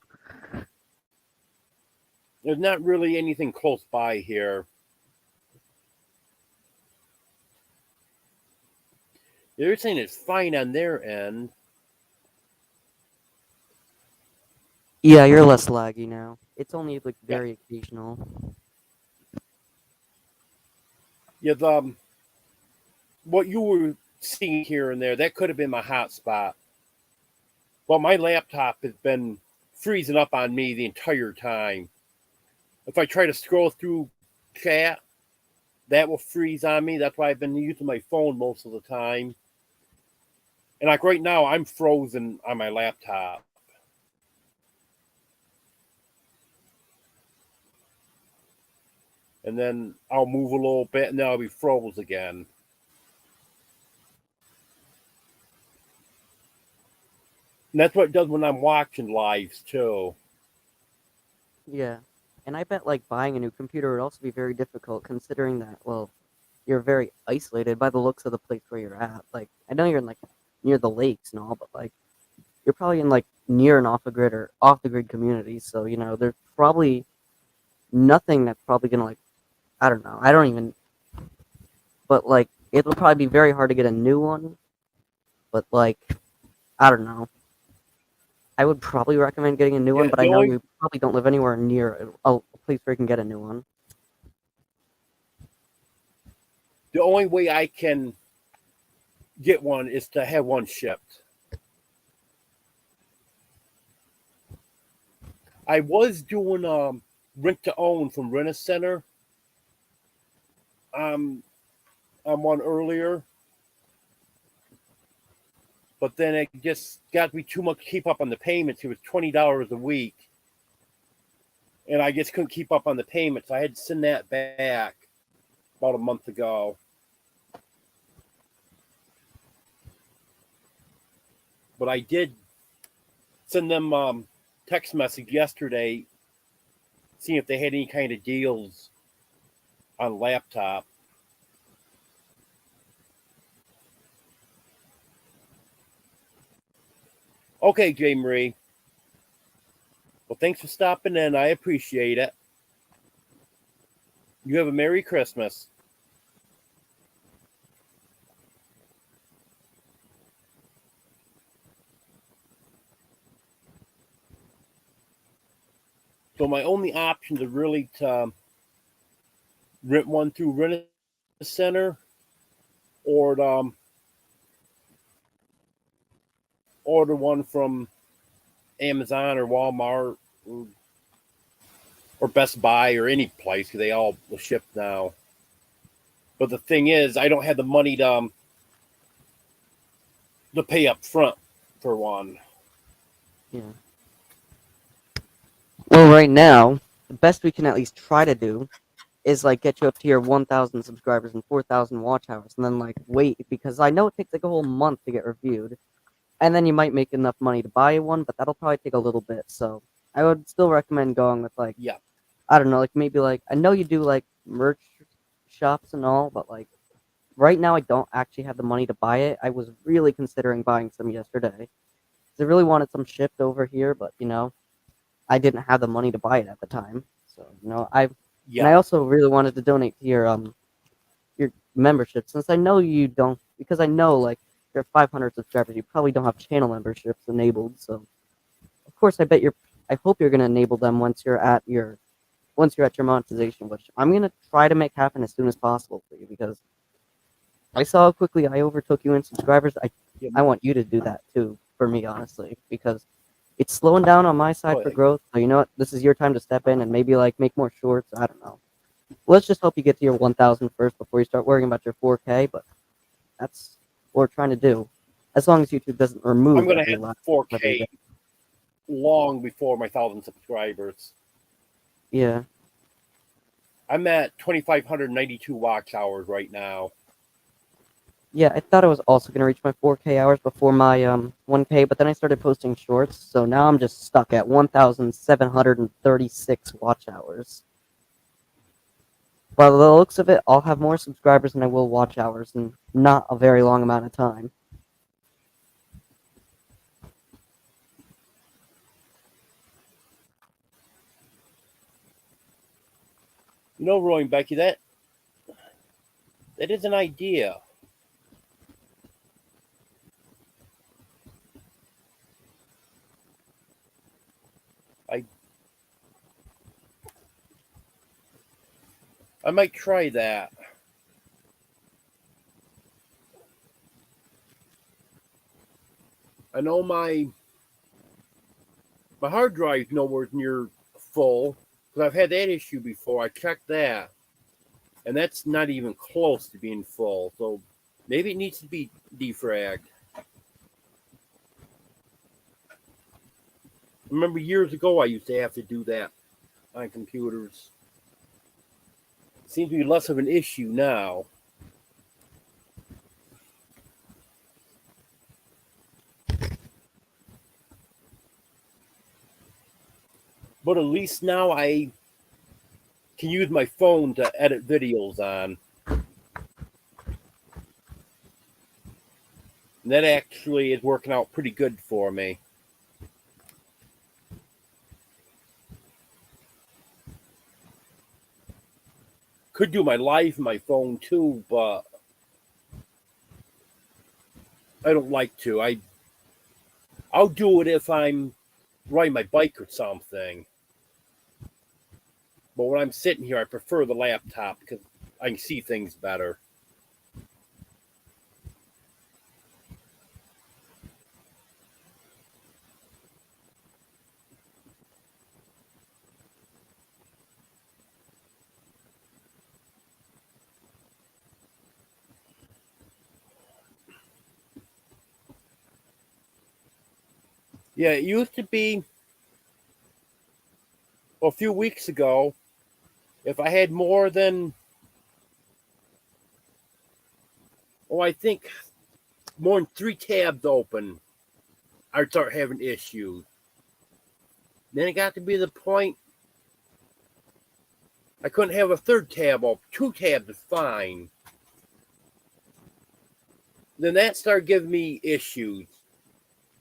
[SPEAKER 1] There's not really anything close by here. They're saying it's fine on their end.
[SPEAKER 2] Yeah, you're less laggy now. It's only like
[SPEAKER 1] Yeah,
[SPEAKER 2] very occasional.
[SPEAKER 1] yeah. What you were seeing here and there, that could have been my hotspot. Well, my laptop has been freezing up on me the entire time. If I try to scroll through chat, that will freeze on me. That's why I've been using my phone most of the time. And like right now, I'm frozen on my laptop. And then I'll move a little bit and then I'll be froze again. And that's what it does when I'm watching lives too.
[SPEAKER 2] Yeah. And I bet like buying a new computer would also be very difficult considering that, well, you're very isolated by the looks of the place where you're at. Like, I know you're in like near the lakes and all, but like you're probably in like near an off the grid or off the grid community. So, there's probably nothing that's probably gonna like, I don't know. I don't even, but like it'll probably be very hard to get a new one. But like, I don't know. I would probably recommend getting a new one,
[SPEAKER 1] Yeah,
[SPEAKER 2] but I
[SPEAKER 1] the
[SPEAKER 2] know
[SPEAKER 1] only
[SPEAKER 2] you probably don't live anywhere near a place where you can get a new one.
[SPEAKER 1] the only way I can get one is to have one shipped. I was doing rent to own from Rent a Center um, on one earlier, but then it just got to be too much to keep up on the payments. It was $20 a week, and I just couldn't keep up on the payments. I had to send that back about a month ago. But I did send them text message yesterday, seeing if they had any kind of deals on laptop. Okay, J. Marie. Well, thanks for stopping in. I appreciate it. You have a Merry Christmas. So my only options are really to rent one through Rent a Center or order one from Amazon or Walmart or Best Buy or any place because they all will ship now. But the thing is, I don't have the money to pay up front for one.
[SPEAKER 2] Yeah. Well, right now, the best we can at least try to do is like get you up to your 1,000 subscribers and 4,000 watch hours, and then like wait because I know it takes like a whole month to get reviewed, and then you might make enough money to buy one, but that'll probably take a little bit. So I would still recommend going with like,
[SPEAKER 1] Yeah,
[SPEAKER 2] I don't know, like maybe like I know you do like merch shops and all, but like right now I don't actually have the money to buy it. I was really considering buying some yesterday. 'Cause I really wanted some shipped over here, but I didn't have the money to buy it at the time. So I
[SPEAKER 1] yeah,
[SPEAKER 2] also really wanted to donate to your membership since I know you don't, because I know like you're 500 subscribers, you probably don't have channel memberships enabled. So of course I hope you're gonna enable them once you're at your monetization, which I'm gonna try to make happen as soon as possible for you because I saw how quickly I overtook you in subscribers.
[SPEAKER 1] yeah.
[SPEAKER 2] I want you to do that too for me, honestly, because it's slowing down on my side for
[SPEAKER 1] But
[SPEAKER 2] growth. So you know what? This is your time to step in and maybe like make more shorts. I don't know. Let's just hope you get to your 1,000 first before you start worrying about your 4K. But that's what we're trying to do. As long as YouTube doesn't
[SPEAKER 1] I'm
[SPEAKER 2] remove
[SPEAKER 1] gonna
[SPEAKER 2] every
[SPEAKER 1] hit
[SPEAKER 2] last every
[SPEAKER 1] 4K
[SPEAKER 2] day.
[SPEAKER 1] long before my 1,000 subscribers.
[SPEAKER 2] Yeah.
[SPEAKER 1] I'm at 2,592 watch hours right now.
[SPEAKER 2] Yeah, I thought I was also gonna reach my 4K hours before my 1K, but then I started posting shorts, so now I'm just stuck at 1,736 watch hours. By the looks of it, I'll have more subscribers than I will watch hours in not a very long amount of time.
[SPEAKER 1] You know, Roy and Becky, that is an idea. I might try that. I know my hard drive's nowhere near full because I've had that issue before. I checked that, and that's not even close to being full. So maybe it needs to be defragged. Remember years ago, I used to have to do that on computers. Seems to be less of an issue now. But at least now I can use my phone to edit videos on. And that actually is working out pretty good for me. Could do my live on my phone too, but I don't like to. I'll do it if I'm riding my bike or something. But when I'm sitting here, I prefer the laptop because I can see things better. Yeah, it used to be a few weeks ago, if I had more than, I think more than 3 tabs open, I'd start having issues. Then it got to be the point I couldn't have a third tab open. 2 tabs is fine. Then that started giving me issues.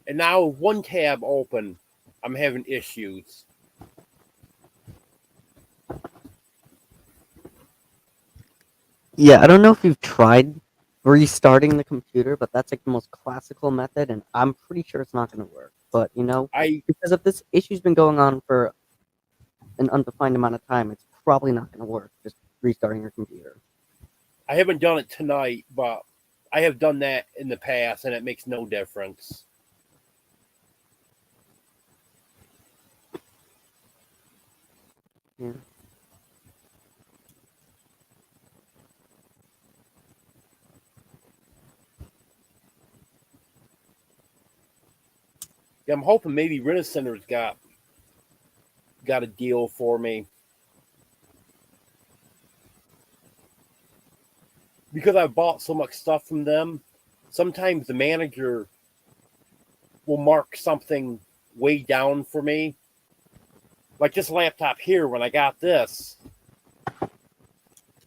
[SPEAKER 1] And now with 1 tab open, I'm having issues.
[SPEAKER 2] Yeah, I don't know if you've tried restarting the computer, but that's like the most classical method, and I'm pretty sure it's not going to work. But you know,
[SPEAKER 1] I
[SPEAKER 2] because if this issue's been going on for an undefined amount of time, it's probably not going to work. Just restarting your computer.
[SPEAKER 1] haven't done it tonight, but I have done that in the past, and it makes no difference.
[SPEAKER 2] Yeah.
[SPEAKER 1] Yeah, I'm hoping maybe Rent-A-Center's got a deal for me. Because I bought so much stuff from them, sometimes the manager will mark something way down for me. Like this laptop here, when I got this,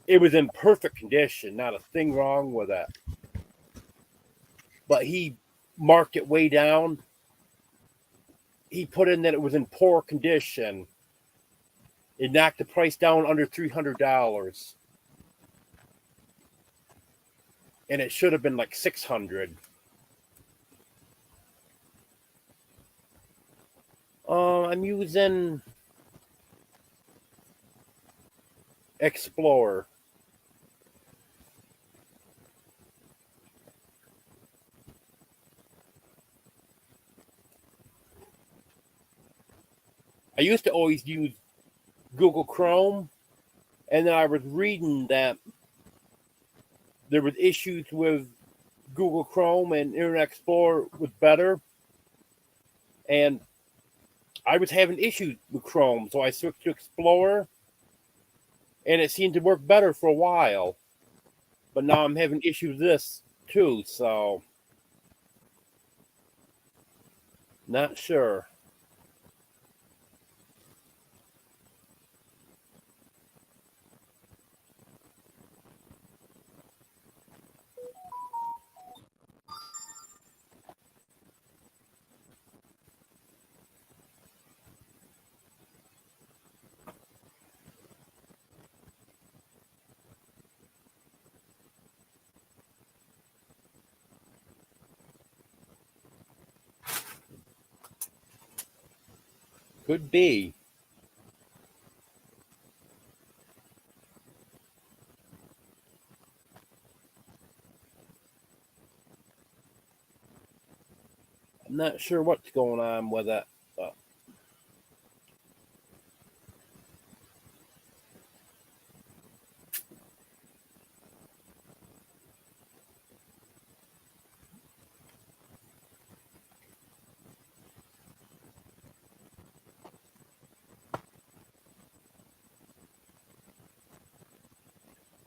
[SPEAKER 1] it was in perfect condition, not a thing wrong with it. But he marked it way down. He put in that it was in poor condition. It knocked the price down under $300. And it should have been like $600. I'm using Explorer. I used to always use Google Chrome, and then I was reading that there was issues with Google Chrome and Internet Explorer was better, and I was having issues with Chrome, so I switched to Explorer, and it seemed to work better for a while. But now I'm having issues with this too, so not sure. Could be. I'm not sure what's going on with it. But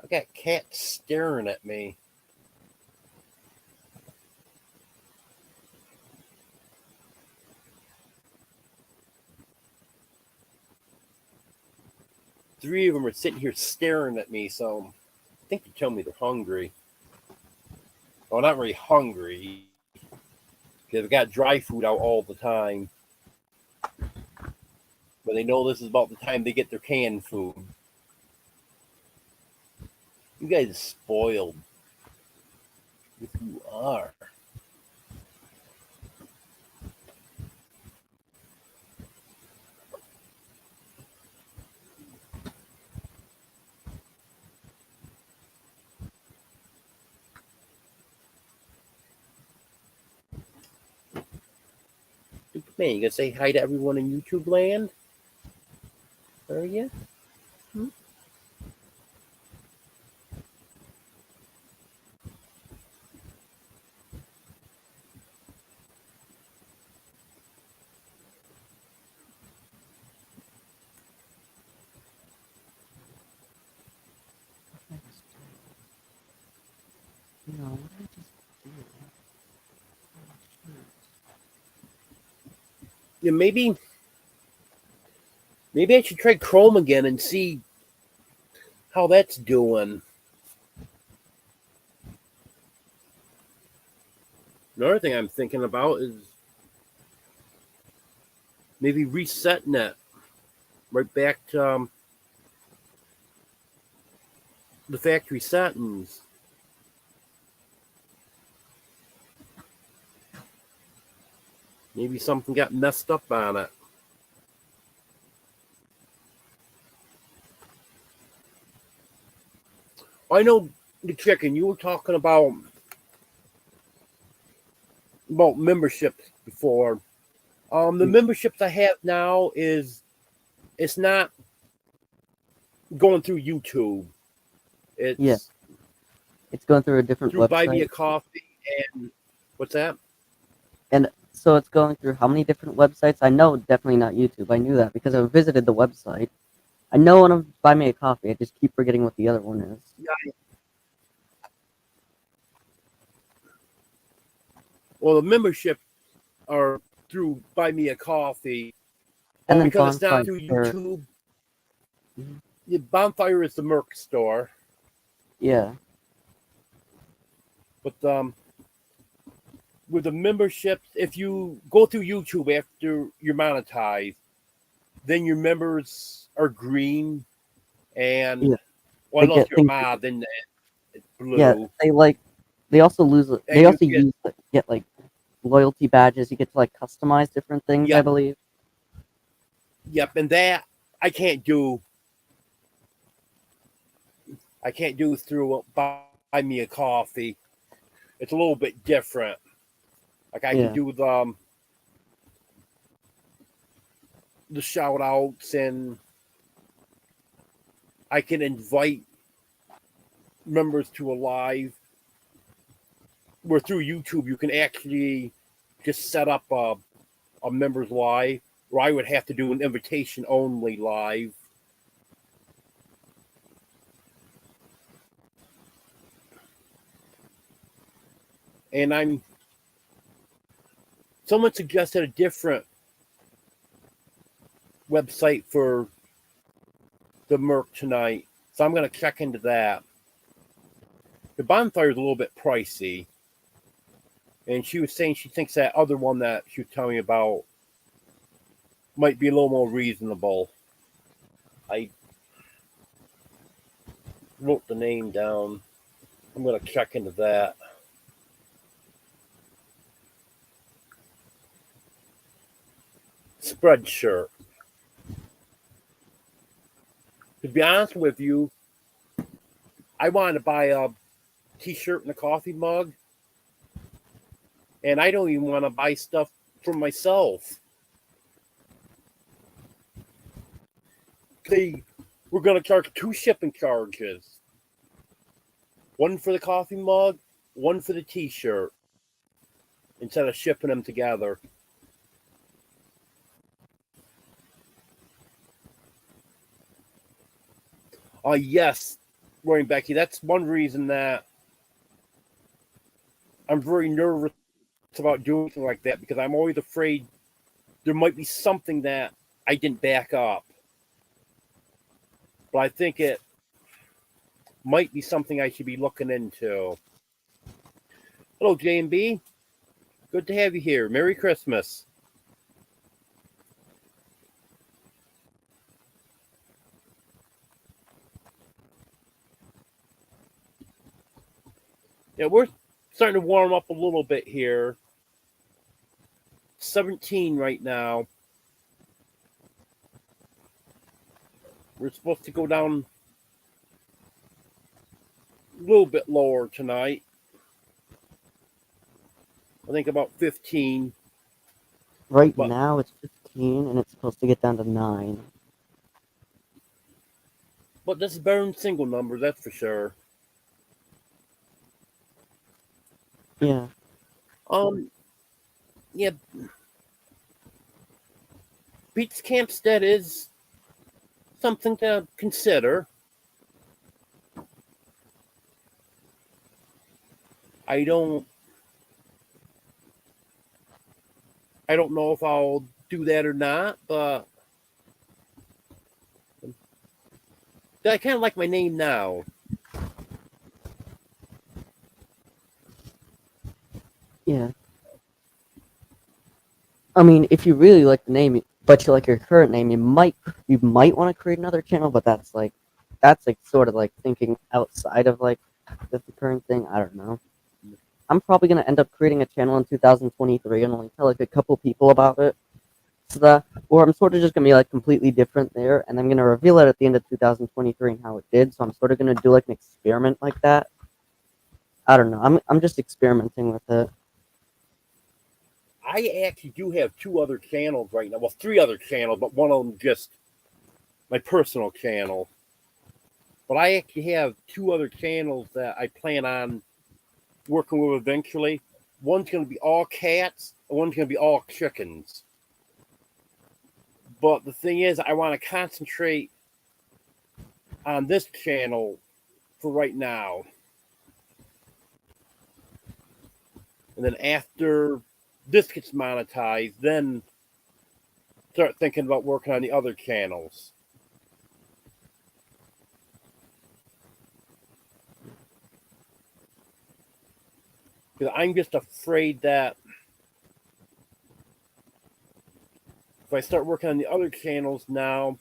[SPEAKER 1] I got cats staring at me. Three of them are sitting here staring at me, so I think they tell me they're hungry. Well, not really hungry, because I've got dry food out all the time. But they know this is about the time they get their canned food. You guys are spoiled. If you are. Man, you gonna say hi to everyone in YouTube land? Are you? Hmm?
[SPEAKER 2] You know, what did I just do?
[SPEAKER 1] Yeah, maybe I should try Chrome again and see how that's doing. Another thing I'm thinking about is maybe resetting it right back to the factory settings. Maybe something got messed up on it. I know the chicken. You were talking about memberships before. The memberships I have now it's not going through YouTube.
[SPEAKER 2] Yeah,
[SPEAKER 1] It's
[SPEAKER 2] it's going through a different
[SPEAKER 1] through Buy Me a
[SPEAKER 2] website.
[SPEAKER 1] Coffee and what's that?
[SPEAKER 2] And so it's going through how many different websites? I know definitely not YouTube. I knew that because I visited the website. I know one of Buy Me a Coffee. I just keep forgetting what the other one is.
[SPEAKER 1] Yeah. Well, the memberships are through Buy Me a Coffee.
[SPEAKER 2] And then
[SPEAKER 1] Because it's not
[SPEAKER 2] Bonfire.
[SPEAKER 1] through YouTube. Yeah, Bonfire is the Merc store,
[SPEAKER 2] Yeah.
[SPEAKER 1] but with the memberships, if you go through YouTube after you're monetized, then your members are green, and
[SPEAKER 2] Yeah.
[SPEAKER 1] well,
[SPEAKER 2] They
[SPEAKER 1] unless
[SPEAKER 2] get
[SPEAKER 1] you're a
[SPEAKER 2] things.
[SPEAKER 1] mod, then it's
[SPEAKER 2] Yeah.
[SPEAKER 1] blue,
[SPEAKER 2] They also lose. They
[SPEAKER 1] and you
[SPEAKER 2] also get like loyalty badges. You get to like customize different things. I
[SPEAKER 1] yep,
[SPEAKER 2] believe.
[SPEAKER 1] yep, and that I can't do. I can't do through Buy Me a Coffee. It's a little bit different. Like I can
[SPEAKER 2] Yeah.
[SPEAKER 1] do the the shout outs, and I can invite members to a live where through YouTube you can actually just set up a members live where I would have to do an invitation only live. And someone suggested a different website for the Merc tonight, so I'm going to check into that. The bonfire is a little bit pricey, and she was saying she thinks that other one that she was telling me about might be a little more reasonable. I wrote the name down. I'm going to check into that. Spreadshirt. To be honest with you, I wanted to buy a t-shirt and a coffee mug, and I don't even want to buy stuff for myself. We're going to charge 2 shipping charges. One for the coffee mug, one for the t-shirt, instead of shipping them together. Yes, Roy and Becky, that's one reason that I'm very nervous about doing something like that, because I'm always afraid there might be something that I didn't back up. But I think it might be something I should be looking into. Hello, J&B. Good to have you here. Merry Christmas. Yeah, we're starting to warm up a little bit here. 17 right now. We're supposed to go down a little bit lower tonight. I think about 15.
[SPEAKER 2] Right now it's 15, and it's supposed to get down to 9.
[SPEAKER 1] But this is better than single numbers, that's for sure.
[SPEAKER 2] Yeah.
[SPEAKER 1] Yeah. Beats Campstead is something to consider. I don't know if I'll do that or not, but I kind of like my name now.
[SPEAKER 2] Yeah. I mean, if you really like the name, but you like your current name, you might want to create another channel, but that's like sort of like thinking outside of like the current thing. I don't know. I'm probably gonna end up creating a channel in 2023 and only tell like a couple people about it. Or I'm sort of just gonna be like completely different there, and I'm gonna reveal it at the end of 2023 and how it did. So I'm sort of gonna do like an experiment like that. I don't know. I'm just experimenting with it.
[SPEAKER 1] I actually do have 2 other channels right now. Well, 3 other channels, but one of them just my personal channel. But I actually have 2 other channels that I plan on working with eventually. One's going to be all cats, and one's going to be all chickens. But the thing is, I want to concentrate on this channel for right now. And then after this gets monetized, then start thinking about working on the other channels. Because I'm just afraid that if I start working on the other channels now,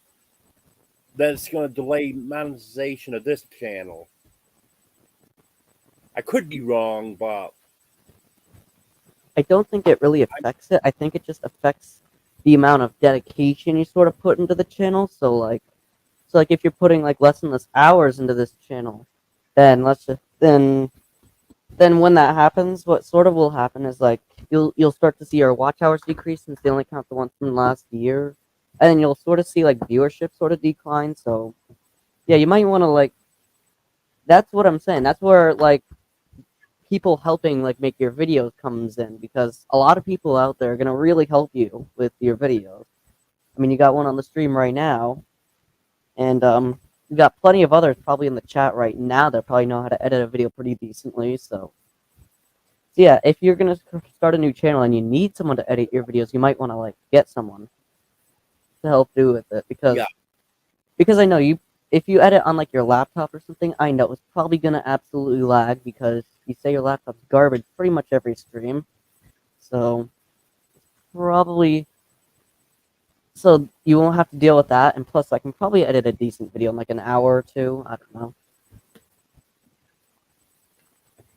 [SPEAKER 1] that it's going to delay monetization of this channel. I could be wrong, but
[SPEAKER 2] I don't think it really affects it. I think it just affects the amount of dedication you sort of put into the channel. So like if you're putting like less and less hours into this channel, then then when that happens, what sort of will happen is like you'll start to see your watch hours decrease since they only count the ones from last year. and then you'll sort of see like viewership sort of decline. So yeah, you might want to like. That's what I'm saying. That's where like people helping like make your videos comes in, because a lot of people out there are gonna really help you with your videos. I mean, you got one on the stream right now, and you got plenty of others probably in the chat right now that probably know how to edit a video pretty decently. So yeah, if you're gonna start a new channel and you need someone to edit your videos, you might want to like get someone to help do with it,
[SPEAKER 1] Yeah,
[SPEAKER 2] because I know you, if you edit on like your laptop or something, I know it's probably gonna absolutely lag because you say your laptop's garbage pretty much every stream. So probably, so you won't have to deal with that, and plus I can probably edit a decent video in like an hour or two. I don't know.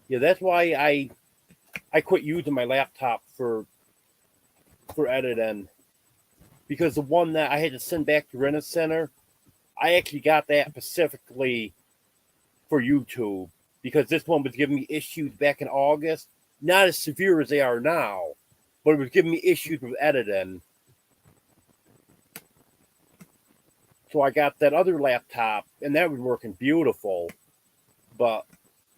[SPEAKER 1] yeah. That's why I quit using my laptop for editing, because the one that I had to send back to Rent Center, I actually got that specifically for YouTube, because this one was giving me issues back in August, not as severe as they are now, but it was giving me issues with editing. So I got that other laptop, and that was working beautiful, but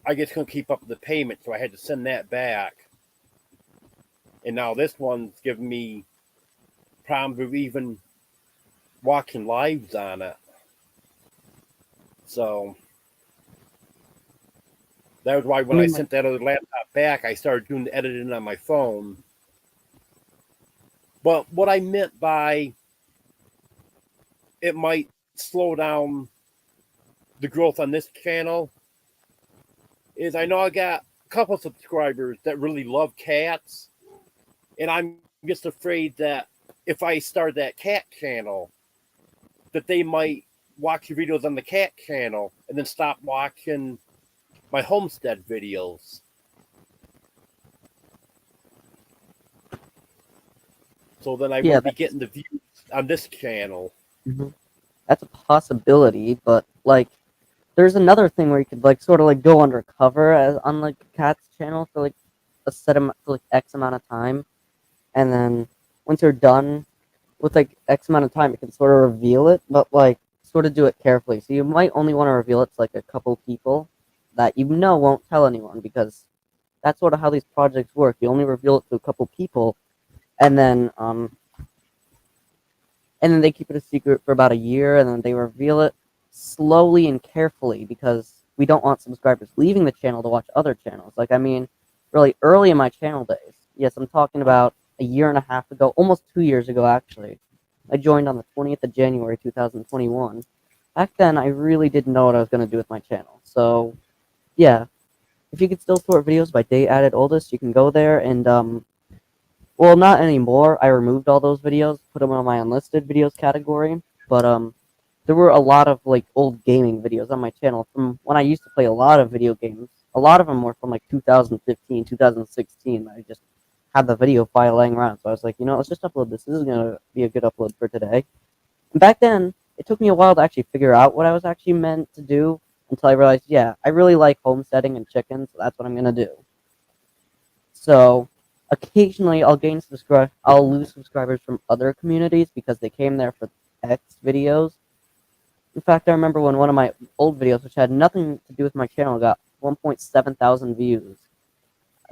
[SPEAKER 1] I just couldn't keep up with the payment, so I had to send that back. And now this one's giving me problems with even watching lives on it. So that was why
[SPEAKER 2] I
[SPEAKER 1] when I
[SPEAKER 2] mean,
[SPEAKER 1] sent that other laptop back, I started doing the editing on my phone. But what I meant by it might slow down the growth on this channel is I know I got a couple of subscribers that really love cats, and I'm just afraid that if I start that cat channel, that they might watch your videos on the cat channel and then stop watching my homestead videos. So then I
[SPEAKER 2] yeah,
[SPEAKER 1] wouldn't be getting the views on this channel.
[SPEAKER 2] mhm. That's a possibility, but like, there's another thing where you could like sort of like go undercover as on like Cat's channel for like a set amount for like X amount of time, and then once you're done with like X amount of time, you can sort of reveal it, but like sort of do it carefully. So you might only want to reveal it to like a couple people that you know won't tell anyone, because that's sort of how these projects work. You only reveal it to a couple people, and then they keep it a secret for about a year, and then they reveal it slowly and carefully, because we don't want subscribers leaving the channel to watch other channels. Like, I mean, really early in my channel days. Yes, I'm talking about a year and a half ago, almost 2 years ago, actually. I joined on the 20th of January, 2021. Back then, I really didn't know what I was going to do with my channel. So, yeah, if you could still sort videos by date added oldest, you can go there and, well, not anymore. I removed all those videos, put them on my unlisted videos category. But there were a lot of like old gaming videos on my channel from when I used to play a lot of video games. A lot of them were from like 2015, 2016. I just had the video file laying around, so I was like, let's just upload this. This is gonna be a good upload for today. And back then, it took me a while to actually figure out what I was actually meant to do, until I realized, yeah, I really like homesteading and chickens, so that's what I'm gonna do. So occasionally I'll lose subscribers from other communities because they came there for X videos. In fact, I remember when one of my old videos, which had nothing to do with my channel, got 1.7 thousand views.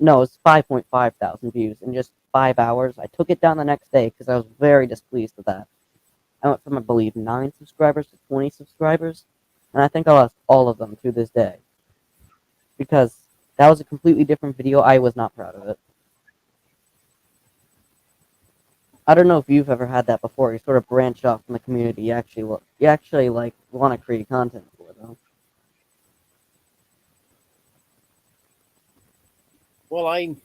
[SPEAKER 2] No, it's 5.5 thousand views in just 5 hours. I took it down the next day because I was very displeased with that. I went from, I believe, 9 subscribers to 20 subscribers, and I think I lost all of them to this day, because that was a completely different video. I was not proud of it. I don't know if you've ever had that before. You sort of branch off from the community you actually like want to create content for, though.
[SPEAKER 1] Well, I'm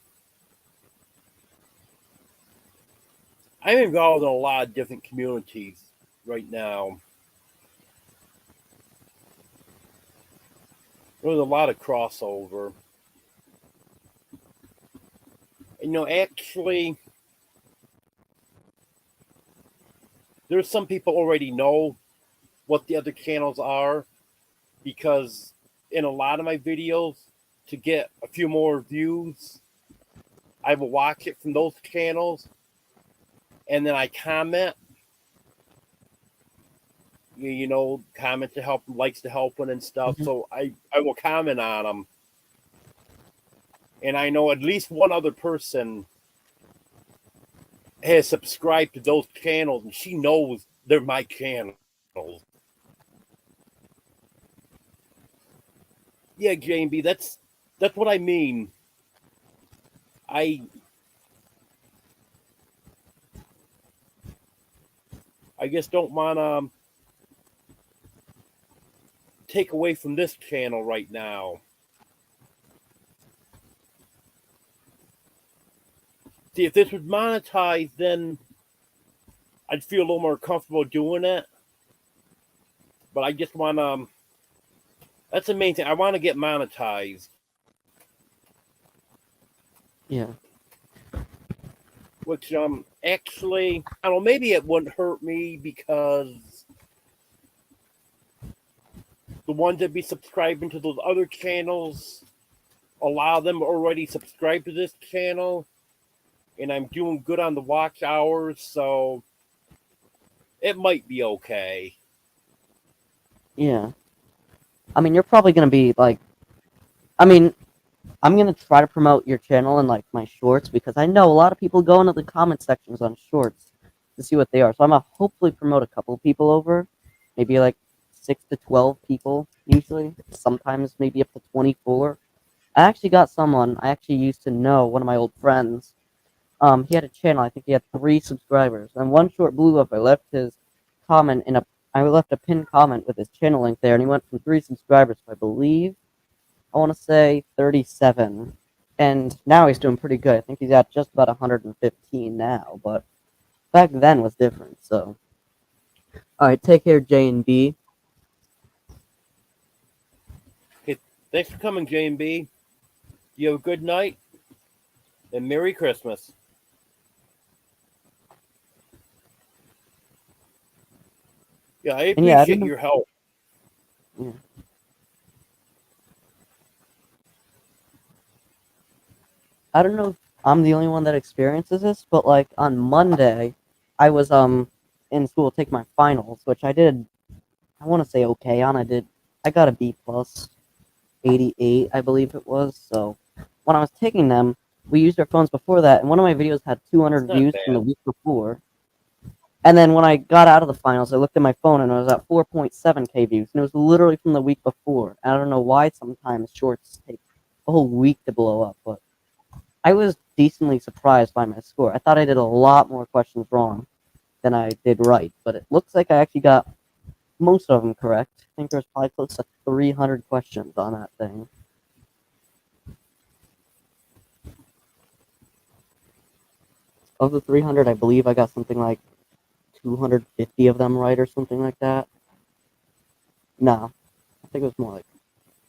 [SPEAKER 1] involved in a lot of different communities right now. There's a lot of crossover. Actually, there's some people already know what the other channels are, because in a lot of my videos, to get a few more views, I will watch it from those channels, and then I comment, you know, comment to help, likes to help one and stuff.
[SPEAKER 2] Mhm.
[SPEAKER 1] So I will comment on them, and I know at least one other person has subscribed to those channels, and she knows they're my channels. Yeah, JB, that's what I mean. I I just don't want to take away from this channel right now. See, if this was monetized, then I'd feel a little more comfortable doing it. But I just want to. That's the main thing. I want to get monetized,
[SPEAKER 2] Yeah.
[SPEAKER 1] which actually I don't know. Maybe it wouldn't hurt me because the ones that be subscribing to those other channels, a lot of them already subscribed to this channel, and I'm doing good on the watch hours, so it might be okay.
[SPEAKER 2] Yeah. I mean, you're probably gonna be like, I mean, I'm gonna try to promote your channel in like my shorts because I know a lot of people go into the comment sections on shorts to see what they are. So I'm gonna hopefully promote a couple people over, maybe like 6 to 12 people usually, sometimes maybe up to 24. I actually got someone I actually used to know, one of my old friends. He had a channel. I think he had 3 subscribers, and one short blew up. I left a pinned comment with his channel link there, and he went from 3 subscribers to, I believe, I want to say 37. And now he's doing pretty good. I think he's at just about 115 now, but back then was different. So, all right, take care, J and B.
[SPEAKER 1] Okay, thanks for coming, JB. You have a good night and Merry Christmas. Yeah, I
[SPEAKER 2] And yeah, I don't
[SPEAKER 1] appreciate
[SPEAKER 2] know.
[SPEAKER 1] your help.
[SPEAKER 2] Yeah. I don't know if I'm the only one that experiences this, but like on Monday, I was in school to take my finals, which I did. I want to say okay on. I got a B plus, 88, I believe it was. So when I was taking them, we used our phones before that, and one of my videos had
[SPEAKER 1] It's
[SPEAKER 2] 200
[SPEAKER 1] not
[SPEAKER 2] views from the
[SPEAKER 1] bad.
[SPEAKER 2] week before. And then when I got out of the finals, I looked at my phone and it was at 4.7K views, and it was literally from the week before. I don't know why sometimes shorts take a whole week to blow up, but I was decently surprised by my score. I thought I did a lot more questions wrong than I did right, but it looks like I actually got most of them correct. I think there was probably close to 300 questions on that thing. Of the 300, I believe I got something like 250 of them right or something like that. No, I think it was more like,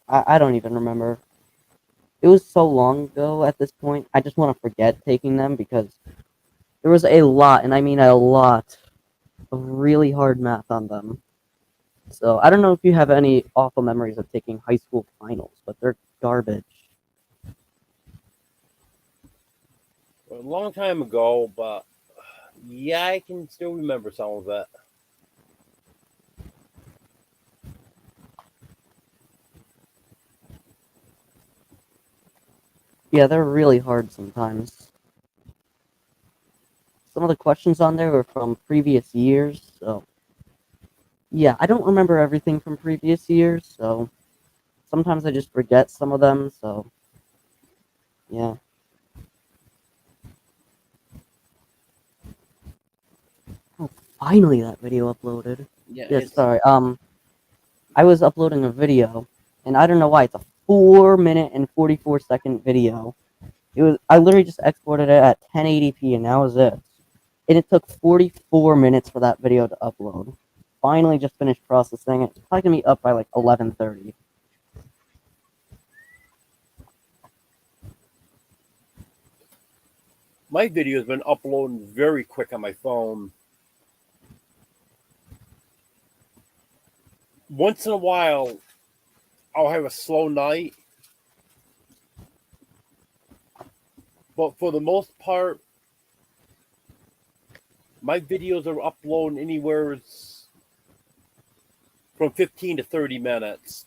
[SPEAKER 2] I don't even remember. It was so long ago at this point, I just want to forget taking them because there was a lot, and I mean a lot, of really hard math on them. So I don't know if you have any awful memories of taking high school finals, but they're garbage.
[SPEAKER 1] A long time ago, but yeah, I can still remember some of it.
[SPEAKER 2] Yeah, they're really hard sometimes. Some of the questions on there were from previous years, so yeah, I don't remember everything from previous years, so sometimes I just forget some of them, so yeah. Oh, finally that video uploaded.
[SPEAKER 1] Yeah,
[SPEAKER 2] Yeah,
[SPEAKER 1] it's
[SPEAKER 2] sorry. I was uploading a video, and I don't know why it's a 4 minute and 44 second video. I literally just exported it at 1080p, and that was it. And it took 44 minutes for that video to upload. Finally, just finished processing it. It's probably gonna be up by like 11:30.
[SPEAKER 1] my video has been uploading very quick on my phone. Once in a while, I'll have a slow night, but for the most part, my videos are uploading anywhere. from 15 to 30 minutes.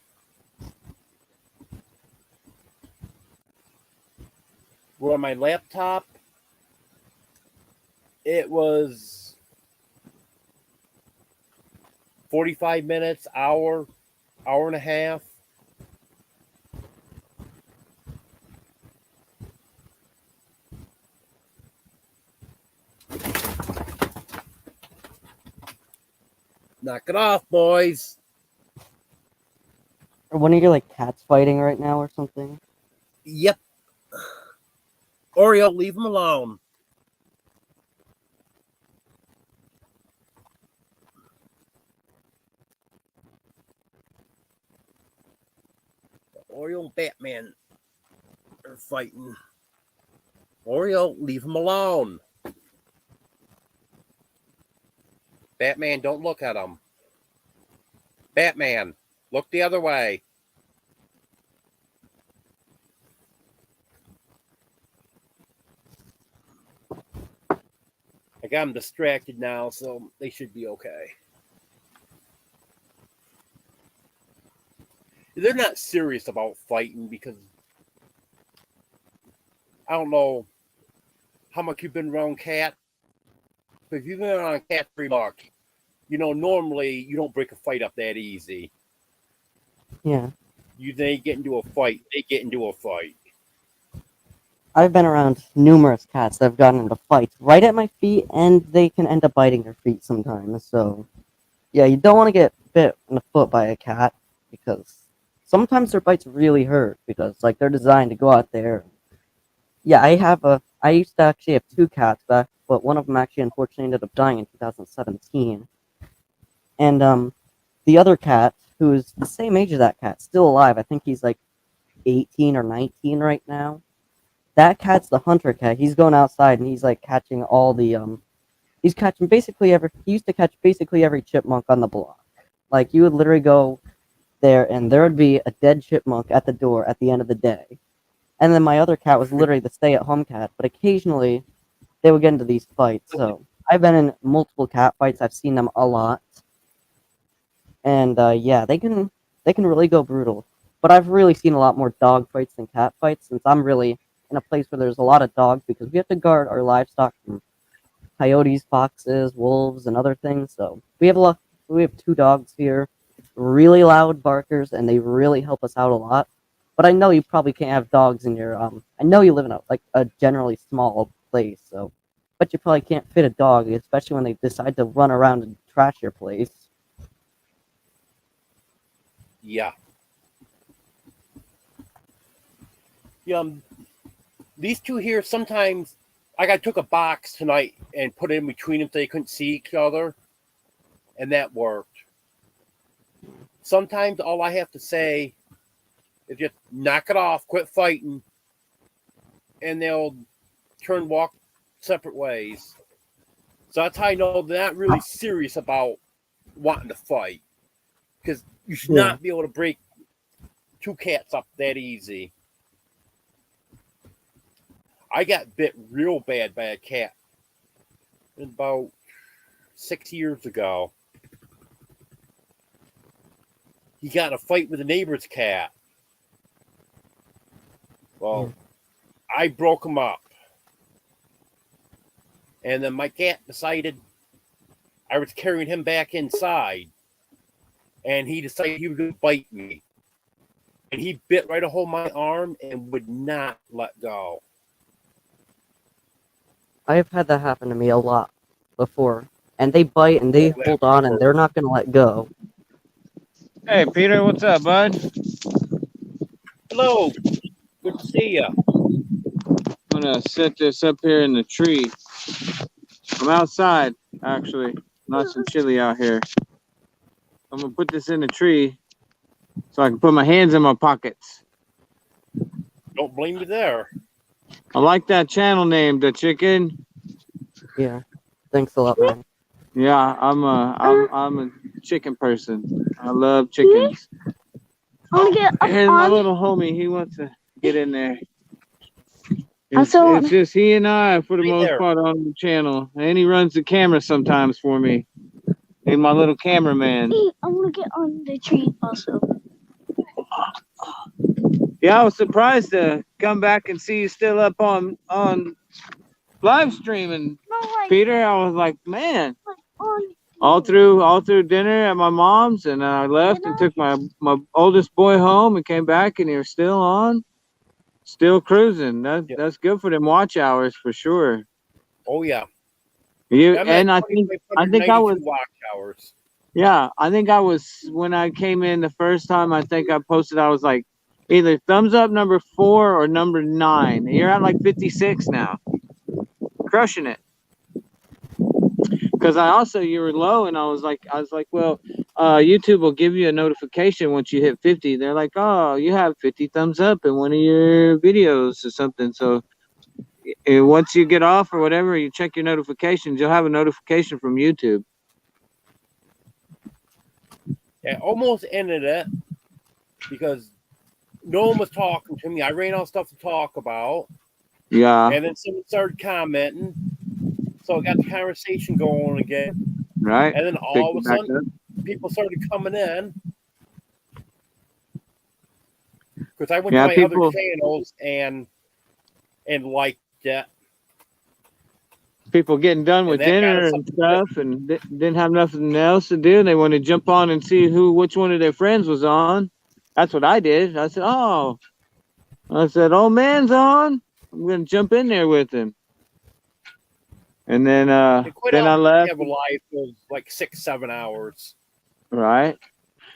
[SPEAKER 1] Where on my laptop, it was 45 minutes, hour and a half. Knock it off, boys.
[SPEAKER 2] Or one of your like cats fighting right now or something?
[SPEAKER 1] Yep. Oreo, leave him alone. Oreo and Batman are fighting. Oreo, leave him alone. Batman, don't look at him. Batman, look the other way. I got him distracted now, so they should be okay. They're not serious about fighting because I don't know how much you've been around cat. But if you've been around cat pretty much, you know, normally you don't break a fight up that easy.
[SPEAKER 2] Yeah.
[SPEAKER 1] They get into a fight, they get into a fight.
[SPEAKER 2] I've been around numerous cats that have gotten into fights right at my feet, and they can end up biting your feet sometimes. So, yeah, you don't want to get bit in the foot by a cat because sometimes their bites really hurt because, like, they're designed to go out there. Yeah, I used to actually have two cats back, but one of them actually unfortunately ended up dying in 2017. And the other cat, who's the same age as that cat, still alive. I think he's like 18 or 19 right now. That cat's the hunter cat. He's going outside and he's like catching all the he's catching basically he used to catch basically every chipmunk on the block. Like you would literally go there and there would be a dead chipmunk at the door at the end of the day. And then my other cat was literally the stay-at-home cat, but occasionally they would get into these fights. So I've been in multiple cat fights. I've seen them a lot. And yeah, they can really go brutal. But I've really seen a lot more dog fights than cat fights since I'm really in a place where there's a lot of dogs because we have to guard our livestock from coyotes, foxes, wolves, and other things. So we have two dogs here, really loud barkers, and they really help us out a lot. But I know you probably can't have dogs in your I know you live in a generally small place, so but you probably can't fit a dog, especially when they decide to run around and trash your place.
[SPEAKER 1] Yeah. Yeah. These two here, sometimes, like I took a box tonight and put it in between them so they couldn't see each other, and that worked. Sometimes all I have to say is just knock it off, quit fighting, and they'll walk separate ways. So that's how I know they're not really serious about wanting to fight. Because you should not be able to break two cats up that easy. I got bit real bad by a cat about 6 years ago. He got in a fight with a neighbor's cat. Well, I broke him up. And then my cat decided I was carrying him back inside. And he decided he was going to bite me. And he bit right a hole in my arm and would not let go.
[SPEAKER 2] I've had that happen to me a lot before. And they bite and they hold on and they're not going to let go.
[SPEAKER 3] Hey, Peter, what's up, bud?
[SPEAKER 1] Hello. Good to see you.
[SPEAKER 3] I'm going to set this up here in the tree. I'm outside, actually. Nice and chilly out here. I'm going to put this in the tree so I can put my hands in my pockets.
[SPEAKER 1] Don't blame me there.
[SPEAKER 3] I like that channel name, The Chicken.
[SPEAKER 2] Yeah. Thanks a lot, man.
[SPEAKER 3] Yeah, I'm a chicken person. I love chickens. Here's my little homie. He wants to get in there. It's just he and I, for the most part, on the channel. And he runs the camera sometimes for me. He's my little cameraman.
[SPEAKER 4] Hey, I want to get on the tree also.
[SPEAKER 3] Yeah, I was surprised to come back and see you still up on live streaming,
[SPEAKER 4] No, like,
[SPEAKER 3] Peter. I was like, man,
[SPEAKER 4] on.
[SPEAKER 3] all through dinner at my mom's, and I left and took my oldest boy home and came back, and you're still on, still cruising. That's good for them watch hours for sure.
[SPEAKER 1] Oh yeah.
[SPEAKER 3] You
[SPEAKER 1] I'm
[SPEAKER 3] and
[SPEAKER 1] at
[SPEAKER 3] I think I was
[SPEAKER 1] 2,592 watch hours.
[SPEAKER 3] yeah, I think I was when I came in the first time. I think I posted. I was like either thumbs up number 4 or number 9. You're at like 56 now, crushing it. Because you were low, and I was like, well, YouTube will give you a notification once you hit 50. They're like, oh, you have 50 thumbs up in one of your videos or something. So once you get off or whatever, you check your notifications. You'll have a notification from YouTube.
[SPEAKER 1] I almost ended it because no one was talking to me. I ran out of stuff to talk about.
[SPEAKER 3] Yeah.
[SPEAKER 1] And then someone started commenting. So I got the conversation going again.
[SPEAKER 3] Right.
[SPEAKER 1] And then all of a sudden, people started coming in. Because I went to my other channels and liked it.
[SPEAKER 3] People getting done with dinner and stuff and didn't have nothing else to do. And they want to jump on and see which one of their friends was on. That's what I did. I said, old man's on. I'm going to jump in there with him. And then I left.
[SPEAKER 1] Have a life of like 6-7 hours.
[SPEAKER 3] Right.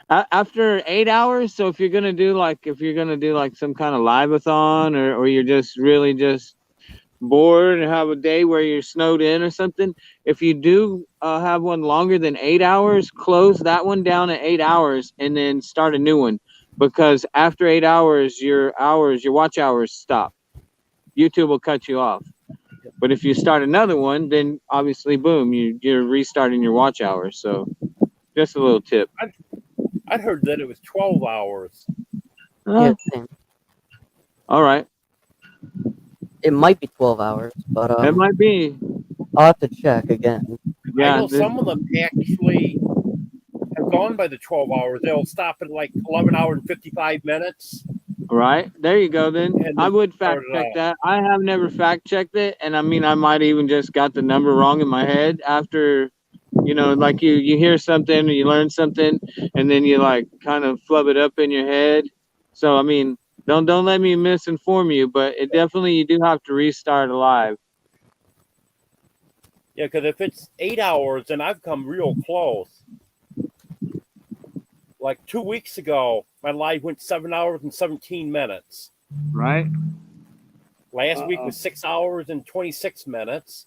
[SPEAKER 3] After 8 hours. So if you're going to do like some kind of live-a-thon or you're just really just bored and have a day where you're snowed in or something, if you do have one longer than 8 hours, close that one down at 8 hours and then start a new one, because after 8 hours your watch hours stop. YouTube will cut you off. But if you start another one, then obviously boom, you're restarting your watch hours. So just a little tip.
[SPEAKER 1] I'd heard that it was 12 hours.
[SPEAKER 2] Yeah, same.
[SPEAKER 3] All right.
[SPEAKER 2] It might be 12 hours, but
[SPEAKER 3] it might be.
[SPEAKER 2] I'll have to check again.
[SPEAKER 1] Yeah, I know some of them actually have gone by the 12 hours. They'll stop at like 11 hours and 55 minutes.
[SPEAKER 3] Right. There you go then. I would fact check that. I have never fact checked it, and I mean I might even just got the number wrong in my head after, like you hear something or you learn something and then you like kind of flub it up in your head. So I mean, don't let me misinform you, but it definitely you do have to restart a live.
[SPEAKER 1] Yeah, because if it's 8 hours, then I've come real close. Like 2 weeks ago, my live went 7 hours and 17 minutes.
[SPEAKER 3] Right.
[SPEAKER 1] Last week was 6 hours and 26 minutes.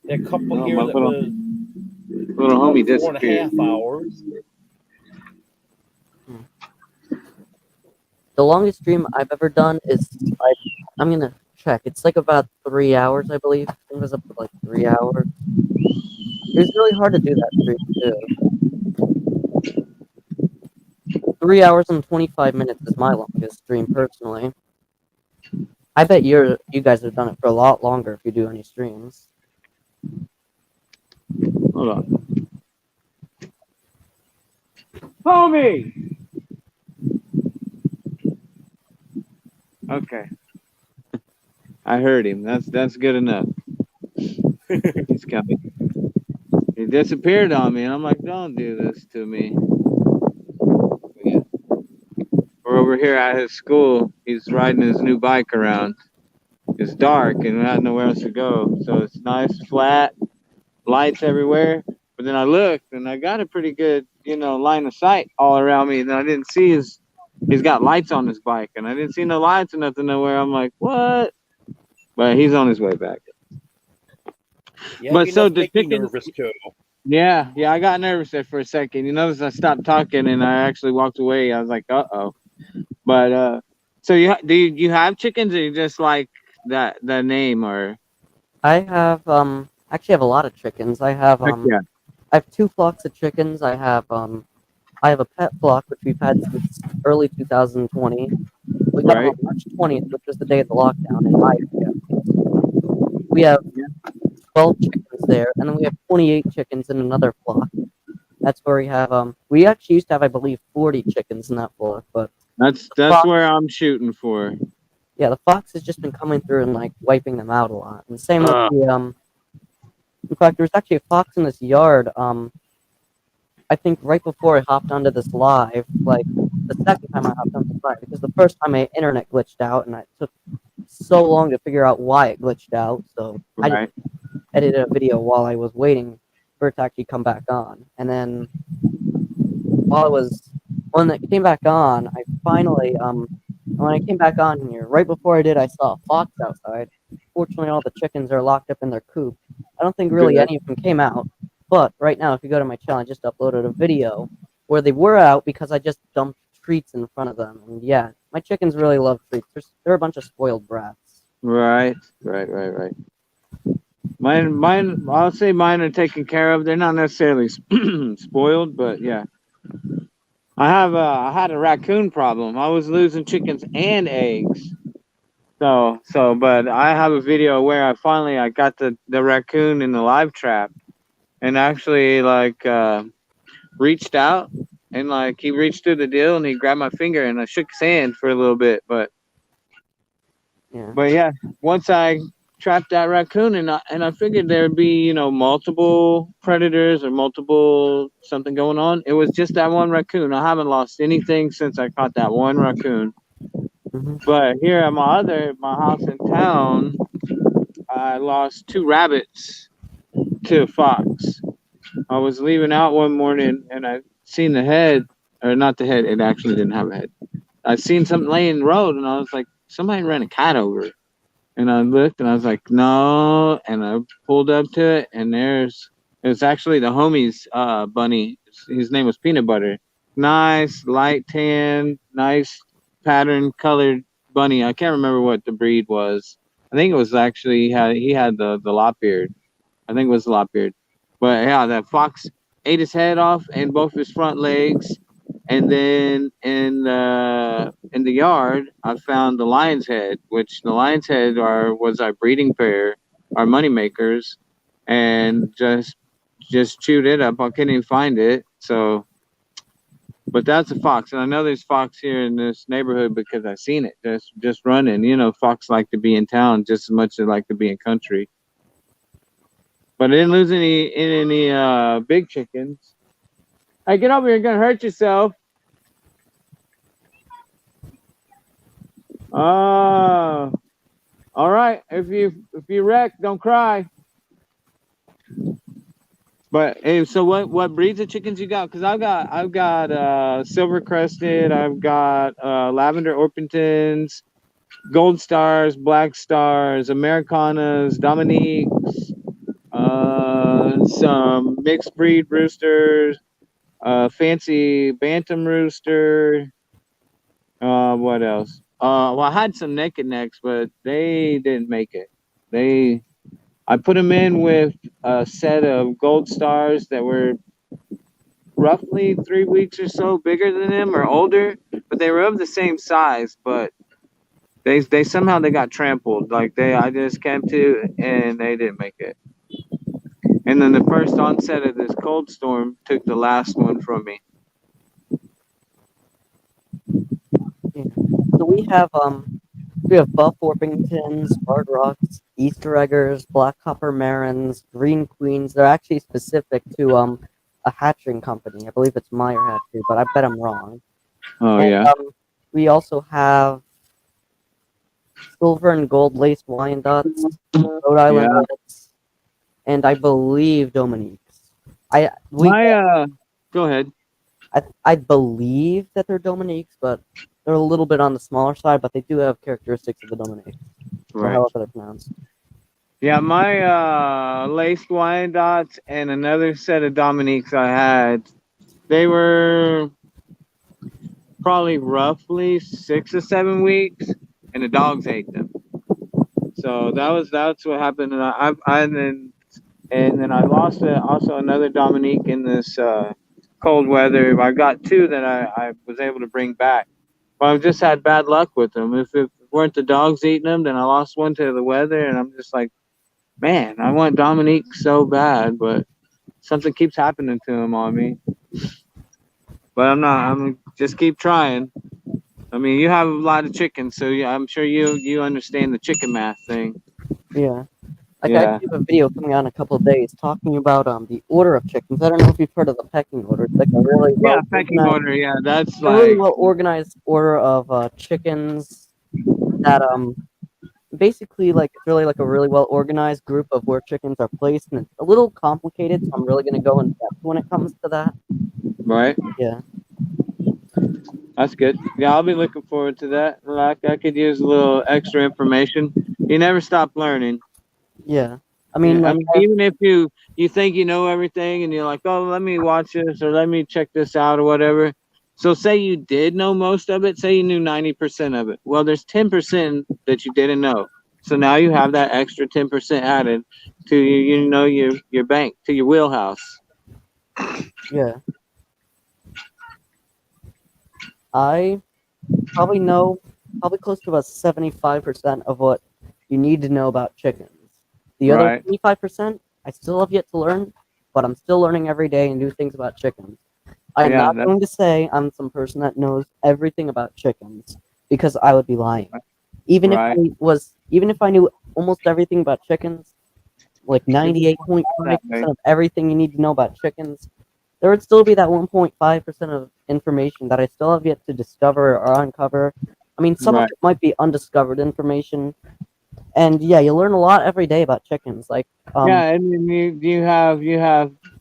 [SPEAKER 1] A couple here that was
[SPEAKER 3] little homie disappeared.
[SPEAKER 1] 4.5 hours.
[SPEAKER 2] The longest stream I've ever done is I'm gonna check. It's like about 3 hours, I believe. I think it was up to like 3 hours. It was really hard to do that stream too. 3 hours and 25 minutes is my longest stream personally. I bet you guys have done it for a lot longer if you do any streams.
[SPEAKER 3] Hold on. Homie! Okay. I heard him. That's good enough. He's coming. He disappeared on me, and I'm like, don't do this to me. Yeah. We're over here at his school. He's riding his new bike around. It's dark, and we had nowhere else to go. So it's nice, flat, lights everywhere. But then I looked, and I got a pretty good, line of sight all around me. And I didn't see he's got lights on his bike, and I didn't see no lights or nothing nowhere. I'm like, what? But he's on his way back.
[SPEAKER 1] Yeah,
[SPEAKER 3] but so the
[SPEAKER 1] chicken, nervous too.
[SPEAKER 3] Yeah, I got nervous there for a second. You notice I stopped talking and I actually walked away. I was like, uh-oh. But so do you have chickens, or you just like that name? Or
[SPEAKER 2] I have actually have a lot of chickens. I have I have 2 flocks of chickens. I have a pet flock which we've had since early 2020, We got them
[SPEAKER 3] Right.
[SPEAKER 2] on March 20th, which was the day of the lockdown in my area. We have 12 chickens there, and then we have 28 chickens in another flock. That's where we have we actually used to have, I believe, 40 chickens in that flock, but
[SPEAKER 3] That's
[SPEAKER 2] fox,
[SPEAKER 3] where I'm shooting for.
[SPEAKER 2] yeah, the fox has just been coming through and like wiping them out a lot. And same with
[SPEAKER 3] Ugh.
[SPEAKER 2] the in fact, there was actually a fox in this yard. I think right before I hopped onto this live, like the second time I hopped onto this live, because the first time my internet glitched out, and it took so long to figure out why it glitched out. So I just
[SPEAKER 3] Right.
[SPEAKER 2] edited a video while I was waiting for it to actually come back on. And then when it came back on, I finally when I came back on here, right before I did, I saw a fox outside. Fortunately, all the chickens are locked up in their coop. I don't think really
[SPEAKER 3] Good.
[SPEAKER 2] any of them came out. But right now, if you go to my channel, I just uploaded a video where they were out because I just dumped treats in front of them. And yeah, my chickens really love treats. They're a bunch of spoiled brats.
[SPEAKER 3] Right. Mine. I'll say mine are taken care of. They're not necessarily spoiled, but yeah. I had a raccoon problem. I was losing chickens and eggs. But I have a video where I got the raccoon in the live trap, and actually reached out, and like he reached through the deal and he grabbed my finger and I shook his hand for a little bit, but
[SPEAKER 2] Yeah.
[SPEAKER 3] once I trapped that raccoon, and I figured there'd be multiple predators or multiple something going on. It was just that one raccoon. I haven't lost anything since I caught that one raccoon.
[SPEAKER 2] Hmm.
[SPEAKER 3] But here at my house in town, I lost 2 rabbits to a fox. I was leaving out one morning and I seen the head, or not the head. It actually didn't have a head. I seen something laying in the road, and I was like, somebody ran a cat over it. And I looked and I was like, no. And I pulled up to it, and it was actually the homie's bunny. His name was Peanut Butter. Nice light tan, nice pattern colored bunny. I can't remember what the breed was. I think it was actually he had the lop beard. I think it was the lop beard. But yeah, that fox ate his head off and both his front legs. And then in the yard, I found the lion's head, which the lion's head was our breeding pair, our money makers, and just chewed it up. I couldn't even find it. So, but that's a fox, and I know there's fox here in this neighborhood because I've seen it just running. Fox like to be in town just as much as they like to be in country. But I didn't lose any big chickens. Hey, get over here! You're gonna hurt yourself. All right. If you wreck, don't cry. But hey, so what breeds of chickens you got? Because I've got silver crested, I've got lavender Orpingtons, gold stars, black stars, Americanas, Dominiques, some mixed breed roosters, fancy bantam rooster. What else? Well, I had some naked necks, but they didn't make it. I put them in with a set of gold stars that were roughly 3 weeks or so bigger than them or older, but they were of the same size. But they somehow they got trampled. Like I just came to and they didn't make it. And then the first onset of this cold storm took the last one from me.
[SPEAKER 2] Yeah. So we have buff Orpingtons, Barred Rocks, Easter Eggers, Black Copper Marins, Green Queens. They're actually specific to a hatching company. I believe it's Meyer Hatchery, but I bet I'm wrong.
[SPEAKER 3] Oh
[SPEAKER 2] And,
[SPEAKER 3] yeah.
[SPEAKER 2] we also have silver and gold laced Wyandottes, Rhode Island
[SPEAKER 3] Yeah.
[SPEAKER 2] Reds, and I believe Dominiques.
[SPEAKER 3] Go ahead.
[SPEAKER 2] I believe that they're Dominiques, but they're a little bit on the smaller side, but they do have characteristics of the Dominique, or
[SPEAKER 3] Right.
[SPEAKER 2] however they're pronounced.
[SPEAKER 3] Yeah, my laced Wyandottes and another set of Dominiques I had, they were probably roughly 6 or 7 weeks, and the dogs ate them. So that's what happened. And then I lost also another Dominique in this cold weather. I got 2 that I was able to bring back, Well, I've just had bad luck with them. If it weren't the dogs eating them, then I lost one to the weather, and I'm just like, man, I want Dominique so bad, but something keeps happening to him on me. But I'm not. I'm just keep trying. I mean, you have a lot of chickens, so yeah, I'm sure you understand the chicken math thing.
[SPEAKER 2] Yeah. Like I
[SPEAKER 3] Yeah.
[SPEAKER 2] have a video coming out in a couple of days talking about the order of chickens. I don't know if you've heard of the pecking order. It's like a really
[SPEAKER 3] Yeah,
[SPEAKER 2] well
[SPEAKER 3] pecking
[SPEAKER 2] organized,
[SPEAKER 3] order. Yeah, that's
[SPEAKER 2] a really
[SPEAKER 3] like
[SPEAKER 2] well organized order of chickens that basically like it's really like a really well organized group of where chickens are placed, and it's a little complicated, so I'm really gonna go in depth when it comes to that.
[SPEAKER 3] right.
[SPEAKER 2] Yeah.
[SPEAKER 3] That's good. Yeah, I'll be looking forward to that. Like I could use a little extra information. You never stop learning.
[SPEAKER 2] Yeah. I
[SPEAKER 3] Yeah,
[SPEAKER 2] mean
[SPEAKER 3] I
[SPEAKER 2] like
[SPEAKER 3] mean, even if you think you know everything and you're like, oh, let me watch this or let me check this out or whatever. So say you did know most of it. Say you knew 90% of it. Well, there's 10% that you didn't know. So now you have that extra 10% added to your bank, to your wheelhouse.
[SPEAKER 2] yeah. I probably know probably close to about 75% of what you need to know about chickens. The other
[SPEAKER 3] Right.
[SPEAKER 2] 25%, I still have yet to learn, but I'm still learning every day and new things about chickens. I'm
[SPEAKER 3] Yeah.
[SPEAKER 2] not going to say I'm some person that knows everything about chickens because I would be lying.
[SPEAKER 3] Right.
[SPEAKER 2] Even if I knew almost everything about chickens, like 98.5% of everything you need to know about chickens, there would still be that 1.5% of information that I still have yet to discover or uncover. I mean, some of
[SPEAKER 3] Right.
[SPEAKER 2] it might be undiscovered information, and yeah, you learn a lot every day about chickens. Like,
[SPEAKER 3] Yeah, and then you have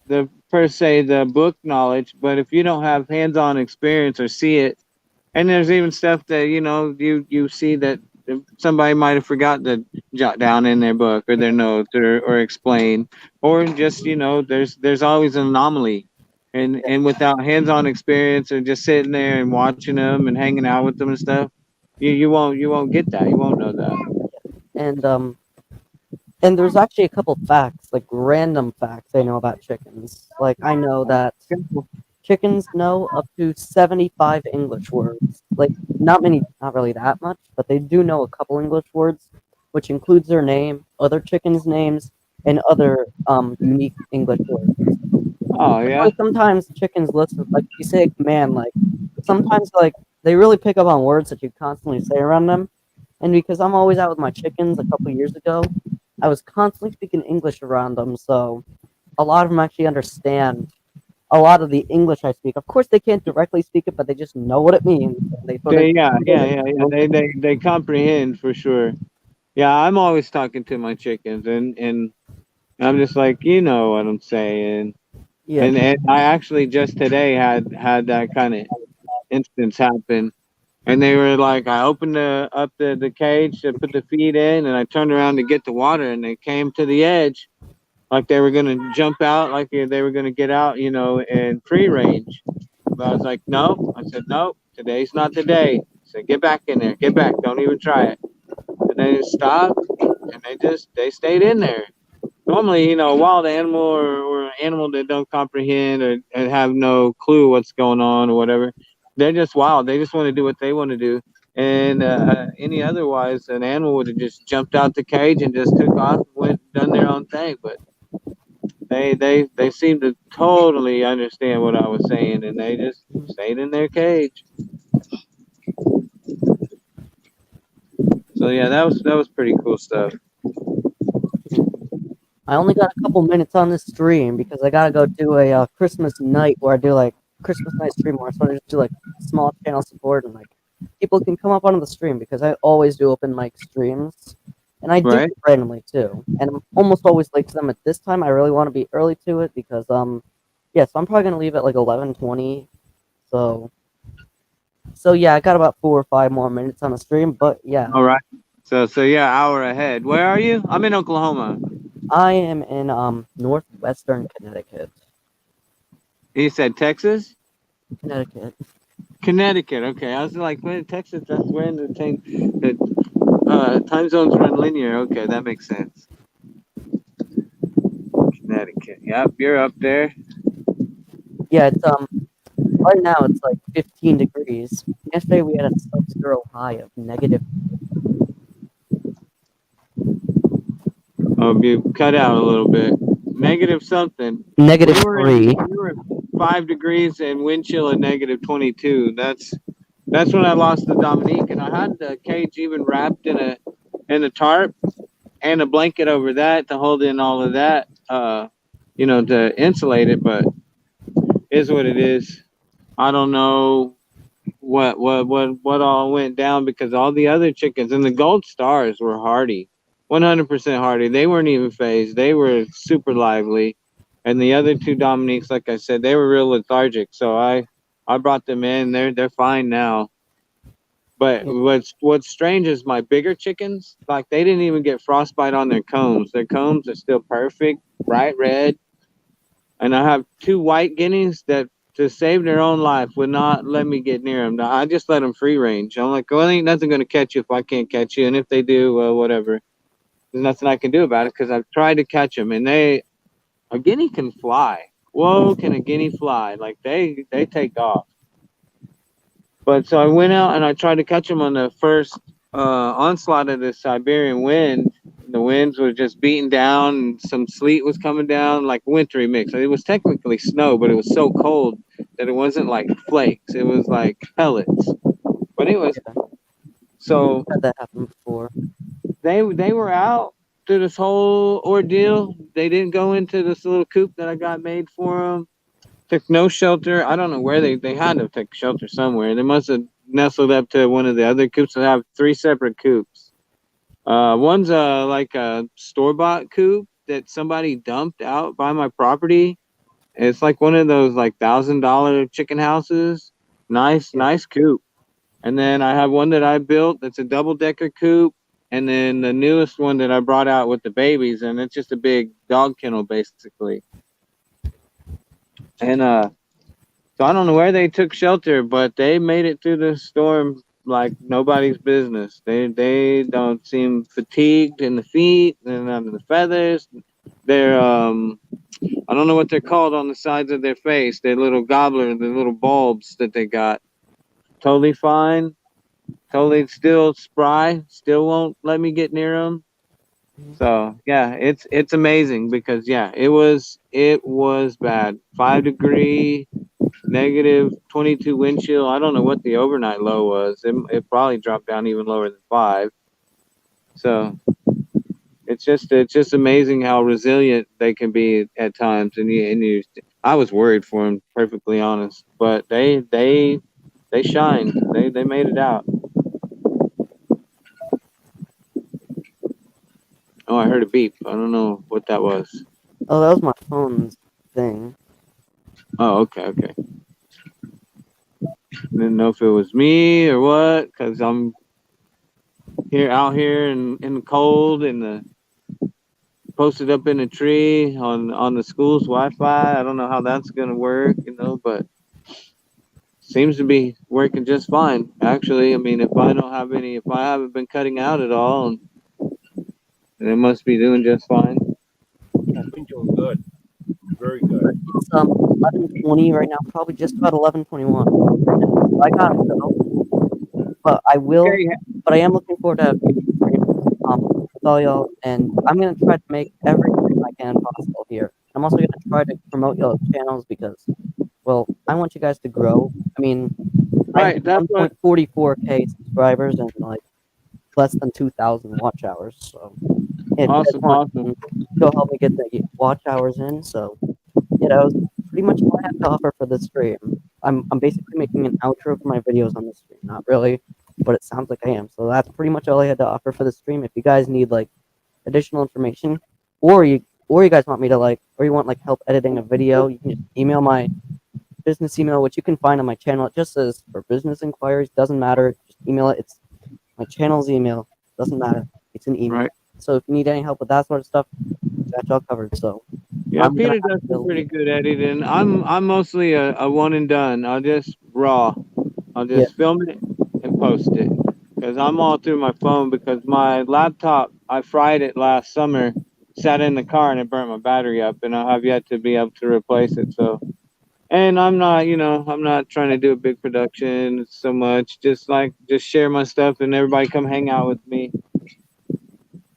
[SPEAKER 3] the per se the book knowledge, but if you don't have hands-on experience or see it, and there's even stuff that you see that somebody might have forgot to jot down in their book or their notes or explain, or just there's always an anomaly, and without hands-on experience or just sitting there and watching them and hanging out with them and stuff, you won't get that, you won't know that.
[SPEAKER 2] and um, and there's actually a couple facts, like random facts I know about chickens. Like I know that chickens know up to 75 English words. Like not many, not really that much, but they do know a couple English words, which includes their name, other chickens' names, and other unique English words.
[SPEAKER 3] Oh
[SPEAKER 2] That's
[SPEAKER 3] yeah.
[SPEAKER 2] why sometimes chickens listen, like if you say a command, like sometimes like they really pick up on words that you constantly say around them. And because I'm always out with my chickens a couple years ago, I was constantly speaking English around them, so a lot of them actually understand a lot of the English I speak. Of course, they can't directly speak it, but they just know what it means. And they sort of
[SPEAKER 3] Yeah. They comprehend for sure. Yeah, I'm always talking to my chickens, and I'm just like, you know what I'm saying.
[SPEAKER 2] yeah,
[SPEAKER 3] And I actually just today had that kind of instance happen, and they were like, I opened up the cage to put the feed in, and I turned around to get the water, and they came to the edge, like they were gonna jump out, like they were gonna get out, in free range. But I was like, no. I said, no, today's not the day. I said, get back in there, get back, don't even try it. And they just stopped, and they stayed in there. Normally, a wild animal or an animal that don't comprehend or and have no clue what's going on or whatever, they're just wild. They just want to do what they want to do. And any otherwise, an animal would have just jumped out the cage and just took off and went done their own thing. But they seem to totally understand what I was saying, and they just stayed in their cage. So yeah, that was pretty cool stuff.
[SPEAKER 2] I only got a couple minutes on this stream because I gotta go do a Christmas night where I do like Christmas night stream where I sort of just do like small channel support and like people can come up onto the stream because I always do open mic streams and I do
[SPEAKER 3] Right.
[SPEAKER 2] it randomly too. And I'm almost always late to them. At this time, I really want to be early to it because yeah, so I'm probably gonna leave at like 11:20. So yeah, I got about 4 or 5 more minutes on the stream, but yeah,
[SPEAKER 3] All right. So yeah, hour ahead. Where are you? I'm in Oklahoma.
[SPEAKER 2] I am in northwestern Connecticut.
[SPEAKER 3] You said Texas?
[SPEAKER 2] Connecticut.
[SPEAKER 3] Connecticut. Okay, I was like, wait, Texas. That's where in the thing that time zones run linear. Okay, that makes sense. Connecticut. Yep, you're up there.
[SPEAKER 2] Yeah, it's Right now it's like 15 degrees. Yesterday we had a sub-zero high of negative.
[SPEAKER 3] Oh, you cut out a little bit. Negative something.
[SPEAKER 2] Negative
[SPEAKER 3] We were
[SPEAKER 2] 3.
[SPEAKER 3] we were 5 degrees and wind chill at negative 22. That's when I lost the Dominique, and I had the cage even wrapped in a tarp and a blanket over that to hold in all of that, to insulate it. But is what it is. I don't know what all went down, because all the other chickens and the gold stars were hardy, 100% hardy. They weren't even phased. They were super lively, and the other two Dominiques, like I said, they were real lethargic. So I brought them in. They're fine now. But what's strange is my bigger chickens, like, they didn't even get frostbite on their combs. Their combs are still perfect, bright red. And I have two white guineas that, to save their own life, would not let me get near them. I just let them free range. I'm like, well, ain't nothing going to catch you if I can't catch you. And if they do, well, whatever. There's nothing I can do about it, because I've tried to catch them. And a guinea can fly. Whoa, can a guinea fly? Like, they take off. But so I went out and I tried to catch them on the first onslaught of the Siberian wind. The winds were just beating down, and some sleet was coming down, like wintry mix. It was technically snow, but it was so cold that it wasn't like flakes. It was like pellets. But anyways, so
[SPEAKER 2] Had that happen before.
[SPEAKER 3] they were out through this whole ordeal. They didn't go into this little coop that I got made for them. Took no shelter. I don't know where they had to take shelter somewhere. They must have nestled up to one of the other coops. I have 3 separate coops. One's like a store-bought coop that somebody dumped out by my property. It's like one of those like $1,000 chicken houses. Nice coop. And then I have one that I built that's a double-decker coop. And then the newest one that I brought out with the babies, and it's just a big dog kennel basically. And so I don't know where they took shelter, but they made it through the storm like nobody's business. They don't seem fatigued in the feet and under the feathers. They're I don't know what they're called on the sides of their face. Their little gobbler, the little bulbs that they got. Totally fine. Totally still spry. Still won't let me get near them. So yeah, it's amazing, because yeah, it was bad. 5 degree, negative 22 wind chill. I don't know what the overnight low was. It probably dropped down even lower than 5. So it's just amazing how resilient they can be at times. And I was worried for them, perfectly honest, but they shined. They made it out. Oh, I heard a beep. I don't know what that was.
[SPEAKER 2] Oh, that was my phone's thing.
[SPEAKER 3] Oh, okay. Didn't know if it was me or what, because I'm out here in the cold, and posted up in a tree on the school's Wi-Fi. I don't know how that's gonna work, but seems to be working just fine. Actually, I mean, if I haven't been cutting out at all, then it must be doing just fine.
[SPEAKER 1] Yeah, I've been doing good. Very good.
[SPEAKER 2] It's 11:20 right now, probably just about 11:21. I gotta go, but I will.
[SPEAKER 3] Okay.
[SPEAKER 2] But I am looking forward to with all y'all, and I'm gonna try to make everything I can possible here. I'm also gonna try to promote y'all's channels, because, well, I want you guys to grow. I mean, I have 1.44K subscribers and like less than 2,000 watch hours. So if
[SPEAKER 3] Awesome.
[SPEAKER 2] go help me get the watch hours in. So yeah, that was pretty much all I have to offer for this stream. I'm basically making an outro for my videos on this stream. Not really, but it sounds like I am. So that's pretty much all I had to offer for the stream. If you guys need like additional information, or you guys want me to or you want help editing a video, you can just email my business email, which you can find on my channel. It just says for business inquiries. Doesn't matter. Just email it. It's my channel's email. Doesn't matter. It's an email.
[SPEAKER 3] Right.
[SPEAKER 2] So if you need any help with that sort of stuff, that's all covered. So
[SPEAKER 3] yeah, Peter does some pretty good editing. I'm mostly a one and done. I'll just film it and post it, because I'm all through my phone, because my laptop, I fried it last summer, sat in the car, and it burnt my battery up, and I have yet to be able to replace it. So And I'm not, I'm not trying to do a big production so much. Just share my stuff and everybody come hang out with me.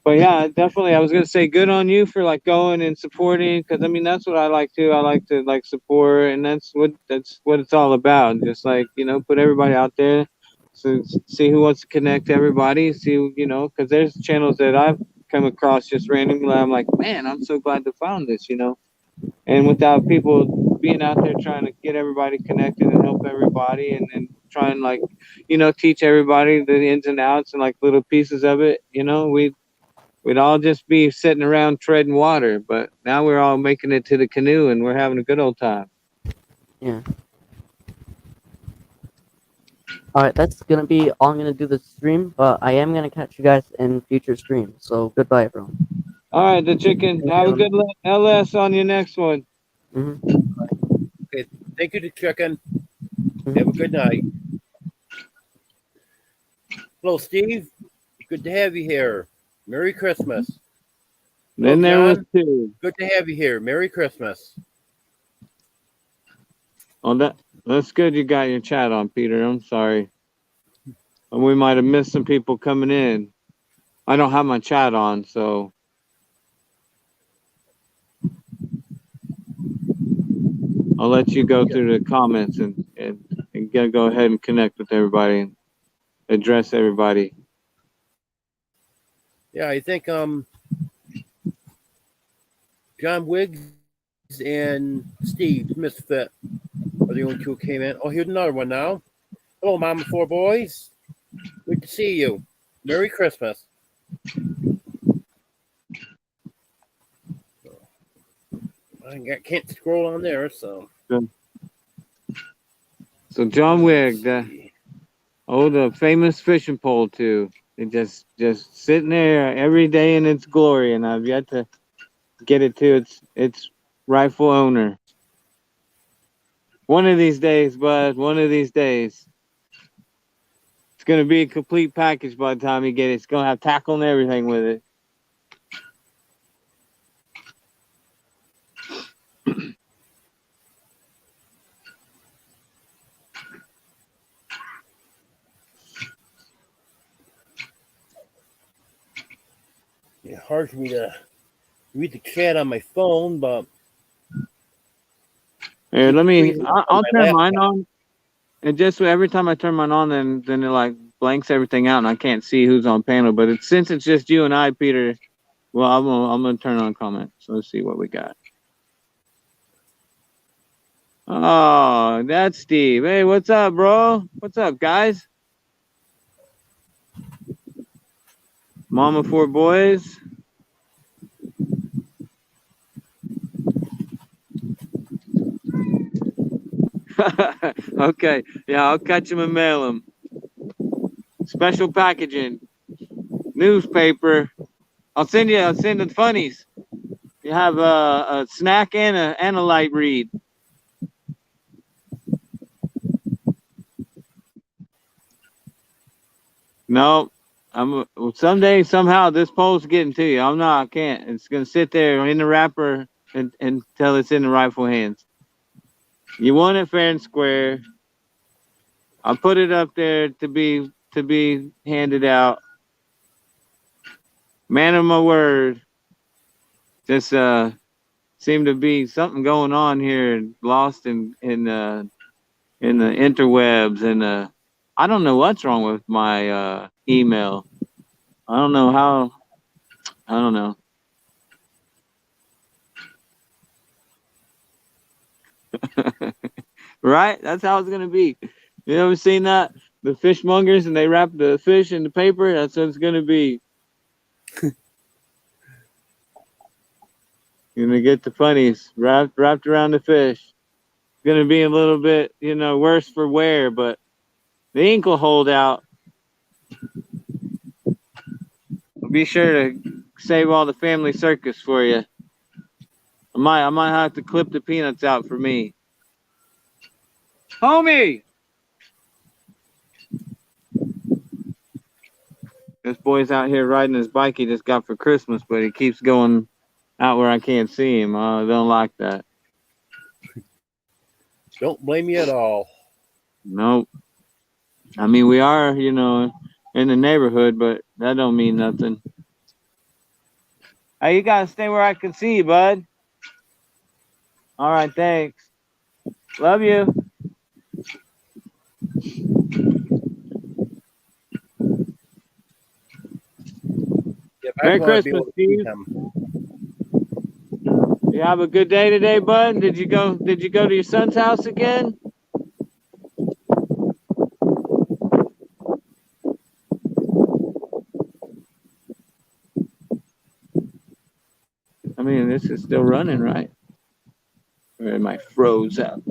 [SPEAKER 3] But yeah, definitely. I was gonna say good on you for like going and supporting, because I mean that's what I like to. I like to like support, and that's what it's all about. Just like put everybody out there, so see who wants to connect to everybody. See because there's channels that I've come across just randomly. I'm like, man, I'm so glad to found this. And without people being out there trying to get everybody connected and help everybody, and then try and like teach everybody the ins and outs and like little pieces of it, we'd all just be sitting around treading water, but now we're all making it to the canoe and we're having a good old time.
[SPEAKER 2] Yeah. Alright, that's gonna be all I'm gonna do this stream, but I am gonna catch you guys in future streams. So goodbye, everyone.
[SPEAKER 3] All right, the chicken. Have a good LS on your next one.
[SPEAKER 1] Okay, thank you, the chicken. Have a good night. Hello, Steve. Good to have you here. Merry Christmas.
[SPEAKER 3] Then there
[SPEAKER 1] John.
[SPEAKER 3] was two.
[SPEAKER 1] Good to have you here. Merry Christmas.
[SPEAKER 3] Oh, that's good. You got your chat on, Peter. I'm sorry. We might have missed some people coming in. I don't have my chat on, so. I'll let you go through the comments and go ahead and connect with everybody and address everybody.
[SPEAKER 1] Yeah, I think John Wiggs and Steve Misfit are the only two who came in. Oh, here's another one now. Hello, Mama Four Boys. Good to see you. Merry Christmas. I can't scroll on there, so.
[SPEAKER 3] So John Wigg, the famous fishing pole too. It just sitting there every day in its glory, and I've yet to get it to its rightful owner. One of these days, bud. One of these days. It's gonna be a complete package by the time you get it. It's gonna have tackle and everything with it.
[SPEAKER 1] Yeah, hard for me to read the chat on my phone, but
[SPEAKER 3] Here, I'll turn mine on. And just every time I turn mine on, then it like blanks everything out, and I can't see who's on panel. But since it's just you and I, Peter, well, I'm gonna turn on comments. So let's see what we got. Oh, that's Steve. Hey, what's up, bro? What's up, guys? Mama Four Boys. Okay, yeah, I'll catch them and mail them. Special packaging, newspaper. I'll send the funnies. You have a snack and a light read. No, someday somehow this pole's getting to you. I can't. It's gonna sit there in the wrapper until it's in the rightful hands. You want it fair and square. I'll put it up there to be handed out. Man of my word. Just seemed to be something going on here, lost in the interwebs, and I don't know what's wrong with my email. I don't know how. I don't know. Right? That's how it's gonna be. You ever seen that? The fishmongers, and they wrap the fish in the paper. That's what it's gonna be. You're gonna get the funnies wrapped around the fish. It's gonna be a little bit, worse for wear, but the ink will hold out. Be sure to save all the family circus for you. I might have to clip the peanuts out for me. Homie! This boy's out here riding his bike he just got for Christmas, but he keeps going out where I can't see him. I don't like that.
[SPEAKER 1] Don't blame me at all.
[SPEAKER 3] Nope. I mean, we are, you know, in the neighborhood, but that don't mean nothing. Hey, you gotta stay where I can see you, bud. All right, thanks. Love you.
[SPEAKER 1] If
[SPEAKER 3] Merry
[SPEAKER 1] I want to be
[SPEAKER 3] Christmas,
[SPEAKER 1] able to see
[SPEAKER 3] Steve.
[SPEAKER 1] him.
[SPEAKER 3] You have a good day today, bud. Did you go to your son's house again? I mean, this is still running, right? Or am I froze up?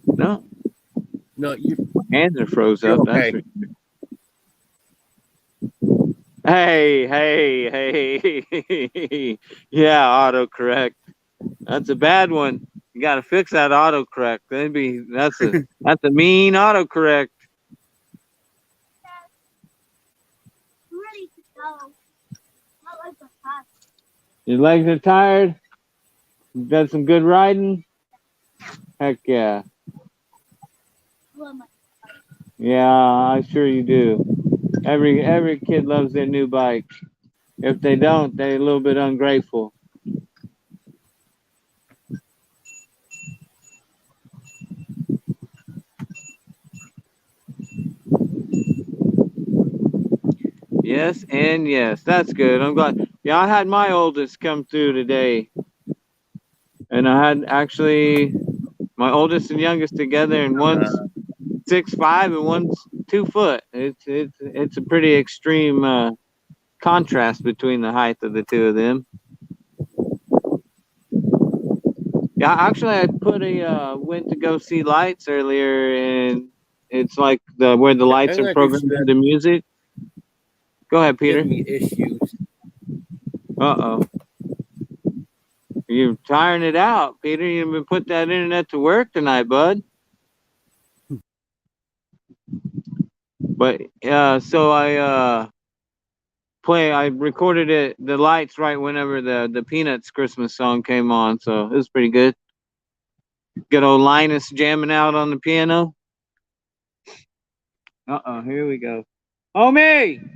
[SPEAKER 3] No,
[SPEAKER 1] No,
[SPEAKER 3] hands are froze
[SPEAKER 1] you're
[SPEAKER 3] up. That's
[SPEAKER 1] okay.
[SPEAKER 3] hey, hey. Yeah, autocorrect. That's a bad one. You got to fix that autocorrect. That's a mean autocorrect.
[SPEAKER 4] I'm ready to go. My legs are hot.
[SPEAKER 3] Your legs are tired. You done some good riding. Heck yeah.
[SPEAKER 4] Well, my-
[SPEAKER 3] Yeah, I sure you do. Every kid loves their new bike. If they don't, they're a little bit ungrateful. Yes and yes. That's good. I'm glad. Yeah, I had my oldest come through today. And I had actually my oldest and youngest together, and one's 6'5" and one's 2 foot. It's a pretty extreme contrast between the height of the two of them. Yeah, actually, I went to go see lights earlier, and it's like where the lights
[SPEAKER 1] I'm
[SPEAKER 3] are
[SPEAKER 1] gonna
[SPEAKER 3] programmed
[SPEAKER 1] do
[SPEAKER 3] into music. Go ahead, Peter.
[SPEAKER 1] Give me issues.
[SPEAKER 3] Uh-oh. You're tiring it out, Peter. You haven't put that internet to work tonight, bud. But so I recorded the lights right whenever the Peanuts Christmas song came on, so it was pretty good. Good old Linus jamming out on the piano. Uh-oh, here we go. Homie!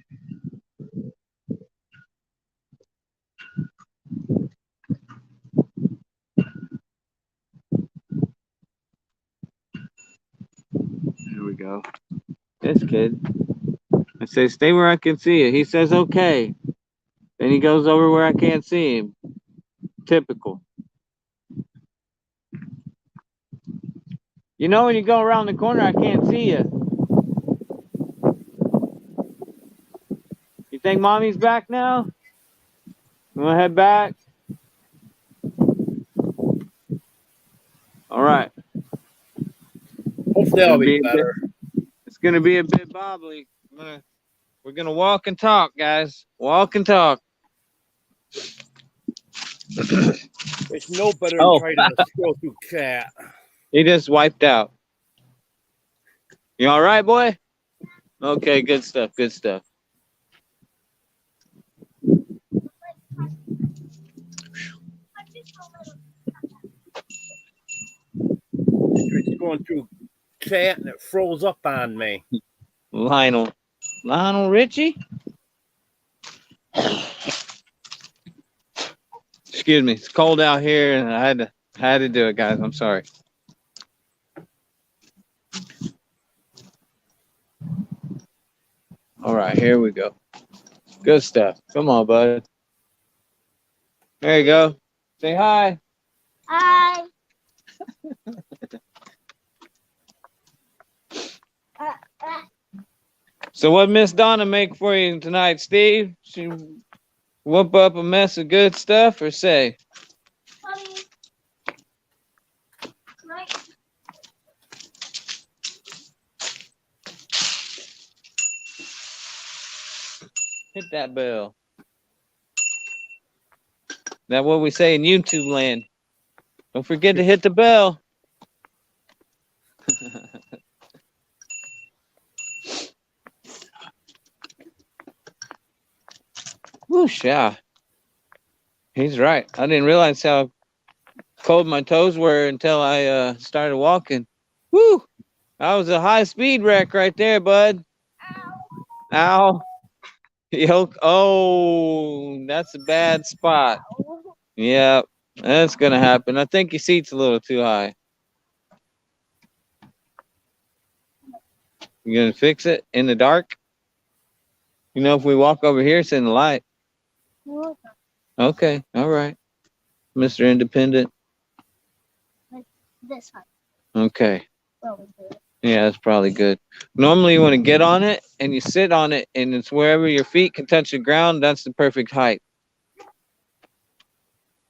[SPEAKER 3] Here we go. This kid. I say, stay where I can see you. He says, okay. Then he goes over where I can't see him. Typical. You know, when you go around the corner, I can't see you. You think mommy's back now? You want to head back? All right.
[SPEAKER 1] Hopefully, I'll be better.
[SPEAKER 3] It's going to be a bit bobbly. We're going to walk and talk, guys. Walk and talk.
[SPEAKER 1] It's no better than trying to scroll through chat.
[SPEAKER 3] He just wiped out. You all right, boy? Okay, good stuff. Good stuff.
[SPEAKER 1] It's going through chat and it froze up on me.
[SPEAKER 3] Lionel Richie? Excuse me. It's cold out here and I had to do it, guys. I'm sorry. All right, here we go. Good stuff. Come on, bud. There you go. Say hi.
[SPEAKER 4] Hi.
[SPEAKER 3] So what Miss Donna make for you tonight, Steve? She whoop up a mess of good stuff or say?
[SPEAKER 4] Mommy. Right.
[SPEAKER 3] Hit that bell. That's what we say in YouTube land. Don't forget to hit the bell. Whoosh, yeah. He's right. I didn't realize how cold my toes were until I started walking. Woo! That was a high speed wreck right there, bud. Ow. Yo, oh, that's a bad spot. Yep, that's gonna happen. I think your seat's a little too high. You gonna fix it in the dark? You know, if we walk over here, it's in the light. Okay, all right. Mr. Independent.
[SPEAKER 4] This one.
[SPEAKER 3] Okay.
[SPEAKER 4] Well, we do it.
[SPEAKER 3] Yeah, that's probably good. Normally you want to get on it and you sit on it and it's wherever your feet can touch the ground, that's the perfect height.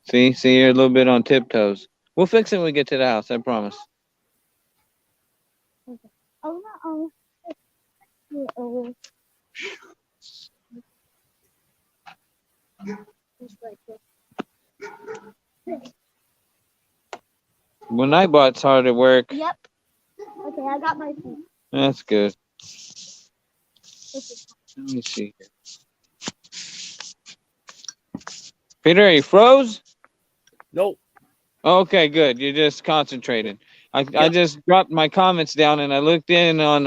[SPEAKER 3] See, you're a little bit on tiptoes. We'll fix it when we get to the house, I promise.
[SPEAKER 4] Oh, no. Oh. Just like this.
[SPEAKER 3] When Nightbot's hard at work,
[SPEAKER 4] Yep. Okay, I got my feet.
[SPEAKER 3] that's good.
[SPEAKER 4] This is
[SPEAKER 3] Let me see here. Peter, are you froze?
[SPEAKER 1] Nope.
[SPEAKER 3] Okay, good. You're just concentrating. I just dropped my comments down and I looked in on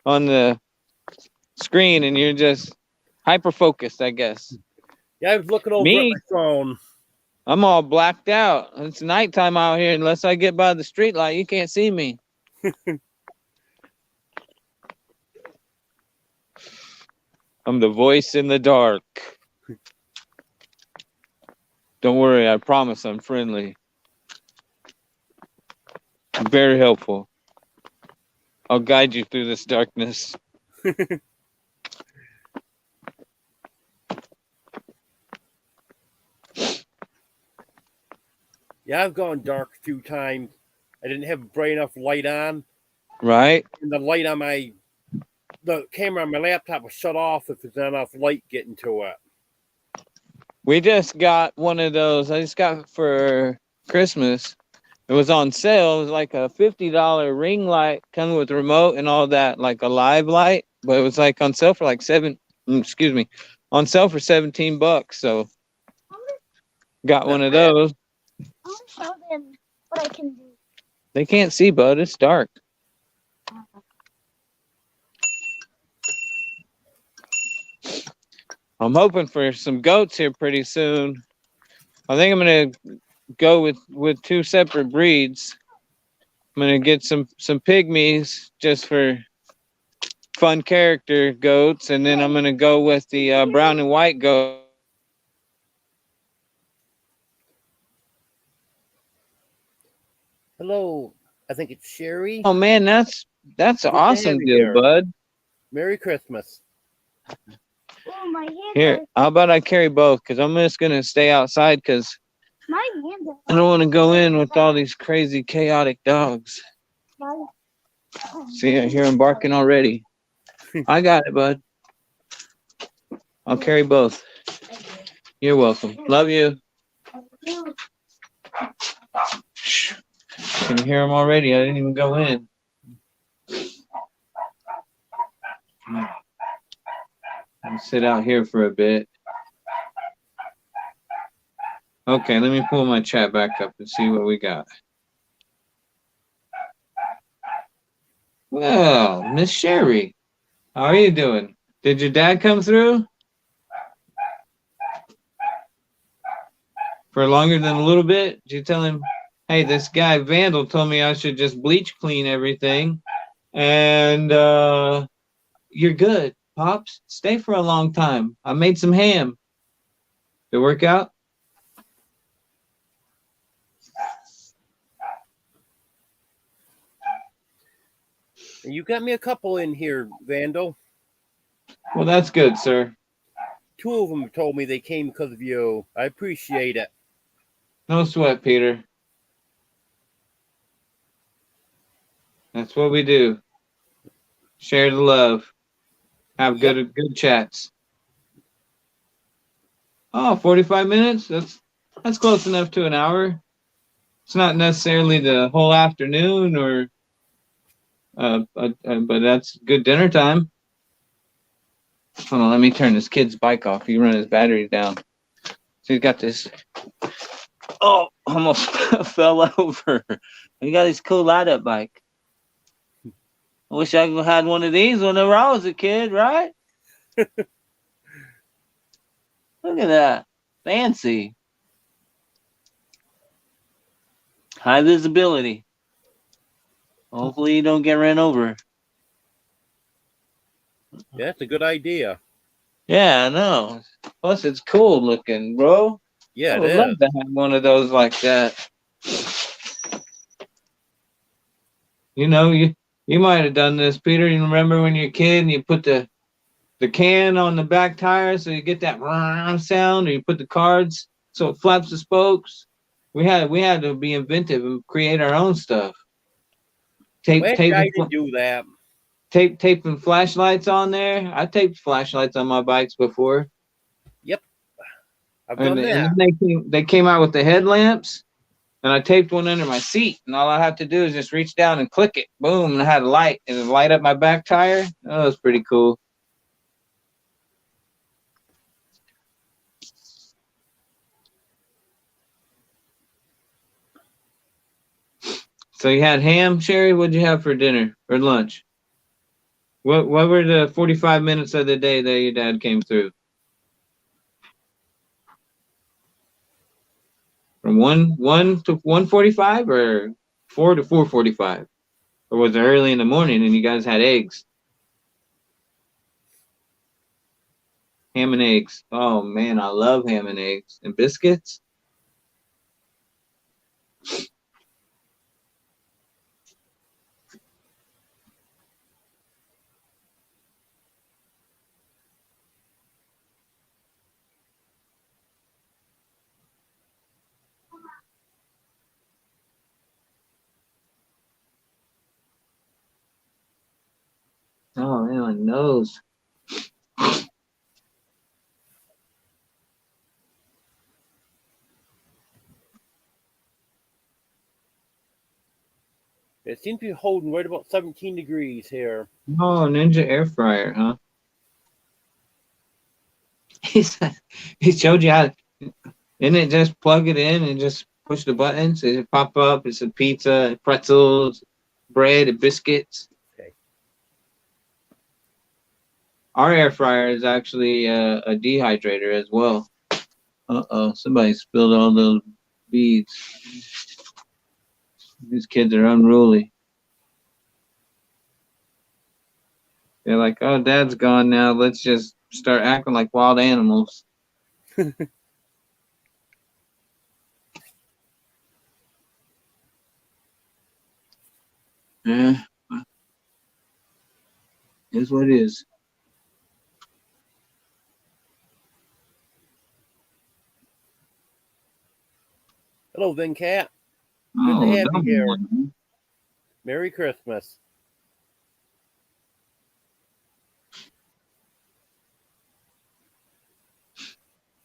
[SPEAKER 3] the screen and you're just hyper focused, I guess.
[SPEAKER 1] Yeah, I was looking over
[SPEAKER 3] Me?
[SPEAKER 1] at my phone.
[SPEAKER 3] I'm all blacked out. It's nighttime out here. Unless I get by the street light, you can't see me. I'm the voice in the dark. Don't worry, I promise I'm friendly. I'm very helpful. I'll guide you through this darkness.
[SPEAKER 1] Yeah, I've gone dark a few times. I didn't have a bright enough light on,
[SPEAKER 3] Right?
[SPEAKER 1] and the light on the camera on my laptop was shut off if there's not enough light getting to it.
[SPEAKER 3] We just got one of those. I just got for Christmas. It was on sale. It was like a $50 ring light coming with remote and all that, like a live light. But it was like on sale for like on sale for $17. So got one of those.
[SPEAKER 4] I want to show them what I can do.
[SPEAKER 3] They can't see, bud. It's dark. I'm hoping for some goats here pretty soon. I think I'm gonna go with two separate breeds. I'm gonna get some pygmies just for fun character goats, and then I'm gonna go with the brown and white goat.
[SPEAKER 1] Hello, I think it's Sherry.
[SPEAKER 3] Oh man, that's an
[SPEAKER 1] Good to
[SPEAKER 3] awesome
[SPEAKER 1] have you
[SPEAKER 3] deal,
[SPEAKER 1] here.
[SPEAKER 3] bud.
[SPEAKER 1] Merry Christmas.
[SPEAKER 4] Oh, my hand.
[SPEAKER 3] Here, how about I carry both? Because I'm just gonna stay outside because
[SPEAKER 4] My hand.
[SPEAKER 3] I don't want to go in with all these crazy chaotic dogs. See, I hear them barking already. I got it, bud. I'll carry both. You're welcome. Love you. Shh. Can you hear them already? I didn't even go in. I'll sit out here for a bit. Okay, let me pull my chat back up and see what we got. Well, Miss Sherry, how are you doing? Did your dad come through? For longer than a little bit? Did you tell him, hey, this guy Vandal told me I should just bleach clean everything and you're good, Pops. Stay for a long time. I made some ham. Did it work out?
[SPEAKER 1] You got me a couple in here, Vandal.
[SPEAKER 3] Well, that's good, sir.
[SPEAKER 1] 2 of them told me they came because of you. I appreciate it.
[SPEAKER 3] No sweat, Peter. That's what we do. Share the love. Have good chats. Oh, 45 minutes? That's close enough to an hour. It's not necessarily the whole afternoon or but that's good dinner time. Hold on, let me turn this kid's bike off. He run his batteries down. So he's got this Oh, almost fell over. You got this cool light up bike. I wish I had one of these whenever I was a kid, right? Look at that. Fancy. High visibility. Hopefully you don't get ran over.
[SPEAKER 1] Yeah, that's a good idea.
[SPEAKER 3] Yeah, I know. Plus, it's cool looking, bro.
[SPEAKER 1] Yeah,
[SPEAKER 3] I
[SPEAKER 1] it
[SPEAKER 3] would
[SPEAKER 1] is.
[SPEAKER 3] love to have one of those like that. You know, you might have done this, Peter. You remember when you're a kid and you put the can on the back tire so you get that sound, or you put the cards so it flaps the spokes. We had to be inventive and create our own stuff.
[SPEAKER 1] Well,
[SPEAKER 3] Tape
[SPEAKER 1] I didn't do that.
[SPEAKER 3] taping flashlights on there. I taped flashlights on my bikes before.
[SPEAKER 1] Yep, I've
[SPEAKER 3] And,
[SPEAKER 1] done
[SPEAKER 3] and
[SPEAKER 1] that.
[SPEAKER 3] then they came out with the headlamps, and I taped one under my seat, and all I have to do is just reach down and click it. Boom, and I had a light, and it light up my back tire. Oh, that was pretty cool. So you had ham, Sherry? What'd you have for dinner or lunch? What were the 45 minutes of the day that your dad came through? From 1 to 1:45 or 4 to 4:45? Or was it early in the morning and you guys had eggs? Ham and eggs. Oh man, I love ham and eggs. And biscuits? Oh man, my nose.
[SPEAKER 1] It seems to be holding right about 17 degrees here.
[SPEAKER 3] Oh, Ninja air fryer, huh? He showed you how. Didn't it just plug it in and just push the buttons? It pop up. It's a pizza, pretzels, bread, and biscuits.
[SPEAKER 1] Okay.
[SPEAKER 3] Our air fryer is actually a dehydrator as well. Uh-oh, somebody spilled all those beads. These kids are unruly. They're like, oh, Dad's gone now. Let's just start acting like wild animals. Yeah, is what it is.
[SPEAKER 1] Hello, Venkat. Good to
[SPEAKER 3] Oh,
[SPEAKER 1] have you
[SPEAKER 3] double
[SPEAKER 1] here.
[SPEAKER 3] one.
[SPEAKER 1] Merry Christmas.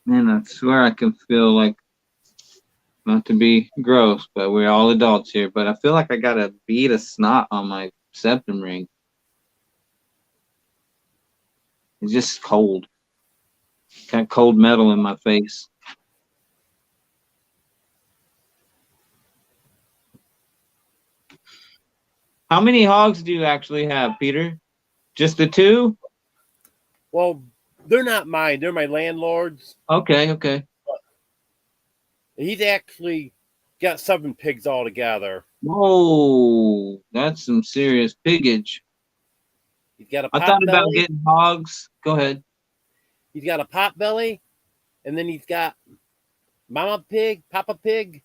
[SPEAKER 3] Man, I swear I can feel like, not to be gross, but we're all adults here, but I feel like I got a bead of snot on my septum ring. It's just cold. Got cold metal in my face. How many hogs do you actually have, Peter? Just the two?
[SPEAKER 1] Well, they're not mine. They're my landlord's.
[SPEAKER 3] Okay.
[SPEAKER 1] He's actually got 7 pigs altogether.
[SPEAKER 3] Whoa, that's some serious piggage.
[SPEAKER 1] He's got a
[SPEAKER 3] I
[SPEAKER 1] pot
[SPEAKER 3] thought about
[SPEAKER 1] belly.
[SPEAKER 3] getting hogs. Go ahead.
[SPEAKER 1] He's got a pot belly, and then he's got Mama Pig, Papa Pig,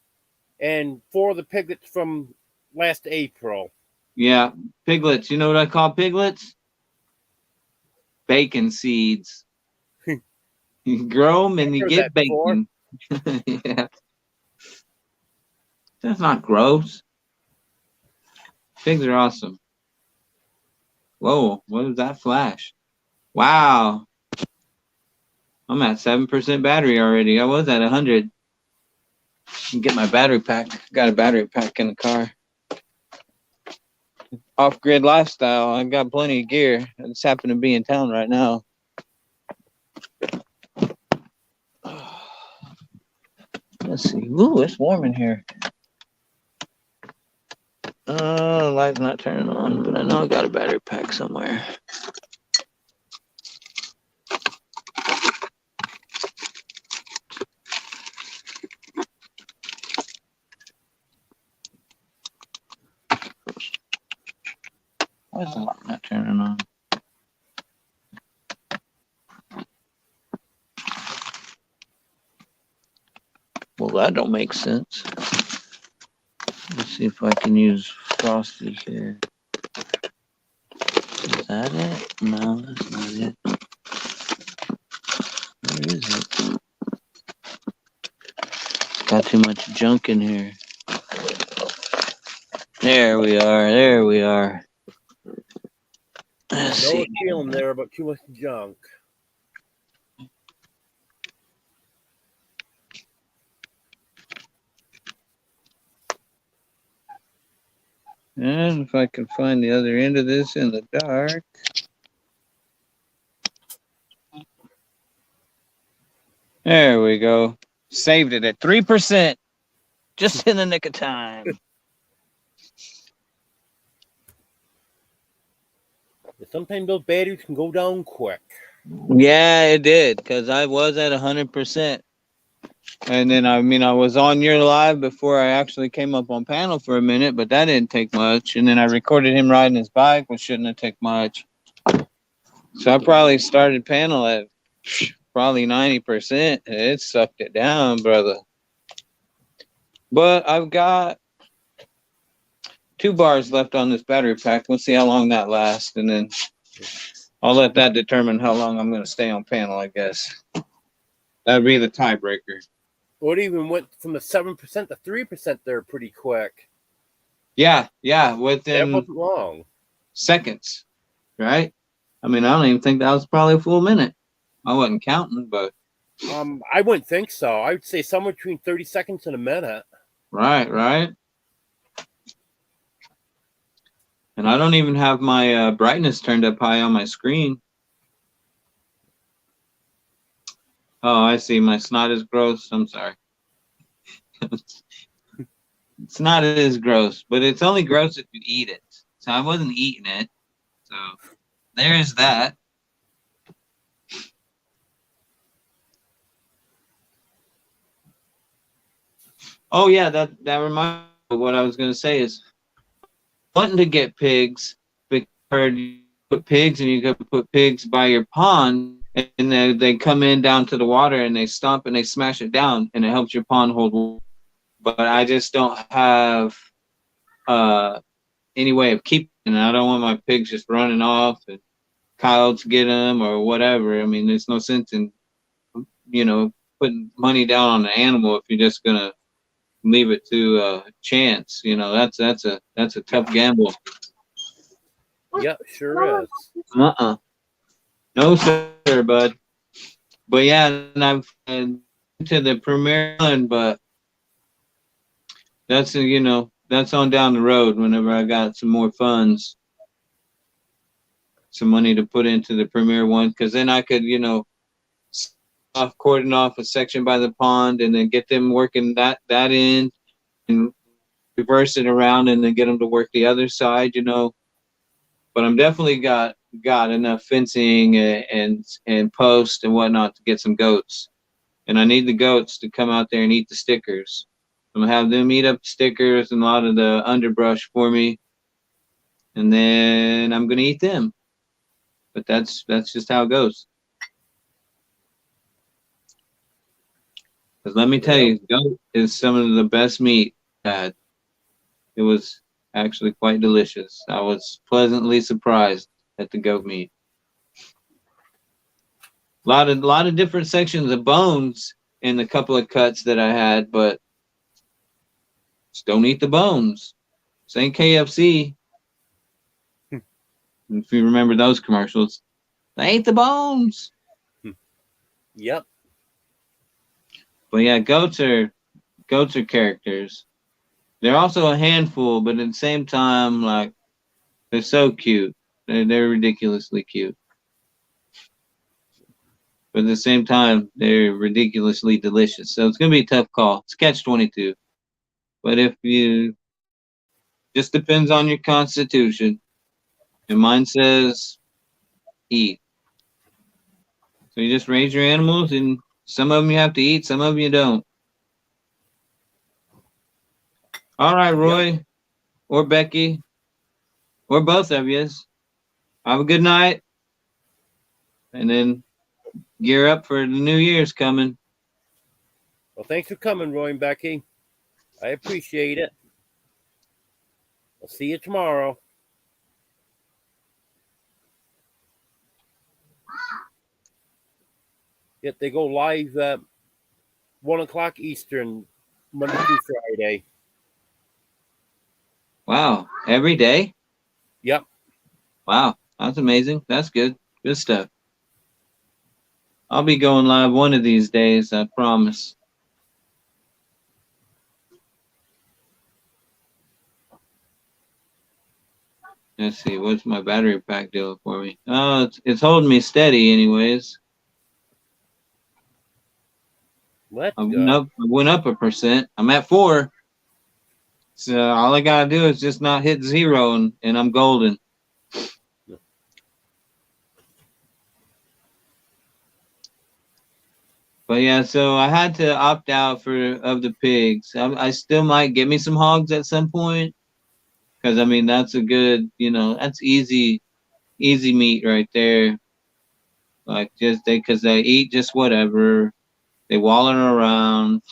[SPEAKER 1] and 4 of the piglets from last April.
[SPEAKER 3] Yeah, piglets. You know what I call piglets? Bacon seeds. You grow them and you
[SPEAKER 1] Heard
[SPEAKER 3] get
[SPEAKER 1] that before.
[SPEAKER 3] bacon. Yeah. That's not gross. Pigs are awesome. Whoa, what is that flash? Wow. I'm at 7% battery already. I was at 100. Get my battery pack. Got a battery pack in the car. Off-grid lifestyle. I got plenty of gear. I just happen to be in town right now. Let's see. Ooh, it's warm in here. Light's not turning on, but I know I got a battery pack somewhere. Why is the light not turning on? Well, that don't make sense. Let's see if I can use Frosty here. Is that it? No, that's not it. Where is it? It's got too much junk in here. There we are. There we are. Let's
[SPEAKER 1] No
[SPEAKER 3] see.
[SPEAKER 1] feeling there about too much junk.
[SPEAKER 3] And if I can find the other end of this in the dark. There we go. Saved it at 3%. Just in the nick of time.
[SPEAKER 1] Sometimes those batteries can go down quick.
[SPEAKER 3] Yeah, it did, because I was at 100%. And then, I was on your live before I actually came up on panel for a minute, but that didn't take much. And then I recorded him riding his bike, which shouldn't have taken much. So I probably started panel at probably 90%. It sucked it down, brother. But I've got 2 bars left on this battery pack. We'll see how long that lasts, and then I'll let that determine how long I'm going to stay on panel, I guess. That'd be the tiebreaker.
[SPEAKER 1] Or it even went from the 7% to 3% there pretty quick.
[SPEAKER 3] Yeah,
[SPEAKER 1] That
[SPEAKER 3] within
[SPEAKER 1] wasn't long.
[SPEAKER 3] seconds, right? I don't even think that was probably a full minute. I wasn't counting, but
[SPEAKER 1] I wouldn't think so. I would say somewhere between 30 seconds and a minute.
[SPEAKER 3] right. And I don't even have my brightness turned up high on my screen. Oh, I see. My snot is gross. I'm sorry. It's not as gross, but it's only gross if you eat it. So I wasn't eating it. So there's that. Oh yeah, that reminds me of what I was gonna say is wanting to get pigs because you put pigs and you could put pigs by your pond and they come in down to the water and they stomp and they smash it down and it helps your pond hold water. But I just don't have any way of keeping it. I don't want my pigs just running off and coyotes get them or whatever. There's no sense in putting money down on an animal if you're just gonna leave it to chance. That's a tough gamble.
[SPEAKER 1] Yeah, sure is.
[SPEAKER 3] No sir, bud. But yeah, and I've been to the Premier one, but that's that's on down the road whenever I got some more funds, some money to put into the Premier one, because then I could cordon off a section by the pond and then get them working that end and reverse it around and then get them to work the other side, But I'm definitely got enough fencing and post and whatnot to get some goats. And I need the goats to come out there and eat the stickers. I'm gonna have them eat up the stickers and a lot of the underbrush for me. And then I'm gonna eat them. But that's just how it goes. Because let me tell you, goat is some of the best meat I had. It was actually quite delicious. I was pleasantly surprised at the goat meat. A lot of different sections of bones in the couple of cuts that I had, but just don't eat the bones. This ain't KFC. If you remember those commercials, they ate the bones.
[SPEAKER 1] Yep.
[SPEAKER 3] But yeah, goats are characters. They're also a handful, but at the same time, like, they're so cute. They're ridiculously cute. but at the same time, they're ridiculously delicious. So it's gonna be a tough call. It's catch-22. But if you just depends on your constitution, and mine says eat. So you just raise your animals, and some of them you have to eat, some of them you don't. All right, Roy, or Becky, or both of you. Have a good night, and then gear up for the New Year's coming.
[SPEAKER 1] Well, thanks for coming, Roy and Becky. I appreciate it. I'll see you tomorrow. Yet they go live at 1 o'clock Eastern, Monday through Friday.
[SPEAKER 3] Wow, every day?
[SPEAKER 1] Yep.
[SPEAKER 3] Wow, that's amazing. That's good. Good stuff. I'll be going live one of these days, I promise. Let's see, what's my battery pack doing for me? Oh, it's holding me steady anyways.
[SPEAKER 1] Let's
[SPEAKER 3] I
[SPEAKER 1] go.
[SPEAKER 3] went up 1%. I'm at 4. So all I gotta do is just not hit 0 and I'm golden. But yeah, so I had to opt out of the pigs. I still might get me some hogs at some point, because I mean that's a good, that's easy meat right there. Like because they eat just whatever, they walling around.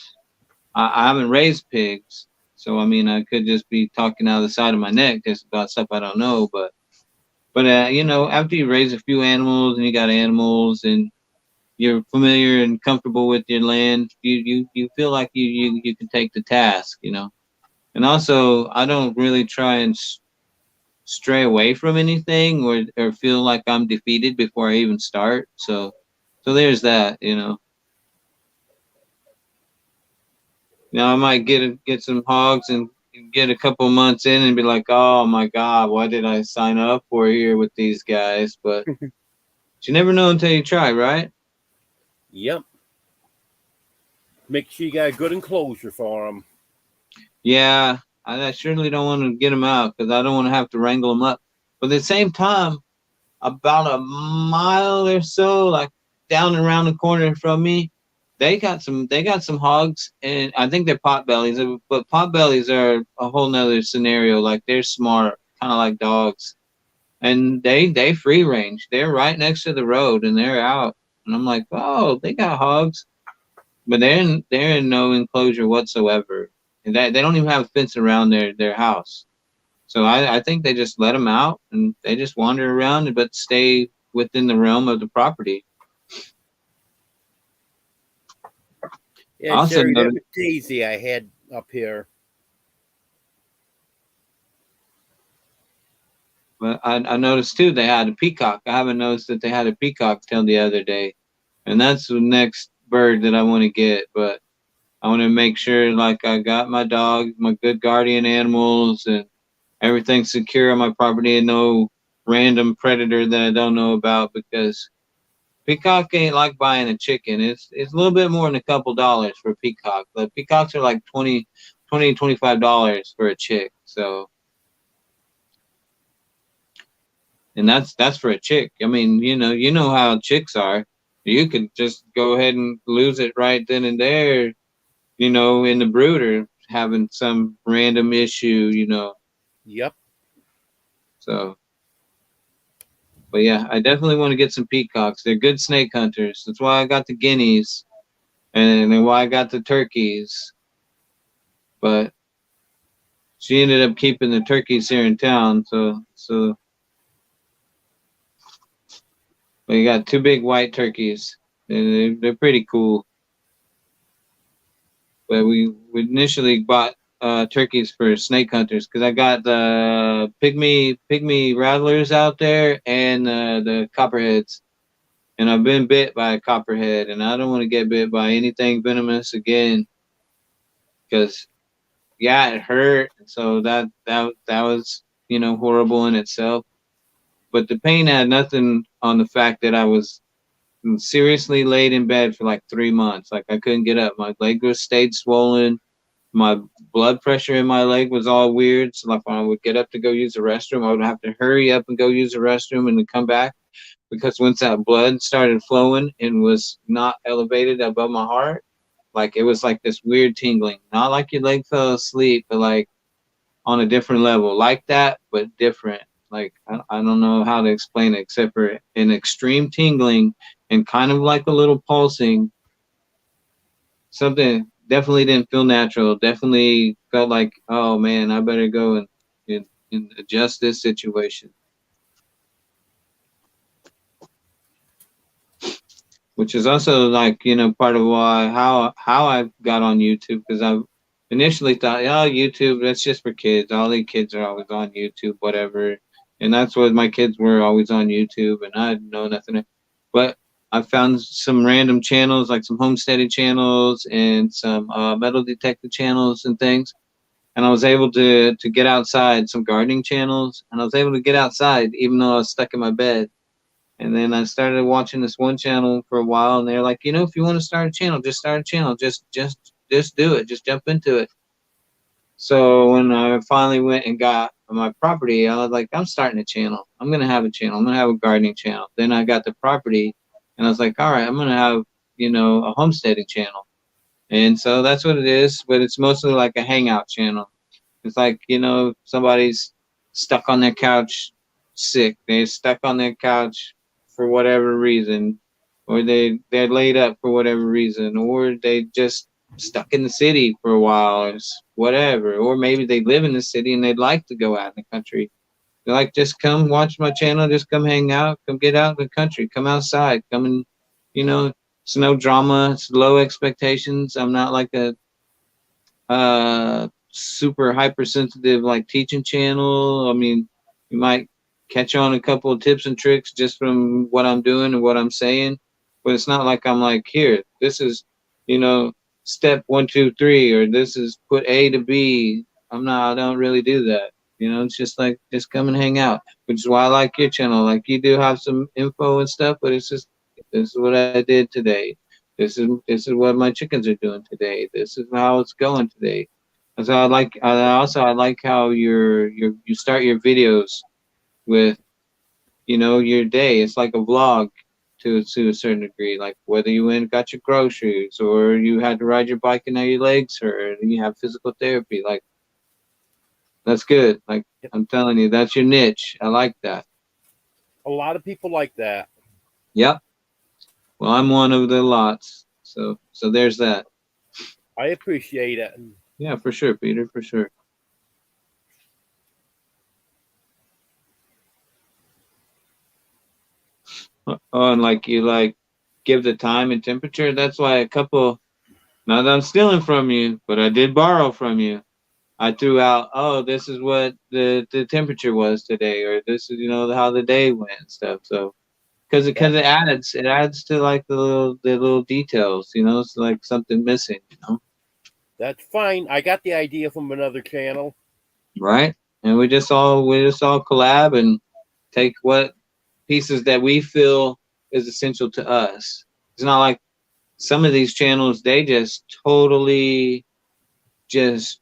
[SPEAKER 3] I haven't raised pigs, so I mean I could just be talking out of the side of my neck just about stuff I don't know. But after you raise a few animals and you got animals and you're familiar and comfortable with your land, you feel like you can take the task, And also, I don't really try and stray away from anything or feel like I'm defeated before I even start. So there's that, Now I might get some hogs and get a couple months in and be like, oh my God, what did I sign up for here with these guys? But you never know until you try, right?
[SPEAKER 1] Yep. Make sure you got a good enclosure for them.
[SPEAKER 3] Yeah, I certainly don't want to get them out because I don't want to have to wrangle them up. But at the same time, about a mile or so, like down and around the corner from me, they got some hogs, and I think they're potbellies. But potbellies are a whole nother scenario. Like they're smart, kind of like dogs, and they free range. They're right next to the road, and they're out. And I'm like, oh, they got hogs, but they're in no enclosure whatsoever. And they don't even have a fence around their house. So I think they just let them out and they just wander around, but stay within the realm of the property.
[SPEAKER 1] Yeah,
[SPEAKER 3] Also
[SPEAKER 1] Sherry, that
[SPEAKER 3] noticed,
[SPEAKER 1] was Daisy I had up here.
[SPEAKER 3] but I noticed too they had a peacock. I haven't noticed that they had a peacock till the other day, and that's the next bird that I want to get. But I want to make sure like I got my dog, my good guardian animals, and everything's secure on my property, and no random predator that I don't know about, because peacock ain't like buying a chicken. It's a little bit more than a couple dollars for a peacock. The peacocks are like $25 for a chick. So, and that's for a chick. I mean, you know how chicks are. You could just go ahead and lose it right then and there, in the brooder, having some random issue,
[SPEAKER 1] Yep.
[SPEAKER 3] So, but yeah, I definitely want to get some peacocks. They're good snake hunters. That's why I got the guineas, and then why I got the turkeys. But she ended up keeping the turkeys here in town. So we got 2 big white turkeys. They're pretty cool. But we initially bought turkeys for snake hunters because I got the pygmy rattlers out there and the copperheads, and I've been bit by a copperhead, and I don't want to get bit by anything venomous again, because it hurt. So that was horrible in itself. But the pain had nothing on the fact that I was seriously laid in bed for like 3 months. Like I couldn't get up. My leg was stayed swollen. My blood pressure in my leg was all weird. So like when I would get up to go use the restroom, I would have to hurry up and go use the restroom and then come back, because once that blood started flowing and was not elevated above my heart, like it was like this weird tingling. Not like your leg fell asleep, but like on a different level, like that, but different. Like I don't know how to explain it except for an extreme tingling and kind of like a little pulsing. Something definitely didn't feel natural. Definitely felt like, oh man, I better go and adjust this situation. Which is also like, part of why how I got on YouTube, because I initially thought, oh, YouTube, that's just for kids. All the kids are always on YouTube, whatever. And that's what my kids were, always on YouTube, and I didn't know nothing. But I found some random channels, like some homesteading channels and some metal detector channels and things. And I was able to get outside, some gardening channels, and I was able to get outside even though I was stuck in my bed. And then I started watching this one channel for a while, and they're like, if you want to start a channel, just start a channel. Just do it. Just jump into it. So when I finally went and got my property, I was like, I'm starting a channel. I'm going to have a channel. I'm going to have a gardening channel. Then I got the property, and I was like, all right, I'm going to have, a homesteading channel. And so that's what it is, but it's mostly like a hangout channel. It's like, somebody's stuck on their couch sick. They're stuck on their couch for whatever reason, or they're laid up for whatever reason, or they just stuck in the city for a while, or whatever, or maybe they live in the city and they'd like to go out in the country. They're like, just come watch my channel, just come hang out, come get out in the country, come outside, come and, it's no drama, it's low expectations. I'm not like a super hypersensitive like teaching channel. I mean, you might catch on a couple of tips and tricks just from what I'm doing and what I'm saying, but it's not like I'm like, here, this is, step 1, 2, 3, or this is put A to B. I don't really do that. It's just like, just come and hang out, which is why I like your channel. Like, you do have some info and stuff, but it's just, this is what I did today. This is what my chickens are doing today. This is how it's going today. And so I like how you start your videos with, your day. It's like a vlog to a certain degree. Like whether you went and got your groceries, or you had to ride your bike and now your legs hurt and you have physical therapy. Like, that's good. Like, I'm telling you, that's your niche. I like that.
[SPEAKER 1] A lot of people like that.
[SPEAKER 3] Yep. Well, I'm one of the lots. So there's that.
[SPEAKER 1] I appreciate it.
[SPEAKER 3] Yeah, for sure, Peter, for sure. Oh, and like you like give the time and temperature. That's why not that I'm stealing from you, but I did borrow from you. I threw out, oh, this is what the temperature was today, or this is, how the day went and stuff. So because it adds to like the little details, it's like something missing,
[SPEAKER 1] That's fine. I got the idea from another channel.
[SPEAKER 3] Right? And we just all collab and take what pieces that we feel is essential to us. It's not like some of these channels, they just totally just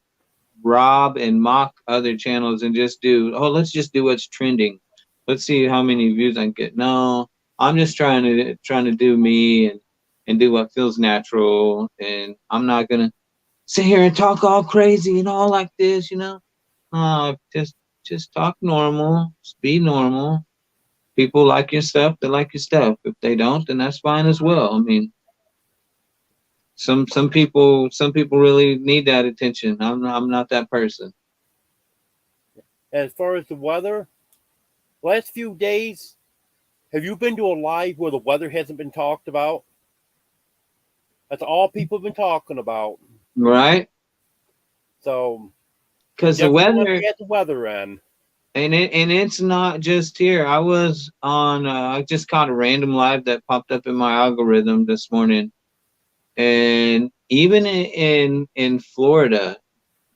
[SPEAKER 3] rob and mock other channels and just let's just do what's trending. Let's see how many views I can get. No, I'm just trying to do me and do what feels natural, and I'm not gonna sit here and talk all crazy and all like this, just talk normal, just be normal. People like your stuff, they like your stuff. If they don't, then that's fine as well. I mean, some people really need that attention. I'm not that person.
[SPEAKER 1] As far as the weather, last few days, have you been to a live where the weather hasn't been talked about? That's all people have been talking about.
[SPEAKER 3] Right?
[SPEAKER 1] So,
[SPEAKER 3] because the weather
[SPEAKER 1] at the weather end.
[SPEAKER 3] And it's not just here. I was on. I just caught a random live that popped up in my algorithm this morning, and even in Florida,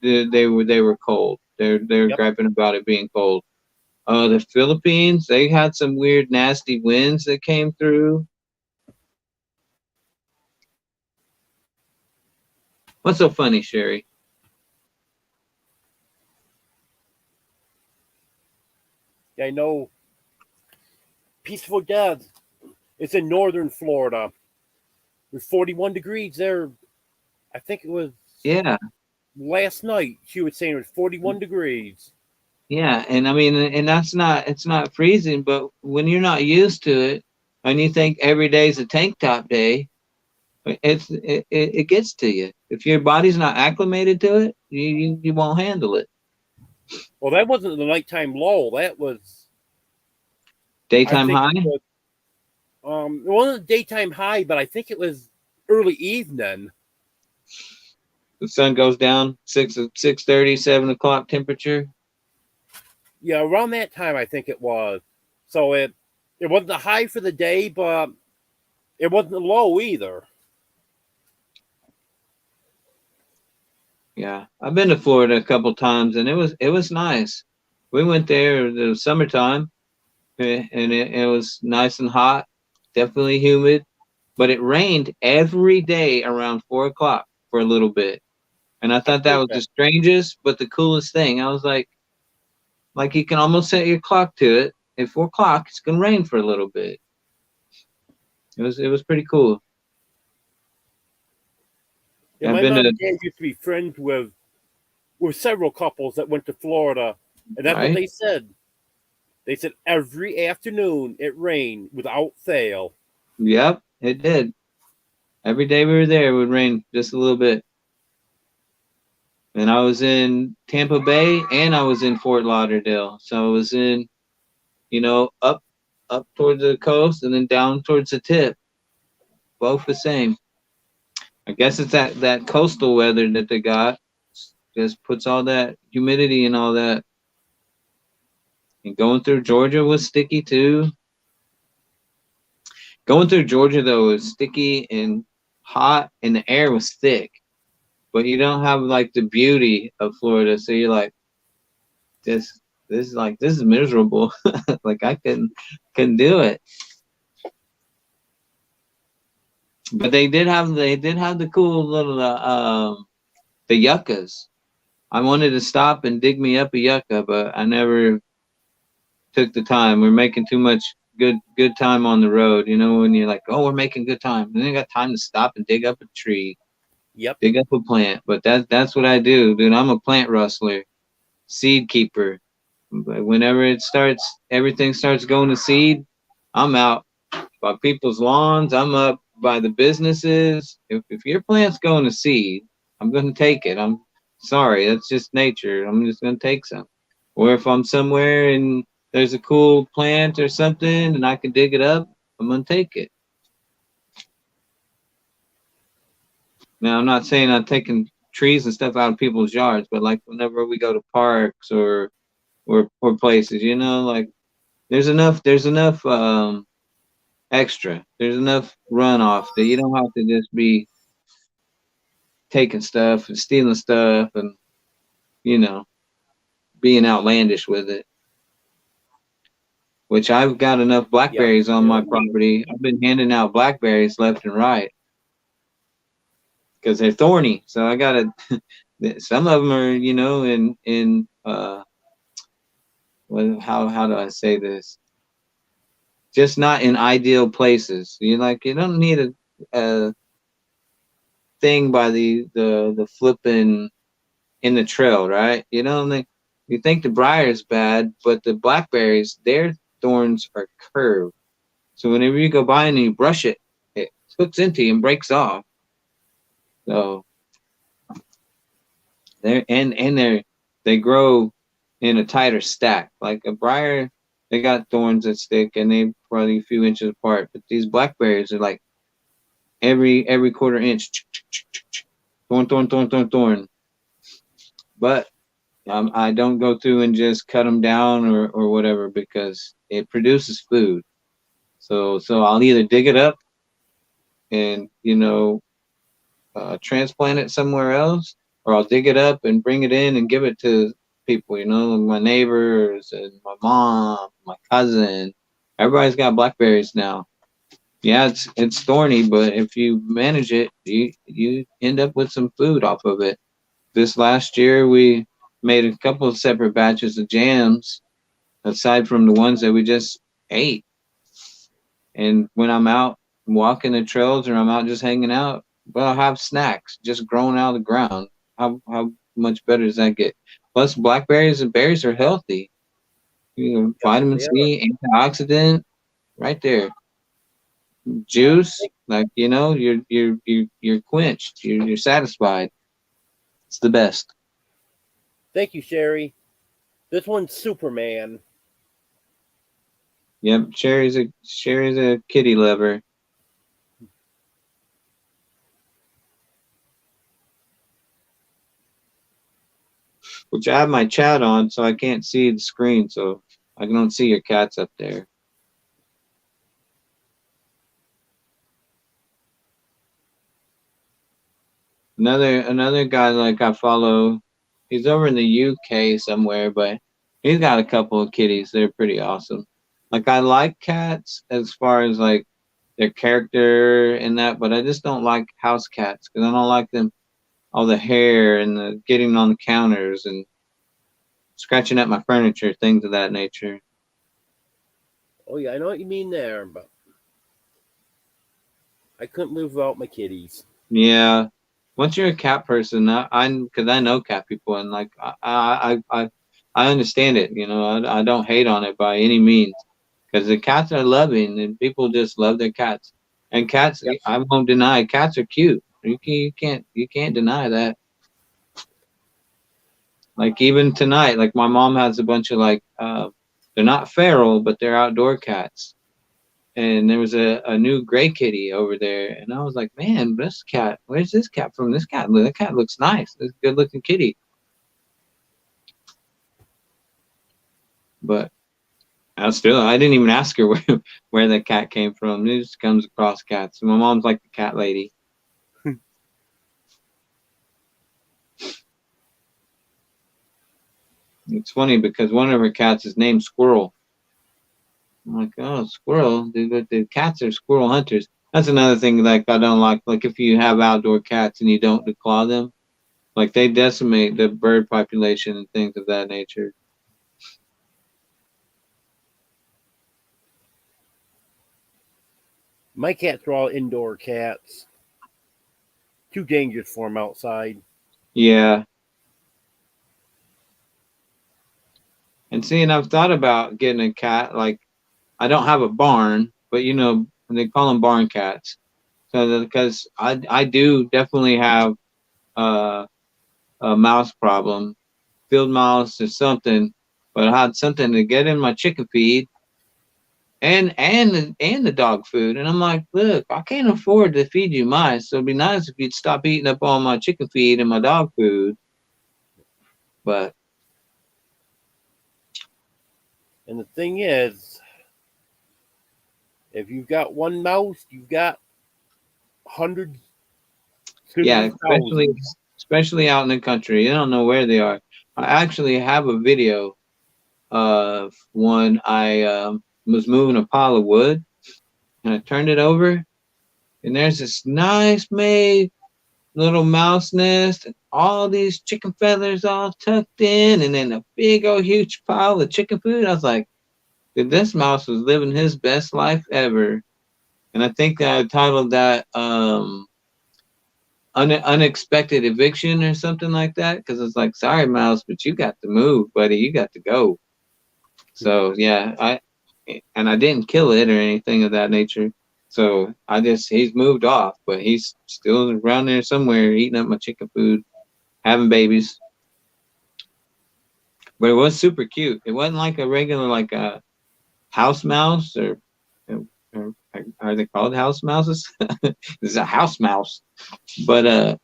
[SPEAKER 3] they were cold. They're griping about it being cold. The Philippines, they had some weird, nasty winds that came through. What's so funny, Sherry?
[SPEAKER 1] I know Peaceful Dead. It's in northern Florida. There's 41 degrees there. I think it was
[SPEAKER 3] Yeah,
[SPEAKER 1] last night. She was saying it was 41 degrees.
[SPEAKER 3] yeah, and I mean, and that's not it's not freezing, but when you're not used to it, and you think every day's a tank top day, it gets to you. If your body's not acclimated to it, you won't handle it.
[SPEAKER 1] Well, that wasn't the nighttime low. That was, I
[SPEAKER 3] Daytime
[SPEAKER 1] think,
[SPEAKER 3] high.
[SPEAKER 1] it wasn't daytime high, but I think it was early evening.
[SPEAKER 3] The sun goes down 6:30, 7 o'clock temperature.
[SPEAKER 1] Yeah, around that time, I think it was. So it wasn't a high for the day, but it wasn't a low either.
[SPEAKER 3] Yeah, I've been to Florida a couple times, and it was nice. We went there in the summertime, and it was nice and hot, definitely humid, but it rained every day around 4 o'clock for a little bit, and I thought that was the strangest but the coolest thing. I was like you can almost set your clock to it. At 4 o'clock, it's gonna rain for a little bit. It was pretty cool.
[SPEAKER 1] Yeah,
[SPEAKER 3] I've
[SPEAKER 1] my
[SPEAKER 3] been
[SPEAKER 1] mom
[SPEAKER 3] to
[SPEAKER 1] and dad used to be friends with several couples that went to Florida, and that's what
[SPEAKER 3] right.
[SPEAKER 1] they said. They said every afternoon it rained without fail.
[SPEAKER 3] Yep, it did. Every day we were there, it would rain just a little bit. And I was in Tampa Bay and I was in Fort Lauderdale. So I was in, up towards the coast and then down towards the tip. Both the same. I guess it's that coastal weather that they got. Just puts all that humidity and all that. And going through Georgia was sticky too. Going through Georgia though was sticky and hot and the air was thick. But you don't have like the beauty of Florida. So you're like, this is miserable. Like I couldn't do it. But they did have the cool little the yuccas. I wanted to stop and dig me up a yucca, but I never took the time. We're making too much good time on the road. You know, when you're like, oh, we're making good time, and then you got time to stop and dig up a tree,
[SPEAKER 1] Yep.
[SPEAKER 3] dig up a plant. But that's what I do, dude. I'm a plant rustler, seed keeper. But whenever everything starts going to seed, I'm out by people's lawns. I'm up by the businesses. If your plant's going to seed, I'm going to take it. I'm sorry, that's just nature. I'm just going to take some. Or if I'm somewhere and there's a cool plant or something and I can dig it up, I'm going to take it. Now, I'm not saying I'm taking trees and stuff out of people's yards, but like whenever we go to parks or places, like there's enough extra. There's enough runoff that you don't have to just be taking stuff and stealing stuff and being outlandish with it. Which I've got enough blackberries on my property. I've been handing out blackberries left and right because they're thorny. So I gotta. Some of them are, in how do I say this? Just not in ideal places. You don't need a thing by the flipping in the trail, right? You think the briar's bad, but the blackberries, their thorns are curved. So whenever you go by and you brush it, it hooks into you and breaks off. So they grow in a tighter stack. Like a briar, they got thorns that stick and they probably a few inches apart. But these blackberries are like every quarter inch, thorn. But I don't go through and just cut them down or whatever because it produces food. So I'll either dig it up and transplant it somewhere else, or I'll dig it up and bring it in and give it to people. My neighbors and my mom, my cousin. Everybody's got blackberries now. Yeah, it's thorny, but if you manage it, you end up with some food off of it. This last year, we made a couple of separate batches of jams, aside from the ones that we just ate. And when I'm out walking the trails or I'm out just hanging out, well, I'll have snacks just growing out of the ground. How much better does that get? Plus, blackberries and berries are healthy. You know,
[SPEAKER 1] Yep,
[SPEAKER 3] vitamin
[SPEAKER 1] they are.
[SPEAKER 3] C, antioxidant, right there. Juice, like you're quenched. You're satisfied. It's the best.
[SPEAKER 1] Thank you, Sherry. This one's Superman.
[SPEAKER 3] Yep, Sherry's a kitty lover. Which I have my chat on, so I can't see the screen, so I don't see your cats up there. Another guy like I follow, he's over in the UK somewhere, but he's got a couple of kitties. They're pretty awesome. Like I like cats as far as like their character and that, but I just don't like house cats because I don't like them all the hair and the getting on the counters and scratching at my furniture, things of that nature.
[SPEAKER 1] Oh yeah, I know what you mean there, but I couldn't live without my kitties.
[SPEAKER 3] Yeah. Once you're a cat person, because I know cat people and like I understand it. You know, I don't hate on it by any means because the cats are loving and people just love their cats. And cats,
[SPEAKER 1] Yep.
[SPEAKER 3] I won't deny, cats are cute. You can't deny that. Like even tonight, like my mom has a bunch of like they're not feral, but they're outdoor cats. And there was a new gray kitty over there, and I was like, man, this cat, where's this cat from? That cat looks nice. This good looking kitty. But I didn't even ask her where the cat came from. It just comes across cats. My mom's like the cat lady. It's funny because one of her cats is named Squirrel. I'm like, oh, Squirrel. The cats are squirrel hunters. That's another thing like I don't like. Like if you have outdoor cats and you don't declaw them, like they decimate the bird population and things of that nature.
[SPEAKER 1] My cats are all indoor cats. Too dangerous for them outside.
[SPEAKER 3] Yeah. And see, and I've thought about getting a cat. Like, I don't have a barn, but you know, they call them barn cats. So, because I do definitely have a mouse problem, field mouse or something, but I had something to get in my chicken feed and the dog food. And I'm like, look, I can't afford to feed you mice. So it'd be nice if you'd stop eating up all my chicken feed and my dog food. But
[SPEAKER 1] And the thing is, if you've got one mouse, you've got hundreds.
[SPEAKER 3] yeah,
[SPEAKER 1] Thousands.
[SPEAKER 3] especially out in the country, you don't know where they are. I actually have a video of one. I was moving a pile of wood, and I turned it over, and there's this nice made little mouse nest, and all these chicken feathers all tucked in, and then a big old huge pile of chicken food. I was like, dude, this mouse was living his best life ever. And I think I titled that unexpected eviction or something like that, because it's like, sorry mouse, but you got to move, buddy, you got to go. So yeah, I didn't kill it or anything of that nature, so he's moved off, but he's still around there somewhere eating up my chicken food, having babies. But it was super cute. It wasn't like a regular like a house mouse or are they called house mouses? It's a house mouse. But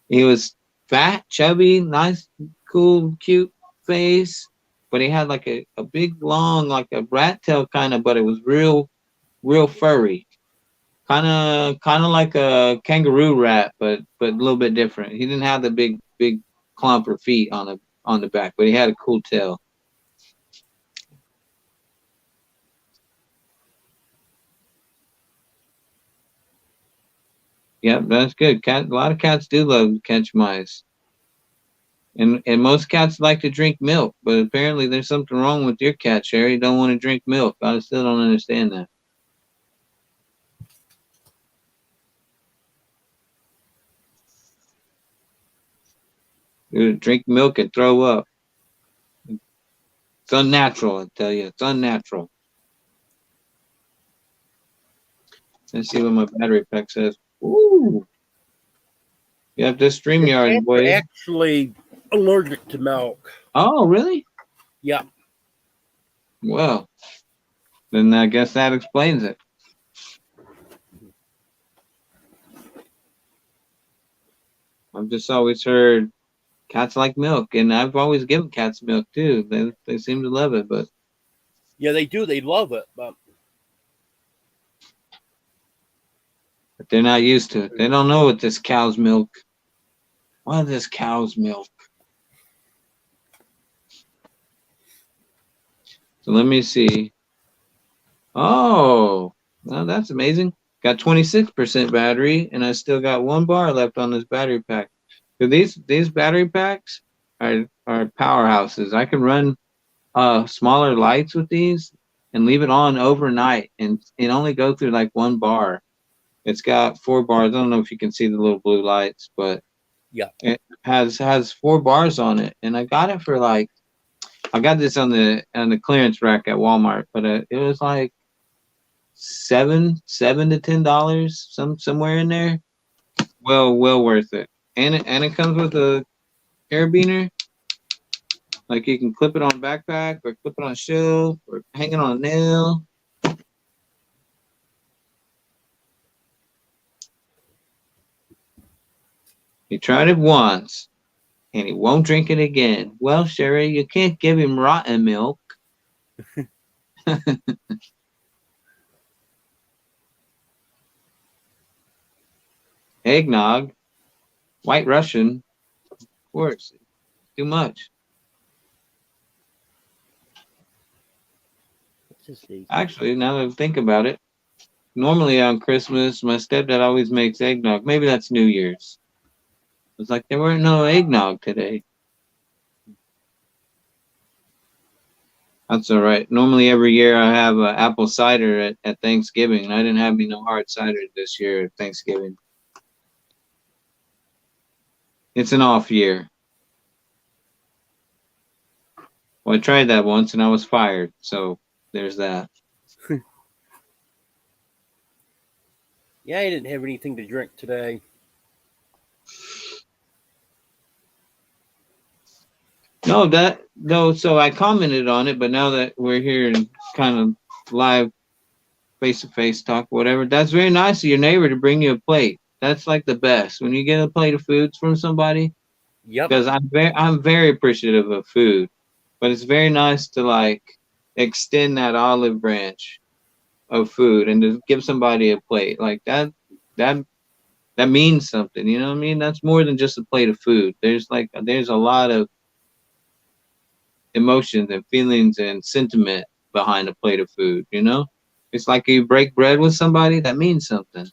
[SPEAKER 3] he was fat, chubby, nice, cool, cute face. But he had like a big long, like a rat tail kind of, but it was real furry. Kinda like a kangaroo rat, but a little bit different. He didn't have the big clumper feet on the back, but he had a cool tail. Yep, that's good. A lot of cats do love to catch mice. And most cats like to drink milk, but apparently there's something wrong with your cat, Sherry. You don't want to drink milk. I still don't understand that. You drink milk and throw up. It's unnatural, I tell you. It's unnatural. Let's see what my battery pack says. Ooh. You have this StreamYard,
[SPEAKER 1] Cats are
[SPEAKER 3] boy.
[SPEAKER 1] actually allergic to milk.
[SPEAKER 3] Oh, really?
[SPEAKER 1] Yeah.
[SPEAKER 3] Well, then I guess that explains it. I've just always heard cats like milk, and I've always given cats milk too. They seem to love it, but
[SPEAKER 1] Yeah, they do. They love it, but
[SPEAKER 3] they're not used to it. They don't know what this cow's milk. What is this cow's milk? So let me see. Oh, well, that's amazing. Got 26% battery, and I still got 1 bar left on this battery pack. So these battery packs are powerhouses. I can run smaller lights with these and leave it on overnight, and it only go through like 1 bar. It's got 4 bars. I don't know if you can see the little blue lights, but
[SPEAKER 1] yeah.
[SPEAKER 3] it has 4 bars on it, and I got it for like, I got this on the clearance rack at Walmart, but it was like $7 to $10, somewhere in there. Well worth it. And it comes with a carabiner. Like you can clip it on a backpack or clip it on a shelf or hang it on a nail. He tried it once and he won't drink it again. Well, Sherry, you can't give him rotten milk. Eggnog, White Russian, of course, too much. Actually, now that I think about it, normally on Christmas, my stepdad always makes eggnog. Maybe that's New Year's. It's like there weren't no eggnog today. That's all right. Normally every year I have apple cider at Thanksgiving, and I didn't have me no hard cider this year at Thanksgiving. It's an off year. Well, I tried that once and I was fired, so there's that.
[SPEAKER 1] Yeah, I didn't have anything to drink today.
[SPEAKER 3] No, so I commented on it, but now that we're here and kind of live face-to-face talk, whatever, that's very nice of your neighbor to bring you a plate. That's like the best. When you get a plate of foods from somebody,
[SPEAKER 1] Yep.
[SPEAKER 3] because I'm very appreciative of food, but it's very nice to like extend that olive branch of food and to give somebody a plate like that means something, you know what I mean? That's more than just a plate of food. There's a lot of emotions and feelings and sentiment behind a plate of food, you know? It's like you break bread with somebody, that means something.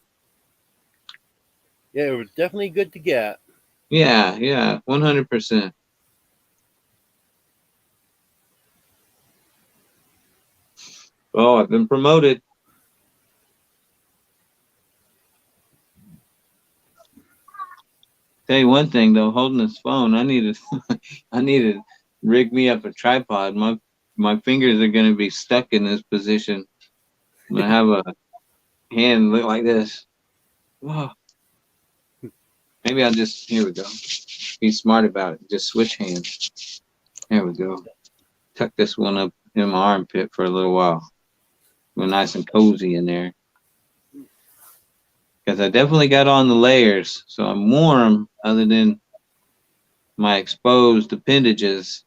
[SPEAKER 1] Yeah, it was definitely good to get.
[SPEAKER 3] Yeah, 100%. Oh, I've been promoted. Tell you one thing though, holding this phone, I need to rig me up a tripod. My fingers are gonna be stuck in this position. I'm gonna have a hand look like this. Whoa. Maybe I'll just, here we go. Be smart about it. Just switch hands. There we go. Tuck this one up in my armpit for a little while. We're nice and cozy in there. Because I definitely got on the layers, so I'm warm other than my exposed appendages.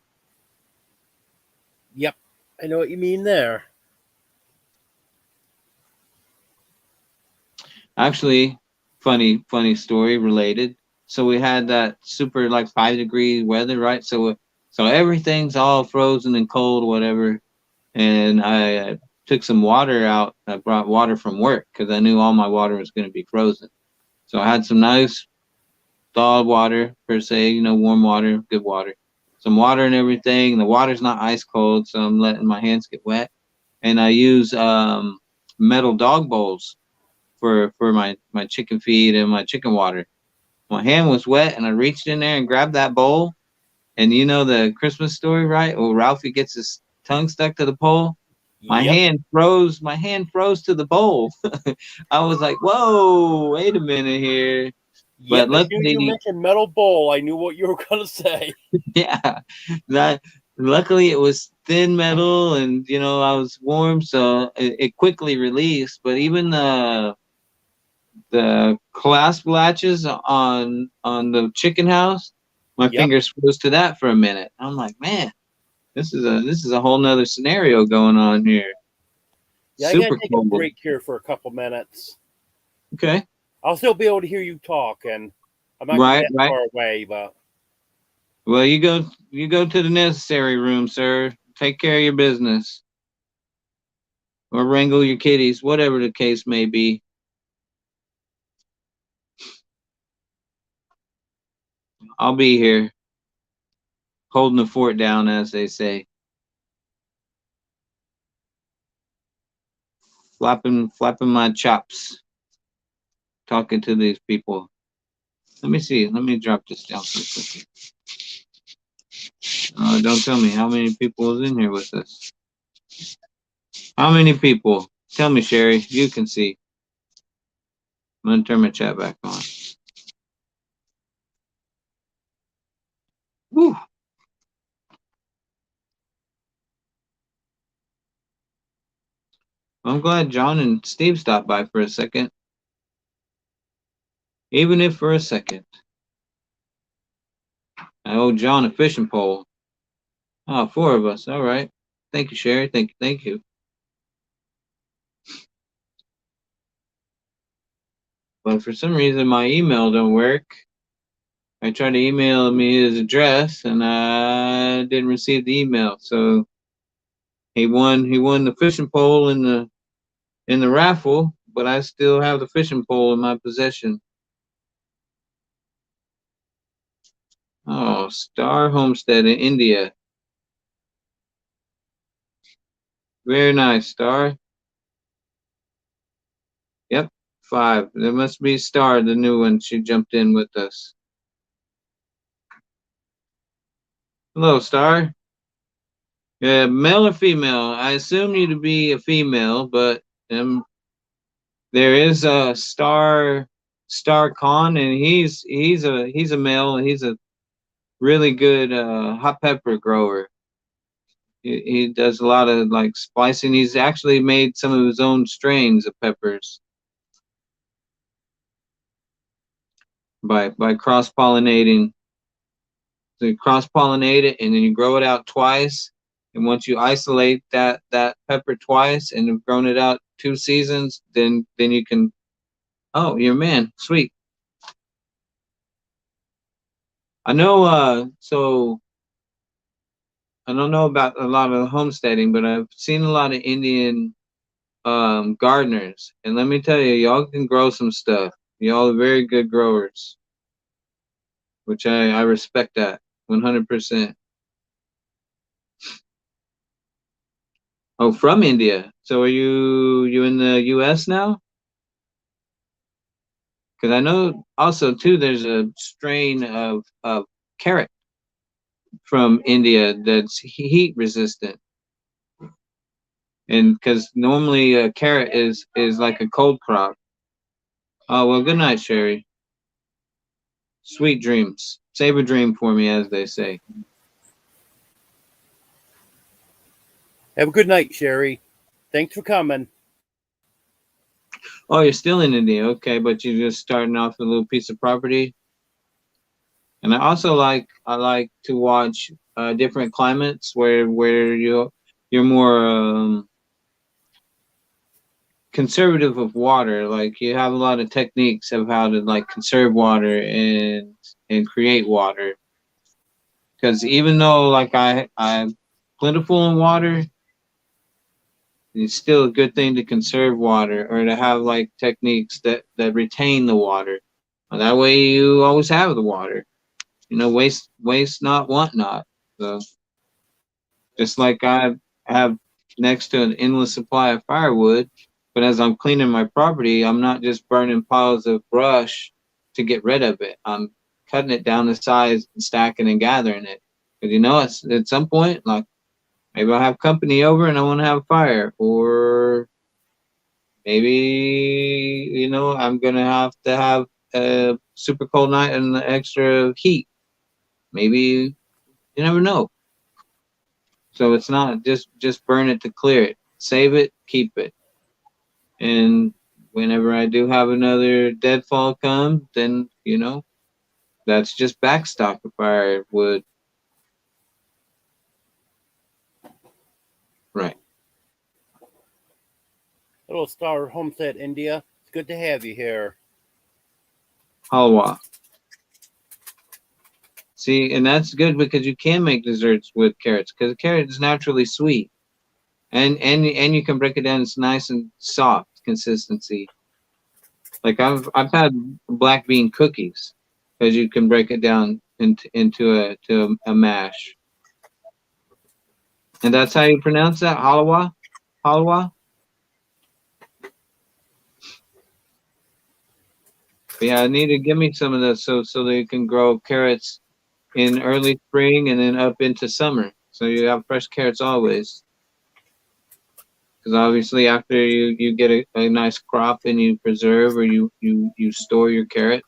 [SPEAKER 1] Yep. I know what you mean there.
[SPEAKER 3] Actually, funny story related. So we had that super like 5-degree weather, right? So everything's all frozen and cold, whatever. And I took some water out. I brought water from work because I knew all my water was going to be frozen. So I had some nice thawed water per se, you know, warm water, good water. Some water and everything. The water's not ice cold, so I'm letting my hands get wet. And I use metal dog bowls for my chicken feed and my chicken water. My hand was wet, and I reached in there and grabbed that bowl. And you know the Christmas story, right? Well, Ralphie gets his tongue stuck to the pole. My
[SPEAKER 1] Yep.
[SPEAKER 3] hand froze. My hand froze to the bowl. I was like, "Whoa, wait a minute here."
[SPEAKER 1] Yep.
[SPEAKER 3] But
[SPEAKER 1] As soon as you
[SPEAKER 3] luckily,
[SPEAKER 1] mentioned metal bowl, I knew what you were gonna say.
[SPEAKER 3] yeah, that luckily it was thin metal, and you know I was warm, so it quickly released. But even the clasp latches on the chicken house, my
[SPEAKER 1] Yep.
[SPEAKER 3] fingers froze to that for a minute. I'm like, man, this is a whole nother scenario going on here.
[SPEAKER 1] Yeah, I gotta
[SPEAKER 3] Super
[SPEAKER 1] take a
[SPEAKER 3] cold.
[SPEAKER 1] break here for a couple minutes.
[SPEAKER 3] Okay.
[SPEAKER 1] I'll still be able to hear you talk, and I'm not
[SPEAKER 3] Right,
[SPEAKER 1] that
[SPEAKER 3] right.
[SPEAKER 1] far away, but
[SPEAKER 3] Well, you go to the necessary room, sir. Take care of your business. Or wrangle your kitties, whatever the case may be. I'll be here, holding the fort down, as they say. Flapping my chops, talking to these people. Let me see. Let me drop this down for a second. Don't tell me how many people is in here with us. How many people? Tell me, Sherry. You can see. I'm gonna turn my chat back on. Whew. I'm glad John and Steve stopped by for a second. Even if for a second. I owe John a fishing pole. Oh, 4 of us. All right. Thank you, Sherry. Thank you. But for some reason, my email don't work. I tried to email me his address, and I didn't receive the email. So he won the fishing pole in the raffle, but I still have the fishing pole in my possession. Oh, Star Homestead in India. Very nice, Star. Yep, 5. There must be Star, the new one. She jumped in with us. Hello, Star. Yeah, male or female? I assume you to be a female, but there is a Star Khan, and he's a male, and he's a really good hot pepper grower. He does a lot of like splicing. He's actually made some of his own strains of peppers by cross pollinating. So you cross pollinate it, and then you grow it out twice. And once you isolate that pepper twice, and you've grown it out 2 seasons, then you can. Oh, you're a man. Sweet. I know. So I don't know about a lot of homesteading, but I've seen a lot of Indian gardeners, and let me tell you, y'all can grow some stuff. Y'all are very good growers, which I respect that 100%. Oh, from India. So are you in the U.S. now? Because I know also too, there's a strain of carrot from India that's heat resistant, and because normally a carrot is like a cold crop. Oh well, good night, Sherry. Sweet dreams. Save a dream for me, as they say.
[SPEAKER 1] have a good night, Sherry. Thanks for coming.
[SPEAKER 3] Oh, you're still in India, okay? But you're just starting off with a little piece of property. And I also like to watch different climates where you're more conservative of water. Like you have a lot of techniques of how to like conserve water and create water. Because even though like I'm plentiful in water, it's still a good thing to conserve water or to have like techniques that retain the water. And that way you always have the water. Waste not, want not. So just like I have next to an endless supply of firewood, but as I'm cleaning my property, I'm not just burning piles of brush to get rid of it. I'm cutting it down to size and stacking and gathering it. Because at some point, like maybe I'll have company over and I want to have a fire, or maybe I'm gonna have a super cold night and extra heat. Maybe you never know. So it's not just burn it to clear it. Save it, keep it. And whenever I do have another deadfall come, then that's just backstock of firewood. Right.
[SPEAKER 1] Hello, Star Homestead, India. It's good to have you here.
[SPEAKER 3] Halwa. See, and that's good because you can make desserts with carrots, because carrot is naturally sweet. And you can break it down. It's nice and soft consistency. Like I've had black bean cookies, because you can break it down into a mash. And that's how you pronounce that? Halwa? Halwa? But yeah, I need to give me some of those so that you can grow carrots in early spring and then up into summer. So you have fresh carrots always. Because obviously after you get a nice crop and you preserve or you store your carrot,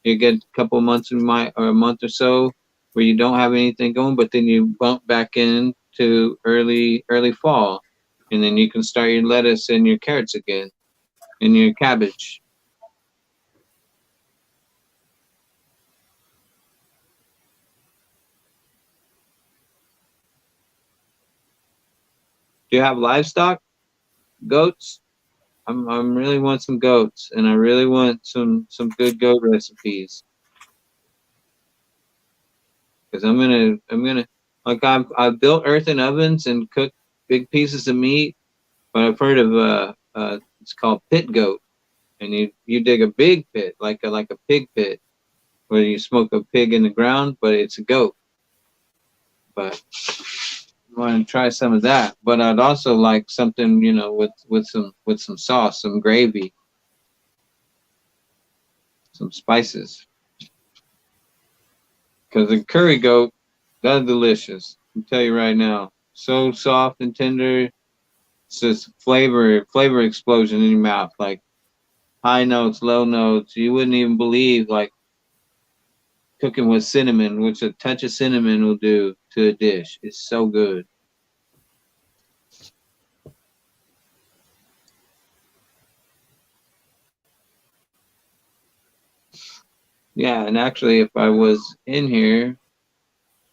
[SPEAKER 3] you get a couple months or a month or so where you don't have anything going, but then you bump back into early fall. And then you can start your lettuce and your carrots again and your cabbage. Do you have livestock? Goats? I'm really want some goats, and I really want some good goat recipes. Because I'm gonna like I've built earthen ovens and cooked big pieces of meat, but I've heard of it's called pit goat, and you dig a big pit like a pig pit where you smoke a pig in the ground, but it's a goat. But I want to try some of that. But I'd also like something with some sauce, some gravy, some spices. Because the curry goat, that's delicious. I can tell you right now. So soft and tender. It's just flavor explosion in your mouth. Like high notes, low notes. You wouldn't even believe, like cooking with cinnamon, which a touch of cinnamon will do to a dish. It's so good. Yeah, and actually if I was in here,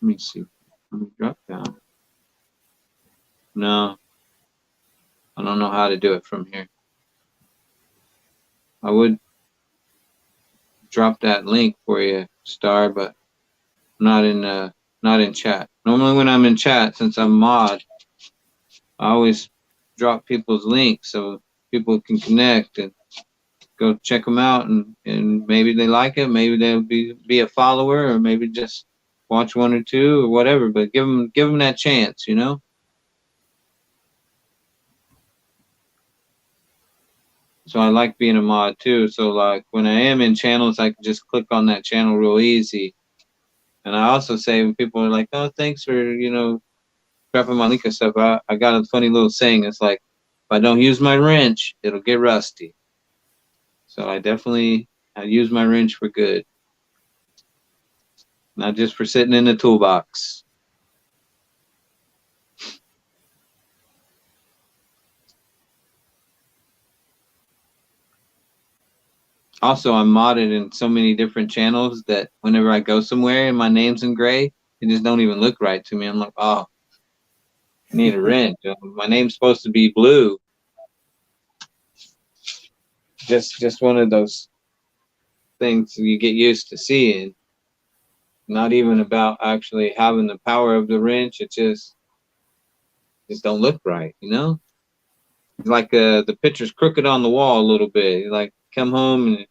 [SPEAKER 3] let me see. Let me drop down. No, I don't know how to do it from here. I would drop that link for you, Star, but not in chat. Normally when I'm in chat, since I'm mod, I always drop people's links so people can connect and go check them out, and maybe they like it, maybe they'll be a follower, or maybe just watch one or two or whatever, but give them that chance, So I like being a mod too. So like when I am in channels, I can just click on that channel real easy. And I also say when people are like, "Oh, thanks for dropping my link and stuff," I got a funny little saying. It's like, if I don't use my wrench, it'll get rusty. So I use my wrench for good, not just for sitting in the toolbox. Also, I'm modded in so many different channels that whenever I go somewhere and my name's in gray, it just don't even look right to me. I'm like, oh, I need a wrench. My name's supposed to be blue. Just one of those things you get used to seeing. Not even about actually having the power of the wrench. It just don't look right, It's like the picture's crooked on the wall a little bit. You like come home and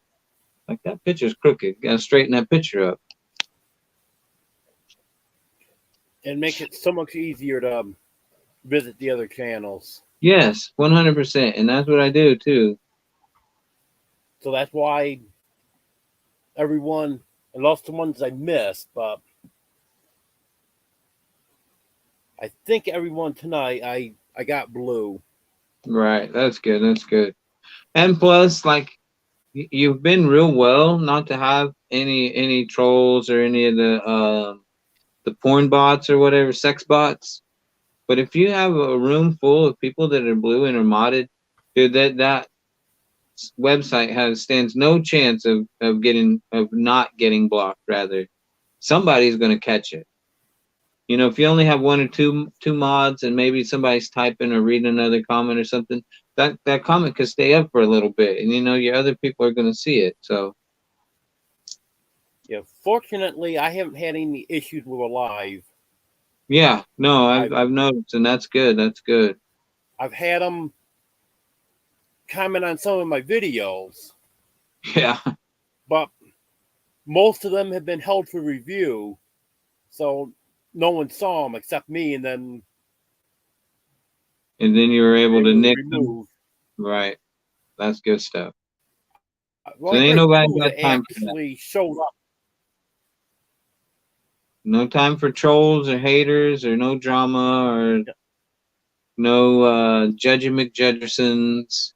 [SPEAKER 3] Like that picture's crooked. Gotta straighten that picture up.
[SPEAKER 1] And make it so much easier to visit the other channels.
[SPEAKER 3] Yes, 100%, and that's what I do too.
[SPEAKER 1] So that's why everyone, I lost the ones I missed, but I think everyone tonight I got blue.
[SPEAKER 3] Right, that's good. That's good. And plus, like you've been real well not to have any trolls or any of the porn bots or whatever, sex bots. But if you have a room full of people that are blue and are modded, dude, that website stands no chance of not getting blocked. Rather, somebody's going to catch it. You know, if you only have one or two mods and maybe somebody's typing or reading another comment or something, that comment could stay up for a little bit, and you know your other people are going to see it. So
[SPEAKER 1] Yeah, fortunately, I haven't had any issues with Alive.
[SPEAKER 3] yeah, no, I've noticed, and that's good. That's good.
[SPEAKER 1] I've had them comment on some of my videos,
[SPEAKER 3] Yeah,
[SPEAKER 1] but most of them have been held for review, so no one saw them except me, and then
[SPEAKER 3] and then you were able to nick them.
[SPEAKER 1] remove.
[SPEAKER 3] Right, that's good stuff.
[SPEAKER 1] Well,
[SPEAKER 3] So ain't nobody got time for that.
[SPEAKER 1] actually showed up.
[SPEAKER 3] No time for trolls or haters or no drama or no Judgy McJudgersons.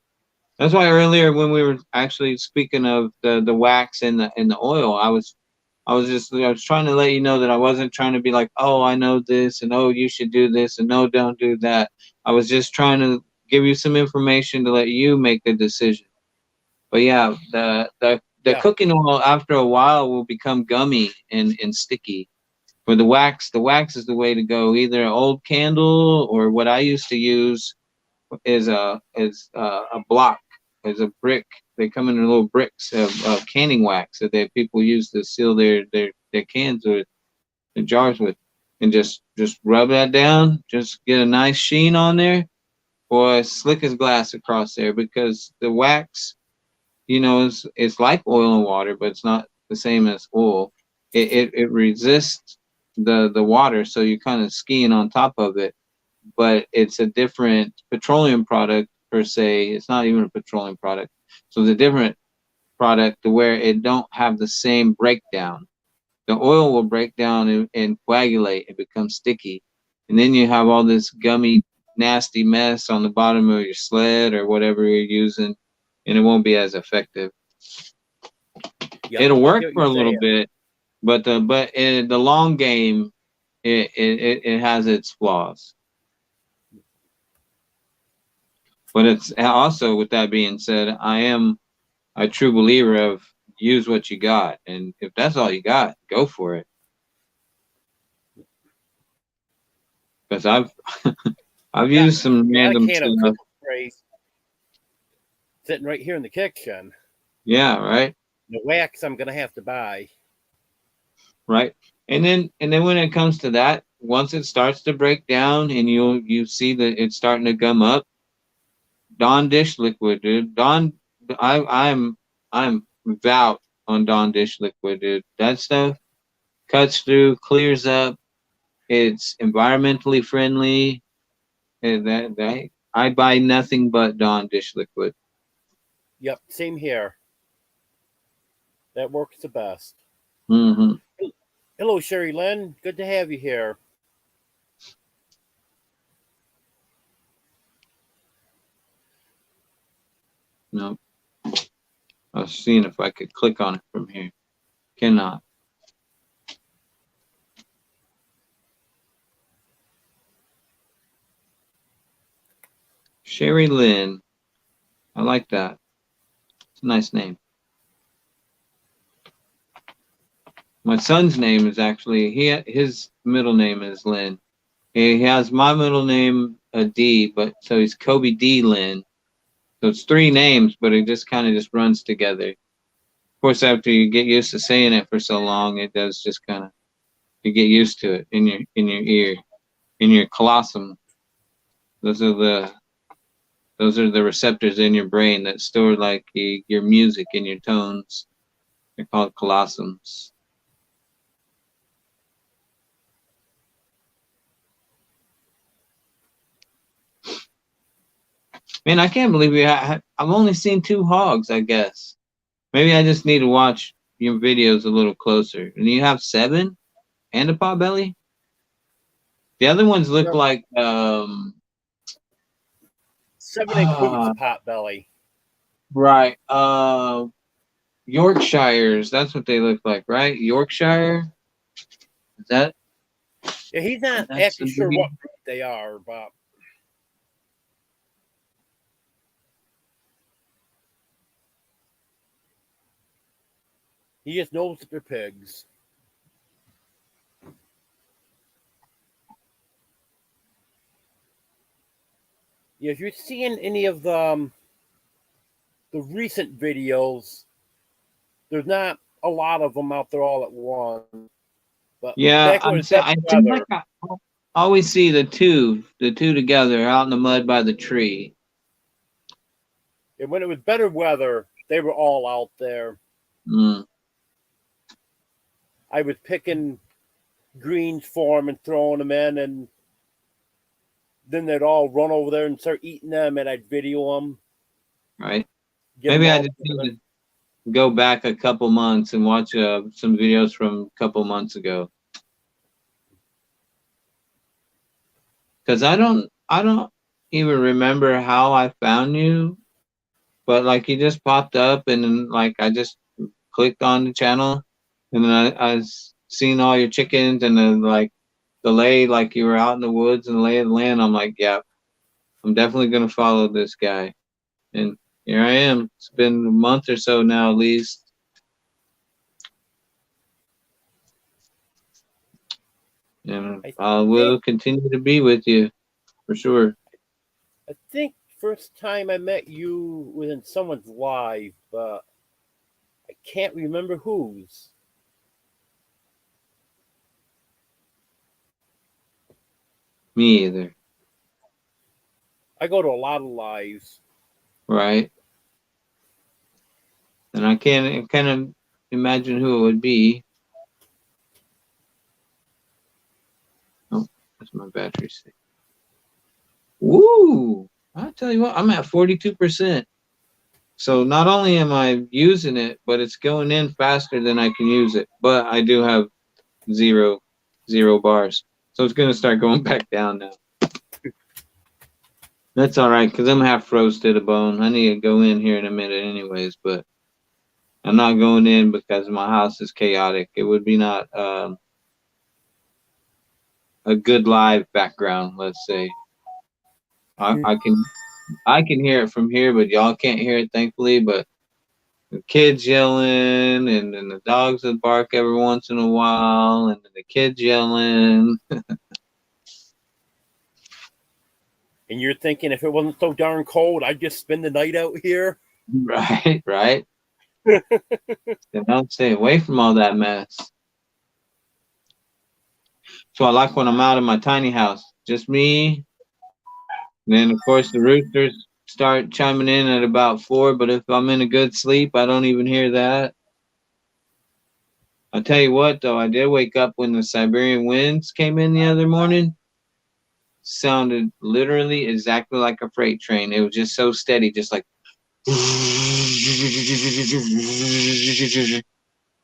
[SPEAKER 3] That's why earlier when we were actually speaking of the wax and the oil, I was trying to let you know that I wasn't trying to be like, oh, I know this, and oh, you should do this, and no, don't do that. I was just trying to give you some information to let you make the decision. But yeah, the cooking oil after a while will become gummy and sticky. For the wax is the way to go. Either an old candle or what I used to use is a block, is a brick. They come in little bricks of canning wax that people use to seal their cans or their jars with, and just rub that down. Just get a nice sheen on there, or slick as glass across there, because the wax, you know, it's like oil and water, but it's not the same as oil. It resists the water, so you're kind of skiing on top of it, but it's a different petroleum product per se. It's not even a petroleum product, so it's a different product to where it don't have the same breakdown. The oil will break down and coagulate and become sticky, and then you have all this gummy nasty mess on the bottom of your sled or whatever you're using, and it won't be as effective.
[SPEAKER 1] Yep,
[SPEAKER 3] It'll work for a little bit, but in the long game, it has its flaws. But it's also, with that being said, I am a true believer of use what you got, and if that's all you got, go for it. Because I've used some random stuff.
[SPEAKER 1] Sitting right here in the kitchen.
[SPEAKER 3] Yeah, right.
[SPEAKER 1] The wax I'm gonna have to buy.
[SPEAKER 3] Right, and then when it comes to that, once it starts to break down and you see that it's starting to gum up, Dawn dish liquid, dude. Dawn, I'm vouch on Dawn dish liquid, dude. That stuff cuts through, clears up. It's environmentally friendly. And I buy nothing but Dawn dish liquid.
[SPEAKER 1] Yep, same here. That works the best.
[SPEAKER 3] Mm-hmm.
[SPEAKER 1] Hello, Sherry Lynn. Good to have you here.
[SPEAKER 3] No. I was seeing if I could click on it from here. Cannot. Sherry Lynn. I like that. It's a nice name. My son's name is actually, his middle name is Lynn. He has my middle name, a D, but so he's Kobe D. Lynn. So it's three names, but it just kind of just runs together. Of course, after you get used to saying it for so long, it does just kind of, you get used to it in your ear, in your colossum. Those are the receptors in your brain that store like your music and your tones. They're called colossums. Man, I can't believe I've only seen 2 hogs, I guess. Maybe I just need to watch your videos a little closer. And you have 7 and a potbelly? The other ones look
[SPEAKER 1] Yep.
[SPEAKER 3] like
[SPEAKER 1] 7 includes potbelly.
[SPEAKER 3] right. Yorkshires, that's what they look like, right? Yorkshire? Is that
[SPEAKER 1] Yeah, he's not
[SPEAKER 3] that's
[SPEAKER 1] actually
[SPEAKER 3] the
[SPEAKER 1] sure
[SPEAKER 3] breed?
[SPEAKER 1] what breed they are, but he just knows that they're pigs. Yeah, if you're seeing any of the recent videos, there's not a lot of them out there all at once. But
[SPEAKER 3] Yeah,
[SPEAKER 1] back when it was
[SPEAKER 3] I
[SPEAKER 1] better
[SPEAKER 3] seem like
[SPEAKER 1] weather,
[SPEAKER 3] I always see the two together out in the mud by the tree.
[SPEAKER 1] and when it was better weather, they were all out there.
[SPEAKER 3] Mm,
[SPEAKER 1] I was picking greens for them and throwing them in, and then they'd all run over there and start eating them, and I'd video them.
[SPEAKER 3] right.
[SPEAKER 1] Get them
[SPEAKER 3] Maybe I
[SPEAKER 1] all
[SPEAKER 3] just
[SPEAKER 1] together.
[SPEAKER 3] need to go back a couple months and watch some videos from a couple months ago. Because I don't even remember how I found you, but like you just popped up and then like I just clicked on the channel and then I was seeing all your chickens and then like the lay, like you were out in the woods and the lay of the land. I'm like, yeah, I'm definitely gonna follow this guy. And here I am. It's been a month or so now at least. And I will continue to be with you for sure.
[SPEAKER 1] I think first time I met you was in someone's live, but I can't remember whose.
[SPEAKER 3] Me either.
[SPEAKER 1] I go to a lot of lives.
[SPEAKER 3] Right. And I can't kind of imagine who it would be. Oh, that's my battery state. Woo! I tell you what, I'm at 42%. So not only am I using it, but it's going in faster than I can use it. But I do have zero bars. So it's gonna start going back down now. That's all right, because I'm half froze to the bone. I need to go in here in a minute anyways, but I'm not going in because my house is chaotic. It would be not a good live background, let's say. I can hear it from here, but y'all can't hear it, thankfully. But the kids yelling, and then the dogs would bark every once in a while, and then the kids yelling.
[SPEAKER 1] And you're thinking if it wasn't so darn cold, I'd just spend the night out here.
[SPEAKER 3] Right, right. Don't stay away from all that mess. So I like when I'm out in my tiny house, just me. And then of course the roosters start chiming in at about 4, but if I'm in a good sleep, I don't even hear that. I'll tell you what though, I did wake up when the Siberian winds came in the other morning. Sounded literally exactly like a freight train. It was just so steady, just like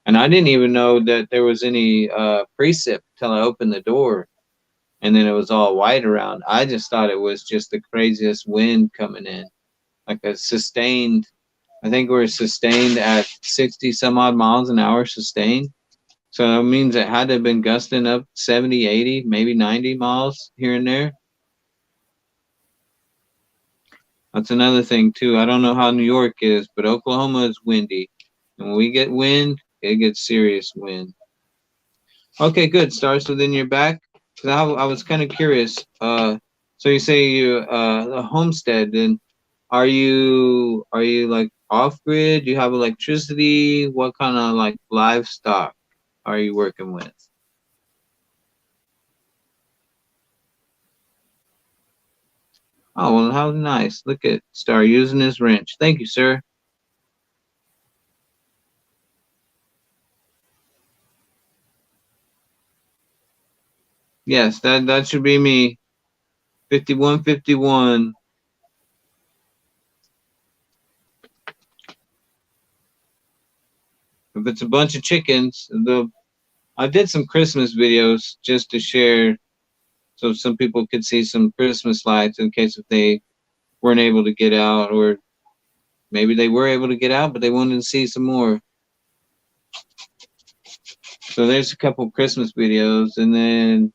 [SPEAKER 3] and I didn't even know that there was any precip till I opened the door. And then it was all white around. I just thought it was just the craziest wind coming in. Like a sustained, I think we're sustained at 60 some odd miles an hour sustained. So that means it had to have been gusting up 70, 80, maybe 90 miles here and there. That's another thing too. I don't know how New York is, but Oklahoma is windy. And when we get wind, it gets serious wind. Okay, good. Stars within your back. Cause I was kind of curious. So you say you a homestead, then are you like off grid? Do you have electricity? What kind of like livestock are you working with? Oh well, how nice. Look at Star using his wrench. Thank you, sir. Yes, that should be me. 5151. If it's a bunch of chickens, I did some Christmas videos just to share so some people could see some Christmas lights in case if they weren't able to get out, or maybe they were able to get out but they wanted to see some more. So there's a couple Christmas videos, and then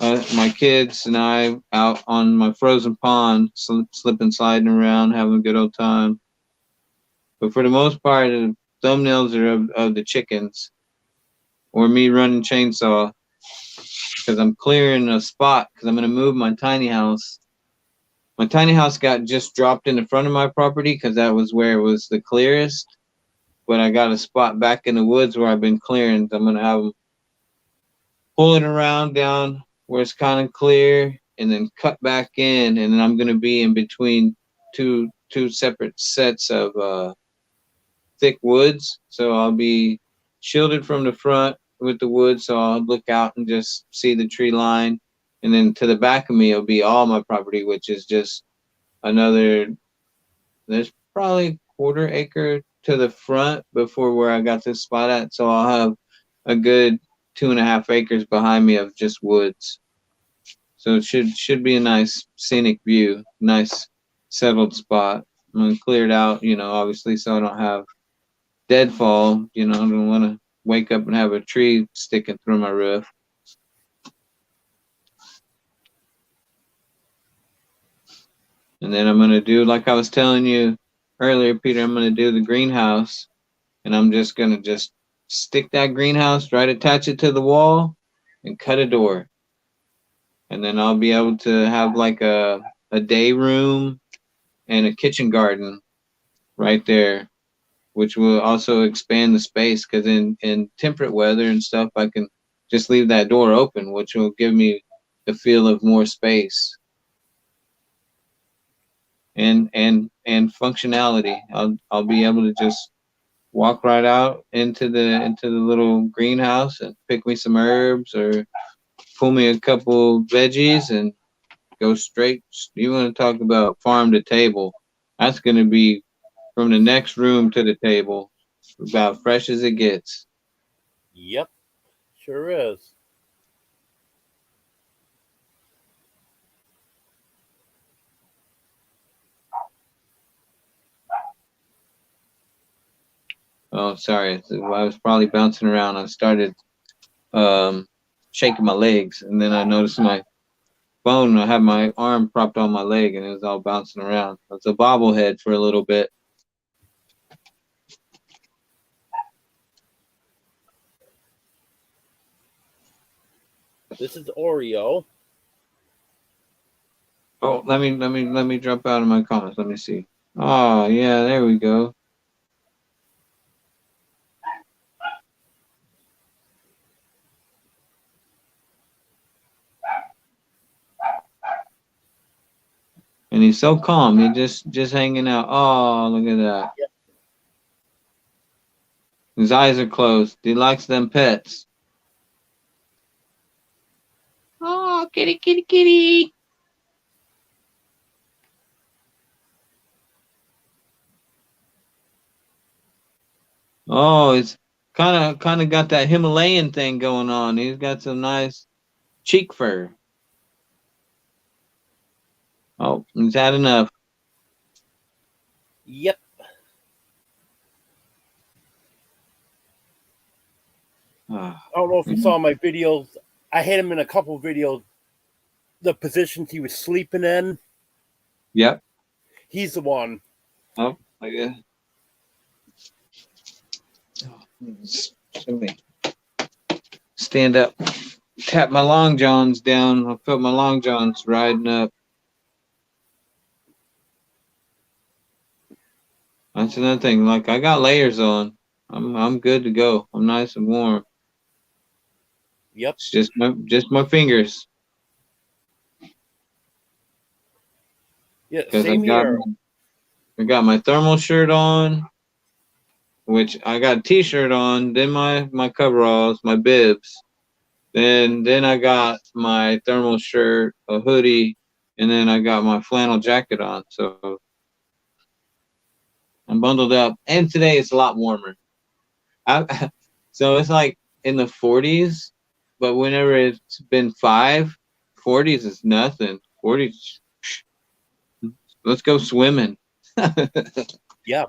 [SPEAKER 3] my kids and I out on my frozen pond, slipping, sliding around, having a good old time. But for the most part, the thumbnails are of the chickens, or me running chainsaw, because I'm clearing a spot because I'm going to move my tiny house. My tiny house got just dropped in the front of my property because that was where it was the clearest. But I got a spot back in the woods where I've been clearing. I'm going to have them pull it around down where it's kind of clear and then cut back in. And then I'm going to be in between two separate sets of thick woods. So I'll be shielded from the front with the wood. So I'll look out and just see the tree line. And then to the back of me, it'll be all my property, which is just there's probably 1/4 acre to the front before where I got this spot at. So I'll have a good 2.5 acres behind me of just woods. So it should be a nice scenic view, nice settled spot. I'm gonna clear it out, obviously, so I don't have deadfall. I don't want to wake up and have a tree sticking through my roof. And then I'm gonna do, like I was telling you earlier, Peter, I'm gonna do the greenhouse, and I'm just gonna stick that greenhouse, right, attach it to the wall, and cut a door. And then I'll be able to have like a day room and a kitchen garden right there, which will also expand the space, because in temperate weather and stuff, I can just leave that door open, which will give me the feel of more space and functionality. I'll be able to just walk right out into the little greenhouse and pick me some herbs or pull me a couple veggies and go straight. You want to talk about farm to table? That's going to be from the next room to the table, about fresh as it gets.
[SPEAKER 1] Yep, sure is.
[SPEAKER 3] Oh, sorry. I was probably bouncing around. I started shaking my legs, and then I noticed my phone. I had my arm propped on my leg, and it was all bouncing around. It was a bobblehead for a little bit.
[SPEAKER 1] This is Oreo.
[SPEAKER 3] Oh, let me drop out of my comments. Let me see. Oh, yeah, there we go. And he's so calm. He's just hanging out. Oh, look at that.
[SPEAKER 1] Yep.
[SPEAKER 3] His eyes are closed. He likes them pets. Oh, kitty, kitty, kitty. Oh, it's kind of got that Himalayan thing going on. He's got some nice cheek fur. Oh, he's had enough.
[SPEAKER 1] Yep. I don't know if you saw my videos. I had him in a couple videos. The positions he was sleeping in.
[SPEAKER 3] Yep.
[SPEAKER 1] He's the one.
[SPEAKER 3] Oh, I guess. Let me stand up. Tap my long johns down. I felt my long johns riding up. That's another thing. Like, I got layers on. I'm good to go. I'm nice and warm.
[SPEAKER 1] Yep.
[SPEAKER 3] It's just my fingers.
[SPEAKER 1] Yeah,
[SPEAKER 3] 'Cause
[SPEAKER 1] same here.
[SPEAKER 3] I got my thermal shirt on, which I got a t-shirt on, then my coveralls, my bibs, Then I got my thermal shirt, a hoodie, and then I got my flannel jacket on. So I'm bundled up. And today it's a lot warmer. So it's like in the 40s, but whenever it's been 40s is nothing. 40s, let's go swimming.
[SPEAKER 1] Yeah.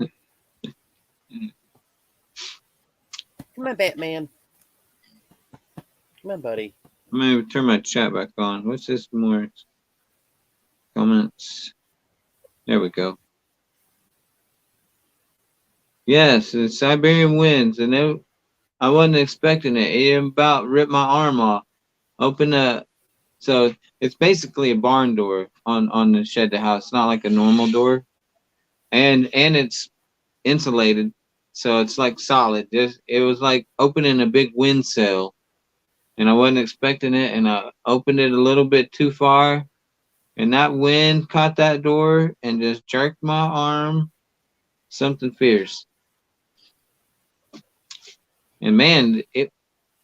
[SPEAKER 1] Come on, Batman. Come on, buddy.
[SPEAKER 3] I'm gonna turn my chat back on. What's this more comments? There we go. Yes, the Siberian winds, and I wasn't expecting it. It about ripped my arm off. Open up. So it's basically a barn door on the shed the house. It's not like a normal door, and it's insulated, so it's like solid. It was like opening a big wind sail, and I wasn't expecting it, and I opened it a little bit too far, and that wind caught that door and just jerked my arm. Something fierce. And man,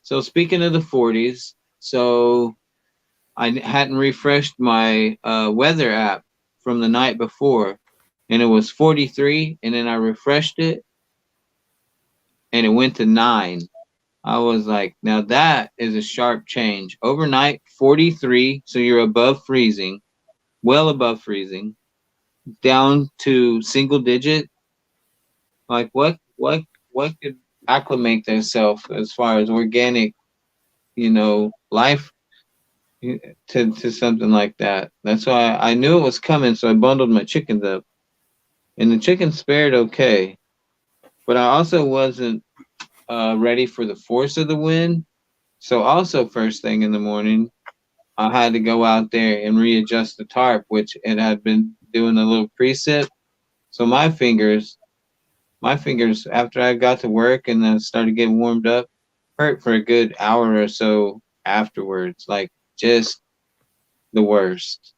[SPEAKER 3] so speaking of the 40s, so I hadn't refreshed my weather app from the night before, and it was 43, and then I refreshed it, and it went to 9. I was like, now that is a sharp change. Overnight, 43, so you're above freezing, well above freezing, down to single digit. Like what could acclimate themselves as far as organic, life to something like that. That's why I knew it was coming, so I bundled my chickens up. And the chickens spared okay. But I also wasn't ready for the force of the wind. So also first thing in the morning, I had to go out there and readjust the tarp, which it had been doing a little precip. So my fingers after I got to work and then started getting warmed up, hurt for a good hour or so afterwards. Like just the worst.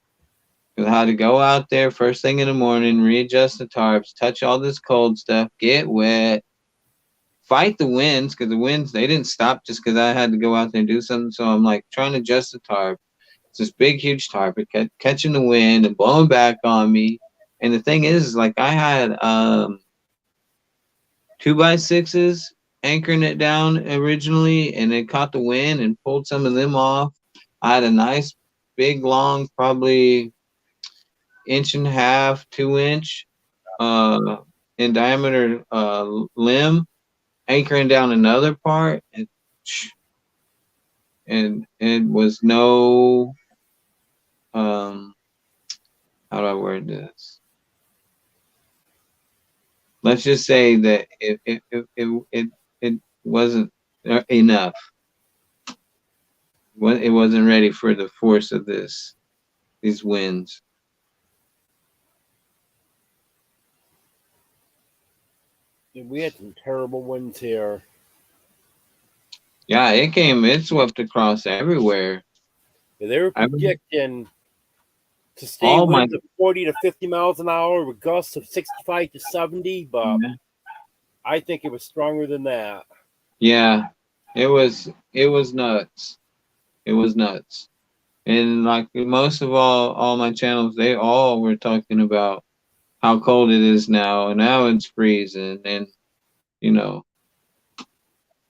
[SPEAKER 3] I had to go out there first thing in the morning, readjust the tarps, touch all this cold stuff, get wet, fight the winds, because the winds, they didn't stop just because I had to go out there and do something. So I'm like trying to adjust the tarp. It's this big, huge tarp. It kept catching the wind and blowing back on me. And the thing is like I had 2x6s anchoring it down originally, and it caught the wind and pulled some of them off. I had a nice, big, long, probably 1.5 to 2 inch in diameter limb anchoring down another part, and it was no how do I word this? Let's just say that it wasn't enough. It wasn't ready for the force of these winds.
[SPEAKER 1] We had some terrible winds here.
[SPEAKER 3] Yeah, it swept across everywhere.
[SPEAKER 1] They were
[SPEAKER 3] I-
[SPEAKER 1] projecting to stay
[SPEAKER 3] All my-
[SPEAKER 1] winds of 40 to 50 miles an hour with gusts of 65 to 70, but I think it was stronger than that.
[SPEAKER 3] Yeah, it was nuts. It was nuts. And like most of all my channels, they all were talking about how cold it is now, and now it's freezing, and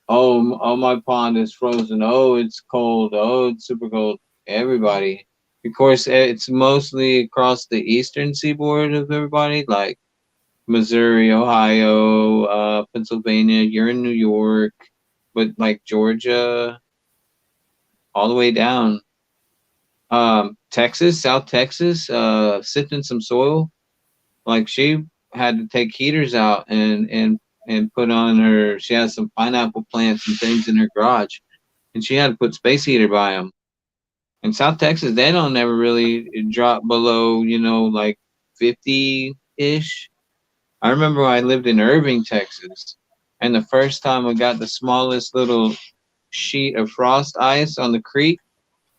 [SPEAKER 3] oh my pond is frozen, oh it's cold, oh it's super cold. Everybody, of course, it's mostly across the eastern seaboard of everybody, like Missouri, Ohio, Pennsylvania. You're in New York, but like Georgia, all the way down. Texas, South Texas, sifting some soil. Like she had to take heaters out and put on her. She has some pineapple plants and things in her garage, and she had to put space heater by them. In South Texas, they don't ever really drop below, like 50-ish. I remember when I lived in Irving, Texas, and the first time I got the smallest little sheet of frost ice on the creek,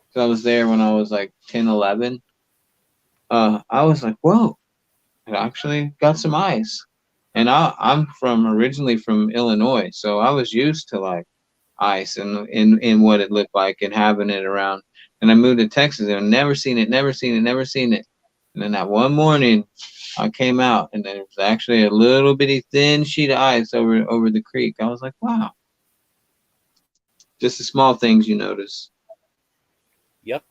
[SPEAKER 3] because I was there when I was like 10, 11, I was like, whoa, it actually got some ice. And I'm originally from Illinois, so I was used to like ice and in what it looked like and having it around. And I moved to Texas and never seen it. And then that one morning, I came out and there was actually a little bitty thin sheet of ice over the creek. I was like, wow. Just the small things you notice.
[SPEAKER 1] Yep.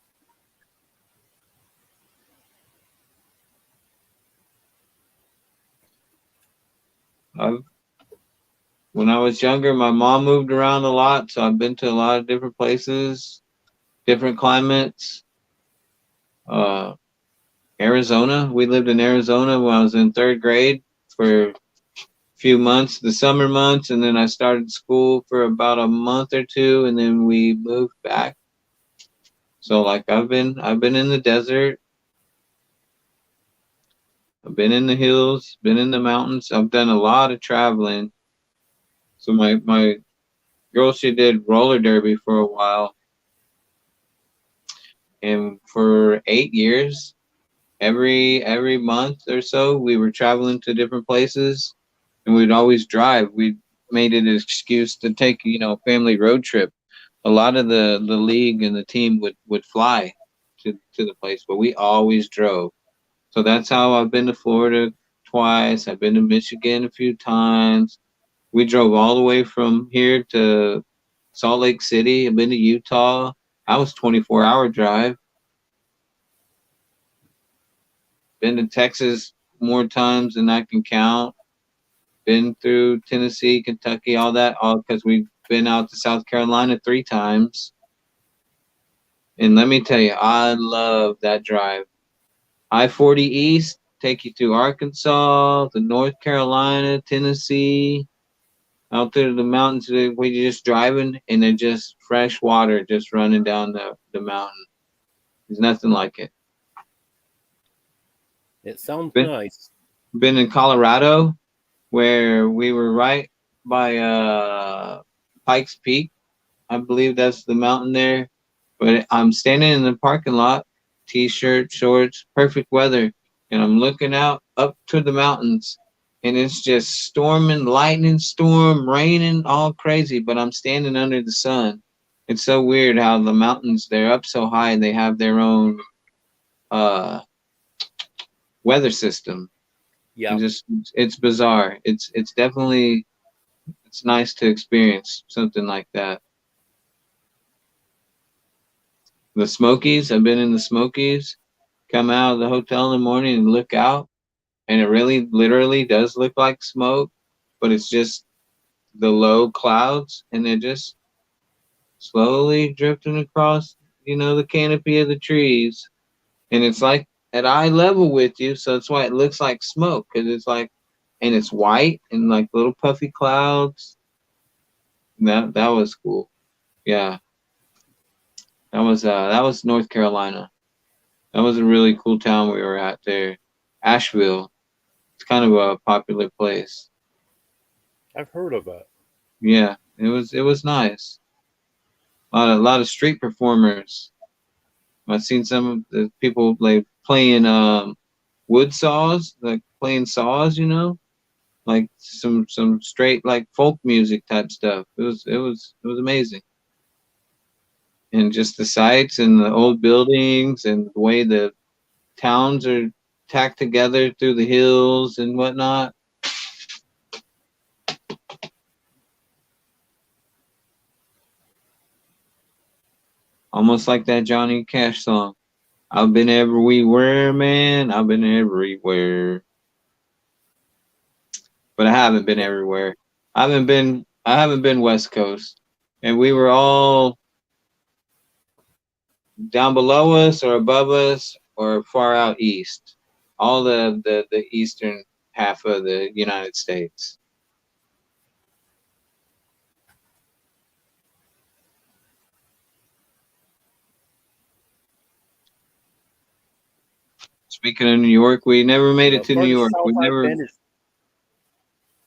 [SPEAKER 3] When I was younger, my mom moved around a lot, so I've been to a lot of different places, different climates. Arizona. We lived in Arizona when I was in third grade for a few months, the summer months, and then I started school for about a month or two, and then we moved back. So like I've been in the desert, I've been in the hills, been in the mountains. I've done a lot of traveling. So my girl, she did roller derby for a while, and for 8 years, every month or so, we were traveling to different places, and we'd always drive. We made it an excuse to take, a family road trip. A lot of the league and the team would fly to the place, but we always drove. So that's how I've been to Florida twice. I've been to Michigan a few times. We drove all the way from here to Salt Lake City. I've been to Utah. I was 24-hour drive. Been to Texas more times than I can count. Been through Tennessee, Kentucky, all that, all because we've been out to South Carolina 3 times. And let me tell you, I love that drive. I-40 East, take you through Arkansas, to North Carolina, Tennessee, out there to the mountains. We're just driving, and they're just fresh water just running down the mountain. There's nothing like it.
[SPEAKER 1] It sounds
[SPEAKER 3] Been,
[SPEAKER 1] nice.
[SPEAKER 3] been in Colorado, where we were right by Pikes Peak. I believe that's the mountain there. But I'm standing in the parking lot, t-shirt, shorts, perfect weather, and I'm looking out up to the mountains, and it's just storming, lightning storm, raining, all crazy, but I'm standing under the sun. It's so weird how the mountains, they're up so high and they have their own weather system.
[SPEAKER 1] Yeah.
[SPEAKER 3] It's bizarre. It's definitely, it's nice to experience something like that. The Smokies, I've been in the Smokies. Come out of the hotel in the morning and look out, and it really literally does look like smoke, but it's just the low clouds, and they're just slowly drifting across, the canopy of the trees, and it's like at eye level with you, so that's why it looks like smoke, because it's like, and it's white and like little puffy clouds. That was cool. Yeah, that was North Carolina. That was a really cool town we were at there. Asheville. It's kind of a popular place.
[SPEAKER 1] I've heard of it.
[SPEAKER 3] Yeah, it was nice. A lot of street performers. I've seen some of the people like playing wood saws, like playing saws, like some straight like folk music type stuff. It was amazing. And just the sights and the old buildings and the way the towns are tacked together through the hills and whatnot. Almost like that Johnny Cash song. I've been everywhere, man. I've been everywhere. But I haven't been everywhere. I haven't been West Coast. And we were all down below us or above us or far out east. All the eastern half of the United States. Speaking of New York, we never made it to New York. We never.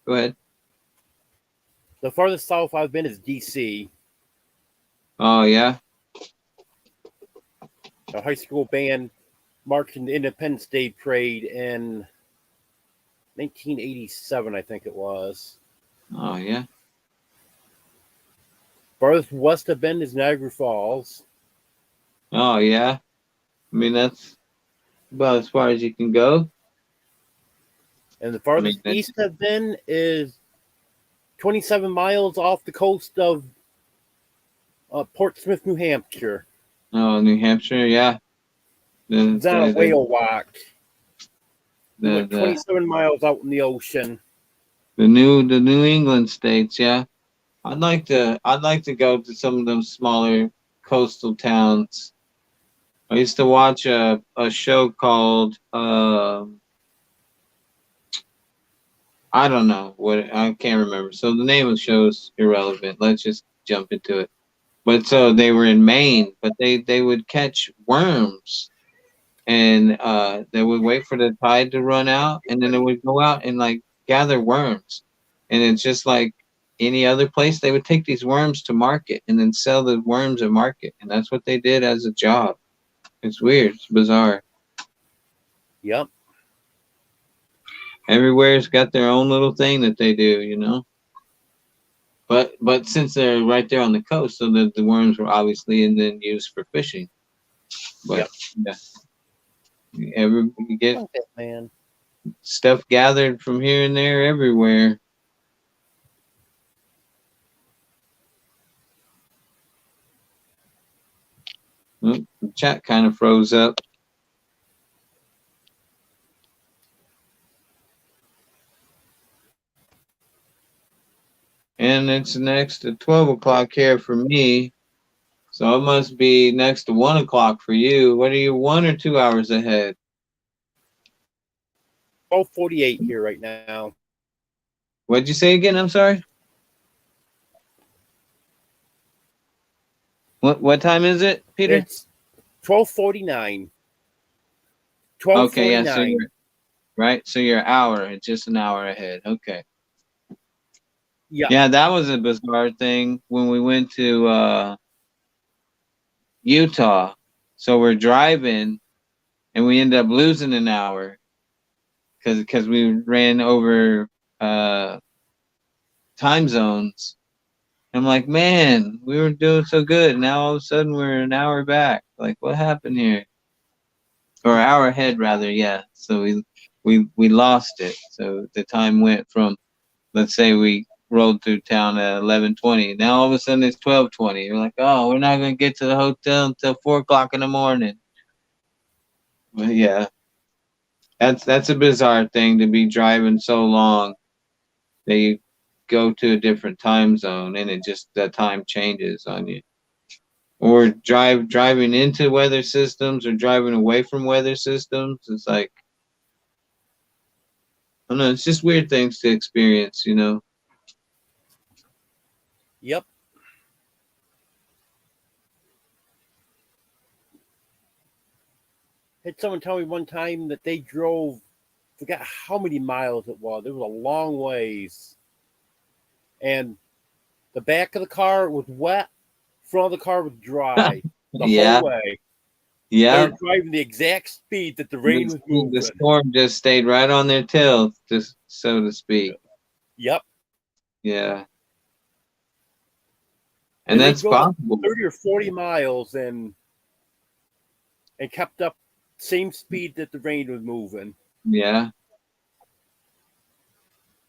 [SPEAKER 3] Go ahead.
[SPEAKER 1] The farthest south I've been is DC.
[SPEAKER 3] Oh yeah.
[SPEAKER 1] A high school band marched in the Independence Day parade in 1987, I think it was.
[SPEAKER 3] Oh yeah.
[SPEAKER 1] Farthest west I've been is Niagara Falls.
[SPEAKER 3] Oh yeah. I mean that's about as far as you can go.
[SPEAKER 1] And the
[SPEAKER 3] I mean,
[SPEAKER 1] farthest east I've been is 27 miles off the coast of Portsmouth, New Hampshire.
[SPEAKER 3] oh, New Hampshire, yeah. The
[SPEAKER 1] It's on a
[SPEAKER 3] the
[SPEAKER 1] whale walk. We
[SPEAKER 3] the,
[SPEAKER 1] went
[SPEAKER 3] the,
[SPEAKER 1] 27 miles out in the ocean.
[SPEAKER 3] the New England states, yeah. I'd like to go to some of them smaller coastal towns. I used to watch a show called I don't know what, I can't remember. So the name of the show is irrelevant. Let's just jump into it. But so they were in Maine, but they would catch worms, and they would wait for the tide to run out, and then they would go out and like gather worms. And it's just like any other place, they would take these worms to market and then sell the worms at market, and that's what they did as a job. It's weird. It's bizarre.
[SPEAKER 1] Yep.
[SPEAKER 3] Everywhere's got their own little thing that they do, you know. But since they're right there on the coast, so the worms were obviously and then used for fishing. But yeah, you get
[SPEAKER 1] Like that, man.
[SPEAKER 3] stuff gathered from here and there everywhere. Oh, the chat kind of froze up. And it's next to 12 o'clock here for me. So it must be next to 1 o'clock for you. What are you, 1 or 2 hours ahead?
[SPEAKER 1] 12:48 here right now.
[SPEAKER 3] What'd you say again? I'm sorry. What time is it, Peter?
[SPEAKER 1] It's 12:49.
[SPEAKER 3] Okay, yeah, so
[SPEAKER 1] 12:49.
[SPEAKER 3] you're right. So you're an hour, just an hour ahead. Okay.
[SPEAKER 1] Yeah.
[SPEAKER 3] Yeah, that was a bizarre thing when we went to Utah. So we're driving and we end up losing an hour because we ran over time zones. I'm like, man, we were doing so good. Now all of a sudden we're an hour back. Like, what happened here? Or an hour ahead, rather. Yeah. So we lost it. So the time went from, let's say we rolled through town at 11:20. Now all of a sudden it's 12:20. You're like, oh, we're not gonna get to the hotel until 4 o'clock in the morning. But yeah, that's a bizarre thing to be driving so long that you go to a different time zone and it just the time changes on you. Or driving into weather systems or driving away from weather systems. It's like, I don't know, it's just weird things to experience, you know.
[SPEAKER 1] Yep. Had someone tell me one time that they drove, forgot how many miles it was. It was a long ways. And the back of the car was wet, front of the car was dry the
[SPEAKER 3] Yeah.
[SPEAKER 1] whole way.
[SPEAKER 3] Yeah.
[SPEAKER 1] They were driving the exact speed that the rain was moving.
[SPEAKER 3] The storm just stayed right on their tail, just so to speak.
[SPEAKER 1] Yep.
[SPEAKER 3] Yeah. And that's
[SPEAKER 1] they drove
[SPEAKER 3] possible.
[SPEAKER 1] 30 or 40 miles and kept up same speed that the rain was moving.
[SPEAKER 3] Yeah.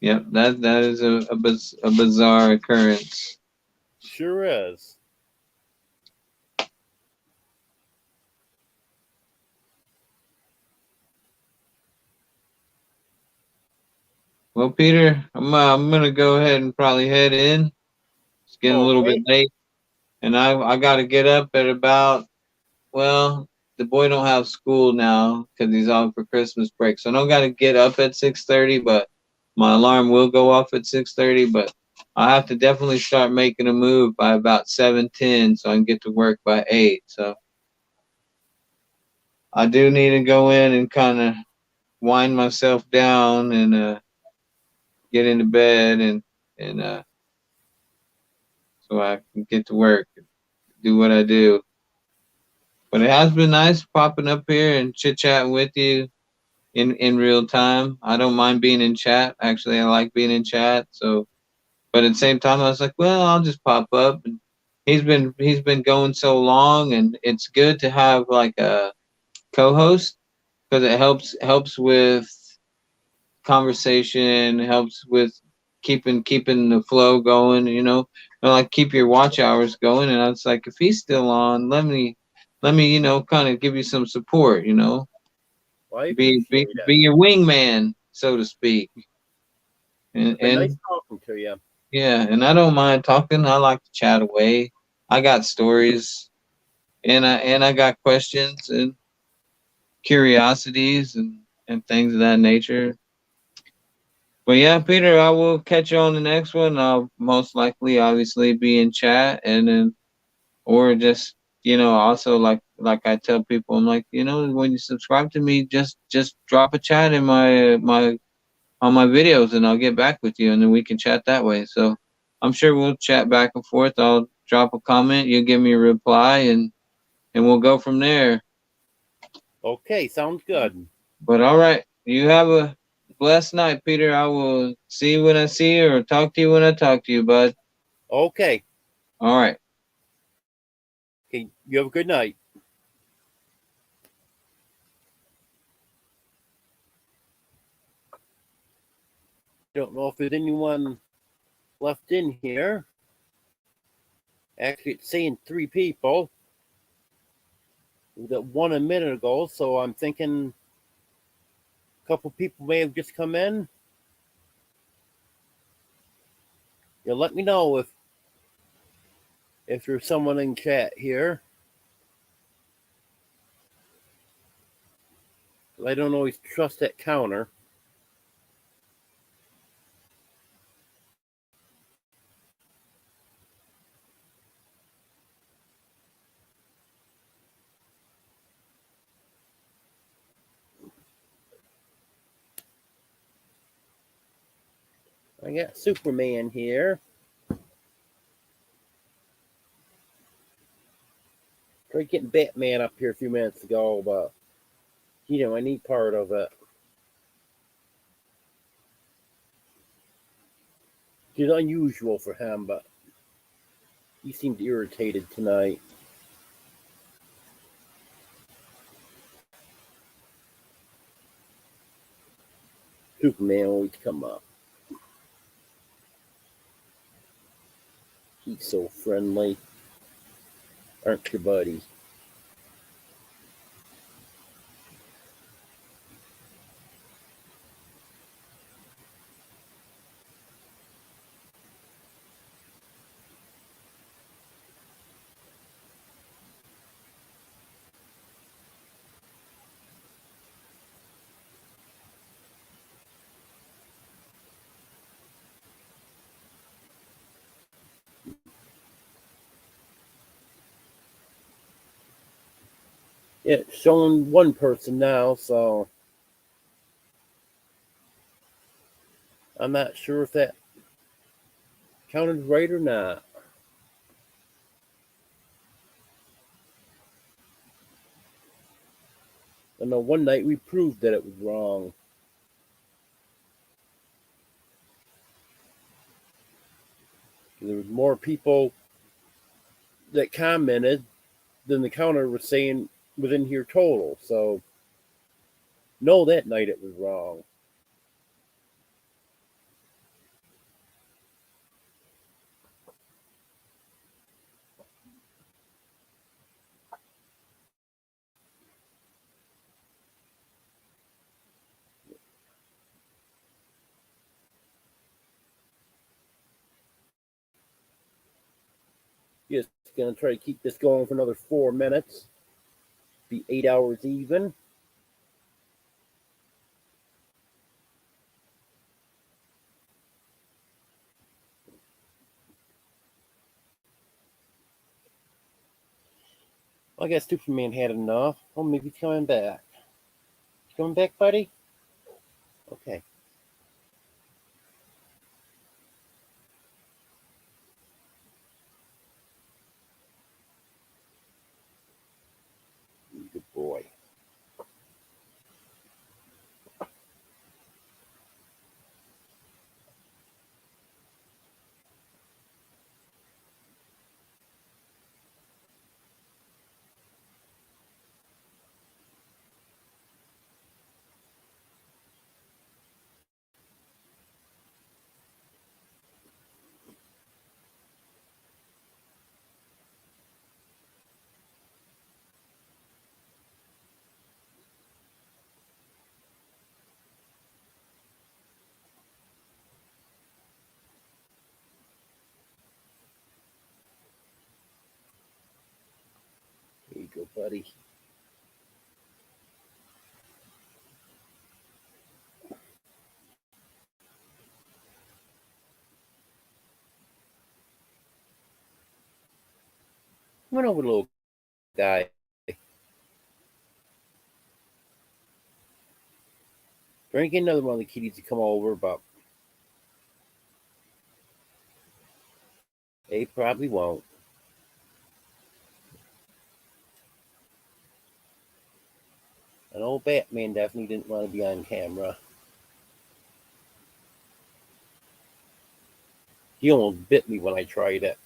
[SPEAKER 3] Yep, that is a bizarre occurrence.
[SPEAKER 1] Sure is.
[SPEAKER 3] Well, Peter, I'm gonna go ahead and probably head in. It's getting a little bit late, and I got to get up at about, well, the boy don't have school now because he's off for Christmas break, so I don't got to get up at 6:30, but my alarm will go off at 6:30. But I have to definitely start making a move by about 7:10 so I can get to work by 8. So I do need to go in and kind of wind myself down and get into bed and so I can get to work and do what I do. But it has been nice popping up here and chit-chatting with you in real time. I don't mind being in chat. Actually, I like being in chat. So, but at the same time, I was like, well, I'll just pop up and he's been going so long, and it's good to have like a co-host because it helps with conversation, helps with keeping the flow going, and like keep your watch hours going. And I was like, if he's still on, let me kind of give you some support,
[SPEAKER 1] Well, I
[SPEAKER 3] be
[SPEAKER 1] appreciate
[SPEAKER 3] be
[SPEAKER 1] it.
[SPEAKER 3] your wingman, so to speak.
[SPEAKER 1] It's been nice
[SPEAKER 3] And
[SPEAKER 1] talking to you.
[SPEAKER 3] yeah, and I don't mind talking. I like to chat away. I got stories, and I got questions and curiosities and things of that nature. But yeah, Peter, I will catch you on the next one. I'll most likely, obviously, be in chat, and then or just also like I tell people, I'm like, when you subscribe to me, just drop a chat in my on my videos, and I'll get back with you, and then we can chat that way. So I'm sure we'll chat back and forth. I'll drop a comment, you give me a reply, and we'll go from there.
[SPEAKER 1] Okay, sounds good.
[SPEAKER 3] But all right, you have a blessed night, Peter. I will see you when I see you, or talk to you when I talk to you, bud.
[SPEAKER 1] Okay.
[SPEAKER 3] All right.
[SPEAKER 1] Okay, you have a good night. Don't know if there's anyone left in here. Actually, it's saying 3 people. We got one a minute ago, so I'm thinking a couple people may have just come in. Yeah, let me know if there's someone in chat here. I don't always trust that counter. I got Superman here. Tried getting Batman up here a few minutes ago, but I need part of it. It's unusual for him, but he seemed irritated tonight. Superman always come up. He's so friendly. Aren't you, buddy? Yeah, it's showing one person now, so I'm not sure if that counted right or not. I know one night we proved that it was wrong. There was more people that commented than the counter was saying was in here total. So no, that night it was wrong. Just gonna try to keep this going for another 4 minutes. Be 8 hours even. I guess Superman had enough. Oh, maybe he's coming back. Coming back, buddy? Okay. Good boy. buddy. Come on over, little guy. Drink another one of the kitties to come over, but they probably won't. An old Batman definitely didn't want to be on camera. He almost bit me when I tried it.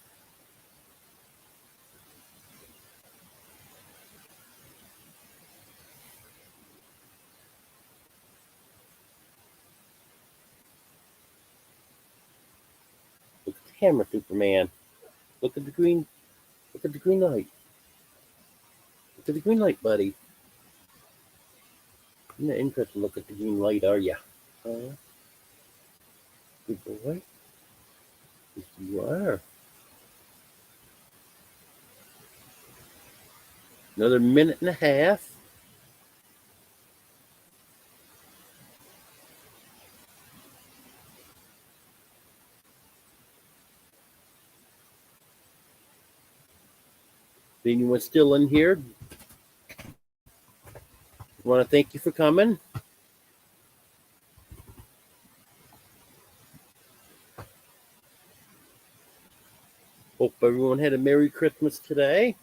[SPEAKER 1] Look at the camera, Superman. Look at the green. Look at the green light. Look at the green light, buddy. You're not interested to look at the green light, are ya? Huh? Good boy. Yes, you are. Another minute and a half. Is anyone still in here? I want to thank you for coming. Hope everyone had a Merry Christmas today.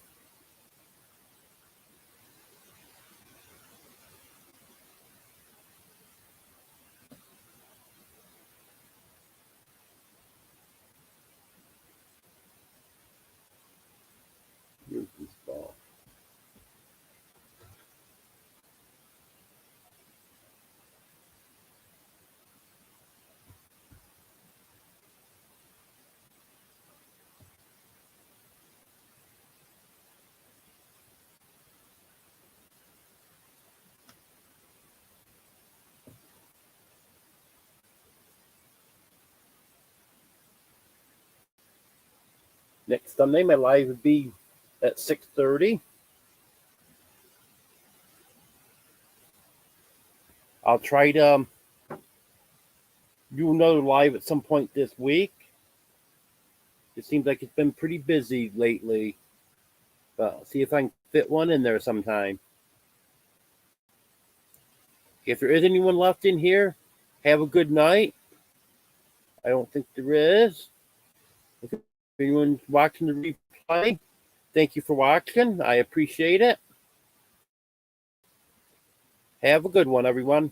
[SPEAKER 1] Here's this ball. Next Sunday, my live would be at 6:30. I'll try to do another live at some point this week. It seems like it's been pretty busy lately. But I'll see if I can fit one in there sometime. If there is anyone left in here, have a good night. I don't think there is. If anyone's watching the replay, thank you for watching. I appreciate it. Have a good one, everyone.